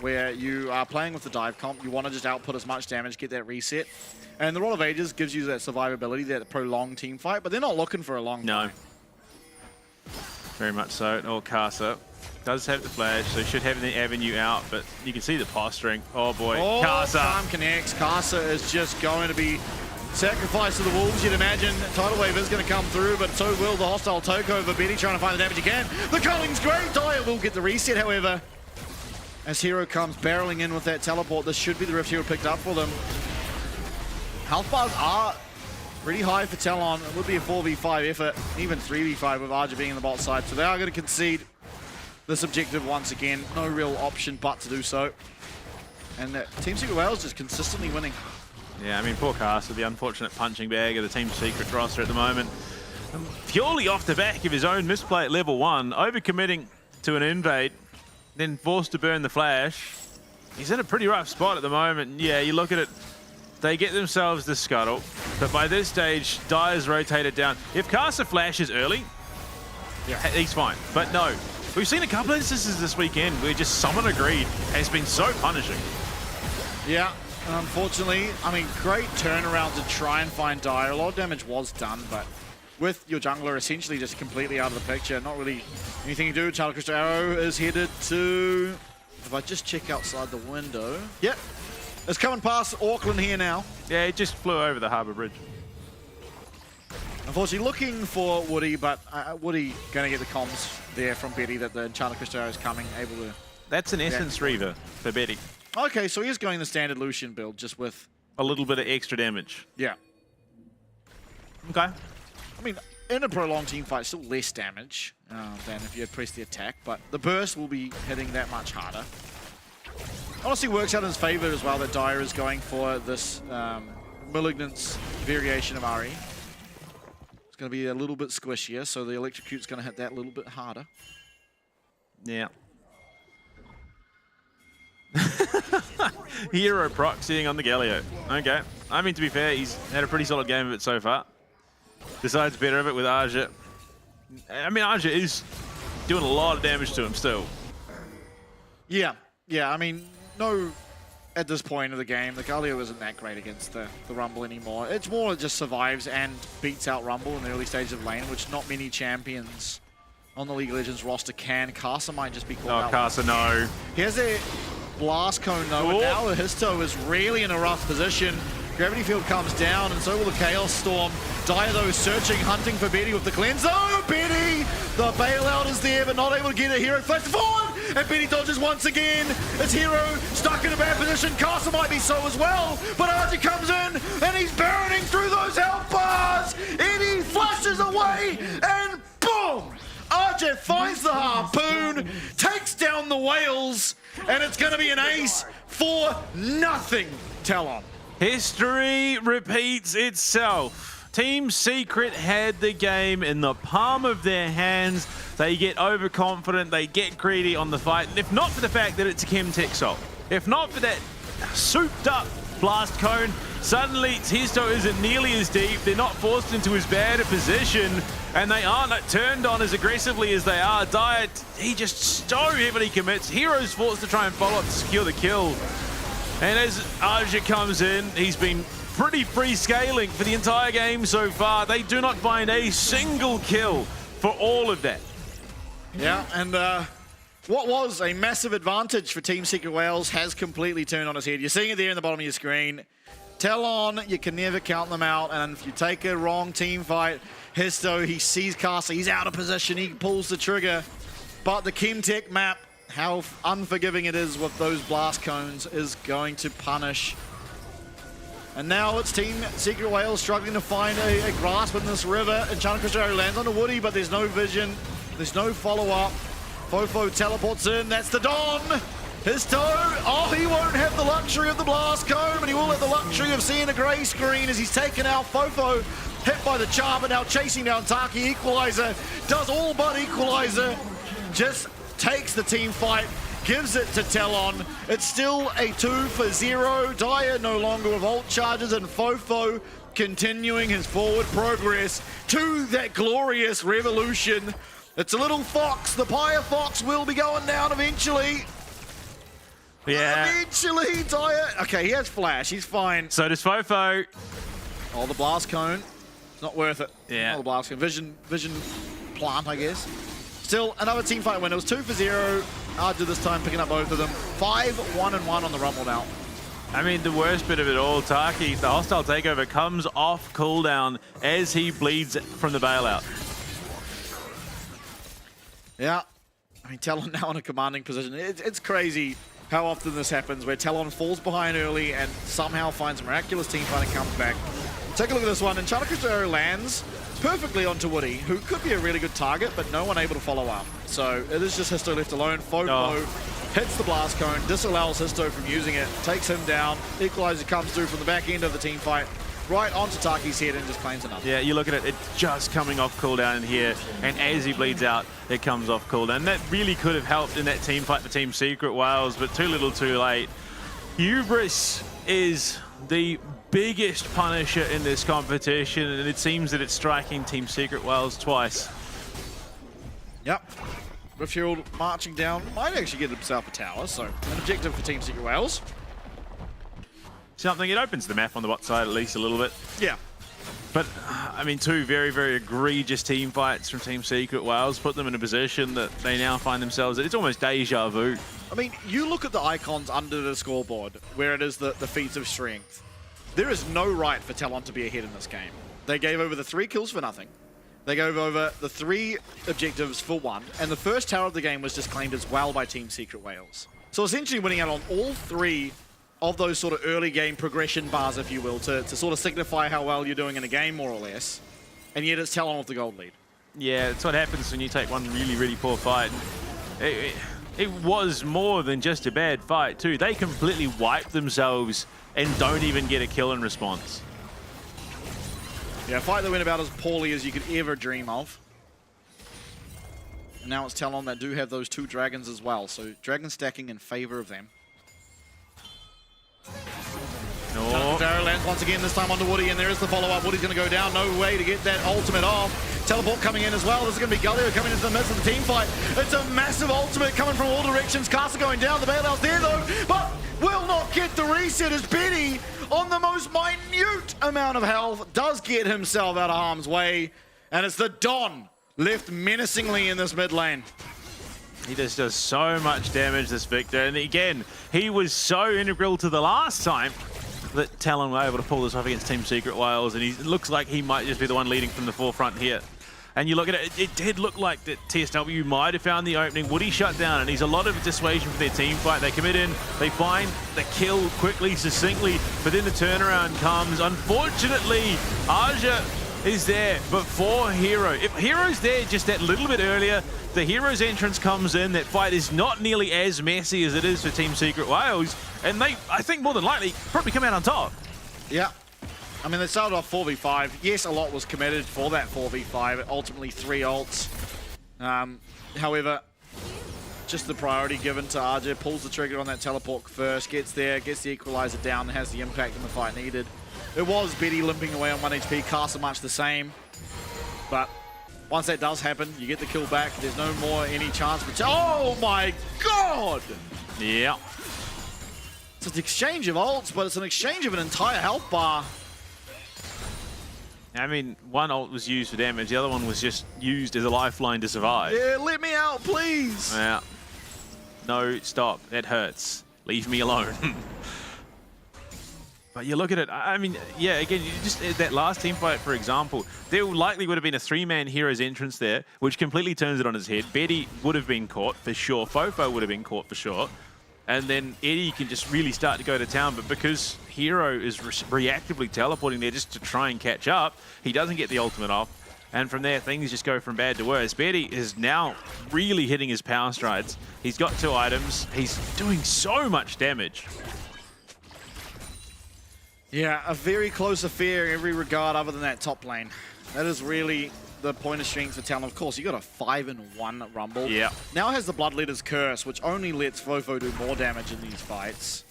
where you are playing with the dive comp. You want to just output as much damage, get that reset. And the Rod of Ages gives you that survivability, that prolonged team fight, but they're not looking for a long No. Very much so. Oh, Casa does have the flash, so should have the avenue out, but you can see the posturing. Oh boy, oh, Casa. Time connects. Casa is just going to be sacrificed to the Wolves, you'd imagine. Tidal Wave is going to come through, but so will the hostile takeover. Betty trying to find the damage again. The culling's great. Dire will get the reset, however. As Hero comes barreling in with that teleport, this should be the Rift Hero picked up for them. Health bars are pretty high for Talon. It would be a 4v5 effort, even 3v5 with Arja being in the bot side. So they are going to concede this objective once again. No real option but to do so. And Team Secret Wales just consistently winning. Yeah, I mean, poor Casa, the unfortunate punching bag of the Team Secret roster at the moment. Purely off the back of his own misplay at level 1, overcommitting to an invade, then forced to burn the flash. He's in a pretty rough spot at the moment. Yeah, you look at it, they get themselves the scuttle, but by this stage, Dire's rotated down. If Casa flashes early, yeah, he's fine. But no, we've seen a couple of instances this weekend where just Summon Agreed has been so punishing. Yeah. Unfortunately, I mean, great turnaround to try and find Dire. A lot of damage was done, but with your jungler essentially just completely out of the picture, not really anything to do. Charlie Crystal Arrow is headed to... If I just check outside the window... Yep. It's coming past Auckland here now. Yeah, it just flew over the harbour bridge. Unfortunately, looking for Woody, but Woody going to get the comms there from Betty that the Enchanted Crystal Arrow is coming, able to... That's an Essence Reaver for Betty. Okay, so he is going the standard Lucian build, just with... a little bit of extra damage. Yeah. Okay. I mean, in a prolonged team fight, still less damage than if you had pressed the attack, but the burst will be hitting that much harder. Honestly, works out in his favor as well that Dire is going for this Malignance variation of RE. It's going to be a little bit squishier, so the Electrocute's going to hit that a little bit harder. Yeah. Hero proxying on the Galio. Okay. I mean, to be fair, he's had a pretty solid game of it so far. Decides better of it with Arja. I mean, Arja is doing a lot of damage to him still. Yeah. Yeah, I mean, no, at this point of the game, the Galio isn't that great against the Rumble anymore. It's more it just survives and beats out Rumble in the early stages of lane, which not many champions on the League of Legends roster can. Casa might just be called out. Oh, Casa, no. He has a blast cone though, and now the Histo is really in a rough position. Gravity Field comes down, and so will the Chaos Storm. Dire though searching, hunting for Betty with the cleanse. Oh, Betty! The bailout is there, but not able to get a Hero flash forward, and Betty dodges once again. It's Hero stuck in a bad position. Casa might be so as well, but Archie comes in, and he's burning through those health bars. Eddie flashes away, and boom! Arjet finds the harpoon, takes down the whales, and it's going to be an ace for nothing, Talon. History repeats itself. Team Secret had the game in the palm of their hands. They get overconfident, they get greedy on the fight, and if not for the fact that it's a Chemtech Soul, if not for that souped up blast cone, suddenly Tisto isn't nearly as deep, they're not forced into as bad a position, and they aren't turned on as aggressively as they are. Diet, he just so heavily commits. Heroes forced to try and follow up to secure the kill. And as Aja comes in, he's been pretty free scaling for the entire game so far. They do not find a single kill for all of that. Yeah, and what was a massive advantage for Team Secret Wales has completely turned on its head. You're seeing it there in the bottom of your screen. TLN, you can never count them out, and if you take a wrong team fight, Histo, he sees Castle, he's out of position, he pulls the trigger. But the Chemtech map, how unforgiving it is with those blast cones, is going to punish. And now it's Team Secret Wales struggling to find a grasp in this river. Enchanted Crystal lands on the Woody, but there's no vision, there's no follow-up. Fofo teleports in, that's the Don! Histo, oh, he won't have the luxury of the blast cone, but he will have the luxury of seeing a grey screen as he's taken out Fofo, hit by the charm, and now chasing down Taki. Equalizer does all but equalizer, just takes the team fight, gives it to Talon. It's still a 2-0. Dyer no longer with ult charges, and Fofo continuing his forward progress to that glorious revolution. It's a little fox, the Pyre Fox will be going down eventually. Yeah. Eventually, Dyer. Okay, he has flash, he's fine. So does Fofo. Oh, the blast cone. It's not worth it. Yeah. Oh, the blast cone. Vision plant, I guess. Still, another team fight win. It was 2-0. Ardu this time picking up both of them. 5-1-1 on the Rumble now. I mean, the worst bit of it all, Taki, the hostile takeover comes off cooldown as he bleeds from the bailout. Yeah. I mean, Talon now in a commanding position. It's crazy how often this happens, where Talon falls behind early and somehow finds a miraculous team fight and comes back. Take a look at this one. Enchanted Crystal lands perfectly onto Woody, who could be a really good target, but no one able to follow up. So it is just Histo left alone. Fofo hits the blast cone, disallows Histo from using it, takes him down. Equalizer comes through from the back end of the team fight, right onto Taki's head and just claims another. Yeah, you look at it, it's just coming off cooldown in here, and as he bleeds out, it comes off cooldown. And that really could have helped in that team fight for Team Secret Wales, but too little too late. Hubris is the biggest punisher in this competition, and it seems that it's striking Team Secret Wales twice. Yep. Riftfield marching down, might actually get himself a tower, so an objective for Team Secret Wales. Something, it opens the map on the bot side at least a little bit. Yeah. But, I mean, two very, very egregious team fights from Team Secret Wales put them in a position that they now find themselves in. It's almost deja vu. I mean, you look at the icons under the scoreboard, where it is the feats of strength. There is no right for Talon to be ahead in this game. They gave over the 3 kills for nothing. They gave over the 3 objectives for 1, and the first tower of the game was just claimed as well by Team Secret Wales. So essentially winning out on all 3 of those sort of early game progression bars, if you will, to sort of signify how well you're doing in a game, more or less. And yet it's Talon with the gold lead. Yeah, that's what happens when you take one really, really poor fight. It was more than just a bad fight, too. They completely wiped themselves and don't even get a kill in response. Yeah, a fight that went about as poorly as you could ever dream of. And now it's Talon that do have those 2 dragons as well, so dragon stacking in favor of them. Oh. Darrow lands once again, this time onto Woody, and there is the follow-up. Woody's going to go down, no way to get that ultimate off. Teleport coming in as well. This is going to be Gullio coming into the midst of the team fight. It's a massive ultimate coming from all directions. Castle going down, the bailout's there though, but will not get the reset as Benny, on the most minute amount of health, does get himself out of harm's way. And it's the Don left menacingly in this mid lane. He just does so much damage, this Victor. And again, he was so integral to the last time that Talon were able to pull this off against Team Secret Wales, and it looks like he might just be the one leading from the forefront here. And you look at it, it did look like that TSW might have found the opening. Woody shut down, and he's a lot of dissuasion for their team fight. They commit in, they find the kill quickly, succinctly, but then the turnaround comes. Unfortunately, Aja is there, but for Hero. If Hero's there just that little bit earlier, the Hero's entrance comes in, that fight is not nearly as messy as it is for Team Secret Wales, and they, I think more than likely, probably come out on top. Yeah. I mean, they started off 4v5. Yes, a lot was committed for that 4v5. Ultimately, 3 ults. However, just the priority given to RJ. Pulls the trigger on that teleport first. Gets there, gets the equalizer down, and has the impact in the fight needed. It was Betty limping away on 1 HP. Castle much the same. But Once that does happen, you get the kill back. There's no more any chance. But oh my god! Yeah. It's an exchange of ults, but it's an exchange of an entire health bar. I mean, one ult was used for damage, the other one was just used as a lifeline to survive. Yeah, let me out, please. Yeah. No, stop. That hurts. Leave me alone. But you look at it, I mean, yeah, again, you just that last team fight, for example, there likely would have been a 3-man hero's entrance there, which completely turns it on his head. Betty would have been caught for sure. Fofo would have been caught for sure. And then Eddie can just really start to go to town, but because Hero is reactively teleporting there just to try and catch up, he doesn't get the ultimate off. And from there, things just go from bad to worse. Betty is now really hitting his power strides. He's got 2 items. He's doing so much damage. Yeah, a very close affair in every regard other than that top lane. That is really the point of strength for Talon. Of course, you got a 5-in-1 Rumble. Yeah. Now has the Bloodletter's Curse, which only lets Fofo do more damage in these fights.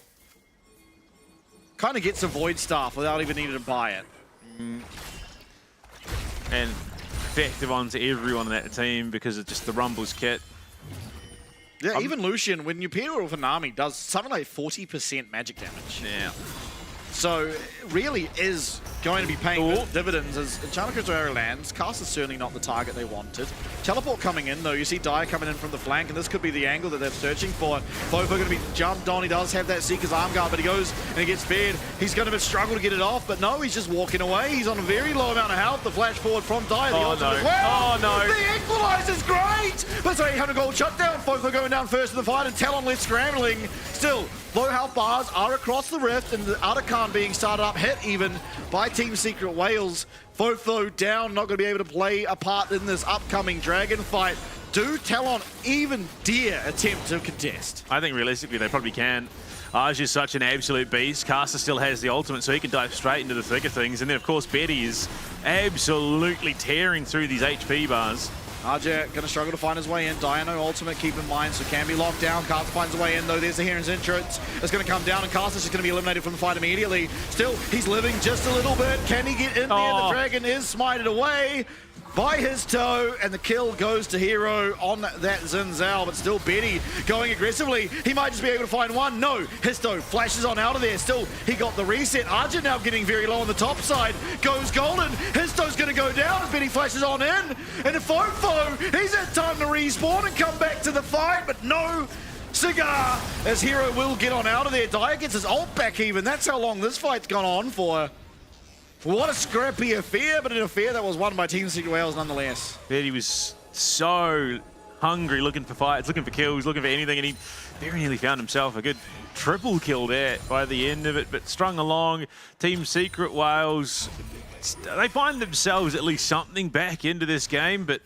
Kind of gets a Void Staff without even needing to buy it. And effective onto everyone in that team because of just the Rumble's kit. Yeah, even Lucian, when you pair it with an army, does something like 40% magic damage. Yeah. So it really is going to be paying dividends as Enchanted Arrow lands. Cast is certainly not the target they wanted. Teleport coming in though. You see Dyer coming in from the flank, and this could be the angle that they're searching for. Fofo going to be jumped on. He does have that Seeker's Arm Guard, but he goes and he gets fed. He's going to struggle to get it off, but no, he's just walking away. He's on a very low amount of health. The flash forward from Dyer. The ultimate as well. Oh no. The equalizer's great! But it's an 800 gold shutdown. Fofo going down first in the fight, and Talon left scrambling. Still, low health bars are across the rift, and the Otacon being started up, hit even by Team Secret Wales. Fofo down, not going to be able to play a part in this upcoming Dragon fight. Do Talon even dare attempt to contest? I think realistically they probably can. Aj is such an absolute beast. Caster still has the ultimate, so he can dive straight into the thick of things. And then, of course, Betty is absolutely tearing through these HP bars. Arja going to struggle to find his way in. Diano ultimate, keep in mind, so can be locked down. Caster finds a way in, though. There's the Heron's entrance. It's going to come down, and Caster's just going to be eliminated from the fight immediately. Still, he's living just a little bit. Can he get in there? The Dragon is smited away by his toe, and the kill goes to Hero on that Xin Zhao, but still Betty going aggressively. He might just be able to find one. No, Histo flashes on out of there. Still, he got the reset. Arjun now getting very low on the top side. Goes golden. Histo's going to go down as Betty flashes on in. And if Fofo, he's had time to respawn and come back to the fight, but no cigar as Hero will get on out of there. Dyer gets his ult back even. That's how long this fight's gone on for. What a scrappy affair, but an affair that was won by Team Secret Wales nonetheless. Betty was so hungry, looking for fights, looking for kills, looking for anything, and he very nearly found himself a good triple kill there by the end of it, but strung along. Team Secret Wales, they find themselves at least something back into this game, but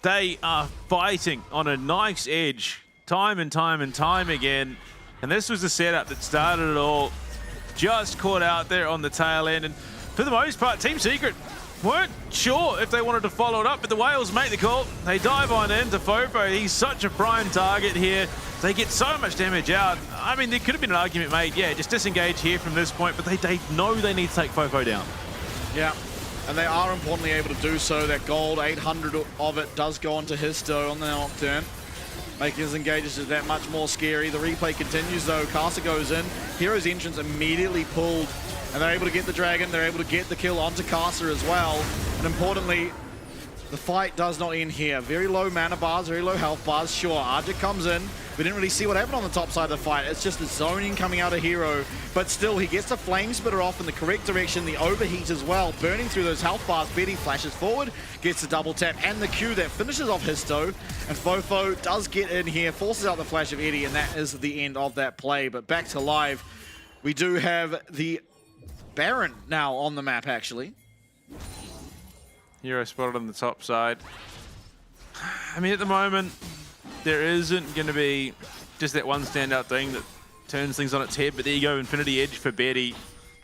they are fighting on a nice edge time and time and time again. And this was the setup that started it all. Just caught out there on the tail end, and for the most part, Team Secret weren't sure if they wanted to follow it up, but the Whales make the call. They dive on into Fofo. He's such a prime target here. They get so much damage out. I mean, there could have been an argument made, yeah, just disengage here from this point, but they know they need to take Fofo down. Yeah, and they are importantly able to do so. That gold, 800 of it, does go onto Histo on the Nocturne, making his engages just that much more scary. The replay continues though. Caster goes in. Hero's entrance immediately pulled, and they're able to get the Dragon. They're able to get the kill onto Caster as well. And importantly, the fight does not end here. Very low mana bars, very low health bars. Sure, Arja comes in. We didn't really see what happened on the top side of the fight. It's just the zoning coming out of Hero. But still, he gets the Flame Spitter off in the correct direction. The overheat as well, burning through those health bars. Betty flashes forward, gets the double tap and the Q that finishes off Histo. And Fofo does get in here, forces out the flash of Eddie, and that is the end of that play. But back to live, we do have the Baron now on the map, actually. Hero spotted on the top side. I mean, at the moment, there isn't going to be just that one standout thing that turns things on its head, but there you go, Infinity Edge for Betty.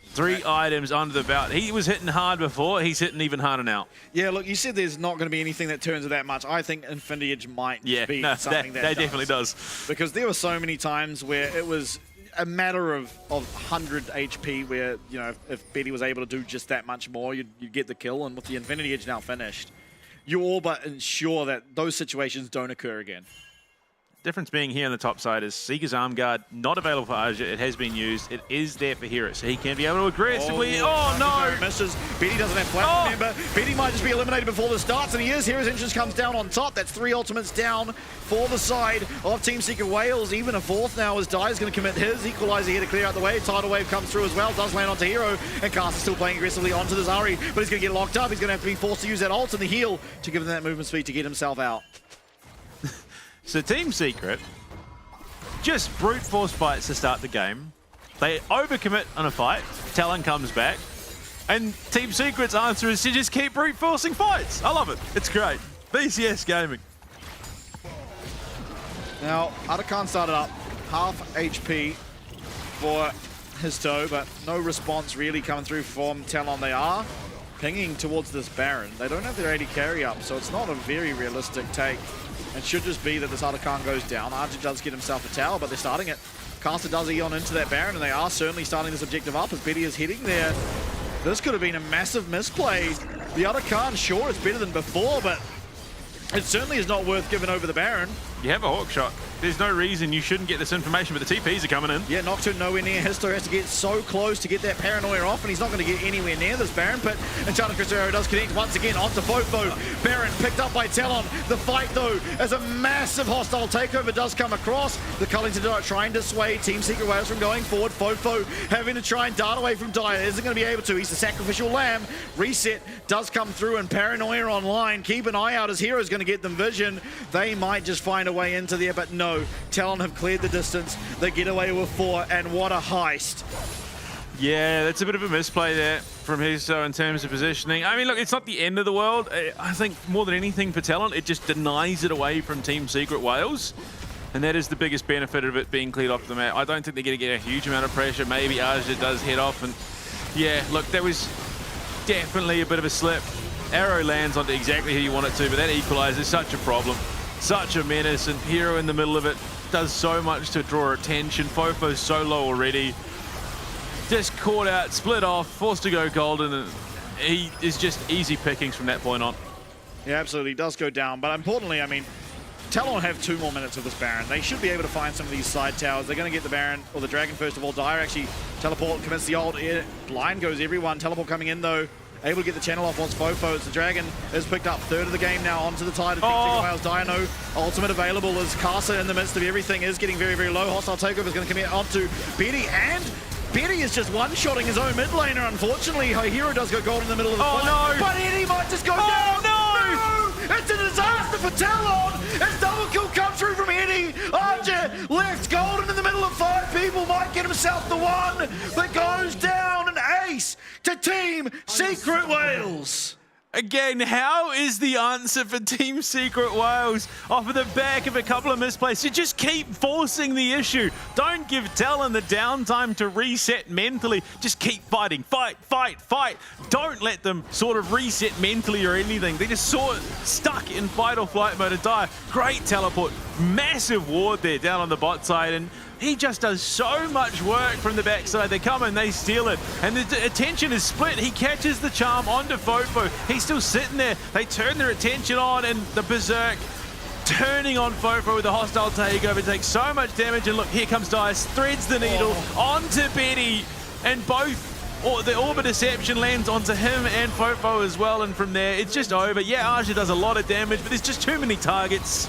3 items under the belt. He was hitting hard before, he's hitting even harder now. Yeah, look, you said there's not going to be anything that turns it that much. I think Infinity Edge might be something that definitely does. Because there were so many times where it was a matter of 100 HP where, you know, if Betty was able to do just that much more, you'd get the kill. And with the Infinity Edge now finished, you all but ensure that those situations don't occur again. Difference being here on the top side is Seeker's arm guard not available for Aja. It has been used. It is there for Hero, so he can be able to aggressively. Oh no! Misses. BD doesn't have flat. Remember, BD might just be eliminated before the starts, and he is. Hero's entrance comes down on top. That's 3 ultimates down for the side of Team Secret Wales. Even a 4th now as Dye is going to commit his equalizer here to clear out the way. Tidal Wave comes through as well. Does land onto Hero, and Caster's still playing aggressively onto the Zari, but he's going to get locked up. He's going to have to be forced to use that ult and the heal to give him that movement speed to get himself out. So Team Secret just brute force fights to start the game. They overcommit on a fight. Talon comes back. And Team Secret's answer is to just keep brute forcing fights. I love it. It's great. BCS gaming. Now, Atakan started up half HP for his toe, but no response really coming through from Talon. They are pinging towards this Baron. They don't have their AD carry up, so it's not a very realistic take. It should just be that this Atakan goes down. Archer does get himself a tower, but they're starting it. Caster does Eon into that Baron, and they are certainly starting this objective up as Betty is hitting there. This could have been a massive misplay. The Atakan, sure, is better than before, but it certainly is not worth giving over the Baron. You have a Hawk shot. There's no reason you shouldn't get this information, but the TPs are coming in. Yeah, Nocturne nowhere near. Histo has to get so close to get that paranoia off, and he's not going to get anywhere near this Baron, but Enchanted Cristero does connect once again onto Fofo. Baron picked up by Talon. The fight, though, as a massive hostile takeover does come across. The Cullington trying to sway Team Secret Wales from going forward. Fofo having to try and dart away from Dyer. Isn't going to be able to. He's the sacrificial lamb. Reset does come through, and Paranoia online. Keep an eye out as Hero's going to get them vision. They might just find a way into there, but no. Talon have cleared the distance. They get away with 4, and what a heist. Yeah, that's a bit of a misplay there from Histo in terms of positioning. I mean, look, it's not the end of the world. I think more than anything for Talon, it just denies it away from Team Secret Wales. And that is the biggest benefit of it being cleared off the map. I don't think they're going to get a huge amount of pressure. Maybe Aja does head off. And yeah, look, that was definitely a bit of a slip. Arrow lands onto exactly who you want it to, but that equalizer is such a problem. Such a menace, and Hero in the middle of it does so much to draw attention. Fofo's so low already. Just caught out, split off, forced to go golden, and he is just easy pickings from that point on. Yeah, absolutely, does go down. But importantly, I mean, Talon have 2 more minutes of this Baron. They should be able to find some of these side towers. They're going to get the Baron, or the Dragon first of all. Dyer actually teleport, commits the ult. Blind goes everyone. Teleport coming in though. Able to get the channel off once Fofo. It's the Dragon has picked up 3rd of the game now onto the tide of Team Secret Wales. Dino ultimate available as Casa in the midst of everything is getting very, very low. Hostile takeover is going to come in onto Betty, and Betty is just one-shotting his own mid laner. Unfortunately, Hero does go gold in the middle of the fight. No. But Eddie might just go down. No! It's a disaster for Talon. As double kill comes through from Eddie. Archer left golden in the middle of 5 people. Might get himself the one that goes down. An ace to Team Secret Wales. Again, how is the answer for Team Secret Wales off of the back of a couple of misplays? You just keep forcing the issue. Don't give Talon the downtime to reset mentally. Just keep fighting. Fight, fight, fight. Don't let them sort of reset mentally or anything. They just sort of stuck in fight or flight mode and die. Great teleport. Massive ward there down on the bot side, and he just does so much work from the backside. They come and they steal it, and the attention is split. He catches the charm onto Fofo. He's still sitting there. They turn their attention on, and the Berserk turning on Fofo with a hostile takeover takes so much damage. And look, here comes Dice, threads the needle onto Betty, and the Orb of Deception lands onto him and Fofo as well, and from there, it's just over. Yeah, Aja does a lot of damage, but there's just too many targets.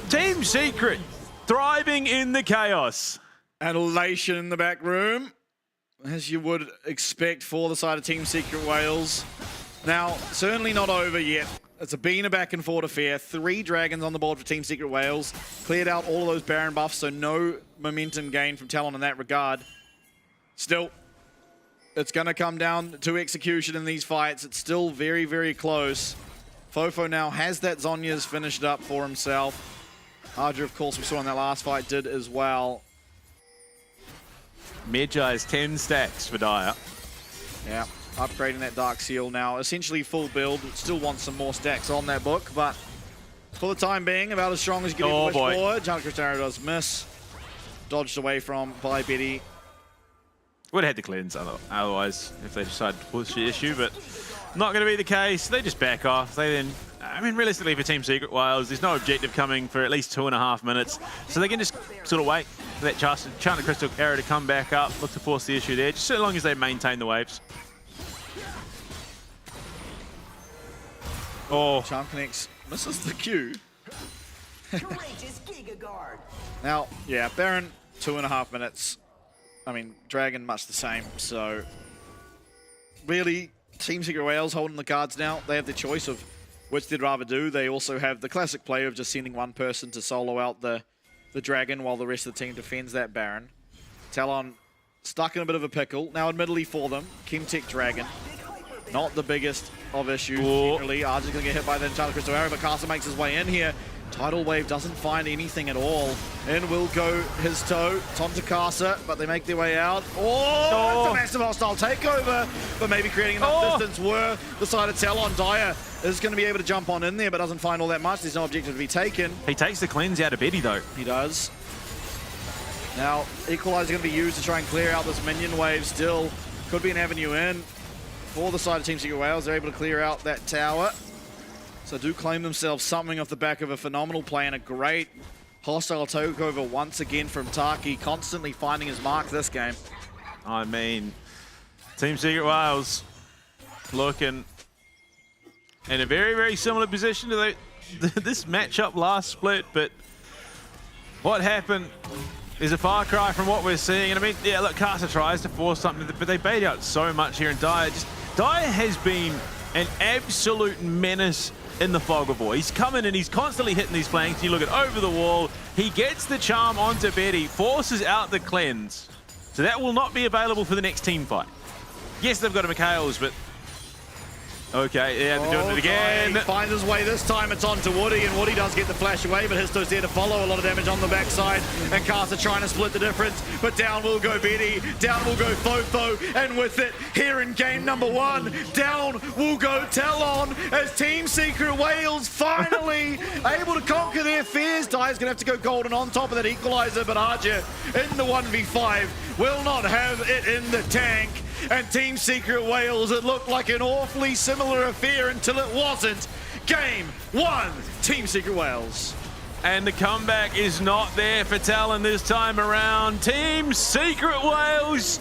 Team Secret thriving in the chaos. And elation in the back room, as you would expect for the side of Team Secret Wales. Now, certainly not over yet. It's been a back and forth affair. 3 dragons on the board for Team Secret Wales. Cleared out all of those Baron buffs, so no momentum gain from Talon in that regard. Still, it's going to come down to execution in these fights. It's still very, very close. Fofo now has that Zonya's finished up for himself. Aja, of course, we saw in that last fight, did as well. Medjai's 10 stacks for Dyer. Yeah, upgrading that Dark Seal now. Essentially full build. Still wants some more stacks on that book, but for the time being, about as strong as you can wish for. Giant Cristero does miss. Dodged away from by Betty. Would have had to cleanse otherwise if they decided to push the issue, but not going to be the case. They just back off. They then, I mean, realistically for Team Secret Wales, there's no objective coming for at least 2.5 minutes. So they can just sort of wait for that Enchanted Crystal Arrow to come back up, look to force the issue there, just so long as they maintain the waves. Oh. Charm Connects misses the Q. Now, yeah, Baron, 2.5 minutes. I mean, Dragon, much the same. So, really, Team Secret Wales holding the cards now. They have the choice of which they'd rather do. They also have the classic play of just sending one person to solo out the Dragon while the rest of the team defends that Baron. Talon stuck in a bit of a pickle. Now, admittedly for them, Chemtech Dragon, not the biggest of issues. Generally, Arj's going to get hit by the Enchanted Crystal Arrow, but Carson makes his way in here. Tidal Wave doesn't find anything at all. In will go his toe. It's onto Casa, but they make their way out. Oh, it's a massive hostile takeover, but maybe creating enough distance were the side of Talon. Dire is going to be able to jump on in there, but doesn't find all that much. There's no objective to be taken. He takes the cleanse out of Betty, though. He does. Now, Equalizer going to be used to try and clear out this minion wave still. Could be an avenue in for the side of Team Secret Wales. They're able to clear out that tower. So do claim themselves something off the back of a phenomenal play and a great hostile takeover once again from Taki, constantly finding his mark this game. I mean, Team Secret Wales looking in a very, very similar position to this matchup last split, but what happened is a far cry from what we're seeing. And I mean, yeah, look, Casa tries to force something, but they bait out so much here, and Dire has been an absolute menace in the fog of war. He's coming and he's constantly hitting these flanks. You look at over the wall, he gets the charm onto Betty, forces out the cleanse. So that will not be available for the next team fight. Yes, they've got a Mikhail's, but okay, yeah, they're doing it again. He finds his way this time. It's on to Woody, and Woody does get the flash away, but Histo's there to follow. A lot of damage on the backside, and Casa trying to split the difference, but down will go Betty, down will go Fofo, and with it, here in game number 1, down will go Talon, as Team Secret Wales finally able to conquer their fears. Dire's gonna have to go golden on top of that Equalizer, but Arja in the 1v5 will not have it in the tank. And Team Secret Wales, it looked like an awfully similar affair until it wasn't. Game 1, Team Secret Wales. And the comeback is not there for Talon this time around. Team Secret Wales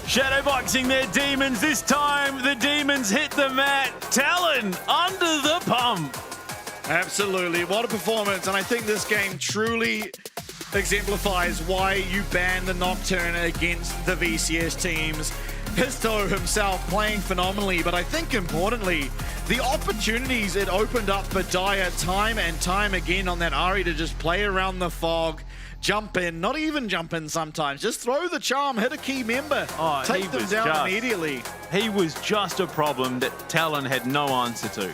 shadowboxing their demons. This time the demons hit the mat. Talon under the pump. Absolutely, what a performance. And I think this game truly exemplifies why you ban the Nocturne against the VCS teams. Histo himself playing phenomenally, but I think importantly, the opportunities it opened up for Dire time and time again on that Ahri to just play around the fog, jump in, not even jump in sometimes, just throw the charm, hit a key member, take them down immediately. He was just a problem that Talon had no answer to.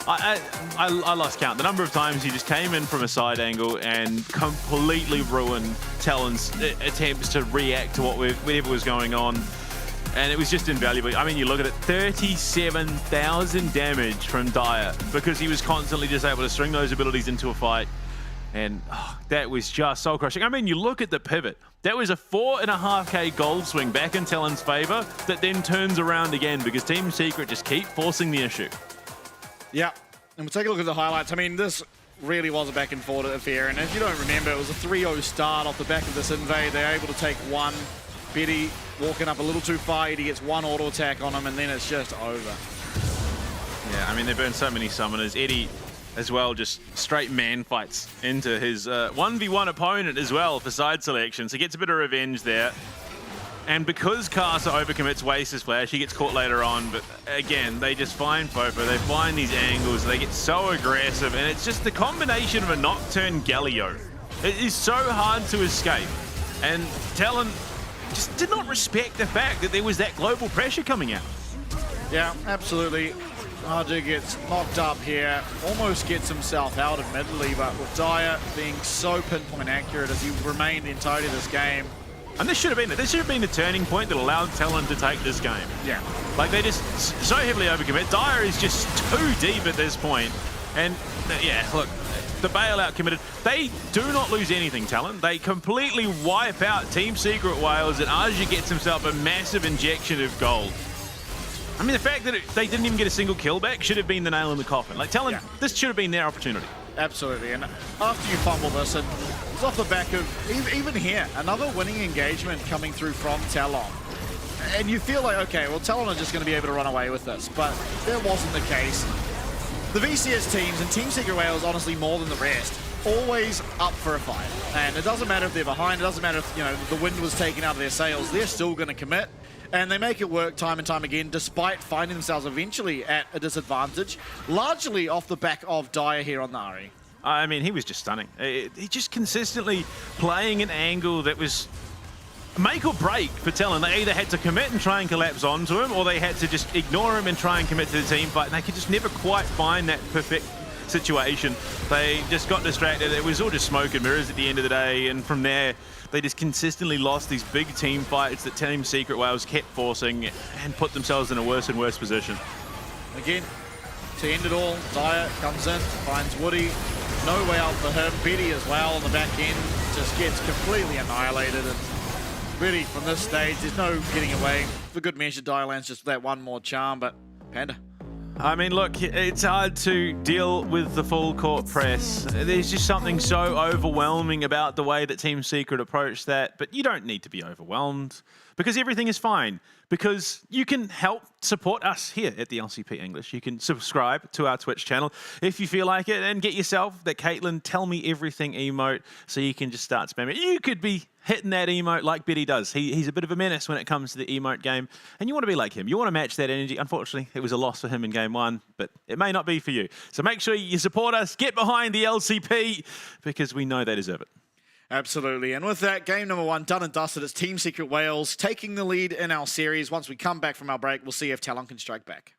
I lost count. The number of times he just came in from a side angle and completely ruined Talon's attempts to react to whatever was going on. And it was just invaluable. I mean, you look at it, 37,000 damage from Dire because he was constantly just able to string those abilities into a fight. And that was just soul crushing. I mean, you look at the pivot. That was a 4.5k gold swing back in Talon's favor that then turns around again because Team Secret just keep forcing the issue. Yeah, and we'll take a look at the highlights. I mean, this really was a back and forth affair. And if you don't remember, it was a 3-0 start off the back of this invade. They're able to take one. Betty walking up a little too far. He gets one auto attack on him, and then it's just over. Yeah, I mean, they burned so many summoners. Eddie as well, just straight man fights into his 1v1 opponent as well for side selection. So he gets a bit of revenge there. And because Casa overcommits, wastes his flash, he gets caught later on. But again, they just find Fofo. They find these angles. They get so aggressive. And it's just the combination of a Nocturne Galio. It is so hard to escape. And Talon just did not respect the fact that there was that global pressure coming out. Yeah, absolutely. Arja gets knocked up here, almost gets himself out admittedly, but with Dire being so pinpoint accurate as he remained the entirety of this game. And this should have been the turning point that allowed Talon to take this game. Yeah. Like, they just so heavily overcommit. Dire is just too deep at this point. And yeah, look, the bailout committed. They do not lose anything, Talon. They completely wipe out Team Secret Wales, and Arja gets himself a massive injection of gold. I mean, the fact that they didn't even get a single kill back should have been the nail in the coffin. Like, tell them this should have been their opportunity. Absolutely, and after you fumble this, and it's off the back of, even here, another winning engagement coming through from TLN. And you feel like, okay, well, TLN are just going to be able to run away with this, but that wasn't the case. The VCS teams, and Team Secret Wales, honestly, more than the rest, always up for a fight. And it doesn't matter if they're behind, it doesn't matter if, you know, the wind was taken out of their sails, they're still going to commit. And they make it work time and time again, despite finding themselves eventually at a disadvantage, largely off the back of Dyer here on the Ari. I mean, he was just stunning. He just consistently playing an angle that was make or break for TLN. They either had to commit and try and collapse onto him, or they had to just ignore him and try and commit to the team fight. And they could just never quite find that perfect situation. They just got distracted. It was all just smoke and mirrors at the end of the day, and from there they just consistently lost these big team fights that Team Secret Wales kept forcing and put themselves in a worse and worse position. Again, to end it all, Dyer comes in, finds Woody, no way out for him. Betty as well on the back end just gets completely annihilated, and really from this stage there's no getting away. For good measure, Dyer lands just that one more charm, but Panda. I mean, look, it's hard to deal with the full court press. There's just something so overwhelming about the way that Team Secret approached that, but you don't need to be overwhelmed because everything is fine. Because you can help support us here at the LCP English. You can subscribe to our Twitch channel if you feel like it and get yourself that Caitlin Tell Me Everything emote so you can just start spamming. You could be hitting that emote like Betty does. He's a bit of a menace when it comes to the emote game, and you want to be like him. You want to match that energy. Unfortunately, it was a loss for him in game one, but it may not be for you. So make sure you support us, get behind the LCP, because we know they deserve it. Absolutely. And with that, game number one done and dusted. It's Team Secret Wales taking the lead in our series. Once we come back from our break, we'll see if TLN can strike back.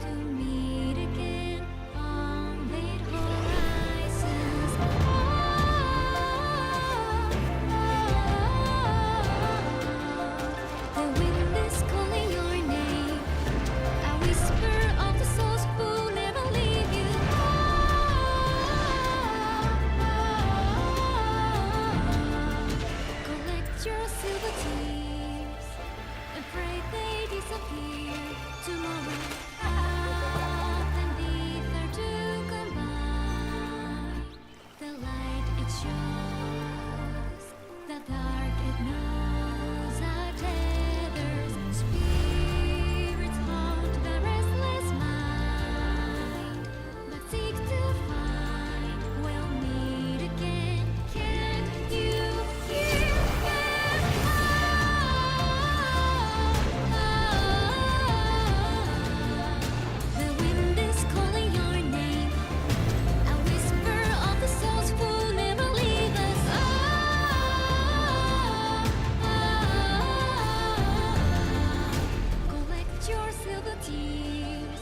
to meet again on late horizons. The wind is calling your name. A whisper of the souls who never leave you. Collect your silver tears and pray they disappear tomorrow. Earth and ether to combine. The light it shows, the dark it knows. Our tethers, spirits haunt the restless mind, but seek to find. We'll meet again. Can you hear the wind is calling your name? A whisper of the souls who never leave us. Collect your silver tears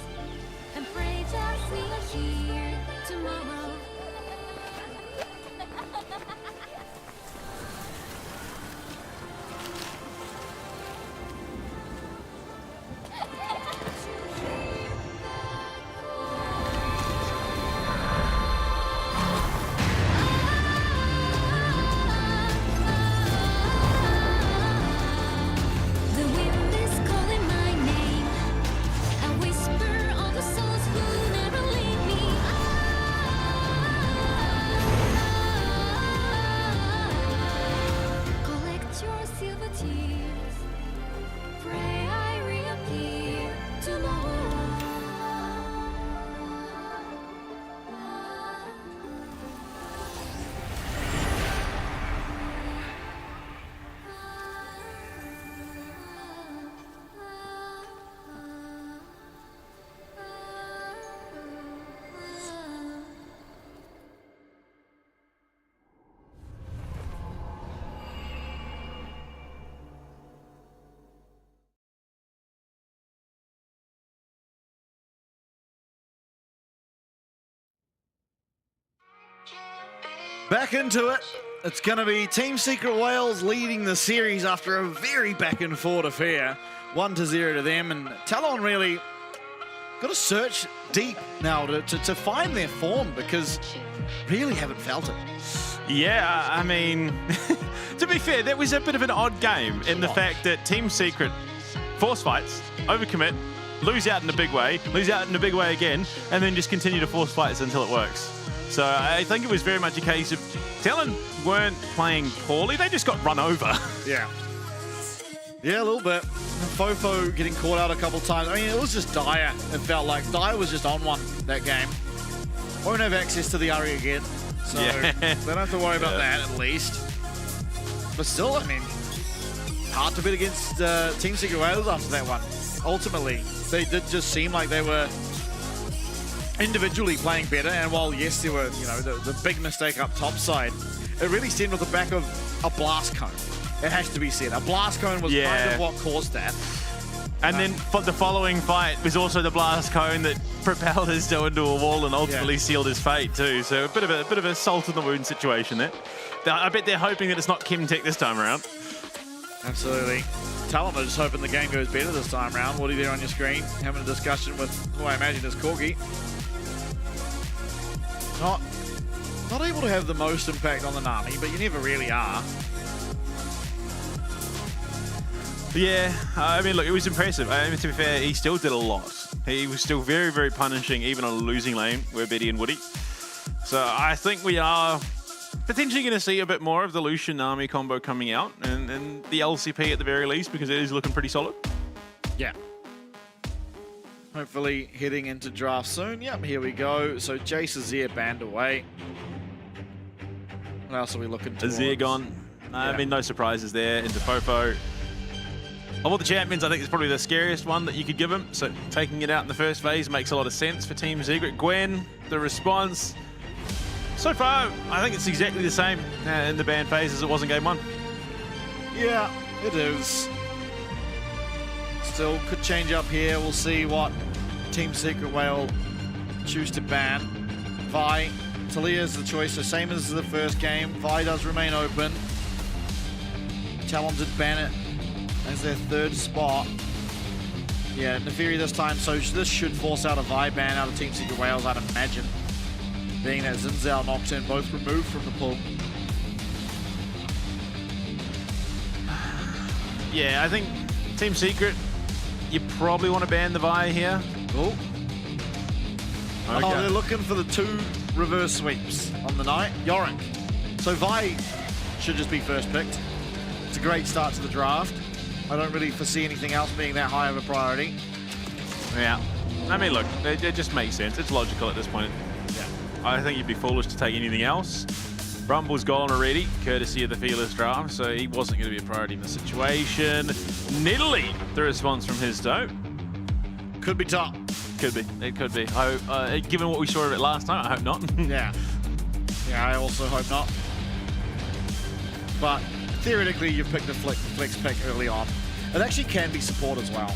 and pray that we are here tomorrow. The wind is calling my name. A whisper of the souls who never leave me. Collect your silver tears. Pray I reappear Back into it. It's going to be Team Secret Wales leading the series after a very back and forth affair. 1-0 to them, and Talon really got to search deep now to find their form, because really haven't felt it. Yeah, I mean, to be fair, that was a bit of an odd game in the fact that Team Secret force fights, overcommit, lose out in a big way, lose out in a big way again, and then just continue to force fights until it works. So I think it was very much a case of Talon weren't playing poorly, they just got run over. Yeah. Yeah, a little bit. Fofo getting caught out a couple times. I mean, it was just Dyer. It felt like Dyer was just on one that game. Won't have access to the Ari again. So Yeah. they don't have to worry about that at least. But still, I mean, hard to bet against Team Secret Wales after that one. Ultimately, they did just seem like they were individually playing better, and while yes, there were, you know, the big mistake up top side, it really stemmed with the back of a blast cone. It has to be said. A blast cone was kind of what caused that. And then the following fight was also the blast cone that propelled Izzo into a wall and ultimately sealed his fate too. So a bit of a salt in the wound situation there. I bet they're hoping that it's not Chemtech this time around. Absolutely. Talon are just hoping the game goes better this time around. Woody there on your screen, having a discussion with who I imagine is Corgi. Not able to have the most impact on the Nami, but you never really are. Yeah, I mean, look, it was impressive. I mean, to be fair, he still did a lot. He was still very, very punishing, even on a losing lane where Betty and Woody. So I think we are potentially going to see a bit more of the Lucian-Nami combo coming out, and the LCP at the very least, because it is looking pretty solid. Yeah. Hopefully heading into draft soon. Yep, here we go. So Jace Azir banned away. What else are we looking towards? Azir gone. I mean, no surprises there. Into Fofo. Of all the champions, I think it's probably the scariest one that you could give him. So taking it out in the first phase makes a lot of sense for Team Secret. Gwen, the response. So far, I think it's exactly the same in the ban phase as it was in game one. Yeah, it is. still. Could change up here. We'll see what Team Secret Whale choose to ban. Vi, Talia is the choice, so same as the first game. Vi does remain open. Talon did ban it as their third spot. Yeah, Nefiri this time, so this should force out a Vi ban out of Team Secret Whales, I'd imagine. Being that Zinzao and Nocturne both removed from the pool. Yeah, I think Team Secret, you probably want to ban the Vi here. Oh. Okay. Oh, they're looking for the 2 reverse sweeps on the night. Yorick. So Vi should just be first picked. It's a great start to the draft. I don't really foresee anything else being that high of a priority. Yeah. I mean, look, it just makes sense. It's logical at this point. Yeah. I think you'd be foolish to take anything else. Rumble's gone already, courtesy of the Fearless draft, so he wasn't going to be a priority in the situation. Nidalee, the response from his dope. Could be top. Could be. It could be. I hope, given what we saw of it last time, I hope not. Yeah. Yeah, I also hope not. But theoretically, you've picked a flex pick early on. It actually can be support as well.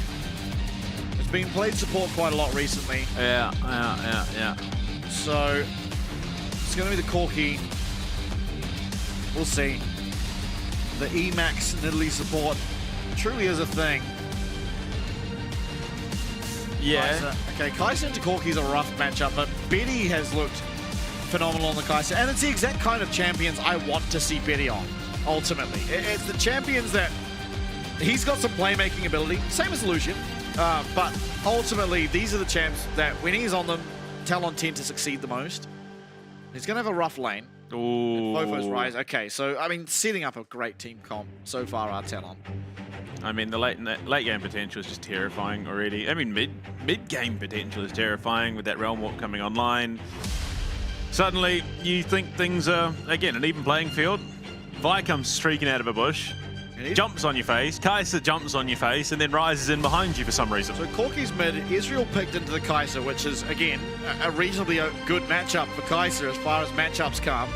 It's been played support quite a lot recently. Yeah. So it's going to be the Corki. We'll see. The Emax Nidalee support truly is a thing. Yeah. Kaiser. Okay, Kaiser into Corki is a rough matchup, but Betty has looked phenomenal on the Kaiser, and it's the exact kind of champions I want to see Betty on, ultimately. It's the champions that he's got some playmaking ability, same as Lucian, but ultimately these are the champs that when he's on them, Talon tend to succeed the most. He's going to have a rough lane. Ooh. Fofo's Rise. Okay, so, I mean, setting up a great team comp so far, our Talon. I mean, the late game potential is just terrifying already. I mean, mid game potential is terrifying with that Realm Walk coming online. Suddenly, you think things are, again, an even playing field. Vi comes streaking out of a bush, jumps on your face, Kaiser jumps on your face, and then rises in behind you for some reason. So Corki's mid, Israel picked into the Kaiser, which is, again, a reasonably good matchup for Kaiser as far as matchups come.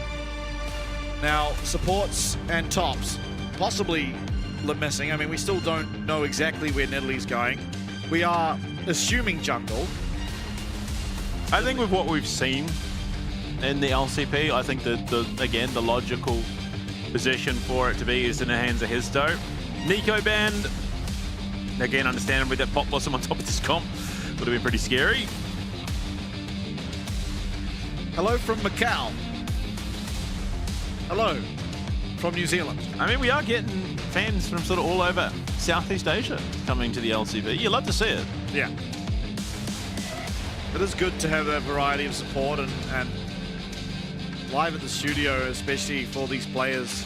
Now, supports and tops, possibly missing. I mean, we still don't know exactly where Nidalee's going. We are assuming jungle. I think with what we've seen in the LCP, I think again, the logical position for it to be is in the hands of his dope. Nico banned. Again, understandably, that Pop Blossom on top of this comp would have been pretty scary. Hello from Macau. Hello from New Zealand. I mean, we are getting fans from sort of all over Southeast Asia coming to the LCP. You love to see it. Yeah. It is good to have that variety of support and live at the studio, especially for these players.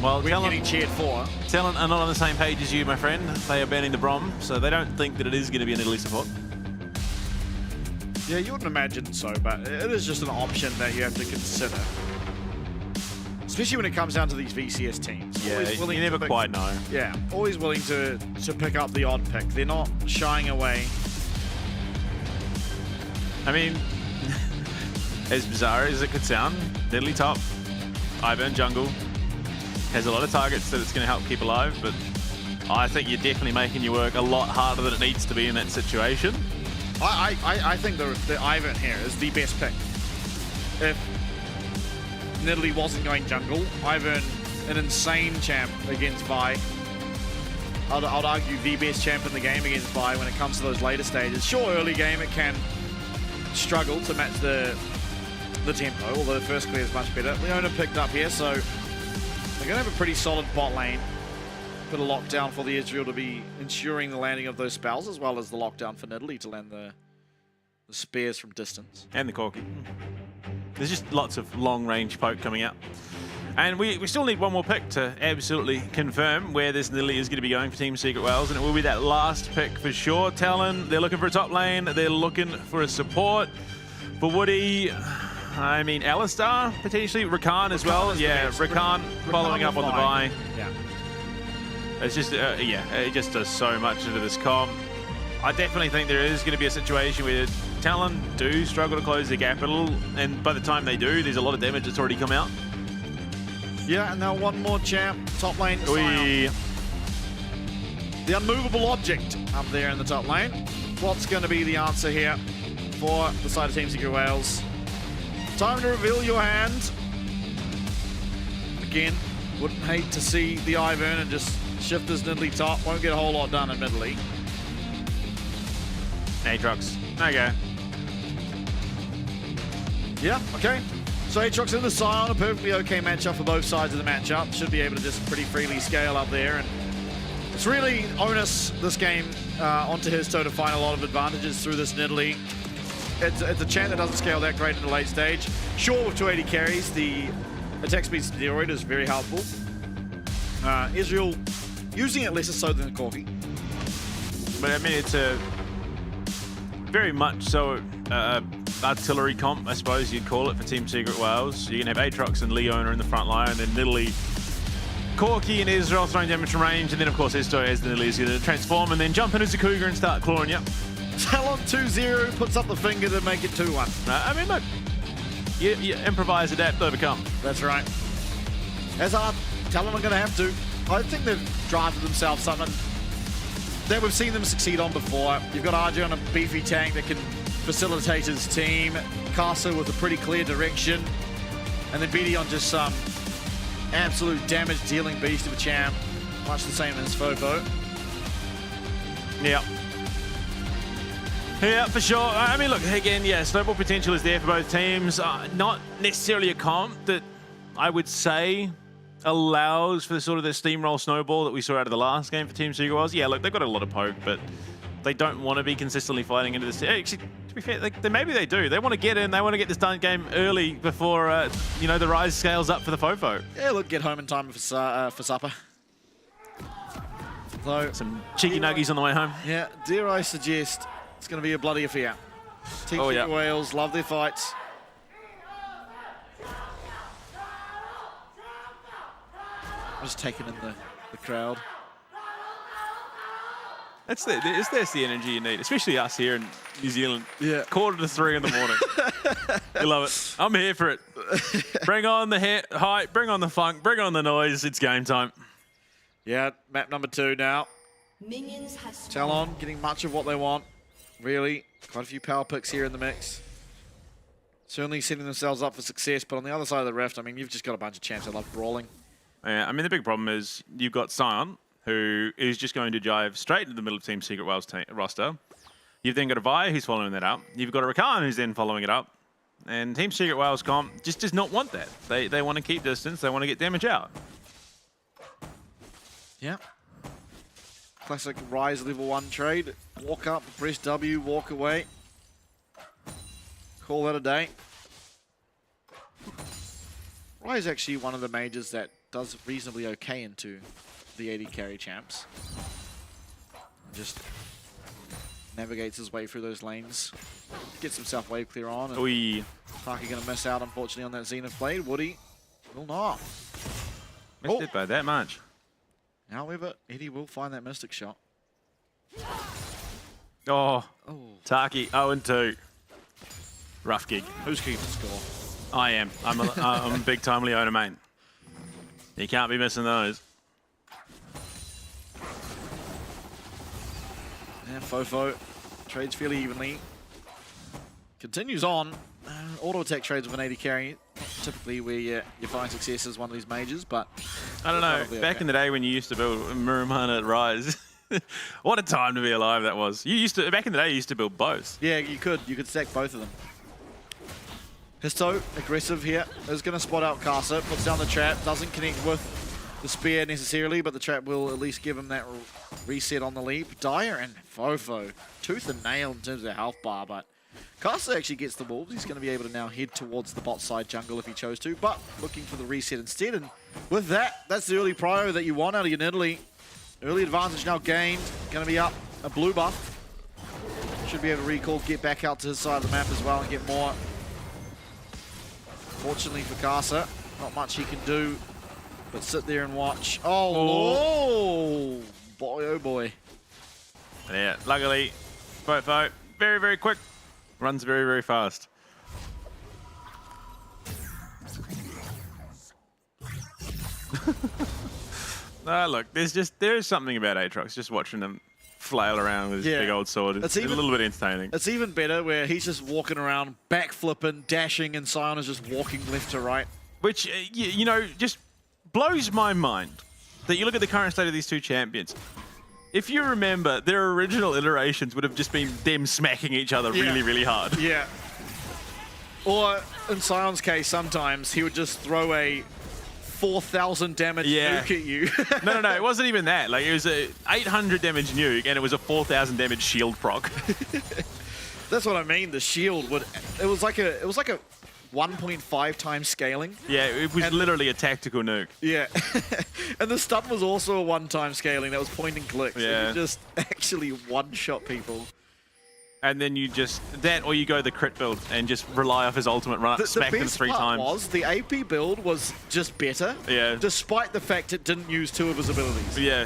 Well, we're getting cheered for. Talent are not on the same page as you, my friend. They are banning the Brom, so they don't think that it is going to be an Nidalee support. Yeah, you wouldn't imagine so, but it is just an option that you have to consider. Especially when it comes down to these VCS teams. Yeah, you never quite know. Yeah, always willing to pick up the odd pick. They're not shying away. I mean, as bizarre as it could sound, Nidalee top, Ivern jungle, has a lot of targets that it's going to help keep alive, but I think you're definitely making your work a lot harder than it needs to be in that situation. I think the Ivern here is the best pick. If Nidalee wasn't going jungle, Ivern, an insane champ against Vi. I'd argue the best champ in the game against Vi when it comes to those later stages. Sure, early game it can struggle to match the tempo, although the first clear is much better. Leona picked up here, so they're going to have a pretty solid bot lane. Bit of lockdown for the Israel to be ensuring the landing of those spells, as well as the lockdown for Nidalee to land the spears from distance. And the Corki. There's just lots of long-range poke coming out. And we still need one more pick to absolutely confirm where this Nidalee is going to be going for Team Secret Whales, and it will be that last pick for sure. Talon, they're looking for a top lane. They're looking for a support. For Woody, I mean, Alistar, potentially. Rakan as well. Yeah, Rakan following up on the buy. Yeah. It's just, it just does so much into this comp. I definitely think there is going to be a situation where Talon do struggle to close the gap a little, and by the time they do, there's a lot of damage that's already come out. Yeah, and now one more champ, top lane. the unmovable object up there in the top lane. What's going to be the answer here for the side of Team Secret Wales? Time to reveal your hand. Again, wouldn't hate to see the Ivern and just shift this Nidalee top. Won't get a whole lot done, admittedly. Aatrox. Okay. Yeah, okay. So Aatrox and the Scion, a perfectly okay matchup for both sides of the matchup. Should be able to just pretty freely scale up there. And it's really onus this game onto his toe to find a lot of advantages through this Nidalee. It's a champ that doesn't scale that great in the late stage. Sure, with 280 carries, the attack speed steroid is very helpful. Israel using it less so than the Corki. But I mean, it's a very much so artillery comp, I suppose you'd call it, for Team Secret Wales. You can have Aatrox and Leona in the front line, and then Nidalee, Corki and Israel throwing damage from range, and then of course Esto as the Nidalee is going to transform and then jump into Zakuga and start clawing you. Talon 2-0 puts up the finger to make it 2-1. I mean, look, you improvise, adapt, overcome. That's right. As our Talon are going to have to. I think they've drafted themselves something that we've seen them succeed on before. You've got RJ on a beefy tank that can facilitate his team. Casa with a pretty clear direction. And then BD on just some absolute damage dealing beast of a champ. Much the same as Fofo. Yeah. Yeah, for sure. I mean, look, again, yeah, snowball potential is there for both teams. Not necessarily a comp that I would say allows for the sort of the steamroll snowball that we saw out of the last game for Team Secret Wales. Yeah, look, they've got a lot of poke, but they don't want to be consistently fighting into this. Actually, to be fair, maybe they do. They want to get in. They want to get this done game early before, you know, the rise scales up for the Fofo. Yeah, look, get home in time for supper. So, some cheeky nuggies on the way home. Yeah, dare I suggest it's going to be a bloody affair. Team Secret Wales love their fights. I'm just taking in the crowd. That's the energy you need, especially us here in New Zealand. Yeah. 2:45 in the morning. You love it. I'm here for it. Bring on the hype, bring on the funk, bring on the noise. It's game time. Yeah, map number 2 now. Talon getting much of what they want. Really, quite a few power picks here in the mix. Certainly setting themselves up for success, but on the other side of the rift, I mean, you've just got a bunch of champs that love brawling. Yeah, I mean, the big problem is you've got Scion, who is just going to jive straight into the middle of Team Secret Wales roster. You've then got a Vi who's following that up. You've got a Rakan who's then following it up. And Team Secret Wales comp just does not want that. They want to keep distance. They want to get damage out. Yeah. Classic Rise level 1 trade. Walk up, press W, walk away. Call that a day. Rise is actually one of the majors that does reasonably okay into the 80 carry champs. Just navigates his way through those lanes. Gets himself wave clear on. And Parky going to miss out, unfortunately, on that Zenith Blade. Woody will not. Missed it by that much. However, Eddie will find that Mystic shot. Oh. Taki 0-2. Rough gig. Who's keeping score? I am. I'm a big time Leona main. You can't be missing those. Yeah, Fofo trades fairly evenly. Continues on. Auto attack trades with an 80 carry. Typically where you find success as one of these majors, but I don't know. Back in the day when you used to build Muramana at Rise, what a time to be alive that was. Back in the day you used to build both. Yeah, you could stack both of them. Histo, aggressive here, is going to spot out Casa, puts down the trap, doesn't connect with the spear necessarily, but the trap will at least give him that reset on the leap. Dire and Fofo, tooth and nail in terms of their health bar, but Casa actually gets the wolves. He's going to be able to now head towards the bot side jungle if he chose to, but looking for the reset instead. And with that, that's the early prio that you want out of your Nidalee. Early advantage now gained, going to be up a blue buff. Should be able to recall, get back out to his side of the map as well and get more. Fortunately for Casa, not much he can do but sit there and watch. Oh boy, oh boy. Yeah, luckily, Fofo, very, very quick. Runs very, very fast. Look, there is something about Aatrox, just watching him flail around with his big old sword. It's a little bit entertaining. It's even better where he's just walking around, backflipping, dashing, and Sion is just walking left to right. Which, you know, just blows my mind that you look at the current state of these two champions. If you remember, their original iterations would have just been them smacking each other really, really hard. Yeah. Or, in Sion's case, sometimes he would just throw a 4,000 damage nuke at you. No, it wasn't even that. Like, it was a 800 damage nuke, and it was a 4,000 damage shield proc. That's what I mean. The shield would. It was like a 1.5 times scaling. Yeah, it was literally a tactical nuke. Yeah. And the stun was also a one-time scaling. That was point and click. So Yeah. you just actually one-shot people. And then you just, that or you go the crit build and just rely off his ultimate run up, smack them 3 times. Was the AP build was just better. Yeah. Despite the fact it didn't use 2 of his abilities. Yeah.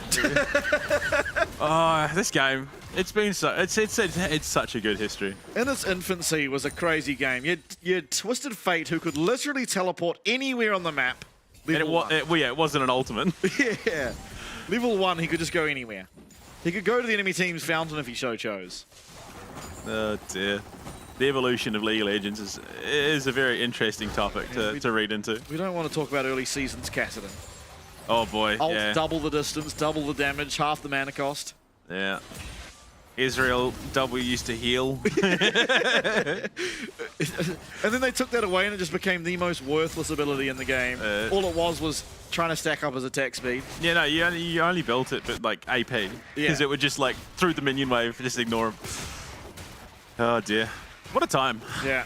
Oh, this game, it's been so, it's such a good history. In its infancy was a crazy game. You had Twisted Fate who could literally teleport anywhere on the map. And it wasn't an ultimate. Yeah. Level 1, he could just go anywhere. He could go to the enemy team's fountain if he so chose. Oh dear. The evolution of League of Legends is a very interesting topic to read into. We don't want to talk about early seasons Kassadin. Oh boy, Ult, yeah. double the distance, double the damage, half the mana cost. Yeah. Israel W used to heal. And then they took that away and it just became the most worthless ability in the game. All it was trying to stack up his attack speed. Yeah, no, you only built it but like AP. Because it would just like, through the minion wave, just ignore him. Oh dear. What a time. Yeah.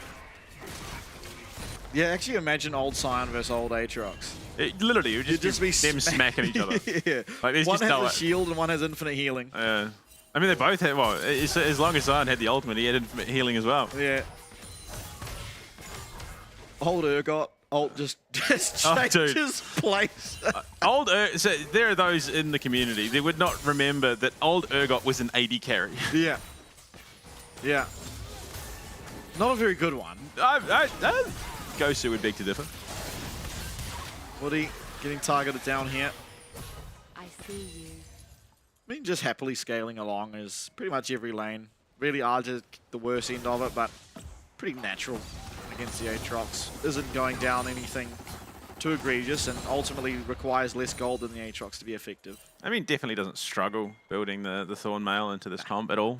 Yeah, actually imagine old Sion versus old Aatrox. Literally, it would just be them smacking each other. Yeah. Like, one just has a shield and one has infinite healing. I mean, they both had, well, as long as Sion had the ultimate, he had infinite healing as well. Yeah. Old Urgot, ult just changes place. So there are those in the community that would not remember that old Urgot was an AD carry. Yeah. Yeah. Not a very good one. Gosu would beg to differ. Woody getting targeted down here. I see you. I mean, just happily scaling along is pretty much every lane. Really Arja the worst end of it, but pretty natural against the Aatrox. Isn't going down anything too egregious and ultimately requires less gold than the Aatrox to be effective. I mean, definitely doesn't struggle building the Thorn Mail into this comp at all.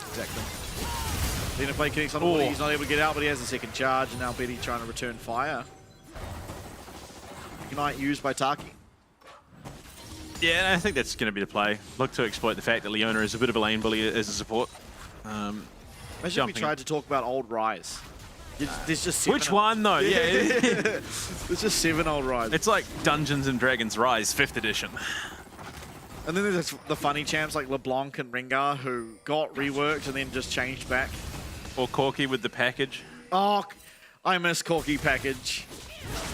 Exactly. Then if play connects on Woody, he's not able to get out, but he has a second charge, and now Betty trying to return fire. Ignite used by Taki. Yeah, I think that's going to be the play. Look to exploit the fact that Leona is a bit of a lane bully as a support. Imagine if we tried to talk about old Rise. There's just 7. Which one though? Yeah. There's just 7 old Rise. It's like Dungeons and Dragons Rise 5th edition. And then there's the funny champs like LeBlanc and Rengar who got reworked and then just changed back. Or Corki with the package. Oh, I miss Corki package.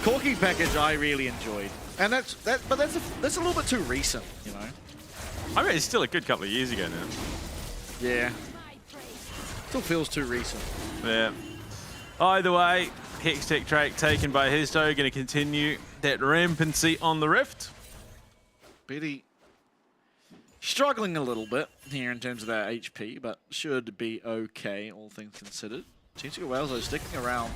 Corki package I really enjoyed. And that's a little bit too recent, you know. I mean, it's still a good couple of years ago now. Yeah. Still feels too recent. Yeah. Either way, Hextech Drake taken by Hizdo, going to continue that rampancy on the Rift. Betty struggling a little bit here in terms of their HP, but should be okay, all things considered. Chinchiga Whales though sticking around.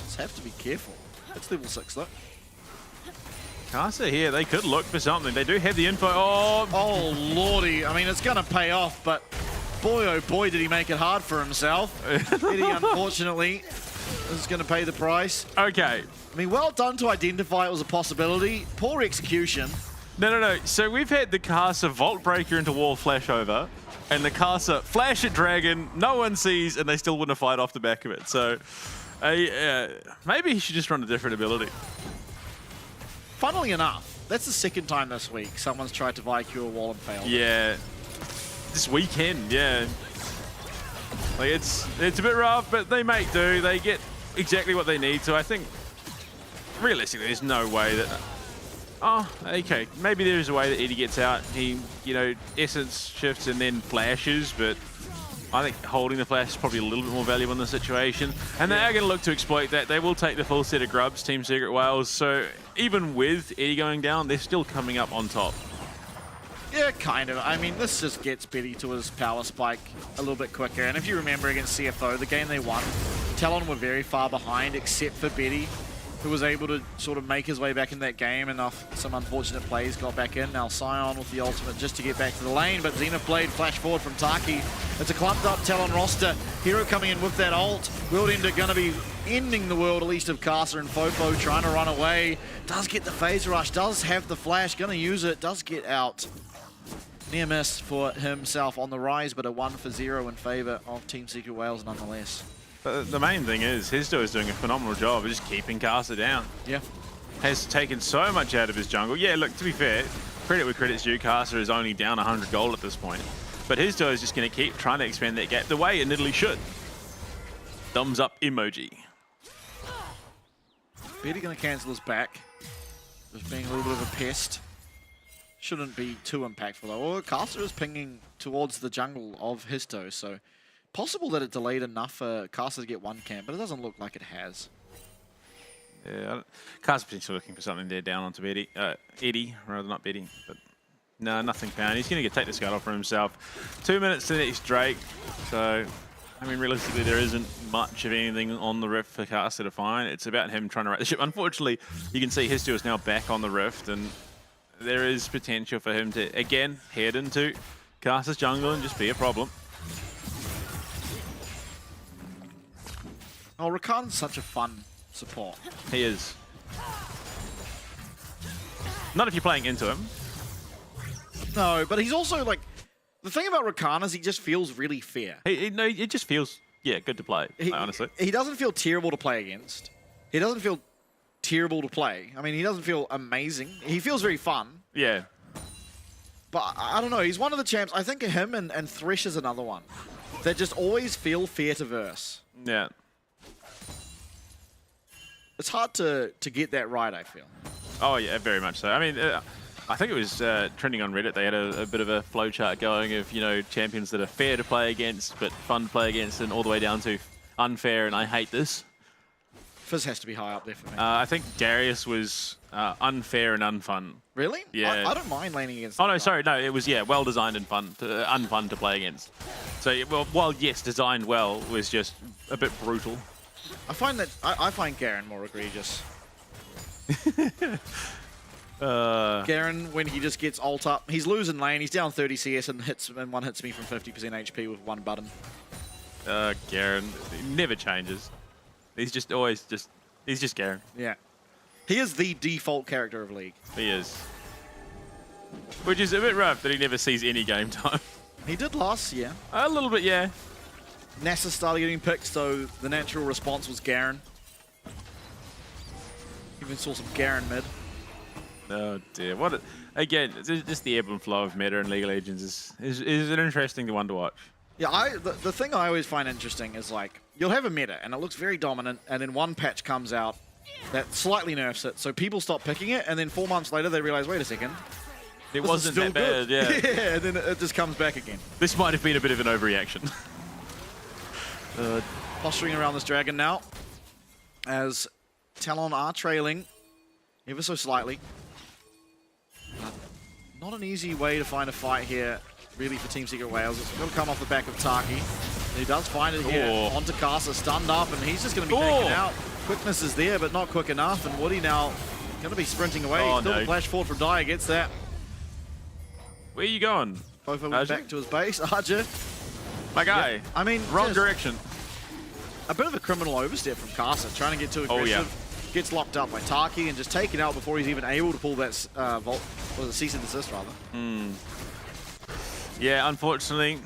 Just have to be careful. It's level 6 though. Casa here, they could look for something. They do have the info. Oh lordy, I mean it's gonna pay off, but boy oh boy did he make it hard for himself. Betty unfortunately is gonna pay the price. Okay. I mean, well done to identify it was a possibility. Poor execution. No. So we've had the Casa Vault Breaker into wall flashover, and the Casa flash at Dragon, no one sees, and they still wouldn't fight off the back of it. So maybe he should just run a different ability. Funnily enough, that's the second time this week someone's tried to Valkyrie wall and failed. Yeah. This weekend, yeah. Like it's a bit rough, but they make do. They get exactly what they need. So I think realistically, there's no way that. Oh, okay. Maybe there's a way that Eddie gets out. He, you know, essence shifts and then flashes, but I think holding the flash is probably a little bit more valuable in the situation. And they are going to look to exploit that. They will take the full set of grubs, Team Secret Wales. So even with Eddie going down, they're still coming up on top. Yeah, kind of. I mean, this just gets Betty to his power spike a little bit quicker. And if you remember against CFO, the game they won, Talon were very far behind except for Betty, who was able to sort of make his way back in that game, and off some unfortunate plays got back in. Now Sion with the ultimate just to get back to the lane, but Zenith Blade flash forward from Taki. It's a clumped up Talon roster. Hero coming in with that ult. World Ender going to be ending the world, at least of Casa and Fofo trying to run away. Does get the phase rush, does have the flash, going to use it, does get out. Near miss for himself on the rise, but a 1-for-0 in favor of Team Secret Wales nonetheless. But the main thing is, Hizdo is doing a phenomenal job of just keeping Casa down. Yeah. Has taken so much out of his jungle. Yeah, look, to be fair, credit where credit's due, Casa is only down 100 gold at this point. But Hizdo is just going to keep trying to expand that gap the way it Italy should. Thumbs up emoji. Betty going to cancel his back. Just being a little bit of a pest. Shouldn't be too impactful though. Well, Casa is pinging towards the jungle of Hizdo, so possible that it delayed enough for Casa to get one camp, but it doesn't look like it has. Yeah, Casa's potentially looking for something there down onto Betty. Eddie, rather not Betty, but no, nothing found. He's going to take the scout off for himself. 2 minutes to next Drake, so I mean, realistically, there isn't much of anything on the Rift for Casa to find. It's about him trying to right the ship. Unfortunately, you can see Hizdo is now back on the Rift, and there is potential for him to, again, head into Casa's jungle and just be a problem. Oh, Rakan's such a fun support. He is. Not if you're playing into him. No, but he's also like, the thing about Rakan is he just feels really fair. No, it just feels, yeah, good to play, honestly. He doesn't feel terrible to play against. He doesn't feel terrible to play. I mean, he doesn't feel amazing. He feels very fun. Yeah. But I don't know, he's one of the champs. I think him and Thresh is another one that just always feel fair to verse. Yeah. It's hard to get that right, I feel. Oh, yeah, very much so. I mean, I think it was trending on Reddit. They had a bit of a flowchart going of, you know, champions that are fair to play against, but fun to play against, and all the way down to unfair, and I hate this. Fizz has to be high up there for me. I think Darius was unfair and unfun. Really? Yeah. I don't mind laning against. Oh, no, sorry. No, it was, yeah, well designed and fun, unfun to play against. So, well, while, yes, designed well, was just a bit brutal. I find that, I find Garen more egregious. Garen, when he just gets ult up, he's losing lane, he's down 30 CS and one hits me from 50% HP with one button. Garen, he never changes. He's just always he's just Garen. Yeah. He is the default character of League. He is. Which is a bit rough that he never sees any game time. He did last year. A little bit, yeah. NASA started getting picked, so the natural response was Garen. Even saw some Garen mid. Oh dear. Again, just the ebb and flow of meta in League of Legends is an interesting one to watch. Yeah, the thing I always find interesting is like, you'll have a meta and it looks very dominant, and then one patch comes out that slightly nerfs it, so people stop picking it, and then 4 months later they realize, wait a second, it wasn't that bad, yeah. Yeah, and then it just comes back again. This might have been a bit of an overreaction. Posturing around this dragon now, as Talon are trailing ever so slightly. Not an easy way to find a fight here, really, for Team Secret Wales. It's going to come off the back of Taki. He does find it here onto Casa, stunned up, and he's just going to be taken out. Quickness is there, but not quick enough, and Woody now going to be sprinting away. Still a flash forward from Dyer, gets that. Where are you going? Fofo went back to his base. Arja. My guy. Yeah, I mean, wrong direction. A bit of a criminal overstep from Casa, trying to get too aggressive. Oh, yeah. Gets locked up by Taki and just taken out before he's even able to pull that cease and desist, rather. Yeah, unfortunately,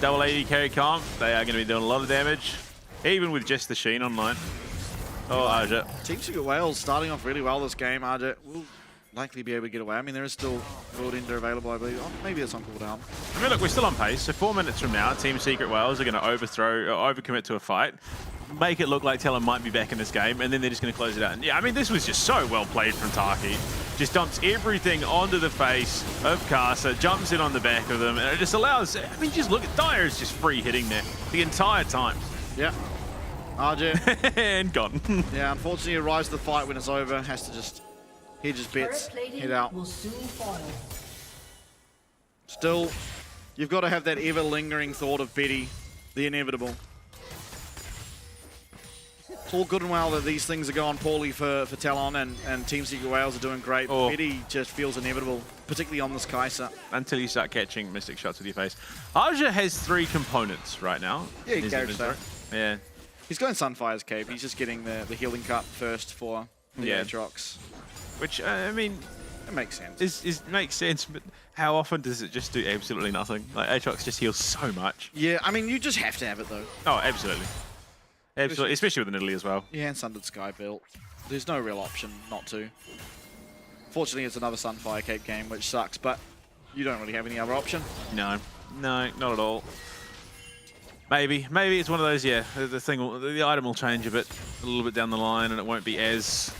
double AD carry comp, they are going to be doing a lot of damage, even with just the Sheen online. Oh, Arja. Team Secret Wales starting off really well this game. Arja will likely be able to get away. I mean, there is still World Ender available, I believe. Oh, maybe it's on cooldown. I mean, look, we're still on pace. So 4 minutes from now, Team Secret Wales are going to overcommit to a fight, make it look like Talon might be back in this game, and then they're just going to close it out. And yeah, I mean, this was just so well played from Taki. Just dumps everything onto the face of Casa, jumps in on the back of them, and it just allows, I mean, just look at Dyer is just free hitting there the entire time. Yeah. Arja. And gone. Yeah, unfortunately, he arrives to the fight when it's over, has to just Hedge's bets head out. Will soon fall. Still, you've got to have that ever-lingering thought of Betty, the inevitable. It's all good and well that these things are going poorly for Talon and Team Secret Wales are doing great. But Betty just feels inevitable, particularly on this Kai'Sa. Until you start catching Mystic shots with your face. Aja has 3 components right now. Yeah, he carries that. Yeah. He's going Sunfire's cape. He's just getting the healing cut first for the Aatrox. Which, I mean... It makes sense. It makes sense, but how often does it just do absolutely nothing? Like, Aatrox just heals so much. Yeah, I mean, you just have to have it, though. Oh, absolutely. Absolutely, especially with an Italy as well. Yeah, and Sundered Sky built. There's no real option not to. Fortunately, it's another Sunfire Cape game, which sucks, but you don't really have any other option. No, not at all. Maybe it's one of those, the item will change a little bit down the line, and it won't be as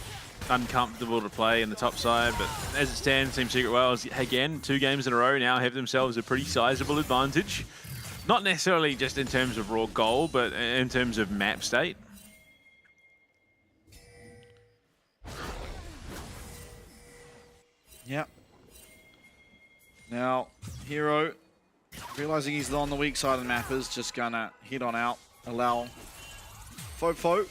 uncomfortable to play in the top side, but as it stands, Team Secret Wales, again, 2 games in a row now have themselves a pretty sizable advantage. Not necessarily just in terms of raw goal, but in terms of map state. Yep. Now, Hero, realizing he's on the weak side of the map, is just gonna head on out, allow Fofo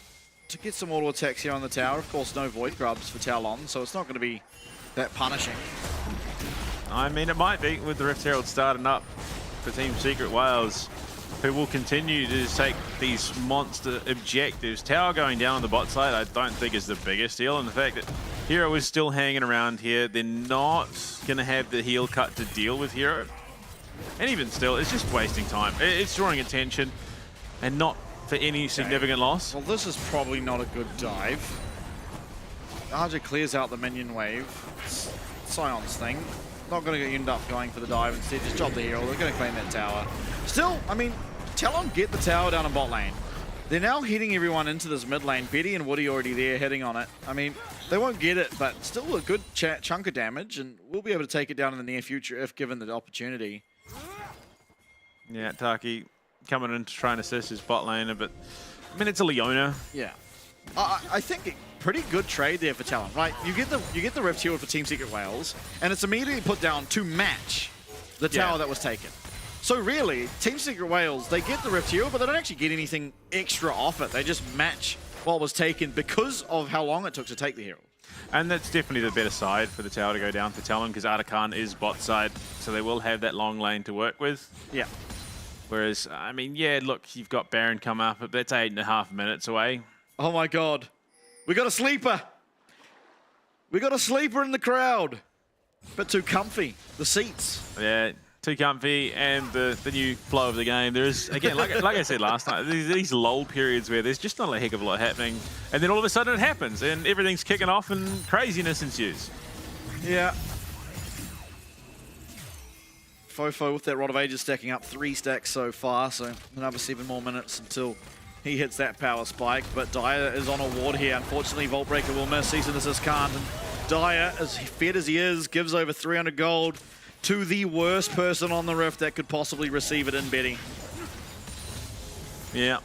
to get some auto attacks here on the tower. Of course, no Void Grubs for Talon, so it's not going to be that punishing. I mean, it might be with the Rift Herald starting up for Team Secret Wales, who will continue to take these monster objectives. Tower going down on the bot side, I don't think is the biggest deal, and the fact that Hero is still hanging around here, they're not going to have the heal cut to deal with Hero. And even still, it's just wasting time. It's drawing attention and not for any significant loss. Well, this is probably not a good dive. Aja clears out the minion wave. Scion's thing. Not going to end up going for the dive. Instead, just drop the hero. They're going to claim that tower. Still, I mean, Talon get the tower down in bot lane. They're now hitting everyone into this mid lane. Betty and Woody already there heading on it. I mean, they won't get it, but still a good chunk of damage, and we'll be able to take it down in the near future if given the opportunity. Yeah, Taki coming in to try and assist his bot laner, but I mean, it's a Leona. Yeah. I think pretty good trade there for Talon, right? You get the Rift Hero for Team Secret Wales, and it's immediately put down to match the tower that was taken. So really, Team Secret Wales, they get the Rift Hero, but they don't actually get anything extra off it. They just match what was taken because of how long it took to take the hero. And that's definitely the better side for the tower to go down for Talon, because Artikan is bot side, so they will have that long lane to work with. Yeah. Whereas, I mean, yeah, look, you've got Baron come up, but that's 8.5 minutes away. Oh my God. We got a sleeper. We got a sleeper in the crowd. But too comfy. The seats. Yeah, too comfy, and the new flow of the game. There is, again, like I said last night, these lull periods where there's just not a heck of a lot happening, and then all of a sudden it happens, and everything's kicking off and craziness ensues. Yeah. Fofo with that Rod of Ages stacking up 3 stacks so far, so another 7 more minutes until he hits that power spike. But Dyer is on a ward here. Unfortunately, Vault Breaker will miss. Cease and Desist can't. And Dyer, as fed as he is, gives over 300 gold to the worst person on the Rift that could possibly receive it in Betty. Yeah,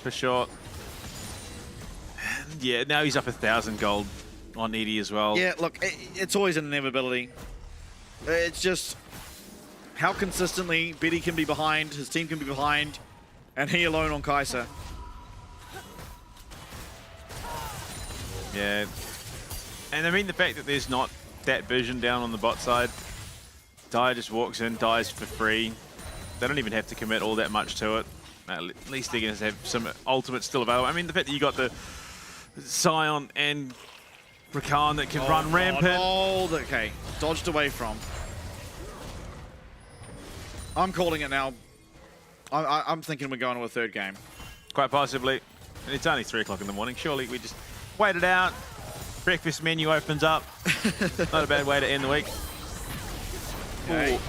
for sure. And yeah, now he's up 1,000 gold on Edie as well. Yeah, look, it's always an inevitability. It's just how consistently Betty can be behind, his team can be behind, and he alone on Kai'Sa. Yeah. And I mean, the fact that there's not that vision down on the bot side, Dyer just walks in, dies for free. They don't even have to commit all that much to it. At least they're going to have some ultimates still available. I mean, the fact that you got the Scion and Rakan that can run rampant. Oh, okay. Dodged away from. I'm calling it now. I'm thinking we're going to a 3rd game. Quite possibly. And it's only 3 o'clock in the morning. Surely we just wait it out. Breakfast menu opens up. Not a bad way to end the week. Okay.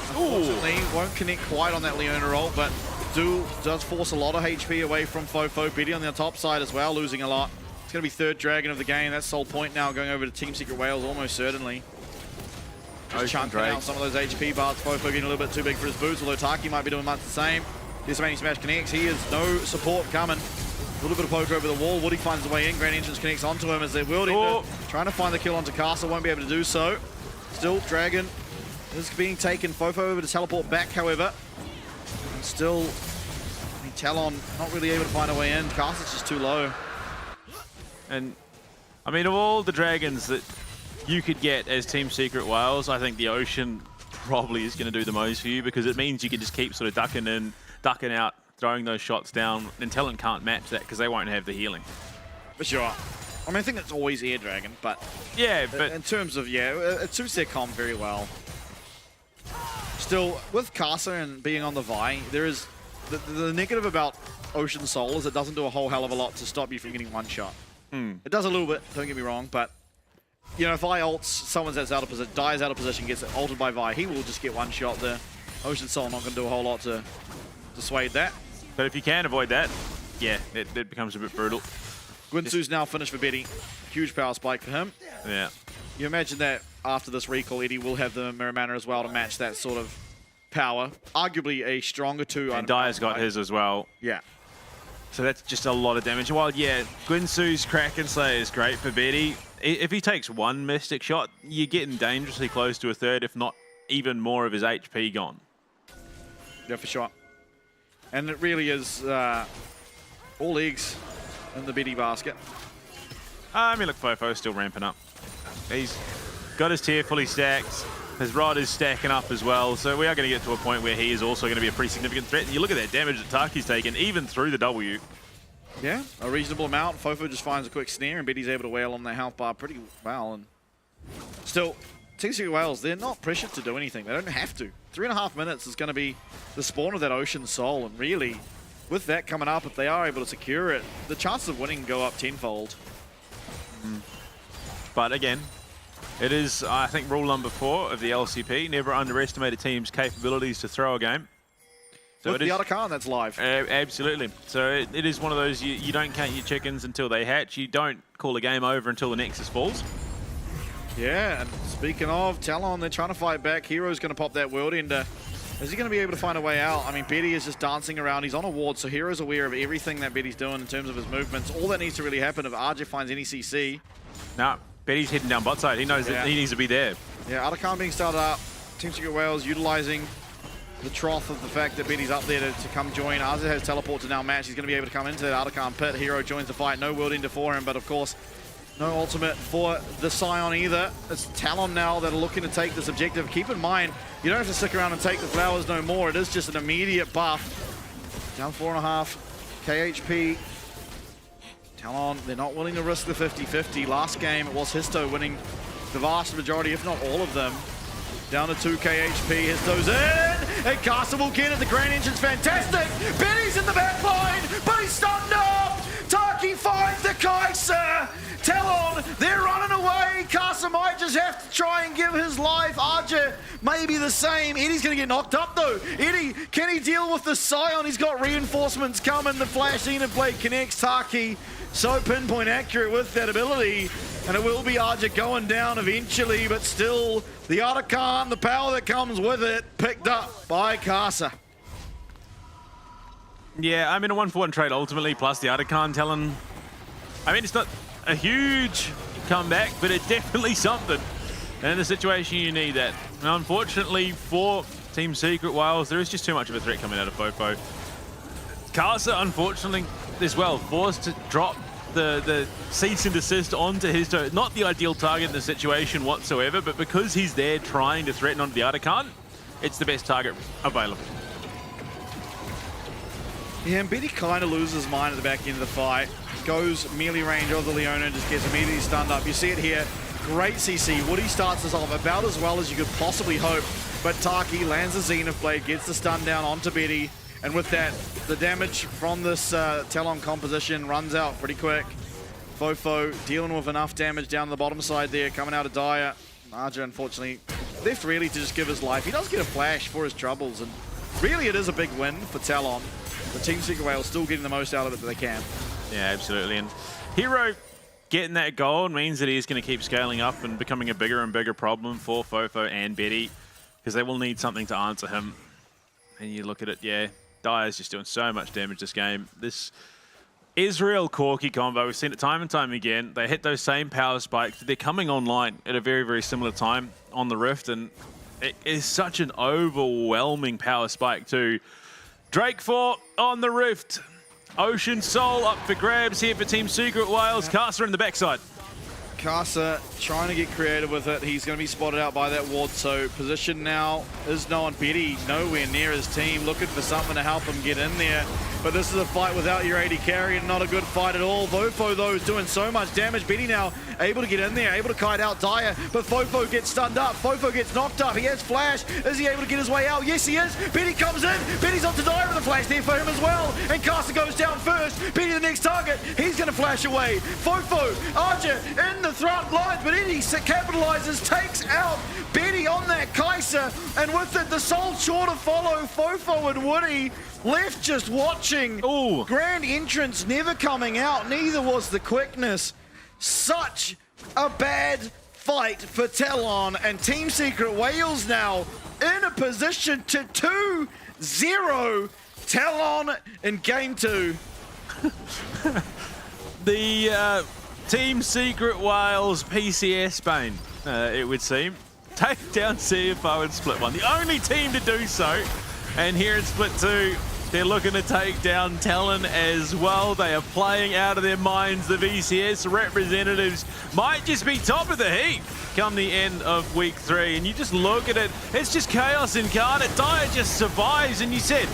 Unfortunately, won't connect quite on that Leona roll, but does force a lot of HP away from Fofo. Betty on the top side as well, losing a lot. It's going to be 3rd dragon of the game. That's Soul Point now going over to Team Secret Wales, almost certainly. Just chunking out some of those HP bars. Fofo getting a little bit too big for his boots, although Taki might be doing much the same. Decimating Smash connects. He has no support coming. A little bit of poke over the wall. Woody finds his way in. Grand Entrance connects onto him as they're wielding. Trying to find the kill onto Castle. Won't be able to do so. Still, Dragon is being taken. Fofo over to teleport back, however. And still, Talon not really able to find a way in. Castle's just too low. And, I mean, of all the Dragons that you could get as Team Secret Wales, I think the Ocean probably is going to do the most for you because it means you can just keep sort of ducking in, ducking out, throwing those shots down, and Talon can't match that because they won't have the healing. For sure. I mean, I think it's always Air Dragon, but yeah, but in terms of, it suits their comp very well. Still, with Casa and being on the Vi, there is the negative about Ocean Soul is it doesn't do a whole hell of a lot to stop you from getting one shot. It does a little bit, don't get me wrong, but you know, if Vi ults, someone that's out of position, dies out of position, gets ulted by Vi, he will just get one shot there. Ocean Soul not going to do a whole lot to dissuade that. But if you can avoid that, yeah, it becomes a bit brutal. Guinsu's now finished for Betty. Huge power spike for him. Yeah. You imagine that after this recall, Eddie will have the Mirror Mana as well to match that sort of power. Arguably a stronger 2. And Dire's got his as well. Yeah. So that's just a lot of damage. While, yeah, Guinsu's Kraken Slayer is great for Betty. If he takes one Mystic shot, you're getting dangerously close to a third, if not even more of his HP gone. Yeah, for sure. And it really is all eggs in the Betty basket. I mean, look, Fofo's still ramping up. He's got his tier fully stacked. His rod is stacking up as well. So we are going to get to a point where he is also going to be a pretty significant threat. And you look at that damage that Taki's taken, even through the W. Yeah, a reasonable amount. Fofo just finds a quick snare, and Betty's able to wail on the health bar pretty well. And still, TC Wales, they're not pressured to do anything. They don't have to. 3.5 minutes is going to be the spawn of that Ocean Soul. And really, with that coming up, if they are able to secure it, the chances of winning go up tenfold. But again, it is, I think, rule number 4 of the LCP. Never underestimate a team's capabilities to throw a game. So with the other Khan that's live. Absolutely. So it is one of those, you don't count your chickens until they hatch. You don't call a game over until the Nexus falls. Yeah, and speaking of Talon, they're trying to fight back. Hero's going to pop that world into. Is he going to be able to find a way out? I mean, Betty is just dancing around. He's on a ward, so Hero's aware of everything that Betty's doing in terms of his movements. All that needs to really happen if RJ finds any CC. No, Betty's heading down bot side. He knows that he needs to be there. Yeah, Otacon being started up. Team Secret Wales utilizing the trough of the fact that Betty's up there to come join. Arza has teleport to now match. He's going to be able to come into that Otacon pit. Hero joins the fight. No world into for him, but of course, no ultimate for the Scion either. It's Talon now that are looking to take this objective. Keep in mind, you don't have to stick around and take the flowers no more. It is just an immediate buff. Down 4.5 KHP. Talon, they're not willing to risk the 50-50. Last game, it was Histo winning the vast majority, if not all of them. Down to 2 KHP, Histo's in, and Carson will get it. The Grand Engine's fantastic. Benny's in the back line, but he's stunned up. Taki finds the Kaiser. Talon, they're running away. Carson might just have to try and give his life. Archer may be the same. Eddie's going to get knocked up though. Eddie, can he deal with the Scion? He's got reinforcements coming. The Flash Xenoblade connects Taki. So pinpoint accurate with that ability. And it will be Archer going down eventually, but still the Otacon, the power that comes with it, picked up by Casa. Yeah, I mean, a 1-for-1 trade ultimately, plus the Otacon Talon. I mean, it's not a huge comeback, but it's definitely something. And in a situation, you need that. And unfortunately for Team Secret Wales, there is just too much of a threat coming out of Fofo. Casa, unfortunately, as well, forced to drop the cease and desist onto Histo. Not the ideal target in the situation whatsoever, but because he's there trying to threaten onto the Otacon, it's the best target available. Yeah, and Betty kind of loses his mind at the back end of the fight. Goes melee range of the Leona and just gets immediately stunned up. You see it here. Great CC. Woody starts us off about as well as you could possibly hope. But Taki lands the Zenith Blade, gets the stun down onto Betty. And with that, the damage from this Talon composition runs out pretty quick. Fofo dealing with enough damage down the bottom side there, coming out of Dire. Arja, unfortunately, left really to just give his life. He does get a flash for his troubles, and really it is a big win for Talon. The Team Secret Wales still getting the most out of it that they can. Yeah, absolutely. And Hero getting that gold means that he is going to keep scaling up and becoming a bigger and bigger problem for Fofo and Betty, because they will need something to answer him. And you look at it, yeah, Dire's just doing so much damage this game. Israel Corky combo, we've seen it time and time again. They hit those same power spikes. They're coming online at a very, very similar time on the Rift, and it is such an overwhelming power spike too. Drake 4 on the Rift. Ocean Soul up for grabs here for Team Secret Wales. Casa in the backside. Casa trying to get creative with it. He's going to be spotted out by that ward, so position now is no on Betty, nowhere near his team, looking for something to help him get in there. But this is a fight without your AD carry, and not a good fight at all. Fofo, though, is doing so much damage. Betty now able to get in there, able to kite out Dyer, but Fofo gets stunned up. Fofo gets knocked up. He has flash. Is he able to get his way out? Yes, he is. Betty comes in. Betty's onto Dyer with a flash there for him as well. And Casa goes down first. Betty the next target. He's going to flash away. Fofo, Archer in the front lines, but Eddie capitalizes, takes out Betty on that Kaiser, and with it, the Soul sure to follow. Fofo and Woody left just watching. Ooh. Grand entrance never coming out, neither was the quickness. Such a bad fight for TLN, and Team Secret Wales now in a position to 2-0 TLN in game 2. The Team Secret Wales PCS Spain, it would seem. Take down CFO in Split 1. The only team to do so. And here in Split 2, they're looking to take down TLN as well. They are playing out of their minds. The VCS representatives might just be top of the heap come the end of week 3. And you just look at it, it's just chaos incarnate. Dyer just survives, and you said,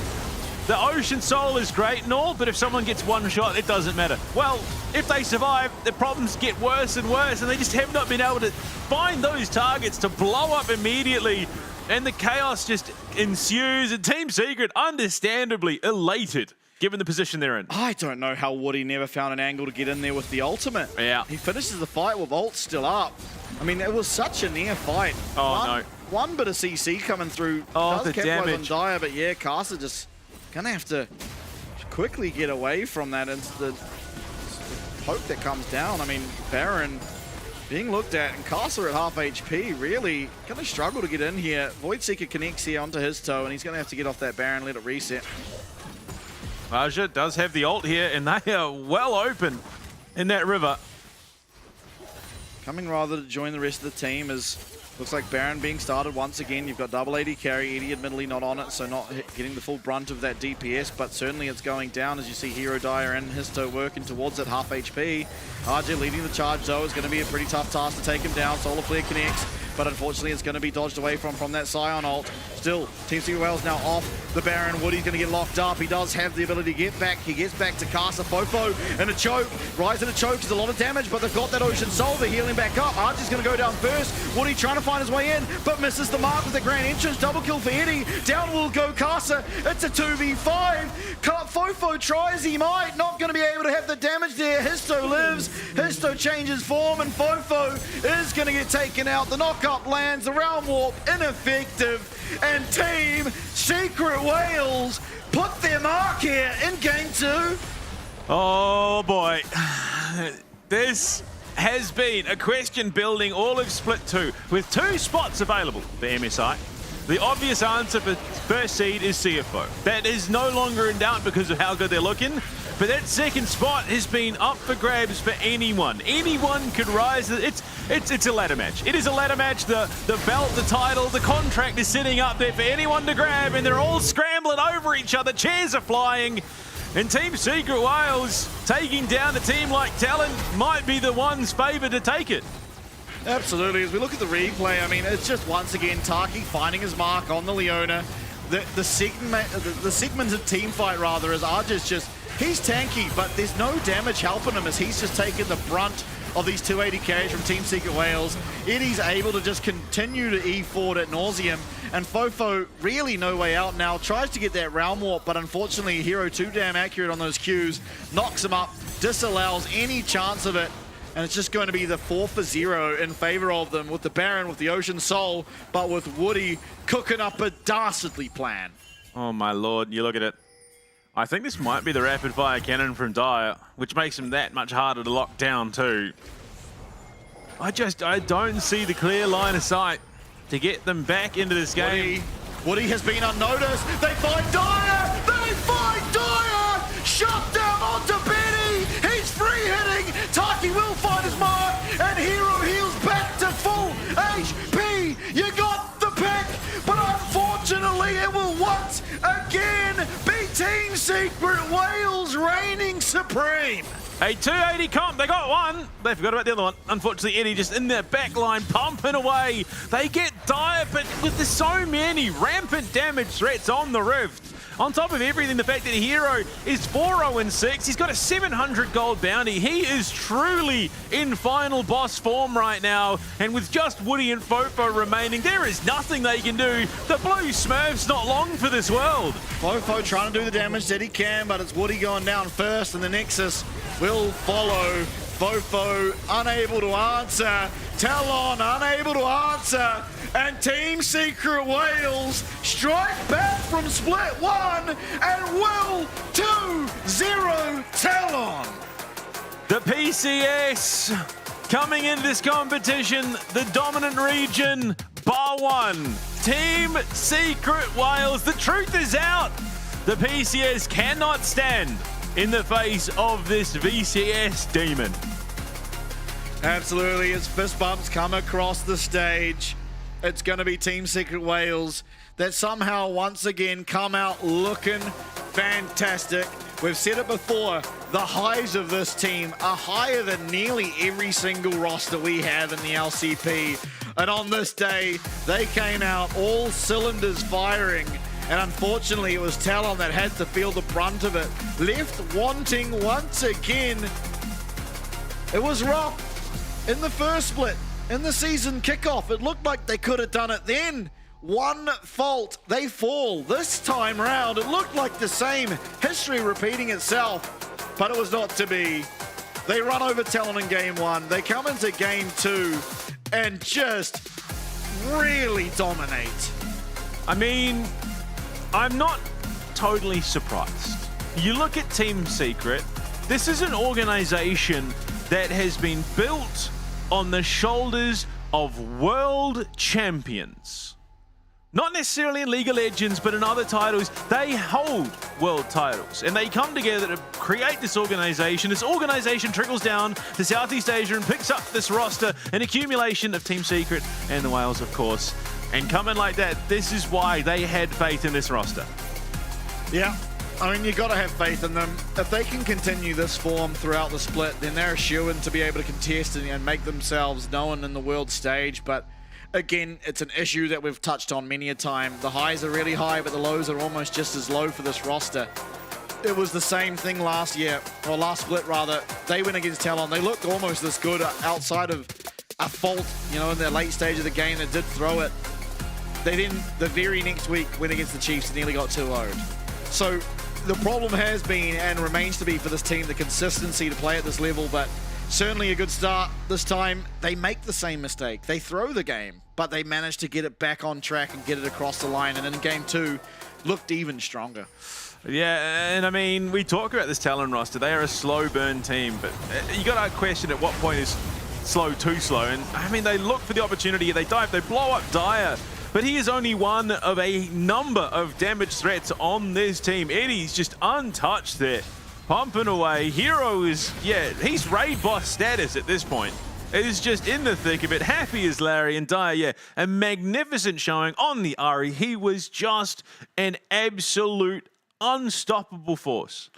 the Ocean Soul is great and all, but if someone gets one shot, it doesn't matter. Well, if they survive, the problems get worse and worse, and they just have not been able to find those targets to blow up immediately, and the chaos just ensues, and Team Secret, understandably elated, given the position they're in. I don't know how Woody never found an angle to get in there with the ultimate. Yeah. He finishes the fight with ult still up. I mean, it was such a near fight. Oh, no. One bit of CC coming through. Oh, does the capitalize damage. on Dyer, but yeah, Casa just gonna have to quickly get away from that, and the hope that comes down. I mean, Baron being looked at, and Casa at half HP, really gonna struggle to get in here. Voidseeker connects here onto his toe, and he's gonna have to get off that Baron, let it reset. Raja does have the ult here, and they are well open in that river. Coming rather to join the rest of the team is, looks like Baron being started once again. You've got double AD carry. Eddie admittedly not on it, so not getting the full brunt of that DPS, but certainly it's going down as you see Hero Dyer and Histo working towards it, half HP. RJ leading the charge though is going to be a pretty tough task to take him down. Solar Flare connects, but unfortunately it's going to be dodged away from that Scion ult. Still, Team Secret Wales now off the Baron. Woody's going to get locked up. He does have the ability to get back. He gets back to Casa. Fofo and a choke. Rise and a choke is a lot of damage, but they've got that Ocean Soul. They're healing back up. Archie's going to go down first. Woody trying to find his way in, but misses the mark with the grand entrance. Double kill for Eddie. Down will go Casa. It's a 2v5. Fofo tries, he might. Not going to be able to have the damage there. Histo lives. Histo changes form, and Fofo is going to get taken out. The knock-up lands. The realm warp ineffective. And Team Secret Wales put their mark here in game 2. Oh boy. This has been a question building all of Split 2 with 2 spots available for MSI. The obvious answer for first seed is CFO. That is no longer in doubt because of how good they're looking. But that second spot has been up for grabs for anyone. Anyone could rise. It's a ladder match. It is a ladder match. The belt, the title, the contract is sitting up there for anyone to grab, and they're all scrambling over each other. Chairs are flying. And Team Secret Wales taking down a team like TLN might be the ones favoured to take it. Absolutely. As we look at the replay, I mean, it's just once again Taki finding his mark on the Leona. The segment of team fight rather is Arja's just, he's tanky, but there's no damage helping him as he's just taking the brunt of these 280 carries from Team Secret Wales. Eddie's able to just continue to E4 at nauseum, and Fofo really no way out now. Tries to get that realm warp, but unfortunately Hero too damn accurate on those Qs. Knocks him up, disallows any chance of it. And it's just going to be the 4-for-0 in favor of them, with the Baron, with the Ocean Soul, but with Woody cooking up a dastardly plan. Oh my lord, you look at it. I think this might be the rapid fire cannon from Dyer, which makes him that much harder to lock down too. I don't see the clear line of sight to get them back into this game. Woody has been unnoticed. They find Dyer! They find Dyer! Shut down onto Benny! You got the pick, but unfortunately it will once again be Team Secret Wales reigning supreme. A 280 comp, they got one. They forgot about the other one. Unfortunately, Eddie just in their back line, pumping away. They get dire, but with there's so many rampant damage threats on the Rift. On top of everything, the fact that Hero is 4-0-6, he's got a 700 gold bounty. He is truly in final boss form right now. And with just Woody and Fofo remaining, there is nothing they can do. The blue Smurf's not long for this world. Fofo trying to do the damage that he can, but it's Woody going down first, and the Nexus will follow. Fofo unable to answer. Talon unable to answer. And Team Secret Wales strike back from split one and will 2-0 Talon. The PCS coming into this competition, the dominant region, bar one. Team Secret Wales. The truth is out. The PCS cannot stand in the face of this VCS demon. Absolutely, as fist bumps come across the stage, it's going to be Team Secret Wales that somehow once again come out looking fantastic. We've said it before, the highs of this team are higher than nearly every single roster we have in the LCP. And on this day, they came out all cylinders firing. And unfortunately, it was Talon that had to feel the brunt of it. Left wanting once again. It was rough in the first split, in the season kickoff. It looked like they could have done it then. One fault, they fall. This time round, it looked like the same history repeating itself, but it was not to be. They run over Talon in game one. They come into game two and just really dominate. I mean, I'm not totally surprised. You look at Team Secret, this is an organization that has been built on the shoulders of world champions. Not necessarily in League of Legends, but in other titles, they hold world titles. And they come together to create this organization. This organization trickles down to Southeast Asia and picks up this roster, an accumulation of Team Secret and the Wales, of course. And coming like that, this is why they had faith in this roster. Yeah, I mean, you got to have faith in them. If they can continue this form throughout the split, then they're a shoo-in to be able to contest and make themselves known in the world stage. But again, it's an issue that we've touched on many a time. The highs are really high, but the lows are almost just as low for this roster. It was the same thing last year, or last split rather. They went against Talon. They looked almost this good outside of a fault, you know, in the late stage of the game that did throw it. They then, the very next week, went against the Chiefs and nearly got 2-0'd. So the problem has been and remains to be for this team the consistency to play at this level, but certainly a good start this time. They make the same mistake. They throw the game, but they manage to get it back on track and get it across the line. And in game two, looked even stronger. Yeah, and I mean, we talk about this Talon roster. They are a slow burn team, but you got to question at what point is slow too slow. And I mean, they look for the opportunity, they dive, they blow up Dire. But he is only one of a number of damage threats on this team. Eddie's just untouched there, pumping away. Hero is, yeah, he's raid boss status at this point. It is just in the thick of it. Happy as Larry, and Dire, yeah, a magnificent showing on the Ari. He was just an absolute unstoppable force.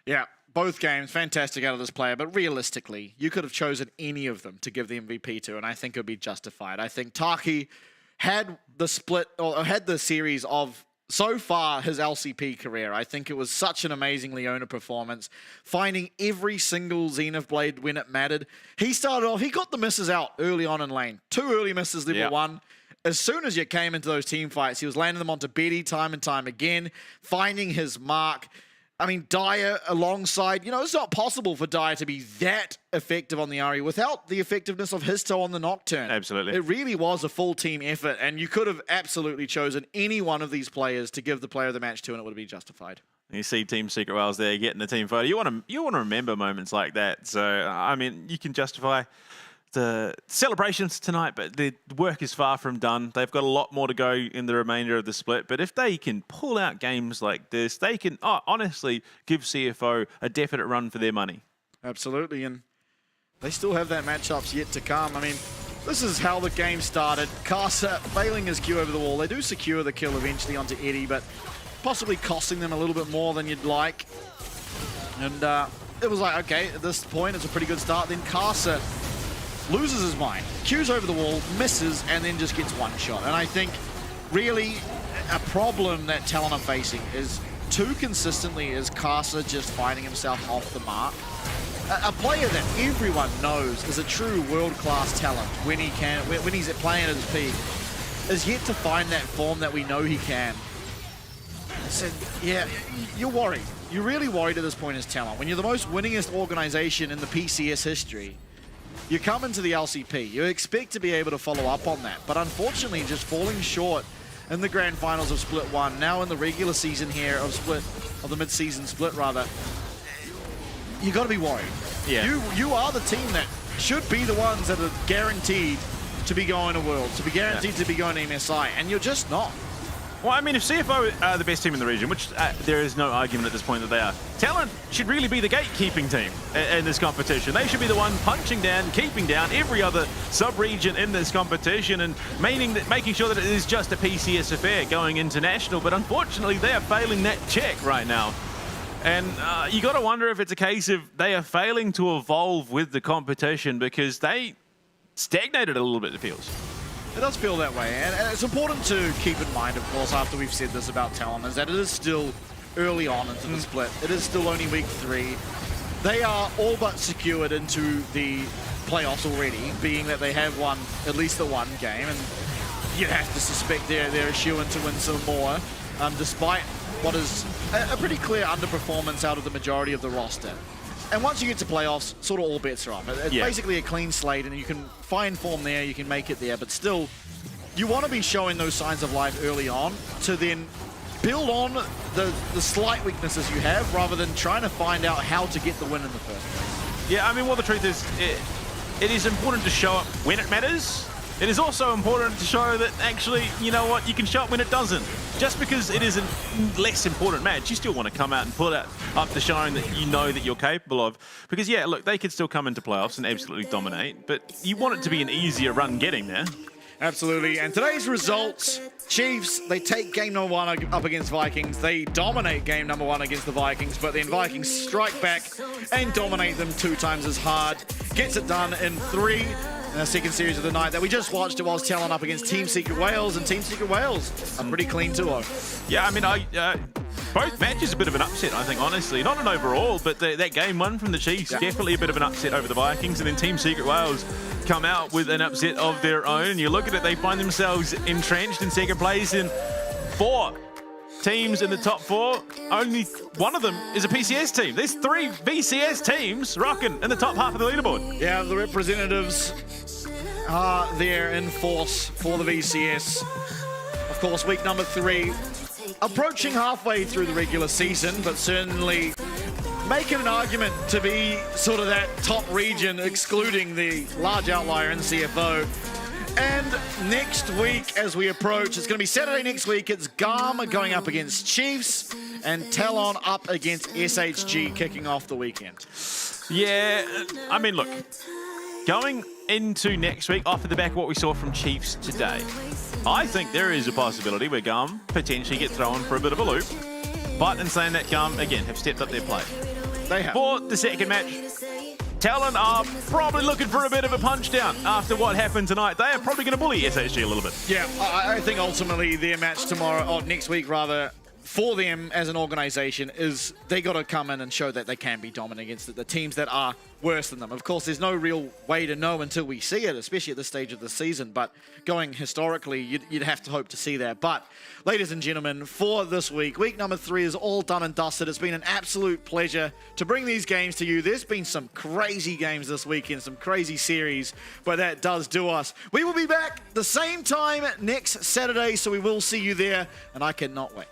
Yeah, both games, fantastic out of this player, but realistically, you could have chosen any of them to give the MVP to, and I think it would be justified. I think Taki had the split, or had the series of, so far, his LCP career. I think it was such an amazing Leona performance, finding every single Zenith Blade when it mattered. He started off, he got the misses out early on in lane. 2 early misses, level 1. As soon as you came into those team fights, he was landing them onto Betty time and time again, finding his mark. I mean, Dire alongside, you know, it's not possible for Dire to be that effective on the Ari without the effectiveness of his toe on the Nocturne. Absolutely. It really was a full team effort, and you could have absolutely chosen any one of these players to give the player of the match to, and it would be justified. You see Team Secret Wales there getting the team photo. You want to remember moments like that. So, I mean, you can justify the celebrations tonight, but the work is far from done. They've got a lot more to go in the remainder of the split, but if they can pull out games like this, they can honestly give CFO a definite run for their money. Absolutely, and they still have that matchups yet to come. I mean, This is how the game started. Casa failing his Q over the wall. They do secure the kill eventually onto Eddie, but possibly costing them a little bit more than you'd like. And it was like, okay, at this point, it's a pretty good start. Then Casa loses his mind, Q's over the wall, misses, and then just gets one shot. And I think really a problem that Talon are facing is too consistently is Casa just finding himself off the mark. A player that everyone knows is a true world-class talent when he's playing at his peak is yet to find that form that we know he can. So yeah, you're worried. You're really worried at this point as Talon. When you're the most winningest organization in the PCS history, you come into the LCP, you expect to be able to follow up on that, but unfortunately just falling short in the grand finals of Split 1, now in the regular season here of the mid-season split rather, you got to be worried. Yeah. You are the team that should be the ones that are guaranteed to be going to Worlds, to be guaranteed to be going to MSI, and you're just not. Well, I mean, if CFO are the best team in the region, which there is no argument at this point that they are, Talon should really be the gatekeeping team in this competition. They should be the one punching down, keeping down every other sub-region in this competition and making sure that it is just a PCS affair going international. But unfortunately, they are failing that check right now. And you got to wonder if it's a case of they are failing to evolve with the competition because they stagnated a little bit, it feels. It does feel that way, and it's important to keep in mind, of course, after we've said this about Talon, is that it is still early on into the split. It is still only week 3. They are all but secured into the playoffs already, being that they have won at least the one game, and you'd have to suspect they're a shoo-in to win some more, despite what is a pretty clear underperformance out of the majority of the roster. And once you get to playoffs, sort of all bets are off. It's basically a clean slate, and you can find form there, you can make it there, but still, you want to be showing those signs of life early on to then build on the slight weaknesses you have rather than trying to find out how to get the win in the first place. Yeah, I mean, well, the truth is, it is important to show up when it matters. It is also important to show that actually, you know what, you can show up when it doesn't. Just because it is a less important match, you still want to come out and put it up to showing that you know that you're capable of. Because yeah, look, they could still come into playoffs and absolutely dominate, but you want it to be an easier run getting there. Absolutely, and today's results, Chiefs, they take game number 1 up against Vikings. They dominate game number 1 against the Vikings, but then Vikings strike back and dominate them 2 times as hard. Gets it done in 3. In the second series of the night that we just watched, it was Talon up against Team Secret Wales, and Team Secret Wales a pretty clean 2-0. Yeah, I mean, both matches a bit of an upset, I think, honestly. Not an overall, but that game 1 from the Chiefs, definitely a bit of an upset over the Vikings, and then Team Secret Wales come out with an upset of their own. You look at it, they find themselves entrenched in second place in 4 teams in the top 4. Only one of them is a PCS team. There's 3 VCS teams rocking in the top half of the leaderboard. Yeah, the representatives are there in force for the VCS. Of course, week number 3, approaching halfway through the regular season, but certainly making an argument to be sort of that top region, excluding the large outlier in CFO. And next week, as we approach, it's going to be Saturday next week, it's GARM going up against Chiefs and Talon up against SHG kicking off the weekend. Yeah, I mean, look, going into next week off of the back of what we saw from Chiefs today, I think there is a possibility where GARM potentially get thrown for a bit of a loop. But in saying that, GARM, again, have stepped up their play. They have. For the second match, Talon are probably looking for a bit of a punch down after what happened tonight. They are probably going to bully SHG a little bit. Yeah, I think ultimately their match tomorrow, or next week rather, for them as an organization is they got to come in and show that they can be dominant against the teams that are worse than them. Of course, there's no real way to know until we see it, especially at this stage of the season. But going historically, you'd have to hope to see that. But ladies and gentlemen, for this week, week number 3 is all done and dusted. It's been an absolute pleasure to bring these games to you. There's been some crazy games this weekend, some crazy series, but that does do us. We will be back the same time next Saturday, so we will see you there, and I cannot wait.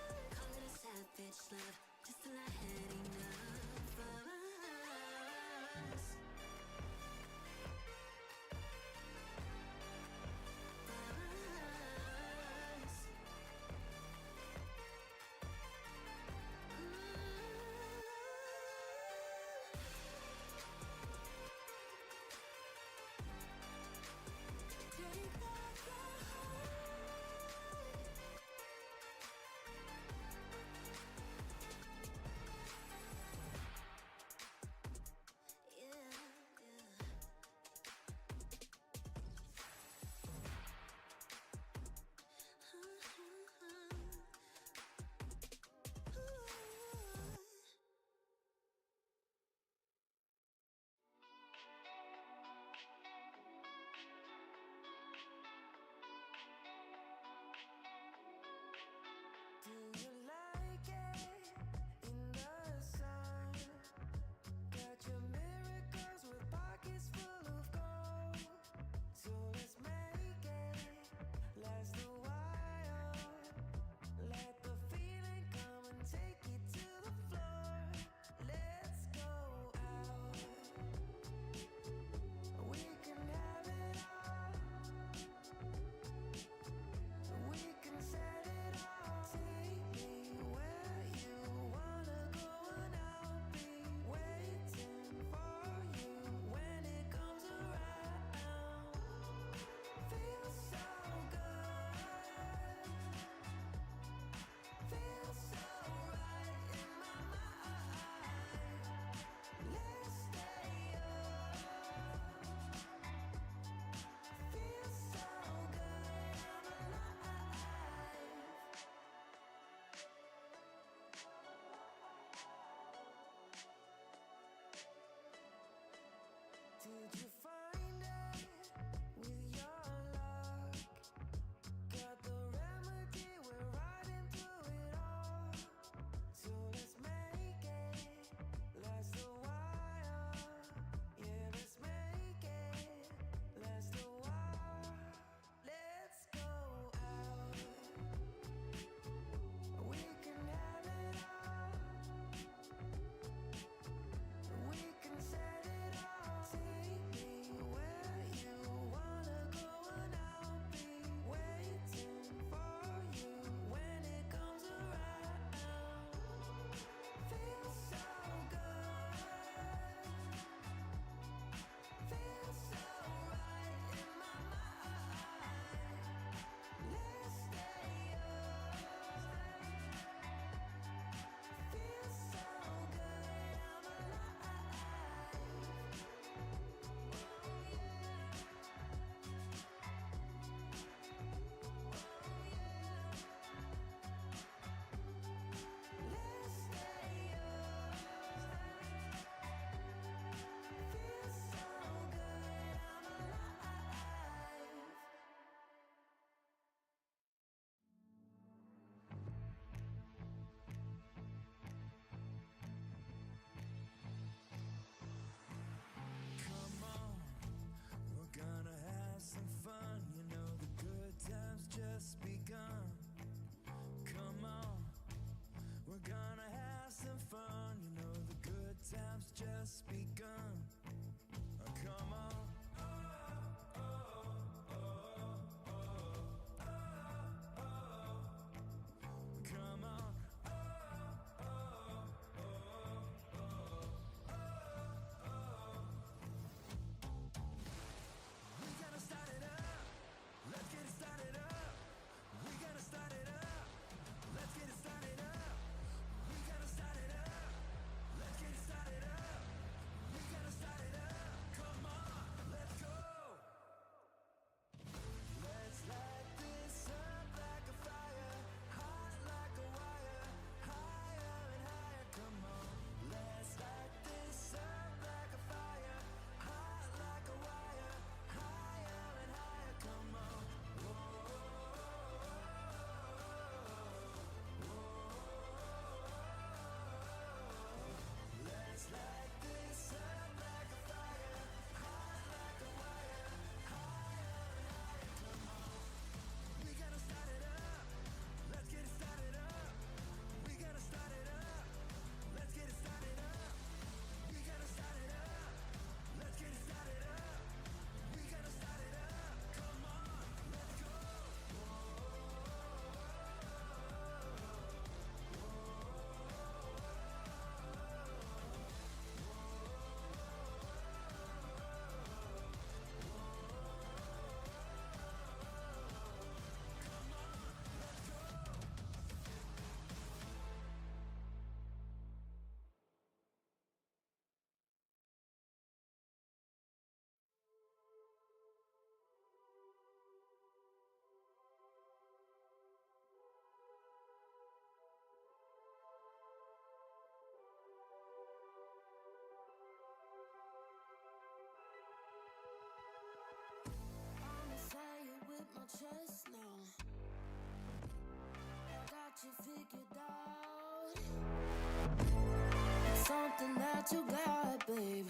Something that you got, babe.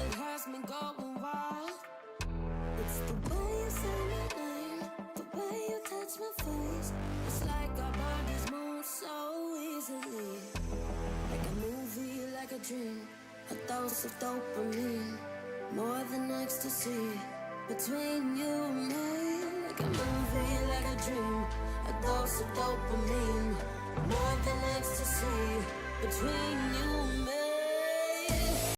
It has me going wild. It's the way you say my name, the way you touch my face. It's like our bodies move so easily. Like a movie, like a dream. A dose of dopamine, more than ecstasy. Between you and me, like a movie, like a dream. A dose of dopamine, more than ecstasy. Between you